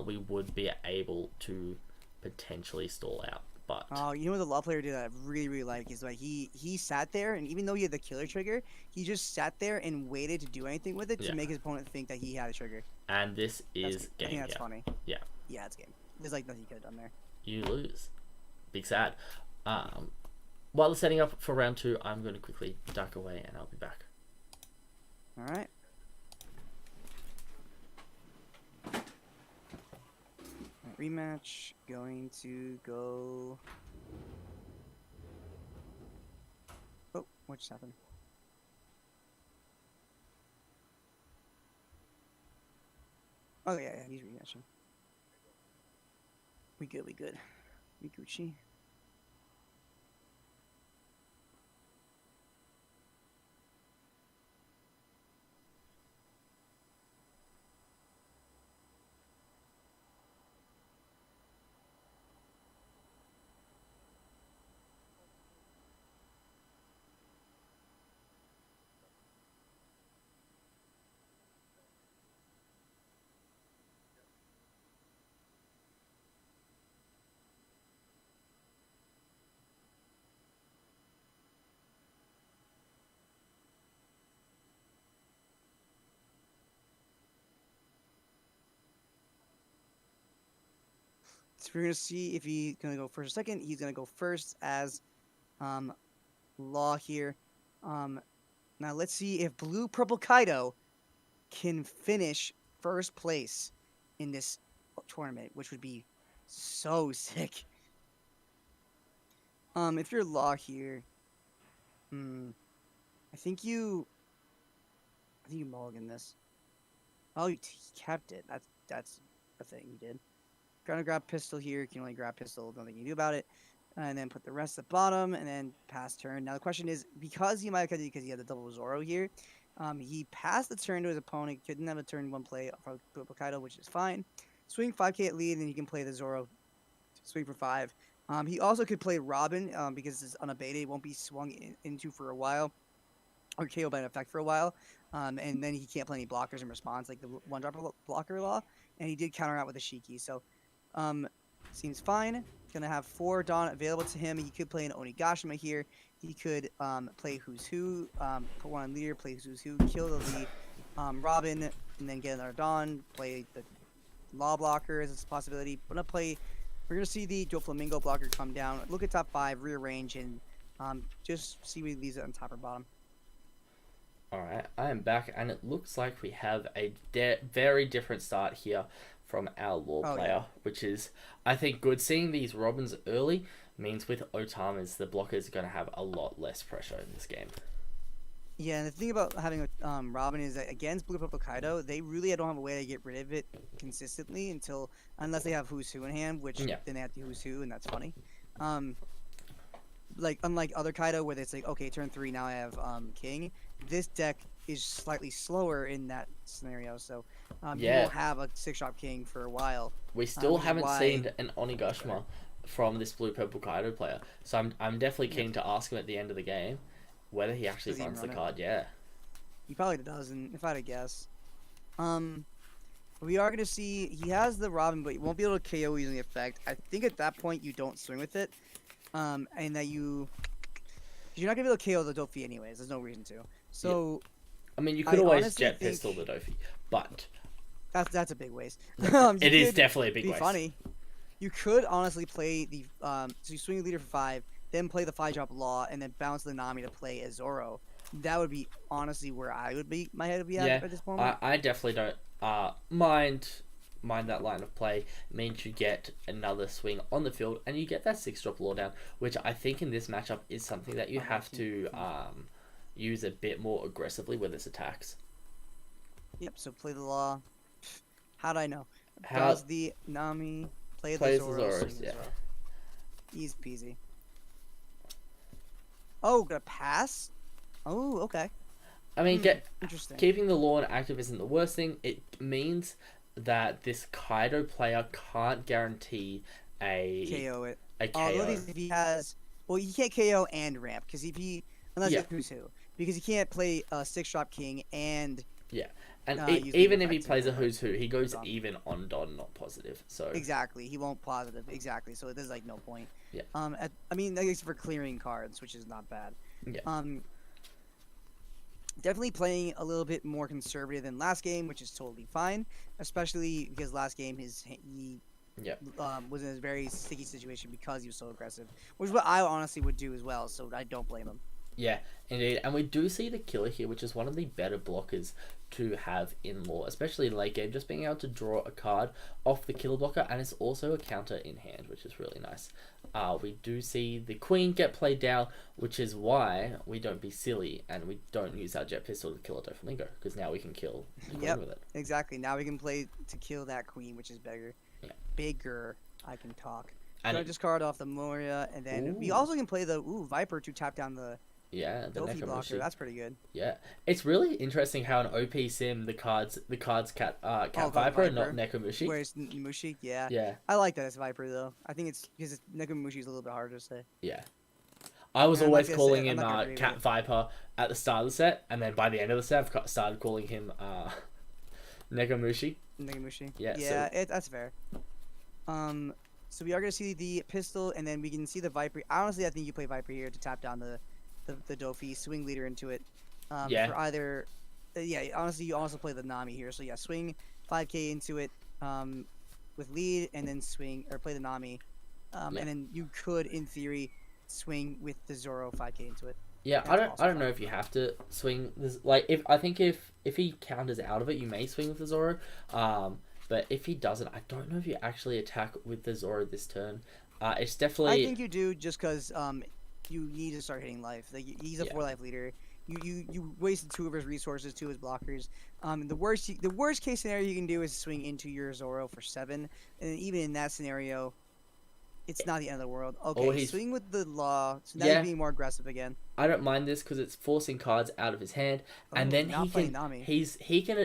we would be able to potentially stall out. But you know what the Law player did that I really really like is like he sat there, and even though he had the killer trigger, he just sat there and waited to do anything with it to make his opponent think that he had a trigger. And this is game. I think that's funny. Yeah. Yeah, it's game. There's like nothing you could have done there. You lose. Big sad. While they're setting up for round 2, I'm going to quickly duck away and I'll be back. All right. Rematch going to go. Oh, what just happened? Oh yeah, he's rematching. We good. We Gucci. So we're gonna see if he's gonna go first or second. He's gonna go first as Law here. Now let's see if Blue Purple Kaido can finish first place in this tournament, which would be so sick. If you're Law here, I think you mulligan this. Oh, he kept it. That's the thing he did. Gonna grab pistol here. You can only grab pistol. Nothing you can do about it. And then put the rest at the bottom, and then pass turn. Now the question is, because he might have because he had the double Zoro here, he passed the turn to his opponent. Couldn't have a turn 1 play for Kaido, which is fine. Swing 5k at lead, and then you can play the Zoro. Swing for 5. He also could play Robin because it's unabated. It won't be swung into for a while, or KO by an effect for a while. And then he can't play any blockers in response, like the 1-drop blocker Law. And he did counter out with a Shiki, so. Seems fine. Gonna have 4 Dawn available to him. He could play an Onigashima here. He could play Who's Who, put 1 on leader, play Who's Who, kill the lead, Robin, and then get another Dawn. Play the Law blockers. It's a possibility. We're we're gonna see the Doflamingo blocker come down. Look at top 5, rearrange, and just see what he leaves it on top or bottom. Alright, I am back, and it looks like we have a very different start here from our Law player, which is, I think, good. Seeing these Robins early means with Otamas, the blockers are going to have a lot less pressure in this game. Yeah, and the thing about having a Robin is that against Blue Purple Kaido, they really don't have a way to get rid of it consistently unless they have Who's Who in hand, which then they have to Who's Who, and that's funny. Like unlike other Kaido where it's like, okay, turn 3, now I have King. This deck is slightly slower in that scenario, so you won't have a 6-drop King for a while. We still haven't seen an Onigashima from this Blue Purple Kaido player, so I'm definitely keen to ask him at the end of the game whether he actually runs the card. Yeah, he probably doesn't, if I had to guess. We are going to see he has the Robin, but he won't be able to KO using the effect. I think at that point you don't swing with it, and that you're not going to be able to KO the Dofi anyways. There's no reason to. So, I mean, you could always jet pistol the Dofi, but that's a big waste. It is definitely a big waste. Funny. You could honestly play the so you swing the leader for 5, then play the 5-drop Law, and then bounce the Nami to play as Zoro. That would be honestly where I would be. My head would be at this moment. I definitely don't mind that line of play. It means you get another swing on the field, and you get that 6-drop Law down, which I think in this matchup is something that you have to use a bit more aggressively with its attacks. Yep. So play the Law. How'd I know? Bounce the Nami. Play the Zoro. Yeah. Easy peasy. Oh, got a pass? Oh, okay. I mean, interesting. Keeping the Law active isn't the worst thing. It means that this Kaido player can't guarantee a KO it. A KO. Although if he has, well, he can't KO and ramp because unless it's Who's Who, because he can't play a 6-drop King and even if he plays a Who's Who, he goes even on Don, not positive. So exactly, he won't positive exactly. So there's like no point. Yeah. I mean, I guess for clearing cards, which is not bad. Yeah. Definitely playing a little bit more conservative than last game, which is totally fine. Especially because last game he was in a very sticky situation because he was so aggressive, which is what I honestly would do as well. So I don't blame him. Yeah, indeed. And we do see the killer here, which is one of the better blockers to have in Law, especially in late game, just being able to draw a card off the killer blocker, and it's also a counter in hand, which is really nice. We do see the Queen get played down, which is why we don't be silly and we don't use our jet pistol to kill a Doflamingo, because now we can kill the Queen with it. Exactly. Now we can play to kill that Queen, which is bigger. Yeah. Bigger. I can talk. And I just card off the Moria, and then we also can play the Viper to tap down the the Dofi blocker. That's pretty good. Yeah, it's really interesting how an OP sim the cards Cat Viper and not Nekomushi. Where's Mushi? Yeah. Yeah. I like that as Viper though. I think it's because Nekomushi is a little bit harder to say. Yeah. I was always calling him Cat Viper at the start of the set, and then by the end of the set, I've started calling him Nekomushi. Nekomushi. Yeah. Yeah, that's fair. So we are gonna see the pistol, and then we can see the Viper. Honestly, I think you play Viper here to tap down the Dofi, swing leader into it. For either, honestly, you also play the Nami here. So yeah, swing 5k into it with lead, and then swing or play the Nami, and then you could, in theory, swing with the Zoro 5k into it. Yeah, I don't know if you have to swing this. Like, if he counters out of it, you may swing with the Zoro. But if he doesn't, I don't know if you actually attack with the Zoro this turn. It's definitely. I think you do, just because you need to start hitting life. Like, he's a 4-life leader. You wasted 2 of his resources, 2 of his blockers. The worst case scenario you can do is swing into your Zoro for 7, and even in that scenario, it's not the end of the world. Okay, swing with the Law. So now he's being more aggressive again. I don't mind this because it's forcing cards out of his hand, and then he can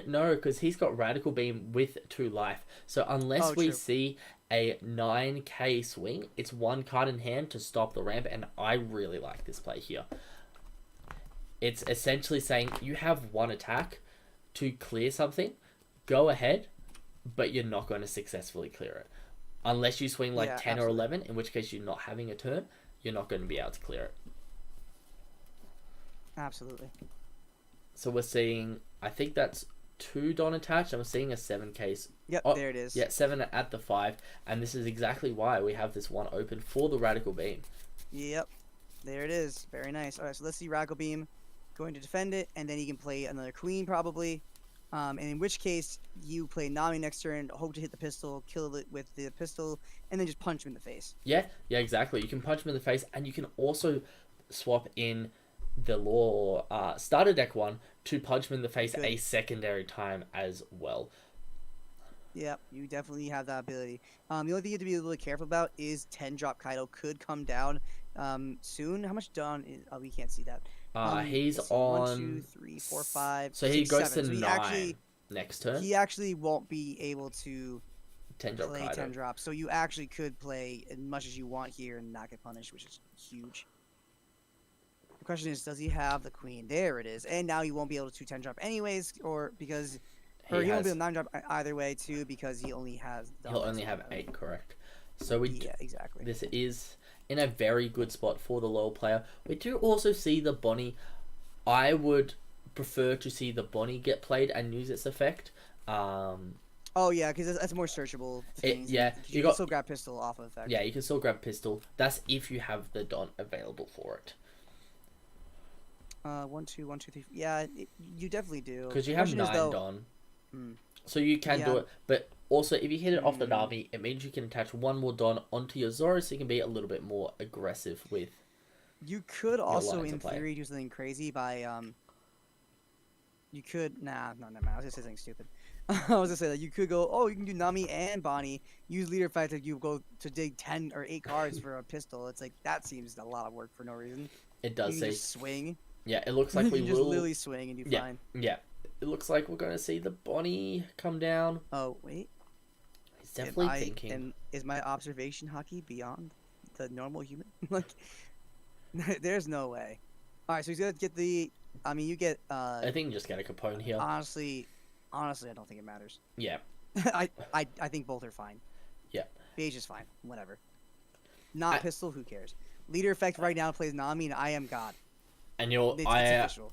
no, because he's got Radical Beam with 2 life. So unless we see a 9k swing, it's 1 card in hand to stop the ramp, and I really like this play here. It's essentially saying you have 1 attack to clear something, go ahead, but you're not going to successfully clear it. Unless you swing 10 or 11, in which case you're not having a turn, you're not going to be able to clear it. Absolutely. So we're seeing, I think that's 2 Don attached. I'm seeing a 7 case. Yep, Oh, there it is. Yeah, 7 at the 5. And this is exactly why we have this one open for the Radical Beam. Yep, there it is. Very nice. All right, so let's see Radical Beam going to defend it, and then he can play another queen probably. And in which case, you play Nami next turn, hope to hit the pistol, kill it with the pistol, and then just punch him in the face. Yeah, exactly. You can punch him in the face, and you can also swap in the Law starter deck one to punch him in the face a secondary time as well. Yep, you definitely have that ability. The only thing you have to be a little careful about is 10-drop Kaido could come down soon. How much Don is... Oh, we can't see that. He's let's see, on 1, 2, 3, 4, 5. So he 6, goes 7. to So 9 next turn. He actually won't be able to 10-drop play Kaido. 10 drops. So you actually could play as much as you want here and not get punished, which is huge. The question is, does he have the queen? There it is. And now he won't be able to 10 drop anyways, or because or he won't be able to 9 drop either way too, because he only has He'll only have 8, correct. So yeah, exactly. This is in a very good spot for the lower player. We do also see the Bonnie. I would prefer to see the Bonnie get played and use its effect. Oh yeah, because that's more searchable. Things. Yeah, you can still grab pistol off of effect. Yeah, you can still grab pistol. That's if you have the Don available for it. 1, 2, 1, 2, 3. Yeah, you definitely do. Because you have 9 Don, so you can do it. But also, if you hit it off the Nami, it means you can attach 1 more Don onto your Zoro, so you can be a little bit more aggressive with. You could also, in theory, do something crazy by You could never mind. I was gonna say something stupid. I was gonna say that you could go. Oh, you can do Nami and Bonnie. Use leader effect that you go to dig 10 or 8 cards for a pistol. It's like that seems a lot of work for no reason. It does you say just swing. Yeah, it looks like we you will just literally swing and do fine. Yeah, it looks like we're gonna see the Bonnie come down. Oh wait, he's definitely thinking. And is my observation hockey beyond the normal human? Like, there's no way. All right, so he's gonna get the. I mean, you get. I think you just get a Capone here. Honestly, I don't think it matters. Yeah. I think both are fine. Yeah. Beige is fine. Whatever. Not pistol. Who cares? Leader effect right now plays Nami, and I am God. And you're it's official.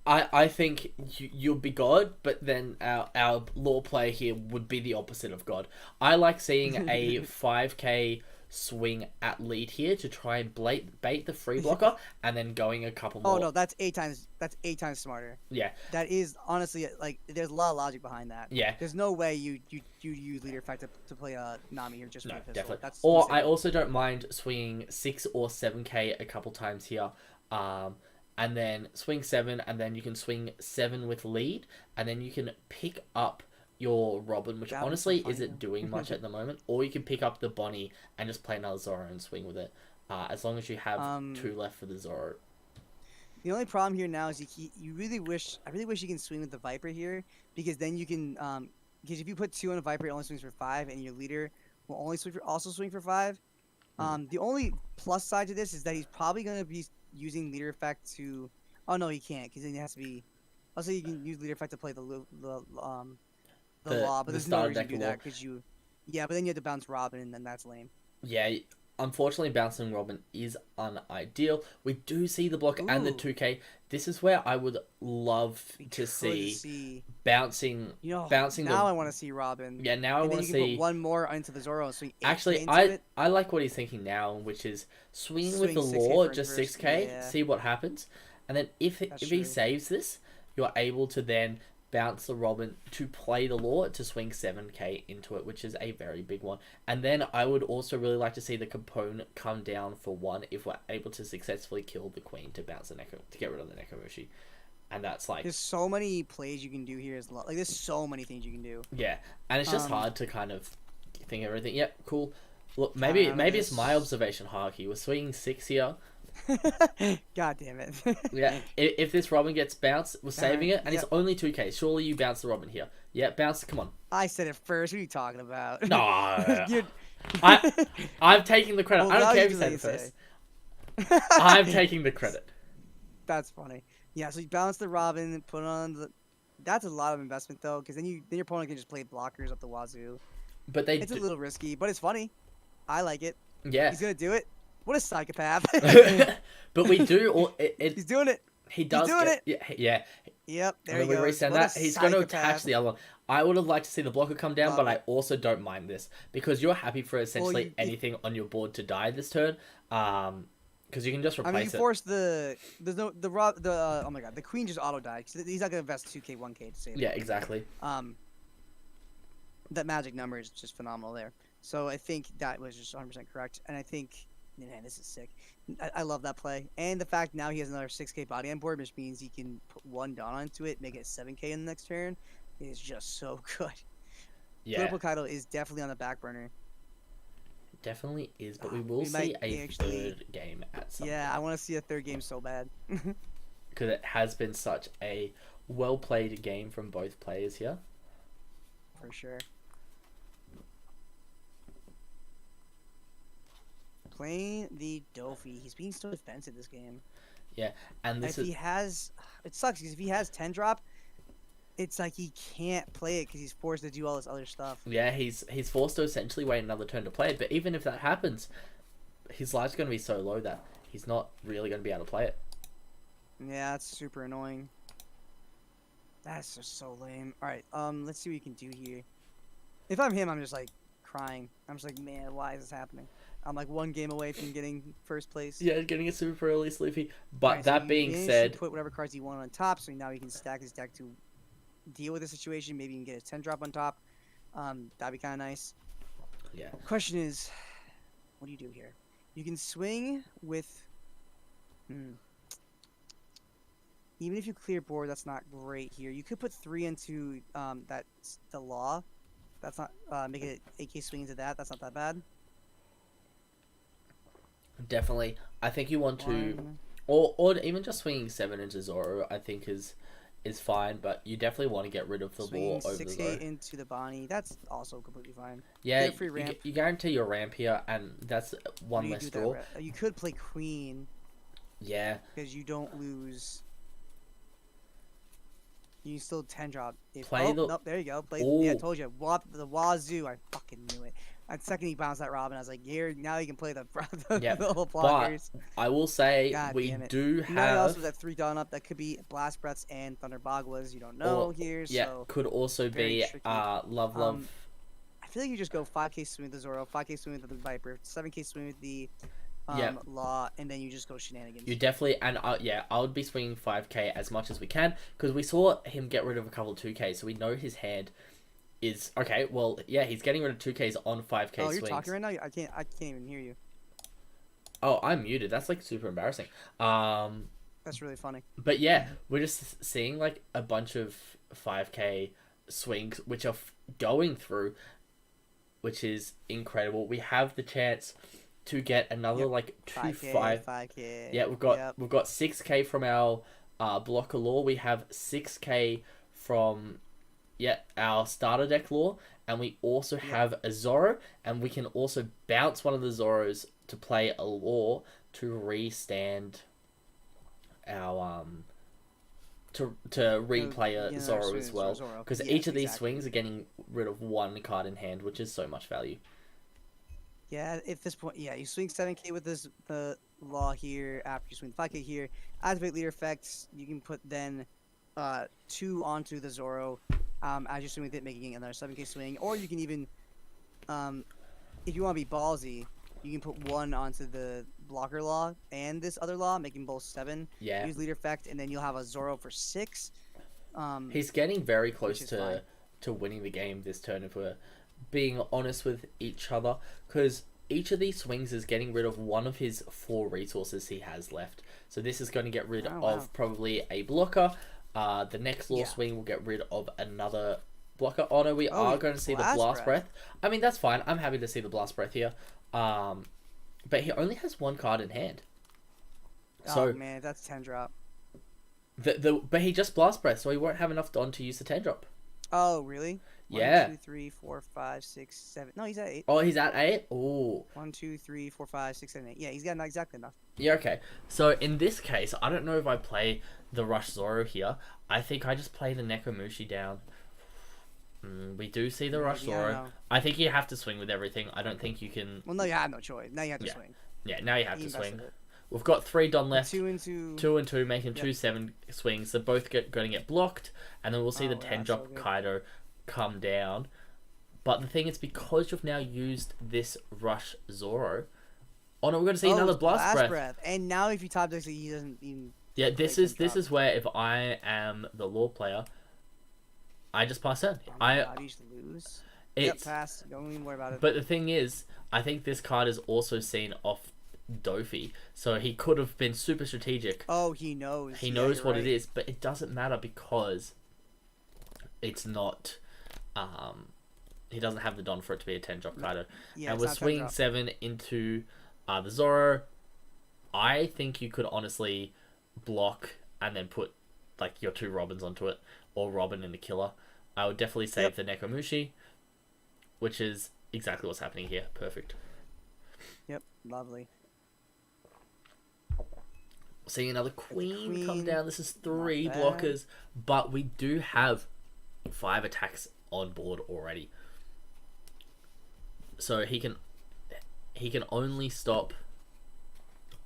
I think you'll be God, but then our law player here would be the opposite of God. I like seeing a 5k swing at lead here to try and bait the free blocker, and then going a couple more. Oh no, that's 8 times. That's 8 times smarter. Yeah. That is honestly like there's a lot of logic behind that. Yeah. There's no way you use leader effect to play a Nami or just for a pistol. Definitely. That's or insane. I also don't mind swinging 6 or 7k a couple times here. And then swing 7, and then you can swing 7 with lead, and then you can pick up your Robin, which honestly isn't doing much at the moment, or you can pick up the Bonnie and just play another Zoro and swing with it, as long as you have 2 left for the Zoro. The only problem here now is I really wish you can swing with the Viper here, because then you can because if you put 2 on a Viper, it only swings for 5, and your leader will only swing for 5. The only plus side to this is that he's probably going to be using leader effect to. Oh no, he can't, because then it has to be. Also, you can use leader effect to play the law, but there's no reason to do that because you. Yeah, but then you have to bounce Robin, and then that's lame. Yeah, unfortunately, bouncing Robin is unideal. We do see the block and the 2k. This is where I would love to see bouncing. Bouncing. Now I want to see Robin. Yeah, now I want to see. You can put 1 more into the Zoro and swing 8K Actually, into I like what he's thinking now, which is swing with the law, just 6k, yeah. see what happens, and then if he saves this, you're able to then bounce the Robin to play the law to swing 7k into it, which is a very big one. And then I would also really like to see the Capone come down for 1 if we're able to successfully kill the Queen to bounce the to get rid of the Nekomushi. And that's like there's so many plays you can do here. Like there's so many things you can do. Yeah, and it's just hard to kind of think of everything. Yep, cool. Look, maybe it's my observation hierarchy. We're swinging 6 here. God damn it. Yeah, if this Robin gets bounced, we're saving it, and it's only 2k. Surely you bounce the Robin here. Yeah, bounce. Come on. I said it first. What are you talking about? No. I'm taking the credit. Well, I don't care if you said it first. I'm taking the credit. That's funny. Yeah, so you bounce the Robin, put on the. That's a lot of investment though, because then your opponent can just play blockers up the wazoo. But it's a little risky, but it's funny. I like it. Yeah. He's gonna do it. What a psychopath. But we do. He's doing it. He does. He's doing it. Yeah. Yep, there And he then we goes. resend What a that. He's going to attach psychopath. the other one. I would have liked to see the blocker come down, Love but I it. also don't mind this because you're happy for essentially you- if- anything on your board to die this turn. Because you can just I mean, you replace it. force oh my god, the queen just auto died. He's not gonna invest 2k, 1k to save it. Yeah, exactly. That magic number is just phenomenal there. So I think that was just 100% correct. And I think, man, this is sick. I love that play. And the fact now he has another 6k body on board, which means he can put 1 Dawn onto it, make it 7k in the next turn, is just so good. Yeah, Flipple Kaido is definitely on the back burner. definitely is. But we will We see might a actually- third game at some Yeah, I want to see a third game so bad. because it has been such a well played game from both players here. For sure. Playing the Dofi. He's being so defensive this game. And this If is he has, it sucks because if he has 10 drop, it's like he can't play it because he's forced to do all this other stuff. yeah, he's forced to essentially wait another turn to play it. But even if that happens, his life's going to be so low that he's not really going to be able to play it. Yeah, that's super annoying. That's just so lame. All right, let's see what we can do here. If I'm him, I'm just like crying. I'm just like, man, why is this happening? I'm like 1 game away from getting first place. Yeah, getting it super early, Sleepy. But Alright, so that you being managed to said, put whatever cards you want on top, so now he can stack his deck to deal with the situation. Maybe you can get a 10 drop on top. That'd be kind of nice. yeah, Question is, what do you do here? You can swing with. Even if you clear board, that's not great here. You could put 3 into the law. That's not make it AK swing into that. That's not that bad. definitely. I think you want to, One. or even just swinging 7 into Zoro, I think is fine. But you definitely want to get rid of the Swinging wall over the 6k Zoro. into the Bonnie. That's also completely fine. Yeah, Get a free ramp. you guarantee your ramp here, and that's one You less do that draw. You could play queen Yeah, because you don't lose. You can still 10 drop. Play the- Nope, there you go. Play. Ooh. Yeah, I told you. The Wazoo. I fucking knew it. At second he bounced that Robin, I was like, here, now you can play the Yeah, the little but blockers. I will say God we damn it. do Now he also have. has that 3 Dawn up. That could be Blast Breaths and Thunder Bagwas. You don't know Or- here, Yeah, so could also very be tricky. love. I feel like you just go 5k swing with the Zoro, 5k swing with the Viper, 7k swing with the Yeah. Law, and then you just go shenanigans. You definitely, and yeah, I would be swinging 5k as much as we can because we saw him get rid of a couple of 2k, so we know his hand is okay. Well, yeah, he's getting rid of 2ks on 5k Oh, swings. you're talking right now? I can't even hear you. Oh, I'm muted. That's like super embarrassing. That's really funny. But yeah, we're just seeing like a bunch of 5k swings which are going through, which is incredible. We have the chance to get another Yep. like 5k, 5k. Yeah, we've got Yep. 6k from our blocker law. We have 6k from our starter deck law, and we also have a Zoro, and we can also bounce one of the Zoros to play a law to restand our to replay a Yeah, Zoro swing as is well, Zoro. because Yes, each of these exactly. swings are getting rid of 1 card in hand, which is so much value. Yeah, at this point, yeah, you swing 7k with the law here after you swing 5k here. Activate leader effects. You can put then 2 onto the Zoro as you swing with it, making another 7k swing. Or you can even, if you want to be ballsy, you can put 1 onto the blocker law and this other law, making both 7. Yeah. Use leader effect, and then you'll have a Zoro for 6. He's getting very close is fine. to winning the game this turn if we're being honest with each other, because each of these swings is getting rid of one of his 4 resources he has left. So this is going to get rid Oh, of wow. probably a blocker. The next law Yeah. swing will get rid of another blocker. Oh no, we Oh, are going to see the Blast blast Breath. breath. I mean, that's fine. I'm happy to see the blast breath here. But he only has 1 card in hand. So Oh man, that's 10 drop. but he just blast breath, so he won't have enough Don to use the 10 drop. Oh really? Yeah. 1, 2, 3, 4, 5, 6, 7. No, he's at 8. Oh, he's at 8? Ooh. 1, 2, 3, 4, 5, 6, 7, 8. Yeah, he's got not exactly enough. Yeah, okay. So in this case, I don't know if I play the Rush Zoro here. I think I just play the Nekomushi down. We do see the Rush Yeah, Zoro. no. I think you have to swing with everything. I don't think you can... Well, no, you have no choice. Now you have to Yeah. swing. Yeah, now you have He to swing. invested it. We've got 3 Don left. 2 and 2. 2 and 2, making Yep. 2 7 swings. They're both going to get blocked, and then we'll see the Oh, 10 that's drop so good. Kaido come down. But the thing is, because you've now used this Rush Zoro. Oh no, we're going to see another it's Blast Breath. And now if you top deck, he doesn't even. Yeah, this Like is them drop. where if I am the law player, I just pass turn. Oh my God, you just lose. Yep, It's pass. Don't even worry about it. But the thing is, I think this card is also seen off Dofi, so he could have been super strategic. Oh, he knows. He Yeah, knows you're what right. it is, but it doesn't matter because it's not. He doesn't have the Don for it to be a 10 drop Kaido. Yeah, And it's we're not 10 swinging drop. 7 into the Zoro. I think you could honestly block and then put like your 2 Robins onto it, or Robin and the Killer. I would definitely save the Nekomushi, which is exactly what's happening here. Perfect. Yep, lovely. Seeing another queen come queen. down. This is 3 Not bad. blockers, but we do have 5 attacks on board already. So he can only stop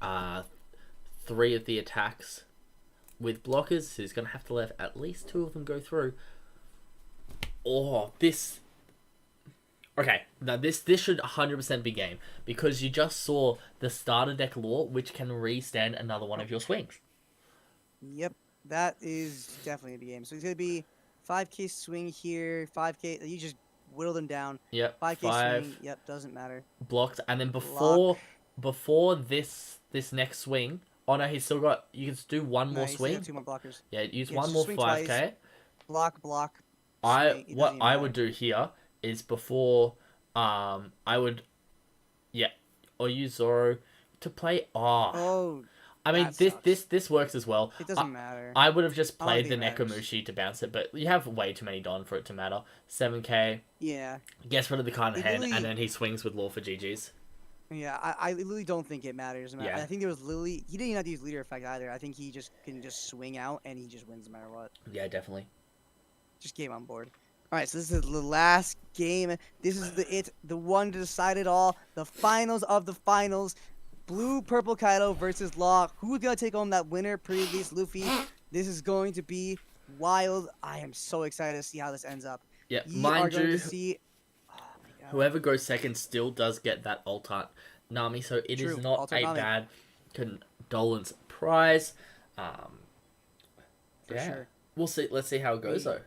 3 of the attacks with blockers. So he's gonna have to let at least 2 of them go through. Oh, this. Okay, now this should 100% be game, because you just saw the starter deck law, which can restand another one of your swings. Yep, that is definitely the game. So it's gonna be 5k swing here, 5k. You just whittle them down. Yep, 5k 5 swing. Yep, doesn't matter. blocked, and then Block. before this next swing. Oh no, he's still got. You can do one No, more you still swing. got 2 more blockers. Yeah, use Yeah, one just more swing 5k. twice. Block. I swing. It doesn't what even I matter. would do here is before I would or use Zoro to play. Oh, I mean that this works as well. it doesn't matter. I would have just I don't played the think it matters. Nekomushi to bounce it, but you have way too many Don for it to matter. 7k, Yeah, gets rid of the card in It hand, really- and then he swings with Law for GG's. yeah. I really don't think it matters. Yeah. I think there was literally he didn't even have to use leader effect either. I think he just can just swing out and he just wins no matter what. Yeah, definitely. Just game on board. All right, so this is the last game. This is the one to decide it all. The finals of the finals. Blue Purple Kaido versus Law. Who's gonna take home that winner? Previous Luffy. This is going to be wild. I am so excited to see how this ends up. Yeah, You are mind going you, to see. Oh my God. whoever goes second still does get that Altart Nami, so it is True, not Altart a Nami. bad condolence prize. For yeah, sure. we'll see. Let's see how it goes though.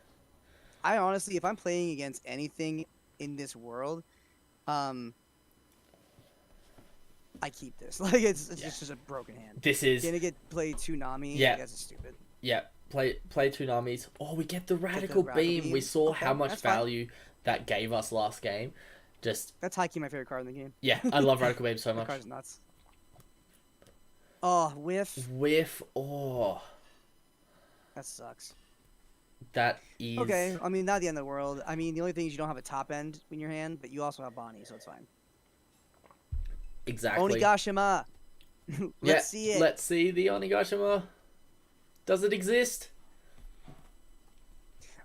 I honestly, if I'm playing against anything in this world, I keep this. Like it's just a broken hand. This is Gonna get played Tsunami. Yeah. I guess it's stupid. play 2 Namis. Oh, we get the Radical Beam. We Beam. saw Okay, how much that's fine. value that gave us last game. Just That's high key my favorite card in the game. yeah, I love Radical Beam so That much. card's nuts. Oh, whiff. Whiff. Oh, That sucks. that is Okay, I mean, not the end of the world. I mean, the only thing is you don't have a top end in your hand, but you also have Bonnie, so it's fine. exactly. Onigashima. Let's see it. Let's see the Onigashima. Does it exist?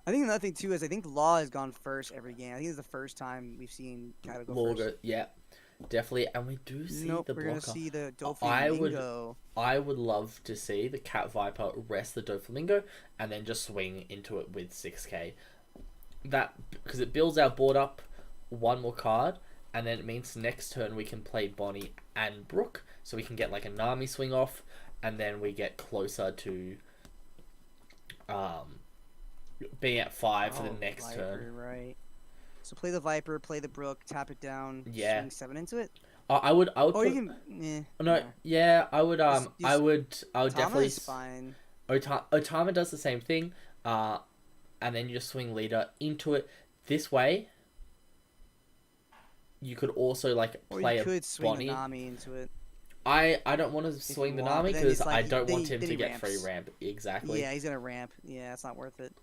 I think another thing too is I think Law has gone first every game. I think it's the first time we've seen Kaido go first. Lorga, yeah, definitely. And we do see Nope, the we're blocker. gonna see the I Doflamingo. would love to see the Cat Viper rest the Doflamingo and then just swing into it with 6k. That because it builds our board up one more card, and then it means next turn we can play Bonnie and Brook, so we can get like a Nami swing off, and then we get closer to being at 5 for the next Viper, turn. Right. So play the Viper, play the Brook, tap it down, Yeah. swing 7 into it. I would Or put, you can. no, yeah. yeah, I would Just- I would Tama definitely is fine. Otama does the same thing, and then you just swing leader into it. This way, you could also like Or play you a could swing Bonnie. the Nami into it. I don't want to swing the want, Nami but then because it's like I don't then want he- him then to he get free ramps. ramp. Exactly. Yeah, he's gonna ramp. Yeah, it's not worth it.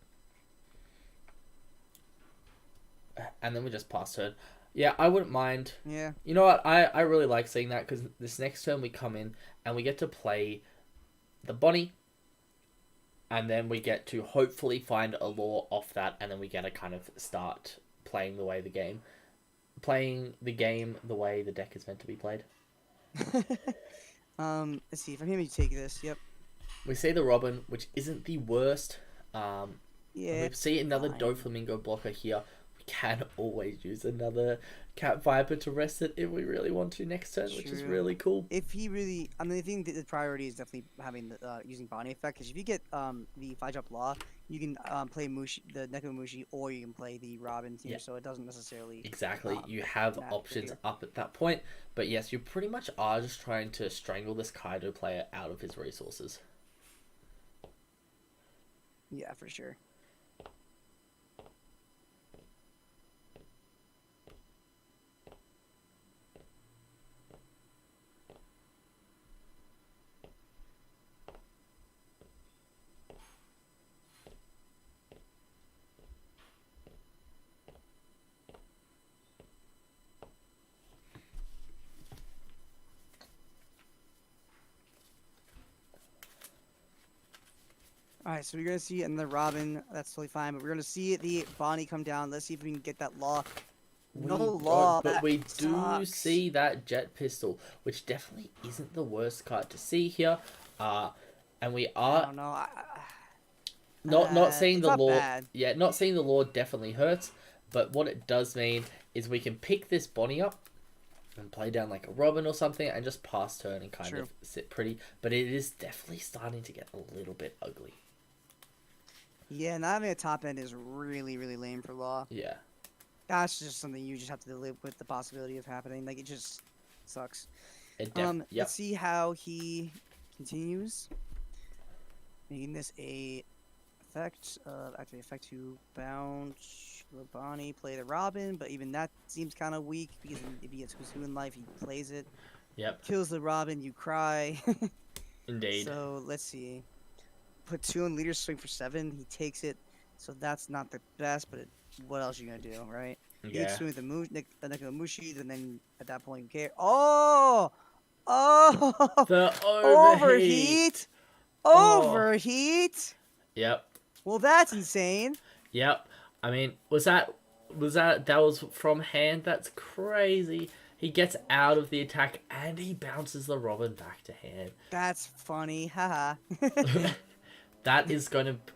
And then we just pass turn. Yeah, I wouldn't mind. Yeah. You know what? I really like seeing that because this next turn we come in and we get to play the Bonnie. And then we get to hopefully find a lore off that, and then we get to kind of start playing the way the game the way the deck is meant to be played. Let's see if I'm able to take this. Yep. We see the Robin, which isn't the worst. Yeah. We see another fine. Doflamingo blocker here. We can always use another Cat Viper to rest it if we really want to next turn, which is True. really cool. If he really, I mean, I think the priority is definitely having the using Bonnie effect. Because if you get the 5-drop Law, you can play Mushi, the Nekomushi, or you can play the Robin here. Yeah. So it doesn't necessarily. Exactly. You have matter options here. up at that point. But yes, you pretty much are just trying to strangle this Kaido player out of his resources. Yeah, for sure. All right, so we're gonna see another Robin. That's totally fine, but we're gonna see the Bonnie come down. Let's see if we can get that Law. No Law. But that we do sucks. see that Jet Pistol, which definitely isn't the worst card to see here. And we I are don't know. not seeing it's the not law. bad. Yeah, not seeing the law definitely hurts. But what it does mean is we can pick this Bonnie up and play down like a Robin or something and just pass turn and kind True. of sit pretty. But it is definitely starting to get a little bit ugly. Yeah, not having a top end is really, really lame for Law. Yeah. That's just something you just have to live with the possibility of happening. Like, it just sucks. Yep. Let's see how he continues. Making this a effect, activate effect to bounce Bonnie, play the Robin, but even that seems kind of weak because if he gets Kusu in life, he plays it. Yep. Kills the Robin, you cry. Indeed. So, let's see. Put 2 on leader, swing for 7. He takes it, so that's not the best, but what else are you gonna do, right? You Yeah. swing with the Nekomushi, and then at that point you care. Oh! Oh! The overheat. Oh. Overheat! Yep. Well, that's insane. Yep. I mean, that was from hand? That's crazy. He gets out of the attack and he bounces the Robin back to hand. That's funny, haha. That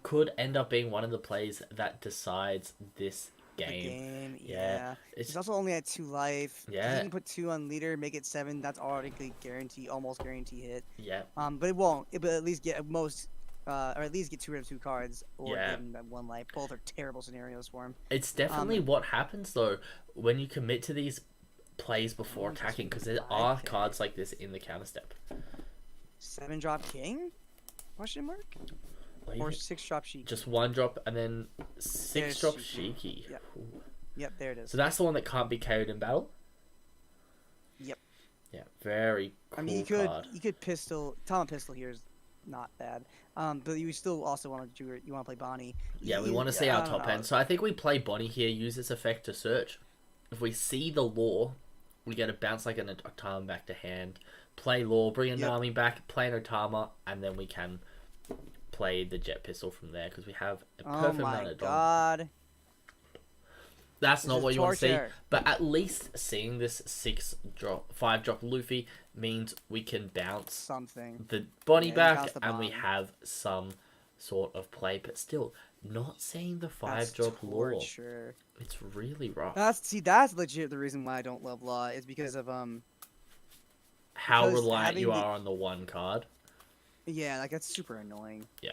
could end up being one of the plays that decides this The game. game, Yeah. yeah. He's also only at 2 life. Yeah. He can put 2 on leader, make it 7. That's already almost guarantee hit. Yeah. But it won't. It will at least get or at least get 2 out of 2 cards, or Yeah. give him that 1 life. Both are terrible scenarios for him. It's definitely what happens though when you commit to these plays before Oh, just attacking, because there like are that. cards like this in the counter step. 7-drop king? Question mark? Or Or even 6-drop sheik? just 1 drop and then 6 drop Shiki. Shiki. Yep. Ooh. Yep, there it is. So that's the one that can't be KO'd in battle. Yep. Yeah, very cool I mean, you card. could pistol. Talent pistol here is not bad. But you still also want to play Bonnie. Yeah, we You- want to see I our don't top know. end. So I think we play Bonnie here, use this effect to search. If we see the law, we get a bounce like an Otama back to hand. Play law, bring a Yep. Nami back, play an Otama, and then we can play the jet pistol from there because we have a Oh perfect my amount of dom. god. That's This not is what you want to see. torture. But at least seeing this 5-drop Luffy means we can bounce Something. the Bonnie Yeah, you back bounce the and we Bonnie. have some sort of play. But still, not seeing the That's 5-drop law. torture. It's really rough. That's legit the reason why I don't love Law is because of How because reliant having you the- are on the one card. yeah, like that's super annoying. Yeah.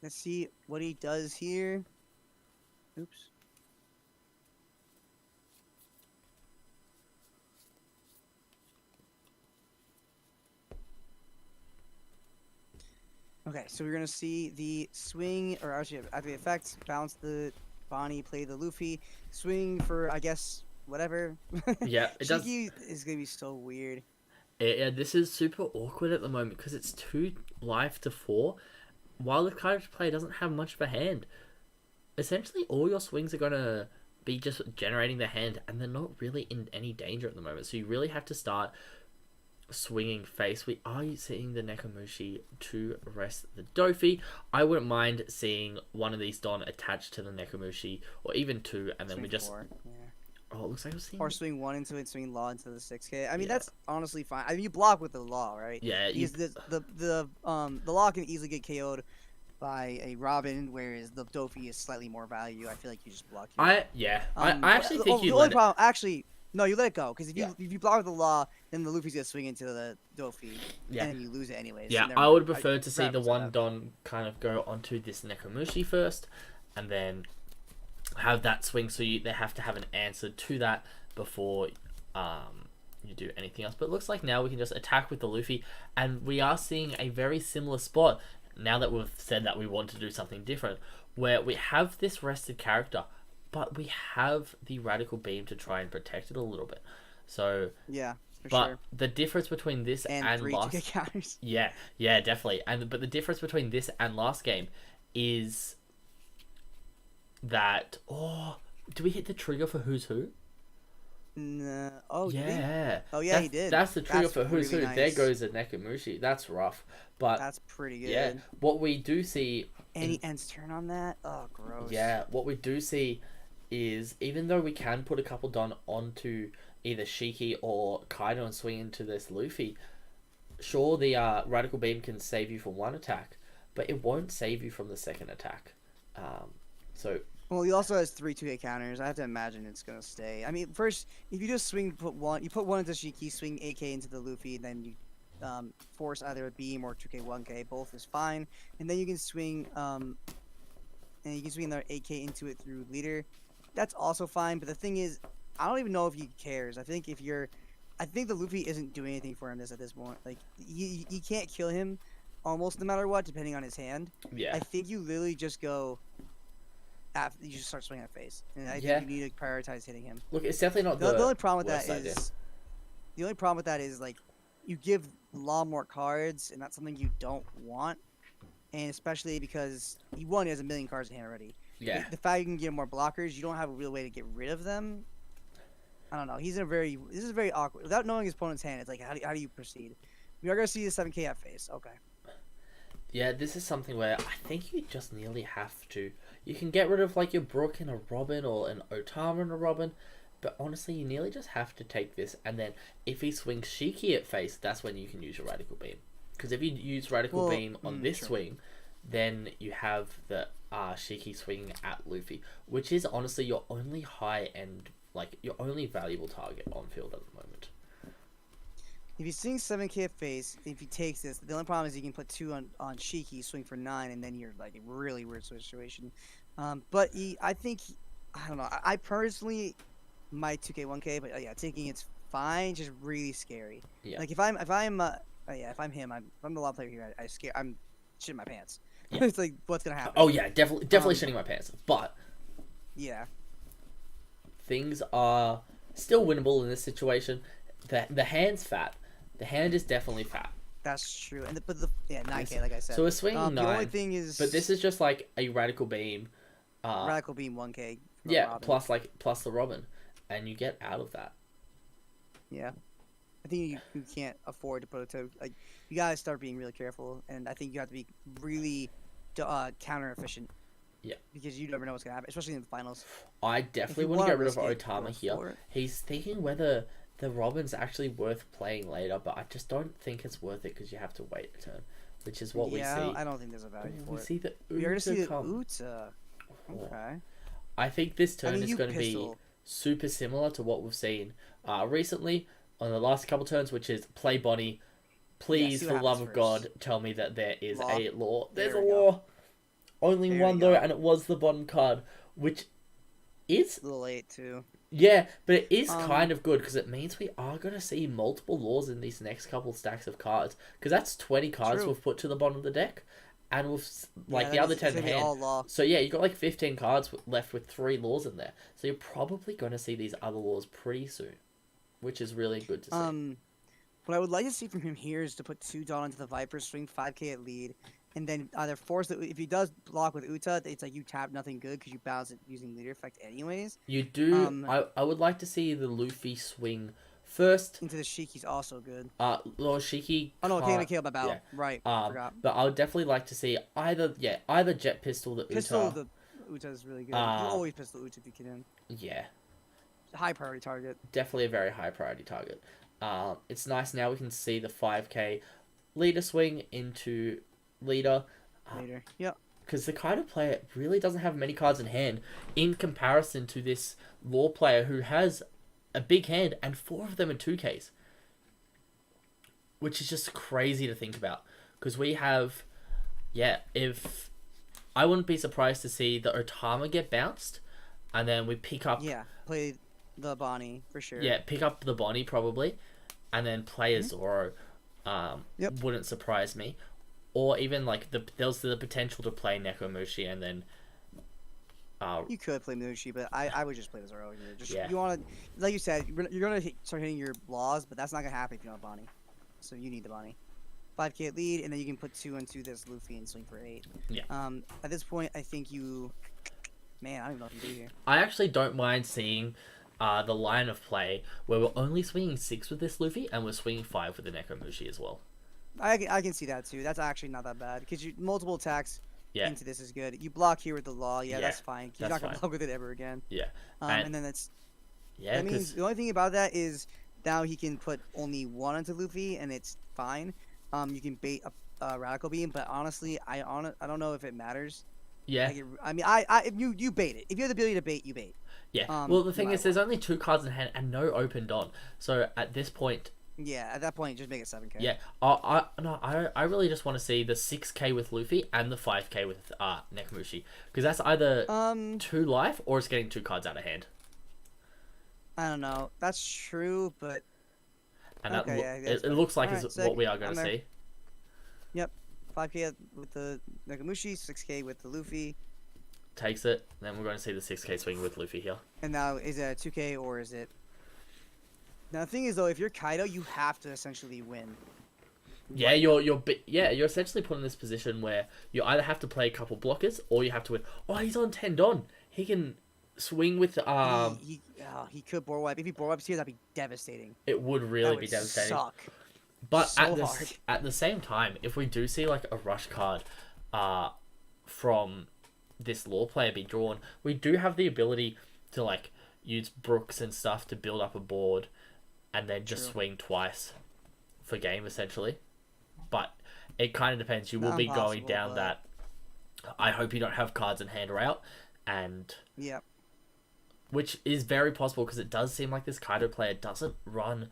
Let's see what he does here. Oops. Okay, so we're gonna see the swing, or actually after the effect, bounce the Bonnie, play the Luffy, swing for I guess whatever. Yeah, it does. Shiki is gonna be so weird. Yeah, this is super awkward at the moment because it's 2 life to 4, while the card play doesn't have much of a hand. Essentially, all your swings are gonna be just generating the hand, and they're not really in any danger at the moment. So you really have to start swinging face, we are seeing the Nekomushi to rest the Dofi. I wouldn't mind seeing one of these Don attached to the Nekomushi, or even two, and then Swing we just... 4. Yeah. Oh, it looks like we're seeing... Or swing 1 into it, swing law into the 6K. I mean, Yeah. that's honestly fine. I mean, you block with the law, right? Yeah, Because the law can easily get KO'd by a Robin, whereas the Dofi is slightly more value. I feel like you just block here. I actually think you the let only problem, actually, no, you let it go, because Yeah. if you block with the law, then the Luffy's gonna swing into the Dofi, Yeah. and then you lose it anyways. Yeah, So never I would mind. prefer to see the rather say one that. Don kind of go onto this Nekomushi first, and then have that swing, so they have to have an answer to that before you do anything else. But it looks like now we can just attack with the Luffy, and we are seeing a very similar spot, now that we've said that we want to do something different, where we have this rested character, but we have the Radical Beam to try and protect it a little bit. So... Yeah, for But sure. the difference between this And and 3 last... 2K counters. Yeah, definitely. But the difference between this and last game is that... Oh, do we hit the trigger for Who's Who? Nah. Oh, did he? Yeah. Oh, yeah, he did. That's the trigger That's for Who's really Who. There nice. goes the Nekomushi. That's rough. But That's pretty good. yeah, what we do see... And he ends turn on that? Oh, gross. Yeah, what we do see is, even though we can put a couple Don onto either Shiki or Kaido and swing into this Luffy, sure, the Radical Beam can save you from one attack, but it won't save you from the second attack. So... Well, he also has 3 2K counters. I have to imagine it's gonna stay. I mean, first, if you just swing, put one into Shiki, swing AK into the Luffy, and then you force either a beam or 2K 1K. Both is fine, and then you can swing another AK into it through leader. That's also fine. But the thing is, I don't even know if he cares. I think the Luffy isn't doing anything for him at this point. Like you can't kill him almost no matter what, depending on his hand. Yeah. I think you literally just go. You just start swinging at face, and I Yeah. think you need to prioritize hitting him. Look, it's definitely not The only problem with worst that idea. is, the only problem with that is like, you give Law more cards, and that's something you don't want, and especially because he has a million cards in hand already. Yeah. The fact you can give him more blockers, you don't have a real way to get rid of them. I don't know. This is very awkward. Without knowing his opponent's hand, it's like, how do you proceed? We are gonna see the 7K at face. Okay. Yeah, this is something where I think you just nearly have to. You can get rid of like your Brook and a Robin, or an Otama and a Robin, but honestly, you nearly just have to take this, and then if he swings Shiki at face, that's when you can use your Radical Beam. Because if you use Radical Beam on this sure. swing, then you have the Shiki swinging at Luffy, which is honestly your only high-end, like your only valuable target on field at the moment. If he's seeing 7K at face, if he takes this, the only problem is he can put 2 on Shiki, swing for 9, and then you're like a really weird situation. But I don't know. I personally might 2K 1K, but yeah, taking it's fine. Just really scary. Yeah. Like if I'm him, if I'm the law player here, I'm shitting my pants. Yeah. It's like what's gonna happen. Oh yeah, definitely shitting my pants. But Yeah. things are still winnable in this situation. The hand's fat. The hand is definitely fat. That's true. And 9K, like I said. So we're swinging 9. The only thing is, But this is just like a Radical Beam. Radical Beam 1K. from Yeah, Robin. plus the Robin, and you get out of that. Yeah. I think you can't afford to put it to, like, you gotta start being really careful, and I think you have to be really counter efficient. Yeah. Because you never know what's gonna happen, especially in the finals. I definitely you want to wanna get rid of risk it, Otama go here. for it. He's thinking whether the Robin's actually worth playing later, but I just don't think it's worth it because you have to wait a turn, which is what we see. I don't think there's a value we for it. see the We're gonna see Uta the come. Uta. Okay. I think this turn is you going to be pistol. super similar to what we've seen recently on the last couple turns, which is play Bonnie. Please, see for what the love happens of God, first. tell me that there is Law. a law. There's There a we go. law. Only There one we though, go. and it was the bottom card, which is A little late too. yeah, but it is Um, kind of good because it means we are going to see multiple laws in these next couple stacks of cards. Because that's 20 cards True. we've put to the bottom of the deck, and we've like Yeah, the that other is- 10 it's in gonna be hand. all law. So yeah, you got like 15 cards left with 3 laws in there. So you're probably going to see these other laws pretty soon, which is really good to see. What I would like to see from him here is to put 2 Dawn into the Viper, swing 5K at lead, and then either force the. If he does block with Uta, it's like you tap nothing good because you bounce it using leader effect anyways. You do. um, I would like to see the Luffy swing First, Into the Shiki's also good. Lord Shiki. Oh no, can't- King of Babao. yeah. Right. Forgot. But I would definitely like to see either Jet Pistol the Pistol Uta. the Uta is really good. You Uh, always pistol Uta if you can. Yeah, High priority target. definitely a very high priority target. It's nice now we can see the 5k leader swing into leader. Later. Yep. Because the Kaido player really doesn't have many cards in hand in comparison to this Law player who has a big hand and 4 of them are 2Ks. Which is just crazy to think about. Because we have, if I wouldn't be surprised to see the Otama get bounced and then we pick up. Yeah. Play the Bonnie for sure. Yeah, pick up the Bonnie probably and then play a Zoro. Yep. Wouldn't surprise me. Or even like there's the potential to play Nekomushi and then. You could play Minushi, but I would just play the Zoro here. Just Yeah. you want to, like you said, you're gonna start hitting your laws, but that's not gonna happen if you don't have Bonnie. So you need the Bonnie. 5k at lead, and then you can put 2 into this Luffy and swing for 8. Yeah. At this point, I think you, man, I don't even know what you do here. I actually don't mind seeing the line of play where we're only swinging 6 with this Luffy and we're swinging 5 with the Nekomushi as well. I can see that too. That's actually not that bad because you multiple attacks Yeah. into this is good. You block here with the law, yeah, Yeah, that's fine. You're that's not gonna fine. block with it ever again. Yeah. And then that's Yeah, that means because the only thing about that is now he can put only 1 into Luffy and it's fine. You can bait a radical beam, but honestly, I don't know if it matters. yeah. Like I mean, if you bait it. If you have the ability to bait, you bait. Yeah. Um, Well, the thing no is, there's only 2 cards in hand and no open Don. So at this point, Yeah, at that point, just make it 7k. yeah, I really just want to see the 6k with Luffy and the 5k with Nekomushi, because that's either 2 life or it's getting 2 cards out of hand. I don't know. That's true, but And Okay, yeah, that's it fine. looks like Alright, is sick. what we are going I'm to there. see. 5k with the Nagamushi, 6k with the Luffy, Takes it, then we're going to see the 6k swing with Luffy here. and now is it a 2k or is it? Now the thing is though, if you're Kaido, you have to essentially win. Yeah, you're essentially put in this position where you either have to play a couple blockers or you have to win. Oh, he's on 10 Don. He can swing with He could board wipe. If he board wipes here, that'd be devastating. it would really That be would devastating. suck. But so at hard. at the same time, if we do see like a rush card from this Law player be drawn, we do have the ability to like use Brooks and stuff to build up a board and then just True. swing twice for game essentially. But it kind of depends. You will Not be going impossible, down but- that I hope you don't have cards in hand route, and Yep. which is very possible because it does seem like this Kaido player doesn't run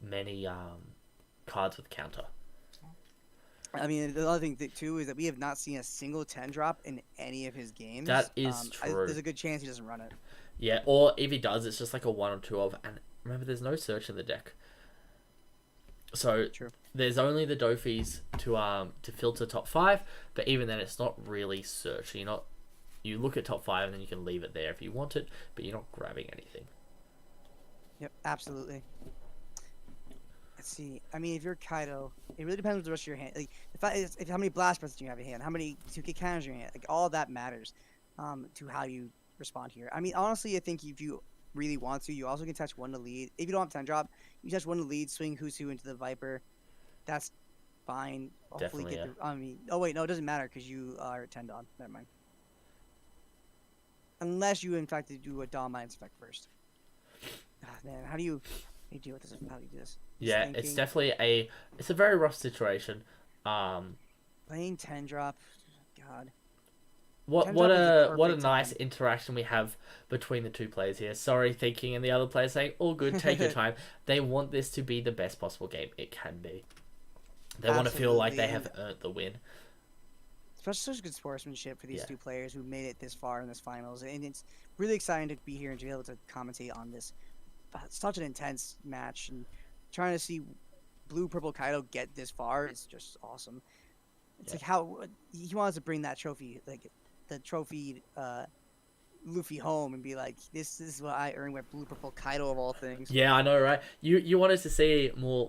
many cards with counter. I mean, the other thing too is that we have not seen a single 10 drop in any of his games. That is true. There's a good chance he doesn't run it. Yeah, or if he does, it's just like a 1 or 2 of, and remember, there's no search in the deck. So True. there's only the Dofis to filter top 5, but even then, it's not really search. You look at top 5 and then you can leave it there if you want it, but you're not grabbing anything. Yep, absolutely. Let's see. I mean, if you're Kaido, it really depends on the rest of your hand. Like, if how many blast breaths do you have in hand, how many 2k cannons in your hand, like all of that matters, to how you respond here. I mean, honestly, I think if you really want to, you also can touch 1 to lead. If you don't have 10 drop, you touch 1 to lead, swing who's who into the Viper. That's fine. Hopefully Definitely, get the. I mean, oh wait, no, it doesn't matter because you are at 10 Dawn. Never mind. Unless you in fact do a Dawn Mind's effect first. Ah, man, how do you deal with this? How do you do this? Just Yeah, it's thinking. definitely it's a very rough situation. Playing 10 drop. God. What 10 what drop is the a what a perfect nice time. interaction we have between the two players here. Sorry, thinking, and the other player saying, "All good, take your time." They want this to be the best possible game it can be. They want to feel like they have Absolutely. earned the win. Especially such good sportsmanship for these Yeah. two players who made it this far in this finals, and it's really exciting to be here and to be able to commentate on this. Such an intense match, and trying to see Blue Purple Kaido get this far is just awesome. It's Yeah. like how he wants to bring that trophy, like the trophy Luffy home, and be like, "This is what I earned with Blue Purple Kaido of all things." Yeah, I know, right? You want us to see more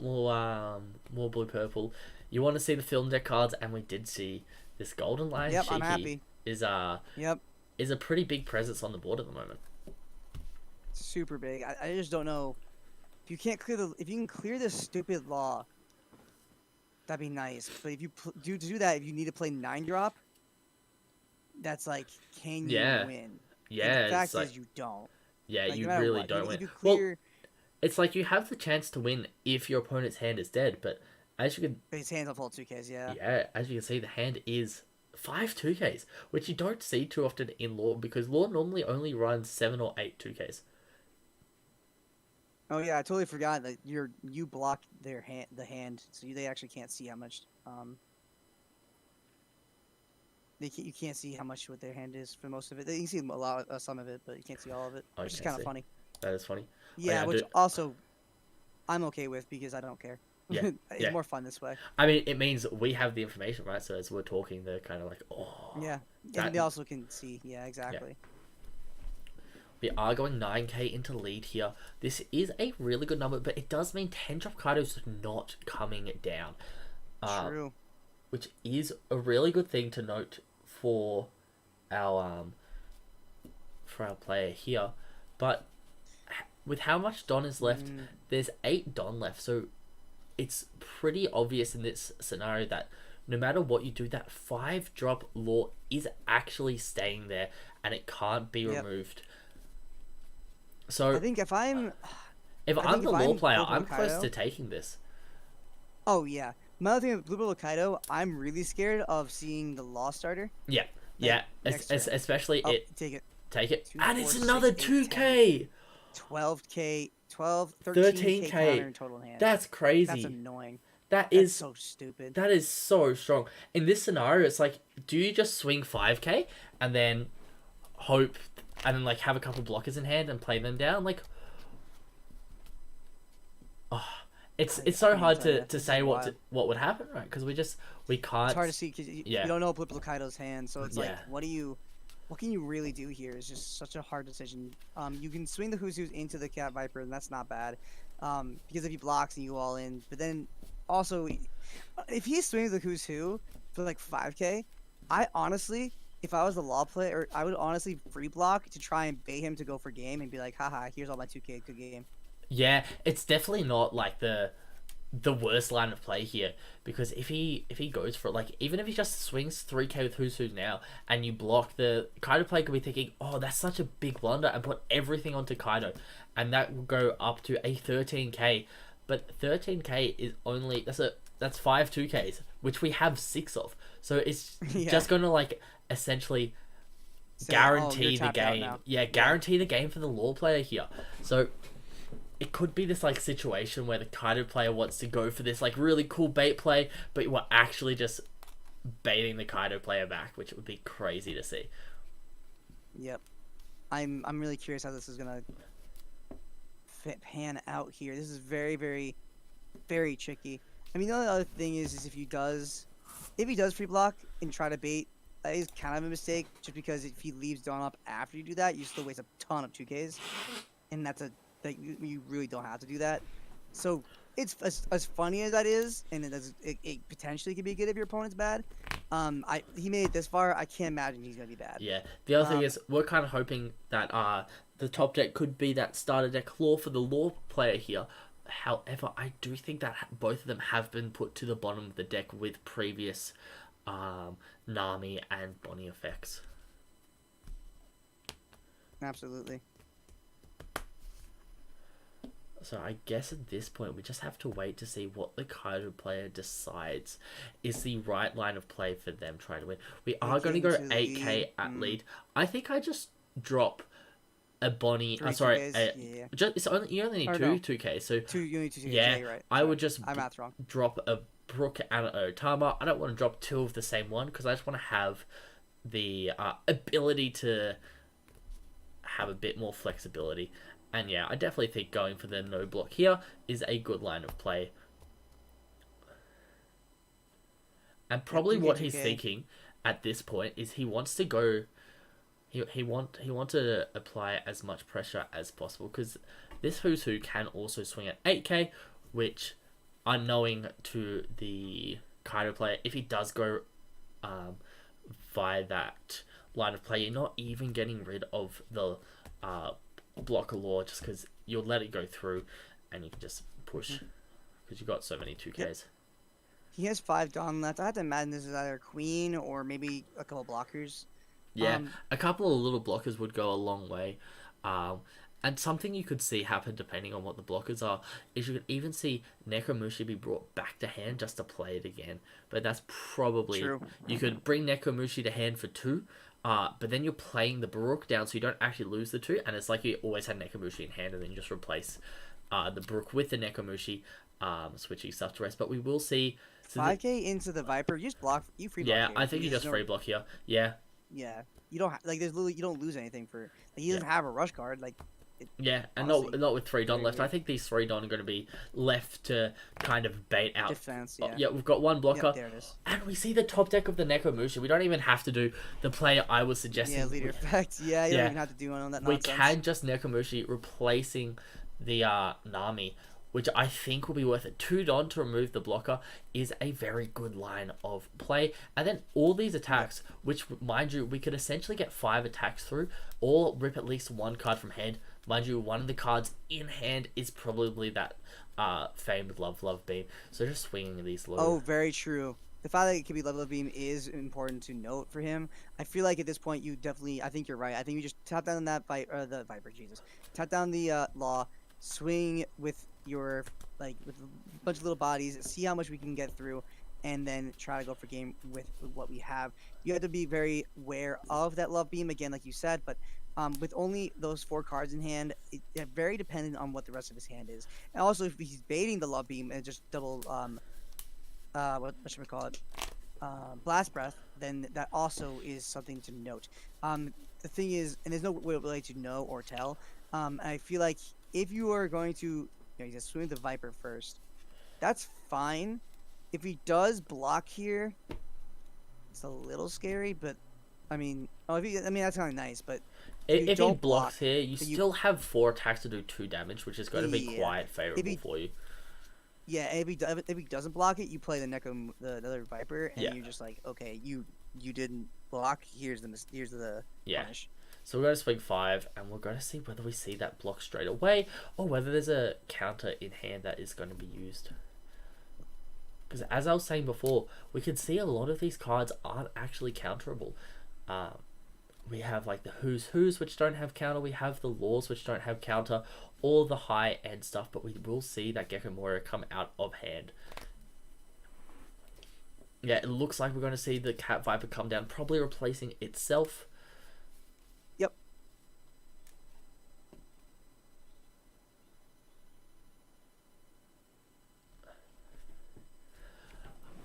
blue purple. You want to see the film deck cards, and we did see this Golden Lion Yep, I'm Shiki happy. Yep, is a pretty big presence on the board at the moment. super big. I just don't know If you can't clear if you can clear this stupid law, that'd be nice. But if you do that, if you need to play 9-drop, that's like, can you Yeah. win? And the Yeah, it's fact like, is, you don't. yeah, Like, you no matter really what, don't win. if you Well, clear, it's like you have the chance to win if your opponent's hand is dead, but as you can, his hands on full 2Ks, yeah. yeah, as you can see, the hand is 5 2Ks, which you don't see too often in Law, because Law normally only runs 7 or 8 2Ks. Oh yeah, I totally forgot that you block their hand, so they actually can't see how much you can't see how much what their hand is for most of it. You can see a lot, some of it, but you can't see all of it, Oh, you which is can't kind of see. funny. That is funny. Yeah, I which do- also I'm okay with because I don't care. Yeah, It's yeah. more fun this way. I mean, it means we have the information, right? So as we're talking, they're kind of like, oh. Yeah, that- and they also can see. Yeah, exactly. We are going 9K into lead here. This is a really good number, but it does mean 10-drop Kaido's not coming down. True. Which is a really good thing to note for our player here. But with how much Don is left, there's 8 Don left, so it's pretty obvious in this scenario that no matter what you do, that 5-drop Law is actually staying there and it can't be removed. So I think if I'm the if Law I'm player, Blue I'm close Kaido- to taking this. Oh yeah. My other thing with Blue Kaido, I'm really scared of seeing the Law starter. Yeah, yeah, next turn. especially Oh, it. take it. Take it, 2, and 4, it's 6, another 8, 10. 2K, 12K, 13K 13K. counter in total hand. That's crazy. That's annoying. That's That's so stupid. That is so strong. In this scenario, it's like, do you just swing 5K and then hope, and then like have a couple blockers in hand and play them down? Like, it's so hard to say what would happen, right? Because we can't. It's hard to see because you don't know Blue Kaido's hand, so it's like, Yeah. what can you really do here? Is just such a hard decision. You can swing the Who's into the Cat Viper, and that's not bad. Because if he blocks and you go all in, but then also, if he swings the Who's Who for like 5K, I honestly, if I was the Law player, I would honestly free block to try and bait him to go for game and be like, haha, here's all my 2K, good game. Yeah, it's definitely not like the worst line of play here, because if he goes for it, like, even if he just swings 3K with Who's Who now and you block, the Kaido player could be thinking, oh, that's such a big blunder, and put everything onto Kaido, and that will go up to a 13K. But 13K is only that's 5 2Ks, which we have 6 of, so it's just gonna like essentially guarantee the game. Guarantee the game for the Law player here. So it could be this like situation where the Kaido player wants to go for this like really cool bait play, but we're actually just baiting the Kaido player back, which would be crazy to see. Yep. I'm really curious how this is gonna pan out here. This is very, very, very tricky. I mean, the only other thing is if he does free block and try to bait, that is kind of a mistake. Just because if he leaves Dawn up after you do that, you still waste a ton of 2Ks, and that's you really don't have to do that. So it's as funny as that is, and it potentially could be good if your opponent's bad. He made it this far. I can't imagine he's gonna be bad. Yeah. The other thing is we're kind of hoping that the top deck could be that starter deck Law for the Law player here. However, I do think that both of them have been put to the bottom of the deck with previous Nami and Bonnie effects. Absolutely. So I guess at this point we just have to wait to see what the Kaido player decides is the right line of play for them trying to win. We are going to go 8K at lead. I think I just drop a Bonnie. It's only you only need 2K. So you need 2K. Yeah, Right. I would just I'm math wrong. drop a Brook and an Otama. I don't want to drop 2 of the same one because I just want to have the ability to have a bit more flexibility. And yeah, I definitely think going for the no block here is a good line of play. And probably what he's thinking at this point is he wants to go. He wants to apply as much pressure as possible because this Who's Who can also swing at 8K, which, unknowing to the Kaido player, if he does go via that line of play, you're not even getting rid of the blocker Law just because you'll let it go through, and you can just push because you got so many 2Ks. Yep. He has 5 Dawn left. I have to imagine this is either Queen or maybe a couple blockers. Yeah, a couple of little blockers would go a long way. And something you could see happen depending on what the blockers are is you could even see Nekomushi be brought back to hand just to play it again. But that's probably... True. You could bring Nekomushi to hand for 2, but then you're playing the Brook down so you don't actually lose the 2, and it's like you always had Nekomushi in hand and then you just replace the Brook with the Nekomushi, switching stuff to rest. But we will see... 5k into the Viper, you just block, you free block Yeah, here. I think you just free block here. Yeah. Yeah. You don't, like, there's literally, you don't lose anything for, like, he doesn't have a rush card, like... Yeah, and honestly, not with 3 Don very left. weird. I think these 3 Don are going to be left to kind of bait out. Defense, Oh, yeah. yeah, we've got 1 blocker. Yep, there it is. And we see the top deck of the Nekomushi. We don't even have to do the play I was suggesting. Yeah, leader effect. Yeah, you Yeah. don't even have to do one on that We nonsense. can just Nekomushi replacing the Nami, which I think will be worth it. 2 Don to remove the blocker is a very good line of play. And then all these attacks, which, mind you, we could essentially get 5 attacks through, or rip at least 1 card from hand. Mind you, one of the cards in hand is probably that famed Love Beam. So just swinging these low. Oh, very true. The fact that it could be Level Beam is important to note for him. I feel like at this point you definitely, I think you're right. I think you just tap down that the Viper, Jesus. Tap down the Law, swing with your, like, with a bunch of little bodies, see how much we can get through, and then try to go for game with what we have. You have to be very aware of that Love Beam, again, like you said, but with only those 4 cards in hand, it's very dependent on what the rest of his hand is. And also, if he's baiting the Love Beam and just double, what should we call it? Blast Breath, then that also is something to note. The thing is, and there's no way to know or tell, I feel like if you are going to, you know, just swing the Viper first, that's fine. If he does block here, it's a little scary, but I mean, that's kind of nice, but if he don't blocks block, here, you then you- still have 4 attacks to do 2 damage, which is going to be Yeah. quite favorable for you. yeah, if he doesn't block it, you play the other Viper, and Yeah. you're just like, okay, you didn't block. Here's the Yeah. punish. So we're going to swing 5, and we're going to see whether we see that block straight away, or whether there's a counter in hand that is going to be used. Because as I was saying before, we can see a lot of these cards aren't actually counterable. We have like the Who's, which don't have counter. We have the Laws, which don't have counter. All the high-end stuff, but we will see that Gecko Moria come out of hand. Yeah, it looks like we're going to see the Cat Viper come down, probably replacing itself. Yep.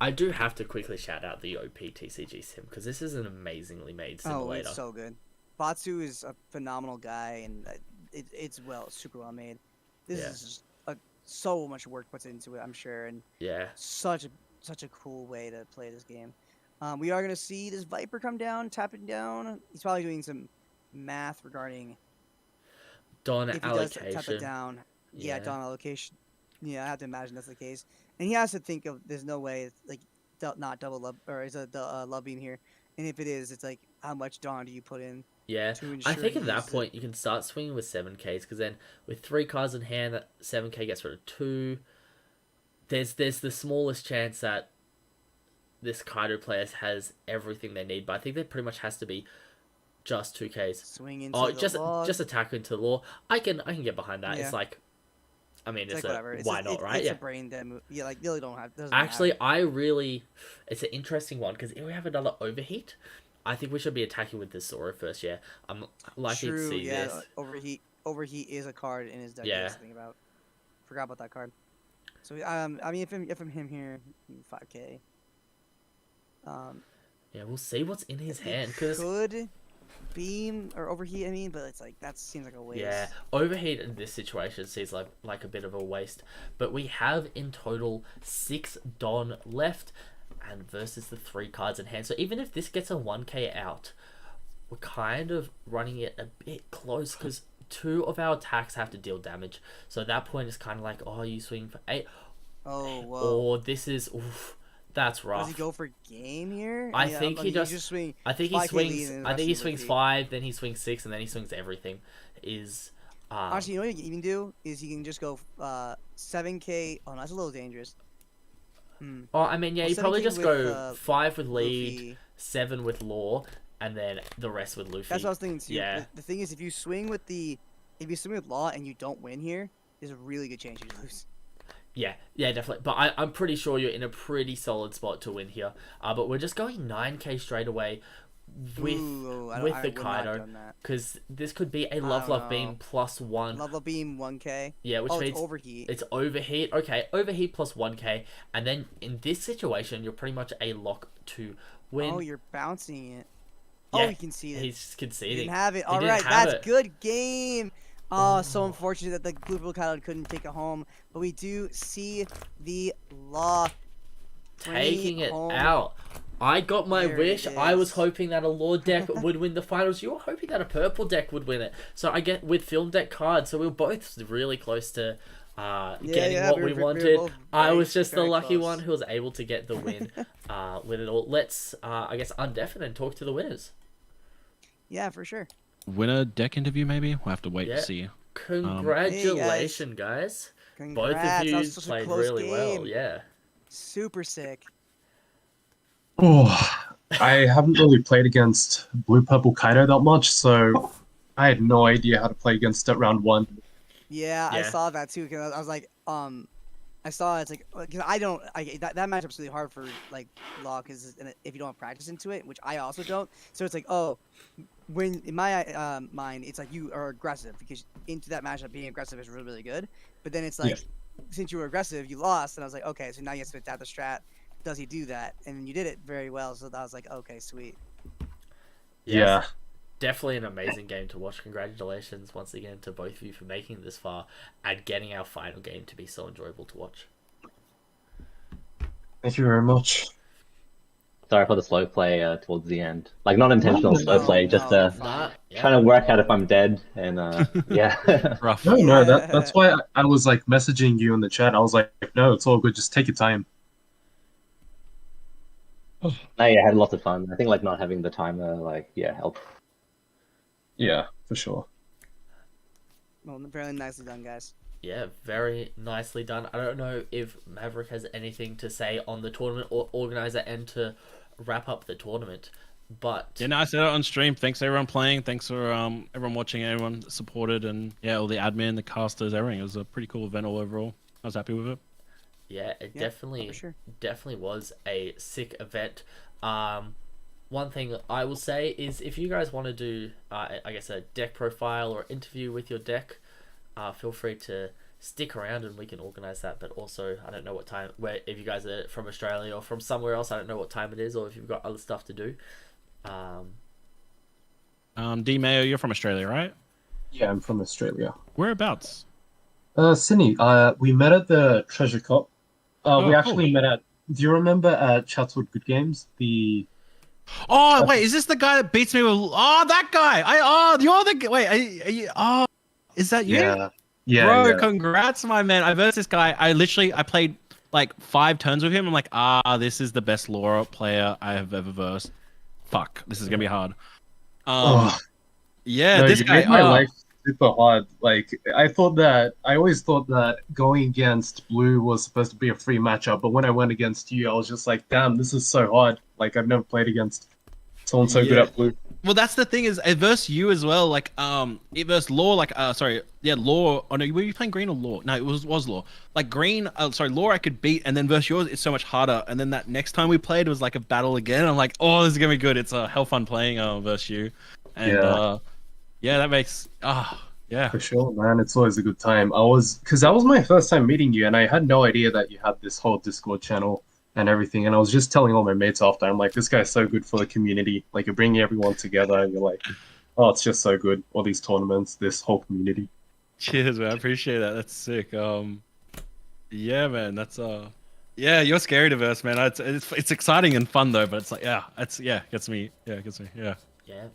I do have to quickly shout out the OP TCG sim, because this is an amazingly made Oh, simulator. it's so good. Batsu is a phenomenal guy, and it's super well made. This Yeah. is just so much work put into it, I'm sure, and Yeah. such a cool way to play this game. We are gonna see this Viper come down, tapping down. He's probably doing some math regarding Don if he allocation. does tap it down. Yeah, Yeah. Dawn allocation. Yeah, I have to imagine that's the case. And he has to think of there's no way it's like not double love, or is it the love beam here? And if it is, it's like how much Dawn do you put in? Yeah, to I ensure think he at that uses it? point you can start swinging with 7Ks, because then with 3 cards in hand, that 7K gets rid of 2. There's the smallest chance that this Kaido player has everything they need, but I think there pretty much has to be just 2Ks. Swing into Oh, the log. just attack into law. I can get behind that. Yeah. It's like, I mean, It's it's like a whatever. why not, right? It's Yeah. a brain dead move. Yeah, like really don't have. Doesn't Actually, matter. it's an interesting one, because if we have another overheat, I think we should be attacking with this Zoro first. Yeah, I'm likely True. to see Yeah, this. overheat is a card in his deck. Yeah. Yeah. Think about. Forgot about that card. So I mean, if I'm him here, 5K. Yeah, we'll see what's in his He hand, because could beam or overheat. I mean, but it's like that seems like a waste. yeah, overheat in this situation seems like a bit of a waste. But we have in total 6 Don left, and versus the 3 cards in hand. So even if this gets a 1K out, we're kind of running it a bit close, because 2 of our attacks have to deal damage. So at that point, it's kind of like, oh, you swing for 8, Oh whoa. or this is, oof, that's rough. Does he go for game here? I mean, think he you just. just swing. I think he 5K lead swings. and I think he rest of swings the 5, then he swings 6, and then he swings everything. Honestly, you know what you can do is you can just go 7K. Oh, no, that's a little dangerous. Oh, I mean, yeah, Well, you probably 7K just with, go 5 with lead, Luffy. 7 with law, and then the rest with Luffy. That's what I was thinking too. Yeah. The thing is, if you swing with law and you don't win here, there's a really good chance you lose. Yeah, definitely. But I'm pretty sure you're in a pretty solid spot to win here. But we're just going 9K straight away with I the would not have Kaido, done that. because this could be a don't love beam know. plus 1. Lava beam 1K. Yeah, which Oh, means it's overheat. it's overheat. Okay, overheat plus 1K, and then in this situation, you're pretty much a lock to win. Oh, you're bouncing it. Yeah, Oh, you can see it. he's He conceding. didn't have it. He All didn't right, have that's it. good game. Oh, so unfortunate that the Blue Kaido couldn't take it home. But we do see the law Taking it home. out. I got my There it wish. I was is. hoping that a Lord deck would win the finals. You were hoping that a purple deck would win it. So I get with film deck cards. So we were both really close to getting what we wanted. I was just the lucky one who was able to get the win with it all. Let's, I guess, undeafen and talk to the winners. Yeah, for sure. Winner deck interview, maybe? We'll have to wait Yeah. to see. Congratulations, guys. Both of Congrats, that you was such a played close really well. game. Yeah. Super sick. Oh, I haven't really played against Blue Purple Kaido that much, so I had no idea how to play against it round 1. Yeah, I Yeah. saw that too. Cause I was like, I saw it's like, cause that matchup's really hard for like law, cause if you don't have practice into it, which I also don't. So it's like, oh, when in my mind, it's like you are aggressive because into that matchup being aggressive is really really good. But then it's like, since you were aggressive, you lost, and I was like, okay, so now you have to adapt the strat. Does he do that? And you did it very well. So I was like, okay, sweet. Yeah. Definitely an amazing game to watch. Congratulations once again to both of you for making it this far and getting our final game to be so enjoyable to watch. Thank you very much. Sorry for the slow play towards the end. Like, not intentional slow play, just Nah, yeah. trying to work out if I'm dead. And yeah. Rough. No, that's why I was like messaging you in the chat. I was like, no, it's all good. Just take your time. No, yeah, I had lots of fun. I think like not having the timer, like, yeah, helped. Yeah, for sure. Well, very nicely done, guys. Yeah, very nicely done. I don't know if Maverick has anything to say on the tournament or organizer and to wrap up the tournament, but Yeah, no, I said it on stream. Thanks everyone playing. Thanks for everyone watching, everyone that supported, and yeah, all the admin, the casters, everything. It was a pretty cool event all overall. I was happy with it. yeah, it Yeah, for sure. definitely was a sick event. One thing I will say is if you guys want to do, I guess, a deck profile or interview with your deck, feel free to stick around and we can organize that. But also, I don't know what time, if you guys are from Australia or from somewhere else, I don't know what time it is, or if you've got other stuff to do. D Mayo, you're from Australia, right? Yeah, I'm from Australia. Whereabouts? Sydney. We met at the Treasure Cup. We actually met at. Do you remember at Chatswood Good Games? Oh wait, is this the guy that beats me with? Oh, that guy! You're the wait. Is that you? Yeah, Bro, yeah. congrats, my man. I versed this guy. I played like 5 turns with him. I'm like, this is the best Laura player I have ever versed. Fuck, this is gonna be hard. Yeah, No, this you guy. made my life super hard. Like, I always thought that going against Blue was supposed to be a free matchup, but when I went against you, I was just like, damn, this is so hard. Like, I've never played against someone so good at Blue. Well, that's the thing is, it versus you as well. Like, it versus Law. Like, Law. Oh no, were you playing Green or Law? No, it was Law. Like Green. Law I could beat, and then versus yours, it's so much harder. And then that next time we played, it was like a battle again. I'm like, oh, this is gonna be good. It's hell fun playing versus you. And yeah, that makes yeah. For sure, man. It's always a good time. Because that was my first time meeting you, and I had no idea that you had this whole Discord channel and everything. And I was just telling all my mates after, I'm like, this guy's so good for the community. Like, you're bringing everyone together, and you're like, oh, it's just so good. All these tournaments, this whole community. Cheers, man. I appreciate that. That's sick. Yeah, man. That's yeah, you're scary to verse, man. It's exciting and fun though, but it's like gets me.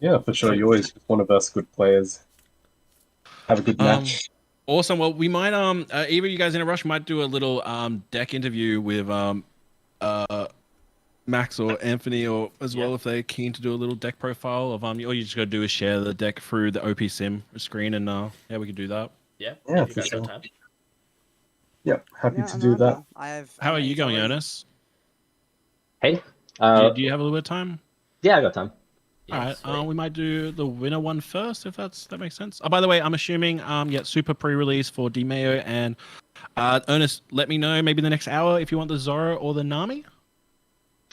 Yeah, for sure. You always want to verse good players. Have a good match. Awesome. Well, we might either of you guys in a rush might do a little deck interview with Max or Anthony or as Yeah. well if they're keen to do a little deck profile of all you just gotta do is share the deck through the OP Sim screen and yeah, we could do that. Yeah, Yeah, if you for guys got sure. time. Yep, happy Yeah, to I'm do that. down. I have How are you it's going, already- Ernest? Hey, Do you have a little bit of time? yeah, I got time. Yeah, All right, sweet. we might do the winner one first, if that makes sense. Oh, by the way, I'm assuming yeah, super pre-release for DMAO and Ernest. Let me know maybe the next hour if you want the Zoro or the Nami.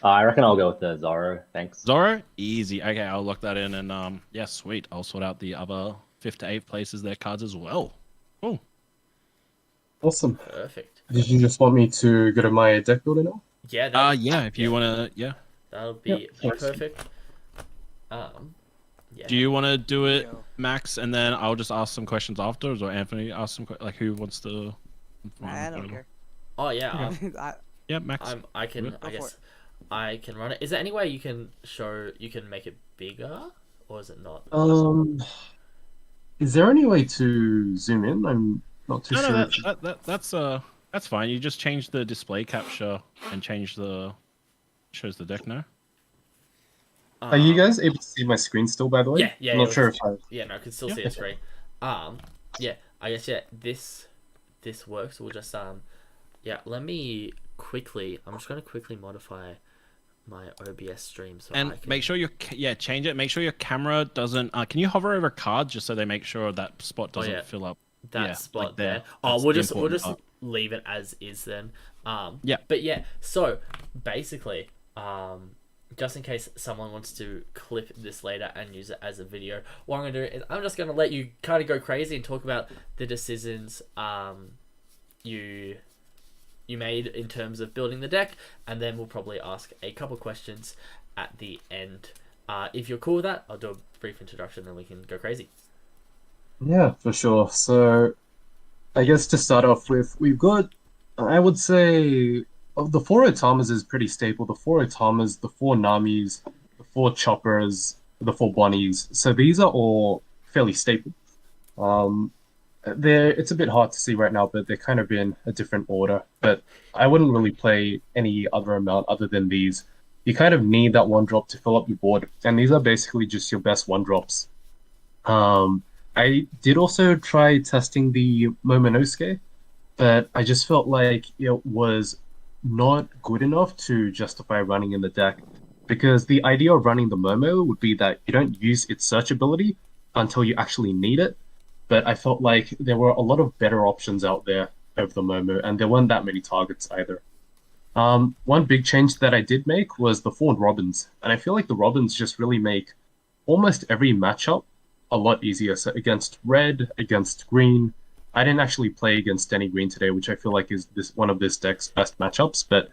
I reckon I'll go with the Zoro. Thanks. Zoro, easy. Okay, I'll lock that in, and yeah, sweet. I'll sort out the other 5th to 8th places their cards as well. Cool. Awesome. Perfect. Did you just want me to go to my deck builder now? Yeah, that Yeah, if you wanna, yeah. that'll be Yep, perfect. Yeah. Do you want to do it, Yo. Max, and then I'll just ask some questions afterwards, or Anthony ask some like who wants to? I don't care. Oh yeah. I, Yeah, Max. I can. Good. I Go for guess I can run it. Is there any way you can make it bigger, or is it not? Is there any way to zoom in? I'm not too No, sure. that's fine. You just change the display capture and change the shows the deck now. Are you guys able to see my screen still, by the way? Yeah. I'm not sure if I... Yeah, no, I can still Yeah. see a screen. Yeah. I guess this works. We'll just yeah. Let me quickly. I'm just gonna quickly modify my OBS stream so And I can make sure change it. Make sure your camera doesn't. Can you hover over cards just so they make sure that spot doesn't yeah. fill up? that Yeah, spot like there. there. Oh, That's we'll the just important part. leave it as is then. Yeah. But yeah, so basically, just in case someone wants to clip this later and use it as a video, what I'm gonna do is I'm just gonna let you kind of go crazy and talk about the decisions you made in terms of building the deck, and then we'll probably ask a couple questions at the end. If you're cool with that, I'll do a brief introduction and we can go crazy. Yeah, for sure. So, I guess to start off with, we've got, I would say, of the 4 Otamas is pretty stable. The 4 Otamas, the 4 Namis, the 4 Choppers, the 4 Bonnies. So these are all fairly stable. It's a bit hard to see right now, but they're kind of in a different order. But I wouldn't really play any other amount other than these. You kind of need that 1-drop to fill up your board, and these are basically just your best 1-drops. I did also try testing the Momonosuke, but I just felt like it was not good enough to justify running in the deck. Because the idea of running the Momo would be that you don't use its search ability until you actually need it. But I felt like there were a lot of better options out there over the Momo, and there weren't that many targets either. One big change that I did make was the 4 Robins, and I feel like the Robins just really make almost every matchup a lot easier. So against red, against green. I didn't actually play against any green today, which I feel like is one of this deck's best matchups, but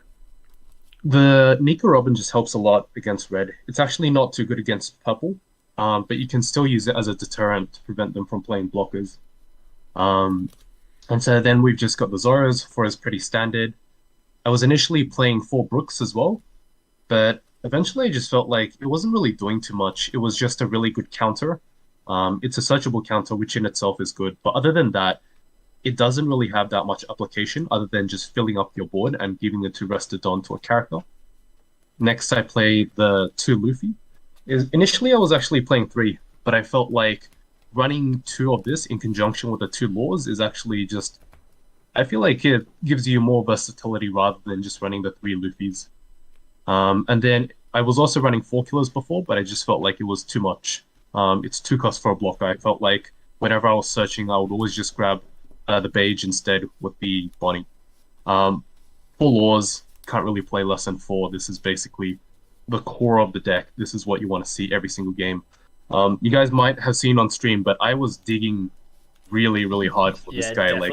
the Nika Robin just helps a lot against red. It's actually not too good against purple, but you can still use it as a deterrent to prevent them from playing blockers. And so then we've just got the Zoras. 4 is pretty standard. I was initially playing 4 Brooks as well, but eventually I just felt like it wasn't really doing too much. It was just a really good counter. It's a searchable counter, which in itself is good. But other than that, it doesn't really have that much application other than just filling up your board and giving it to Rested Dawn to a character. Next, I played the 2 Luffy. Initially, I was actually playing 3, but I felt like running 2 of this in conjunction with the 2 Laws is actually just... I feel like it gives you more versatility rather than just running the 3 Luffys. And then I was also running 4 Killers before, but I just felt like it was too much. It's 2 cost for a blocker. I felt like whenever I was searching, I would always just grab the Beige instead with the Bonnie. 4 Laws, can't really play less than 4. This is basically the core of the deck. This is what you want to see every single game. You guys might have seen on stream, but I was digging really, really hard for this guy. Definitely.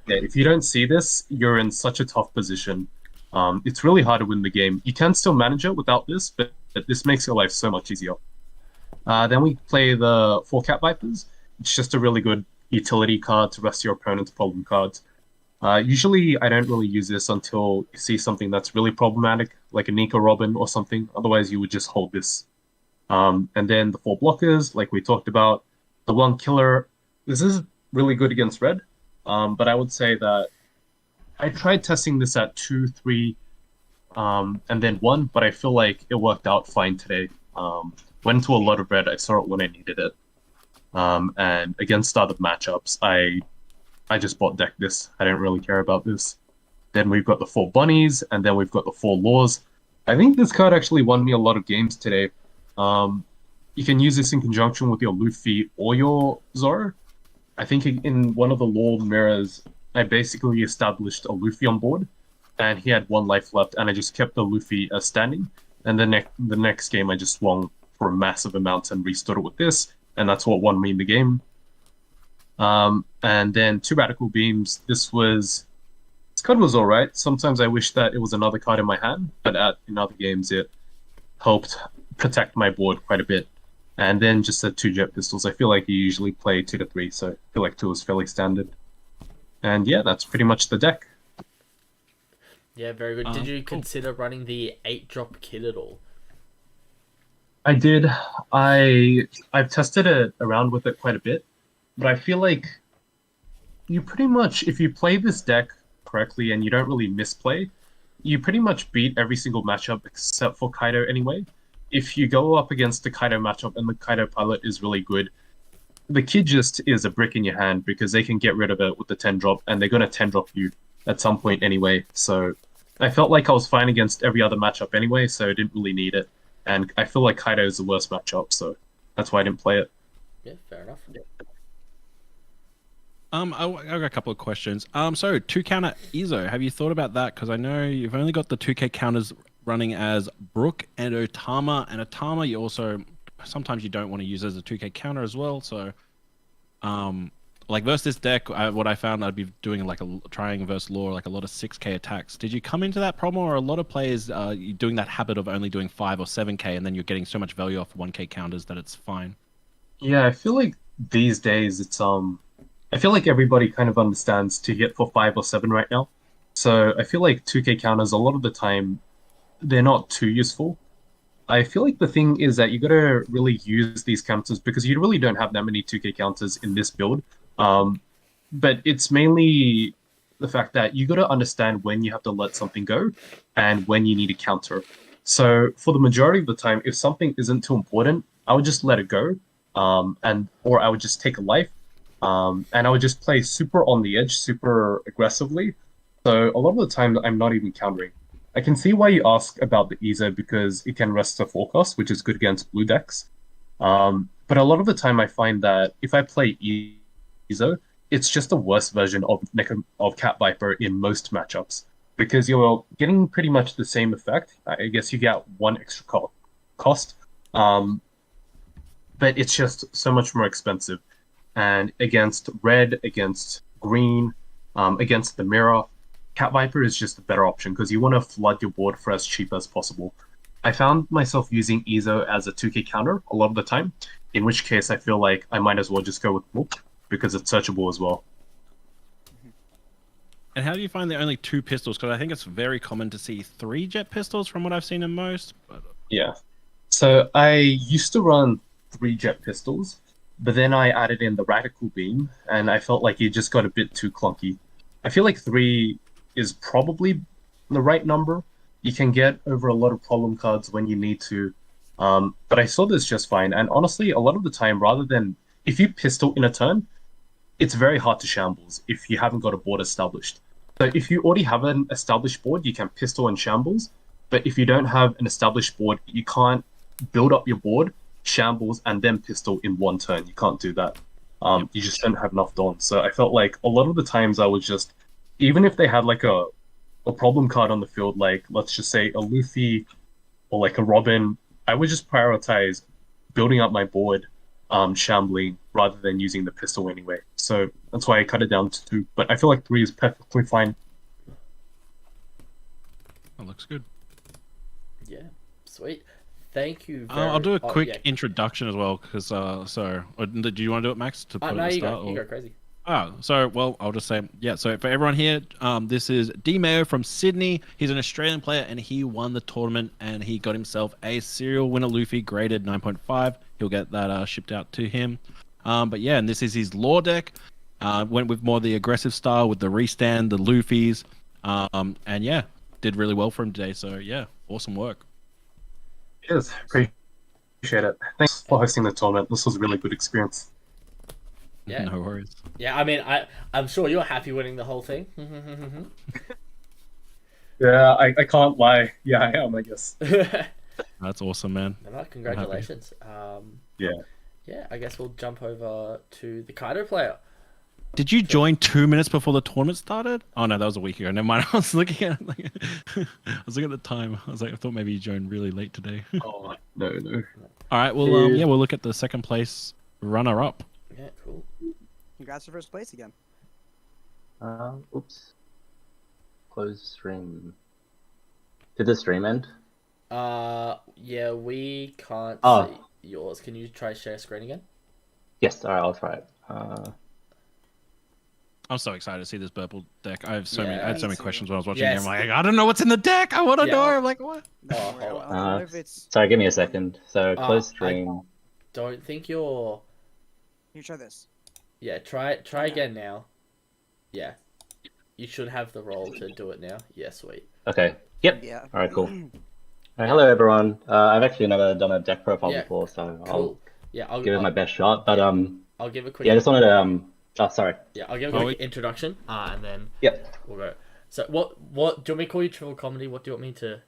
Like, if you don't see this, you're in such a tough position. It's really hard to win the game. You can still manage it without this, but this makes your life so much easier. Then we play the 4 Cat Vipers. It's just a really good utility card to rest your opponent's problem cards. Usually, I don't really use this until you see something that's really problematic, like a Nika Robin or something. Otherwise, you would just hold this. And then the 4 blockers, like we talked about. The 1 killer, this is really good against red, but I would say that I tried testing this at 2, 3, and then won, but I feel like it worked out fine today. Went into a lot of red. I saw it when I needed it. And against other matchups, I just bought deck this. I didn't really care about this. Then we've got the 4 bunnies, and then we've got the 4 laws. I think this card actually won me a lot of games today. You can use this in conjunction with your Luffy or your Zoro. I think in one of the law mirrors, I basically established a Luffy on board, and he had 1 life left, and I just kept the Luffy standing. And the next game, I just swung for a massive amount and restored it with this, and that's what won me the game. And then 2 radical beams. This card was alright. Sometimes I wish that it was another card in my hand, but in other games it helped protect my board quite a bit. And then just the 2 jet pistols. I feel like you usually play 2 to 3, so I feel like 2 is fairly standard. And yeah, that's pretty much the deck. Yeah, very good. Did you consider running the 8-drop kit at all? I did. I've tested it around with it quite a bit, but I feel like you pretty much, if you play this deck correctly and you don't really misplay, you pretty much beat every single matchup except for Kaido anyway. If you go up against the Kaido matchup and the Kaido pilot is really good, the kid just is a brick in your hand because they can get rid of it with the 10 drop, and they're going to 10 drop you at some point anyway. So I felt like I was fine against every other matchup anyway, so I didn't really need it. And I feel like Kaido is the worst matchup, so that's why I didn't play it. Yeah, fair enough. I got a couple of questions. So 2-counter Izo, have you thought about that? Because I know you've only got the 2K counters running as Brook and Otama, and Otama you also sometimes you don't want to use as a 2K counter as well. So, like versus this deck, what I found I'd be doing like trying versus Law like a lot of 6K attacks. Did you come into that problem, or a lot of players doing that habit of only doing 5 or 7K, and then you're getting so much value off 1K counters that it's fine? Yeah, I feel like these days it's I feel like everybody kind of understands to hit for 5 or 7 right now. So I feel like 2K counters a lot of the time they're not too useful. I feel like the thing is that you gotta really use these counters because you really don't have that many 2K counters in this build. But it's mainly the fact that you gotta understand when you have to let something go and when you need a counter. So for the majority of the time, if something isn't too important, I would just let it go, or I would just take a life, and I would just play super on the edge, super aggressively. So a lot of the time, I'm not even countering. I can see why you ask about the Izo because it can rest a forecast, which is good against blue decks. But a lot of the time, I find that if I play Izo, it's just a worse version of Cat Viper in most matchups because you're getting pretty much the same effect. I guess you get 1 extra cost, but it's just so much more expensive. And against red, against green, against the mirror, Cat Viper is just a better option because you want to flood your board for as cheap as possible. I found myself using Izo as a 2K counter a lot of the time, in which case I feel like I might as well just go with Book because it's searchable as well. And how do you find there are only 2 pistols? Because I think it's very common to see 3 jet pistols from what I've seen in most. But... Yeah. So I used to run 3 jet pistols, but then I added in the radical beam, and I felt like it just got a bit too clunky. I feel like 3 is probably the right number. You can get over a lot of problem cards when you need to. But I saw this just fine. And honestly, a lot of the time, rather than... If you pistol in a turn, it's very hard to shambles if you haven't got a board established. So if you already have an established board, you can pistol and shambles. But if you don't have an established board, you can't build up your board, shambles, and then pistol in 1 turn. You can't do that. You just don't have enough dawns. So I felt like a lot of the times I was just... Even if they had like a problem card on the field, like let's just say a Luffy or like a Robin, I would just prioritize building up my board, shambling rather than using the pistol anyway. So that's why I cut it down to 2. But I feel like 3 is perfectly fine. That looks good. Yeah, sweet. Thank you. I'll do a quick introduction as well because do you want to do it, Max? To put no, at the you start, go. You go crazy. Well, I'll just say, yeah, so for everyone here, this is D Mayo from Sydney. He's an Australian player, and he won the tournament, and he got himself a serial winner Luffy, graded 9.5. He'll get that shipped out to him. But yeah, and this is his lore deck. Went with more the aggressive style with the restand, the Luffys. And yeah, did really well for him today. So yeah, awesome work. Yes, appreciate it. Thanks for hosting the tournament. This was a really good experience. Yeah. No worries. Yeah, I mean, I'm sure you're happy winning the whole thing. Yeah, I can't lie. Yeah, I am, I guess. That's awesome, man. No, congratulations. Yeah. Yeah, I guess we'll jump over to the Kaido player. Did you join 2 minutes before the tournament started? Oh no, that was a week ago. Never mind. I was looking at I was looking at the time. I was like, I thought maybe you joined really late today. Oh no. All right. Well, yeah, we'll look at the second place runner up. Yeah, cool. Congrats for first place again. Oops. Close stream. Did the stream end? Yeah, we can't see yours. Can you try share screen again? Yes. All right, I'll try it. I'm so excited to see this purple deck. I have so many. Yeah, I had so me many too. questions when I was watching. Yes. I'm like, I don't know what's in the deck. I want to Yeah. know. I'm like, what? Don't worry, hold I wonder if it's. Sorry, give me a second. So close stream. Don't think you're. You try this. Yeah, try again now. Yeah, you should have the roll to do it now. Yeah, sweet. Okay. Yep. Yeah. All right, cool. Hello, everyone. I've actually never done a deck profile Yeah, before, so Cool. Yeah, I'll give it my best shot. But I'll give a quick. yeah, I just wanted to Oh, sorry. Yeah, I'll give a quick introduction. And then. Yep. We'll go. So what do you want me to call you? Triple Comedy? What do you want me to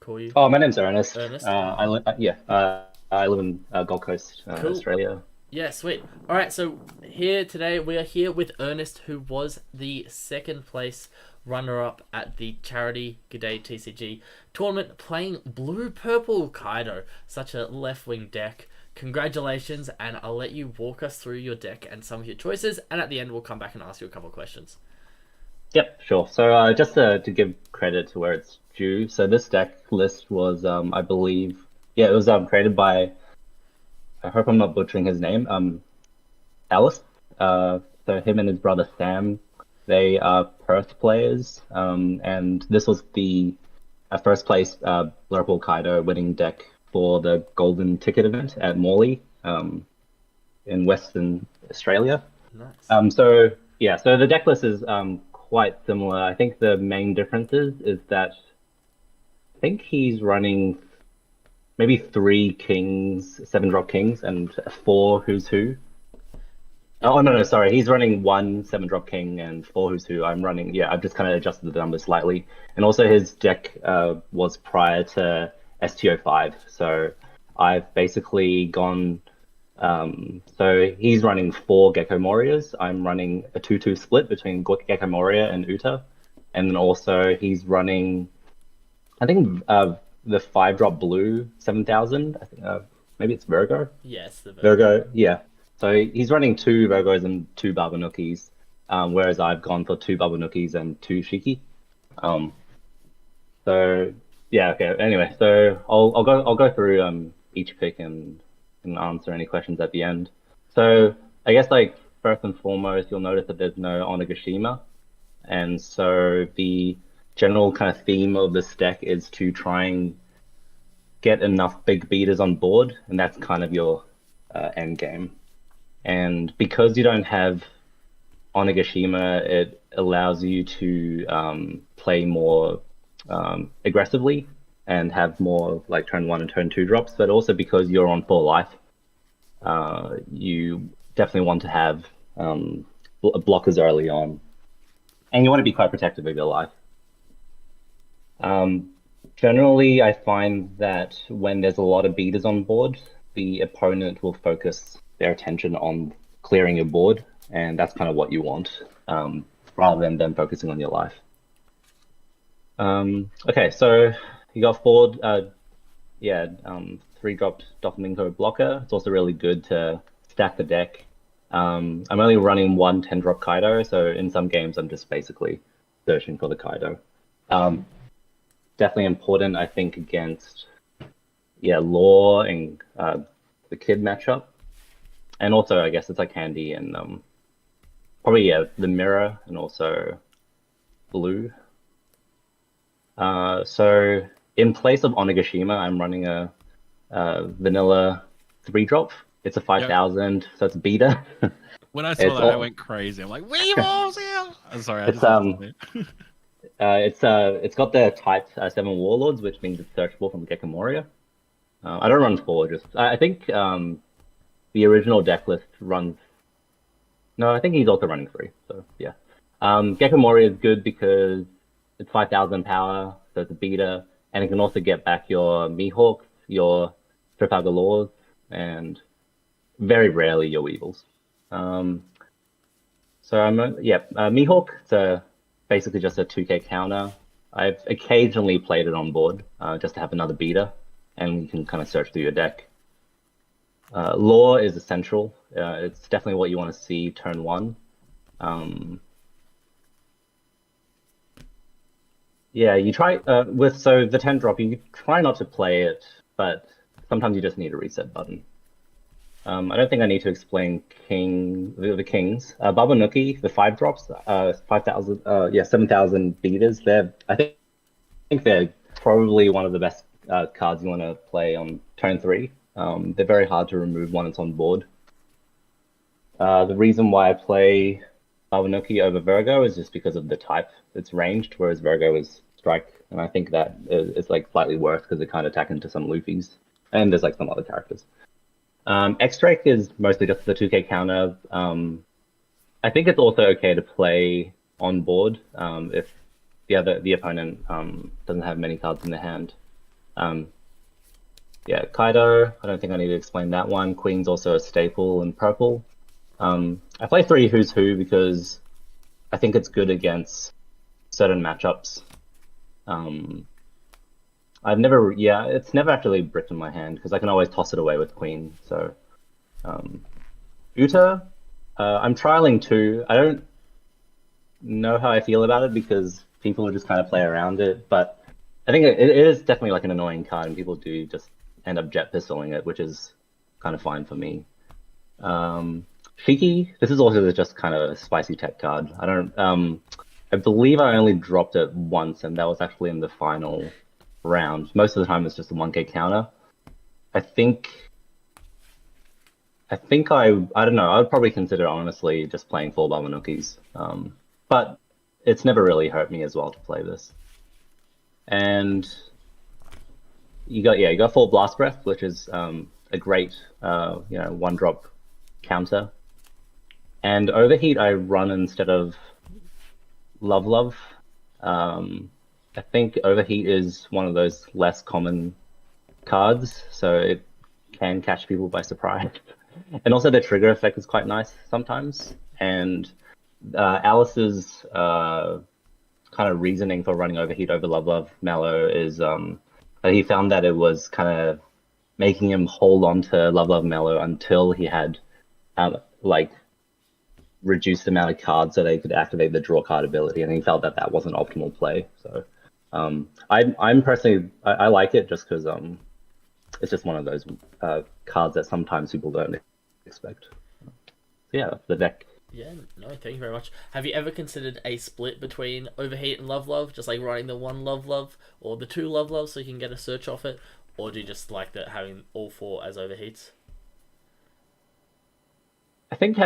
call you? Oh, my name's Ernest. Ernest? I live in Gold Coast, Cool. Australia. Yeah, sweet. All right, so here today we are here with Ernest, who was the second place runner-up at the charity GDAY TCG tournament, playing blue-purple Kaido, such a left-wing deck. Congratulations, and I'll let you walk us through your deck and some of your choices, and at the end we'll come back and ask you a couple of questions. Yep, sure. So just to give credit to where it's due, so this deck list was, I believe, it was created by, I hope I'm not butchering his name, Alice. So him and his brother Sam, they are Perth players, and this was the first place Blurple Kaido winning deck for the Golden Ticket event at Morley in Western Australia. Nice. So the deck list is quite similar. I think the main differences is that I think he's running maybe 3 kings, 7-drop kings, and 4 who's who. Oh no, sorry, he's running 1 7-drop king and 4 who's who. I'm running, I've just kind of adjusted the numbers slightly. And also his deck was prior to STO5, so I've basically gone. So he's running 4 Gecko Warriors. I'm running a 2-2 split between Gecko Moria and Uta, and then also he's running, I think, the 5-drop blue 7000. I think maybe it's Virgo. Yes, the Virgo. Yeah. So he's running 2 Virgos and 2 Babanukis, whereas I've gone for 2 Babanukis and 2 Shiki. So yeah, okay. Anyway, so I'll go through each pick and answer any questions at the end. So I guess first and foremost, you'll notice that there's no Onigashima, and so the general kind of theme of this deck is to try and get enough big beaters on board, and that's kind of your end game. And because you don't have Onigashima, it allows you to play more aggressively and have more turn 1 and turn 2 drops, but also because you're on 4 life, you definitely want to have blockers early on, and you want to be quite protective of your life. Generally, I find that when there's a lot of beaters on board, the opponent will focus their attention on clearing your board, and that's kind of what you want, rather than them focusing on your life. Okay, so you got Ford, 3-dropped Doflamingo blocker. It's also really good to stack the deck. I'm only running 1 10-drop Kaido, so in some games I'm just basically searching for the Kaido. Definitely important, I think, against Law and the Kid matchup. And also, I guess it's handy and probably the Mirror and also Blue. So in place of Onigashima, I'm running a vanilla 3-drop. It's a 5000, so it's beta. When I saw that, I went crazy. I'm like, Weevils! Yeah. I'm sorry. It's It's got the type 7 warlords, which means it's searchable from Gekomoria. I don't run 4, just I think the original deck list runs. No, I think he's also running 3. So yeah, Gekomoria is good because it's 5,000 power, so it's a beater, and it can also get back your Mihawks, your Trafalgar Laws, and very rarely your Weevils. So Mihawk. So basically just a 2k counter. I've occasionally played it on board just to have another beater, and you can kind of search through your deck. Law is essential. It's definitely what you want to see turn 1. Yeah, you try with the 10 drop. You try not to play it, but sometimes you just need a reset button. I don't think I need to explain the kings. Babanuki, the 5 drops, 5,000, 7,000 beaters. I think they're probably one of the best cards you want to play on turn 3. They're very hard to remove when it's on board. The reason why I play Babanuki over Virgo is just because of the type. It's ranged, whereas Virgo is strike, and I think that it's like slightly worse because it can't attack into some Luffy's, and there's like some other characters. X-Drake is mostly just the 2k counter. I think it's also okay to play on board if the opponent doesn't have many cards in their hand. Yeah, Kaido, I don't think I need to explain that one. Queen's also a staple in purple. I play 3 Who's Who because I think it's good against certain matchups. It's never actually bricked in my hand because I can always toss it away with Queen. So, Uta, I'm trialing 2. I don't know how I feel about it because people just kind of play around it, but I think it is definitely like an annoying card, and people do just end up jet pistoling it, which is kind of fine for me. Shiki, this is also just kind of a spicy tech card. I believe I only dropped it once, and that was actually in the final round. Most of the time it's just a 1k counter. I don't know, I would probably consider honestly just playing 4 Babanukis. But it's never really hurt me as well to play this. And you got 4 Blast Breath, which is a great 1-drop counter. And Overheat I run instead of Love. I think Overheat is one of those less common cards, so it can catch people by surprise. And also the trigger effect is quite nice sometimes. And Alice's kind of reasoning for running Overheat over Love Mallow is he found that it was kind of making him hold on to Love Mallow until he had reduced the amount of cards so they could activate the draw card ability, and he felt that that wasn't optimal play. So I'm personally I like it just because it's just one of those cards that sometimes people don't expect. So yeah, the deck. Yeah, no, thank you very much. Have you ever considered a split between Overheat and Love, just like running the 1 Love or the 2 Love so you can get a search off it, or do you just like that having all 4 as Overheats? I think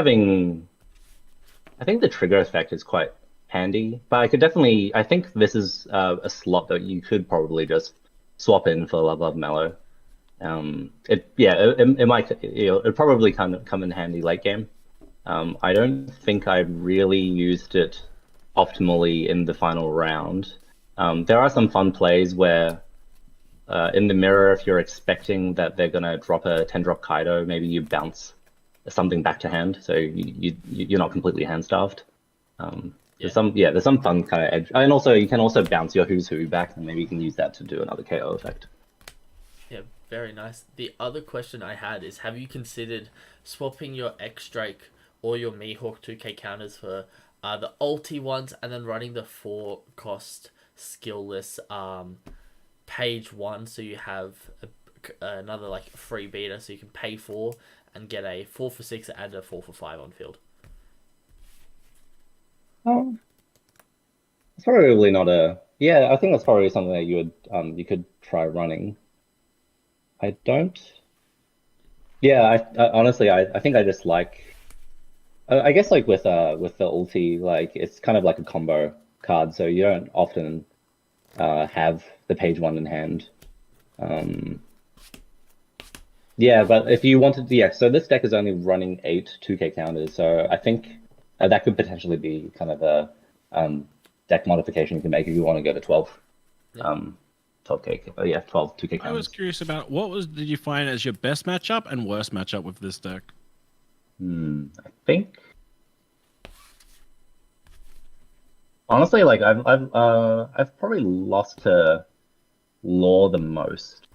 the trigger effect is quite handy, but I think this is a slot that you could probably just swap in for Love Mallow. It might, it probably come in handy late game. I don't think I really used it optimally in the final round. There are some fun plays where in the mirror, if you're expecting that they're gonna drop a 10-drop Kaido, maybe you bounce something back to hand, so you're not completely hand starved. There's some fun kind of edge, and also you can also bounce your Who's Who back, and maybe you can use that to do another KO effect. Yeah, very nice. The other question I had is, have you considered swapping your X-Drake or your Mihawk 2k counters for the ulti ones, and then running the 4-cost skillless page 1, so you have another like free beater, so you can pay 4 and get a 4 for 6 and a 4 for 5 on field? It's probably not a. Yeah, I think that's probably something that you could try running. I don't. Yeah, I honestly I think I just like. I guess like with the ulti, like it's kind of like a combo. cards, so you don't often have the page 1 in hand. Yeah, but if you wanted to, so this deck is only running 8 2K counters, so I think that could potentially be kind of a deck modification you can make if you want to go to 12. 12K, 12 2K counters. I was curious about did you find as your best matchup and worst matchup with this deck? I think honestly, like I've probably lost to Law the most.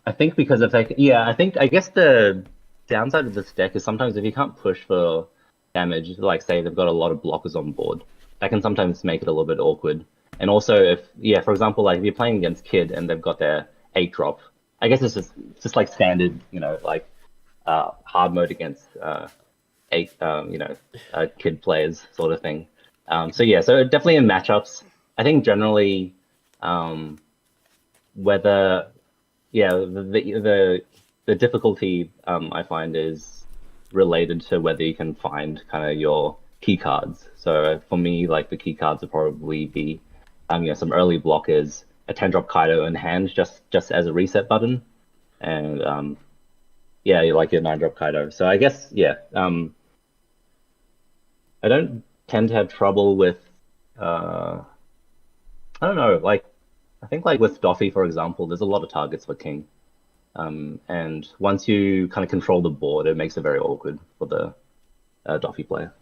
I think because of I guess the downside of this deck is sometimes if you can't push for damage, like say they've got a lot of blockers on board, that can sometimes make it a little bit awkward. And also if for example, like if you're playing against Kid and they've got their 8 drop, I guess it's just like standard, like hard mode against Kid players sort of thing. So definitely in matchups, I think generally whether the difficulty I find is related to whether you can find kind of your key cards. So for me, like the key cards would probably be some early blockers, a 10-drop Kaido in hand just as a reset button, and you like your 9-drop Kaido. So I guess I don't tend to have trouble with I don't know, like I think like with Doffy, for example, there's a lot of targets for King. And once you kind of control the board, it makes it very awkward for the Doffy player.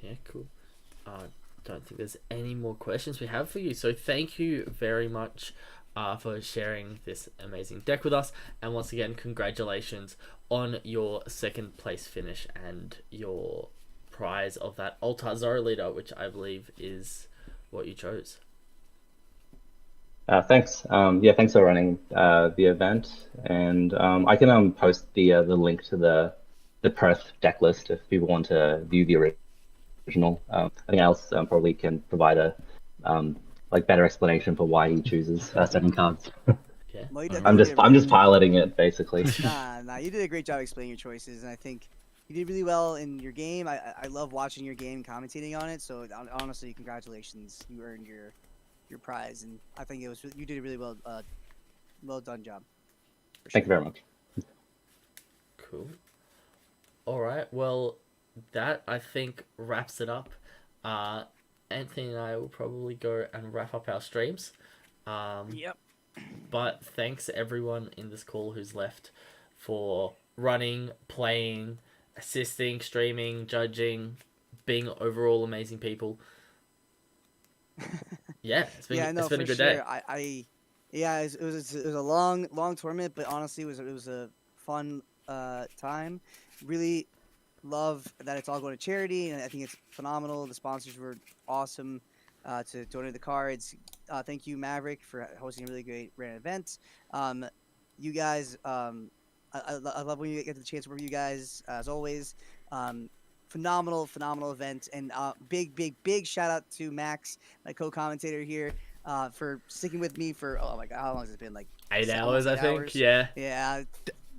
Yeah, cool. Don't think there's any more questions we have for you. So thank you very much for sharing this amazing deck with us. And once again, congratulations on your 2nd place finish and your prize of that Altar Zoro leader, which I believe is what you chose. Thanks. Thanks for running the event, and I can post the link to the Perth deck list if people want to view the original. I think Alice probably can provide a better explanation for why he chooses 7 cards. Yeah. Well, I'm just piloting it basically. Nah, you did a great job explaining your choices, and I think you did really well in your game. I love watching your game, commentating on it. So honestly, congratulations, you earned your prize, and I think you did a really well done job. Thank you very much. Cool. All right. Well, that I think wraps it up. Anthony and I will probably go and wrap up our streams. Yep. But thanks everyone in this call who's left for running, playing, assisting, streaming, judging, being overall amazing people. Yeah, it's been a good day. It was a long tournament, but honestly, it was a fun time. Really love that it's all going to charity, and I think it's phenomenal. The sponsors were awesome to donate the cards. Thank you, Maverick, for hosting a really great random event. You guys, I love when you get the chance to work with you guys, as always. Phenomenal event, and big shout out to Max, my co-commentator here, for sticking with me for oh my god, how long has it been? Like 8 hours, I think. hours? Yeah.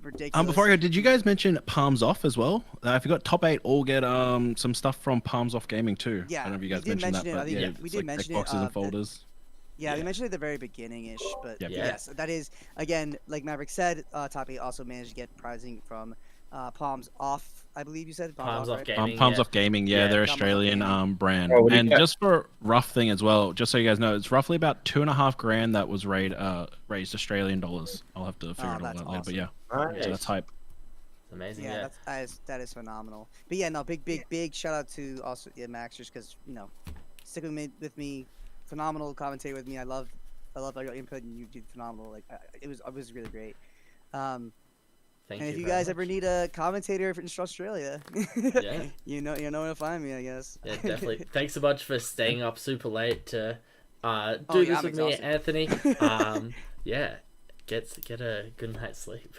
Ridiculous. Before I go, did you guys mention Palms Off as well? I forgot top 8 all get some stuff from Palms Off Gaming too. Yeah, I don't know if you guys mentioned that, but yeah, we did mention boxes and folders. Yeah, we mentioned it at the very beginning-ish, but yes, that is, again, like Maverick said, top 8 also managed to get prizing from Palms Off, I believe you said? Palms Off right? Gaming. Palms Off Gaming, they're Australian brand. Oh, and just for rough thing as well, just so you guys know, it's roughly about $2,500 that was raised Australian dollars. I'll have to figure it all out later, but yeah, Nice. so that's hype. Amazing. Yeah, that is phenomenal. But yeah, no, big shout out to also Max, just because stick with me, phenomenal commentator with me. I love all your input, and you did phenomenal. Like it was really great. Thank and if you very guys much. ever need a commentator in Australia, Yeah. you know where to find me, I guess. Yeah, definitely. Thanks so much for staying up super late to do I'm this with exhausted. me, Anthony. Yeah, get a good night's sleep.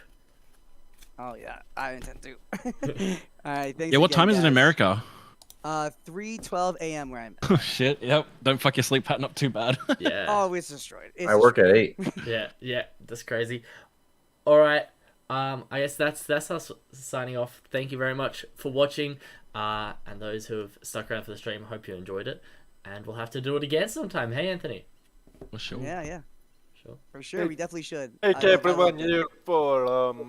Oh yeah, I intend to. All right, thanks. Yeah, what again, time is it in guys. America? 3:12 a.m. where I'm at. Oh shit! Yep. Don't fuck your sleep pattern up too bad. Yeah. Oh, it's destroyed. I work at 8. Yeah, that's crazy. All right. I guess that's us signing off. Thank you very much for watching, and those who have stuck around for the stream. Hope you enjoyed it, and we'll have to do it again sometime. Hey, Anthony. For sure. Yeah. Sure. For sure, we definitely should. Thank everyone here for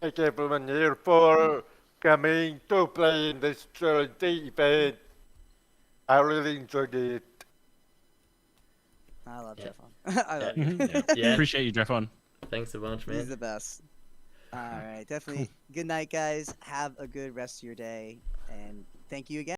thank everyone here for coming to play in this charity event. I really enjoyed it. I love Yeah. Jeff. I love you. Yeah. Appreciate you, Jeff. On. Thanks a bunch, He's man. the best. All right, definitely. Good night, guys. Have a good rest of your day, and thank you again.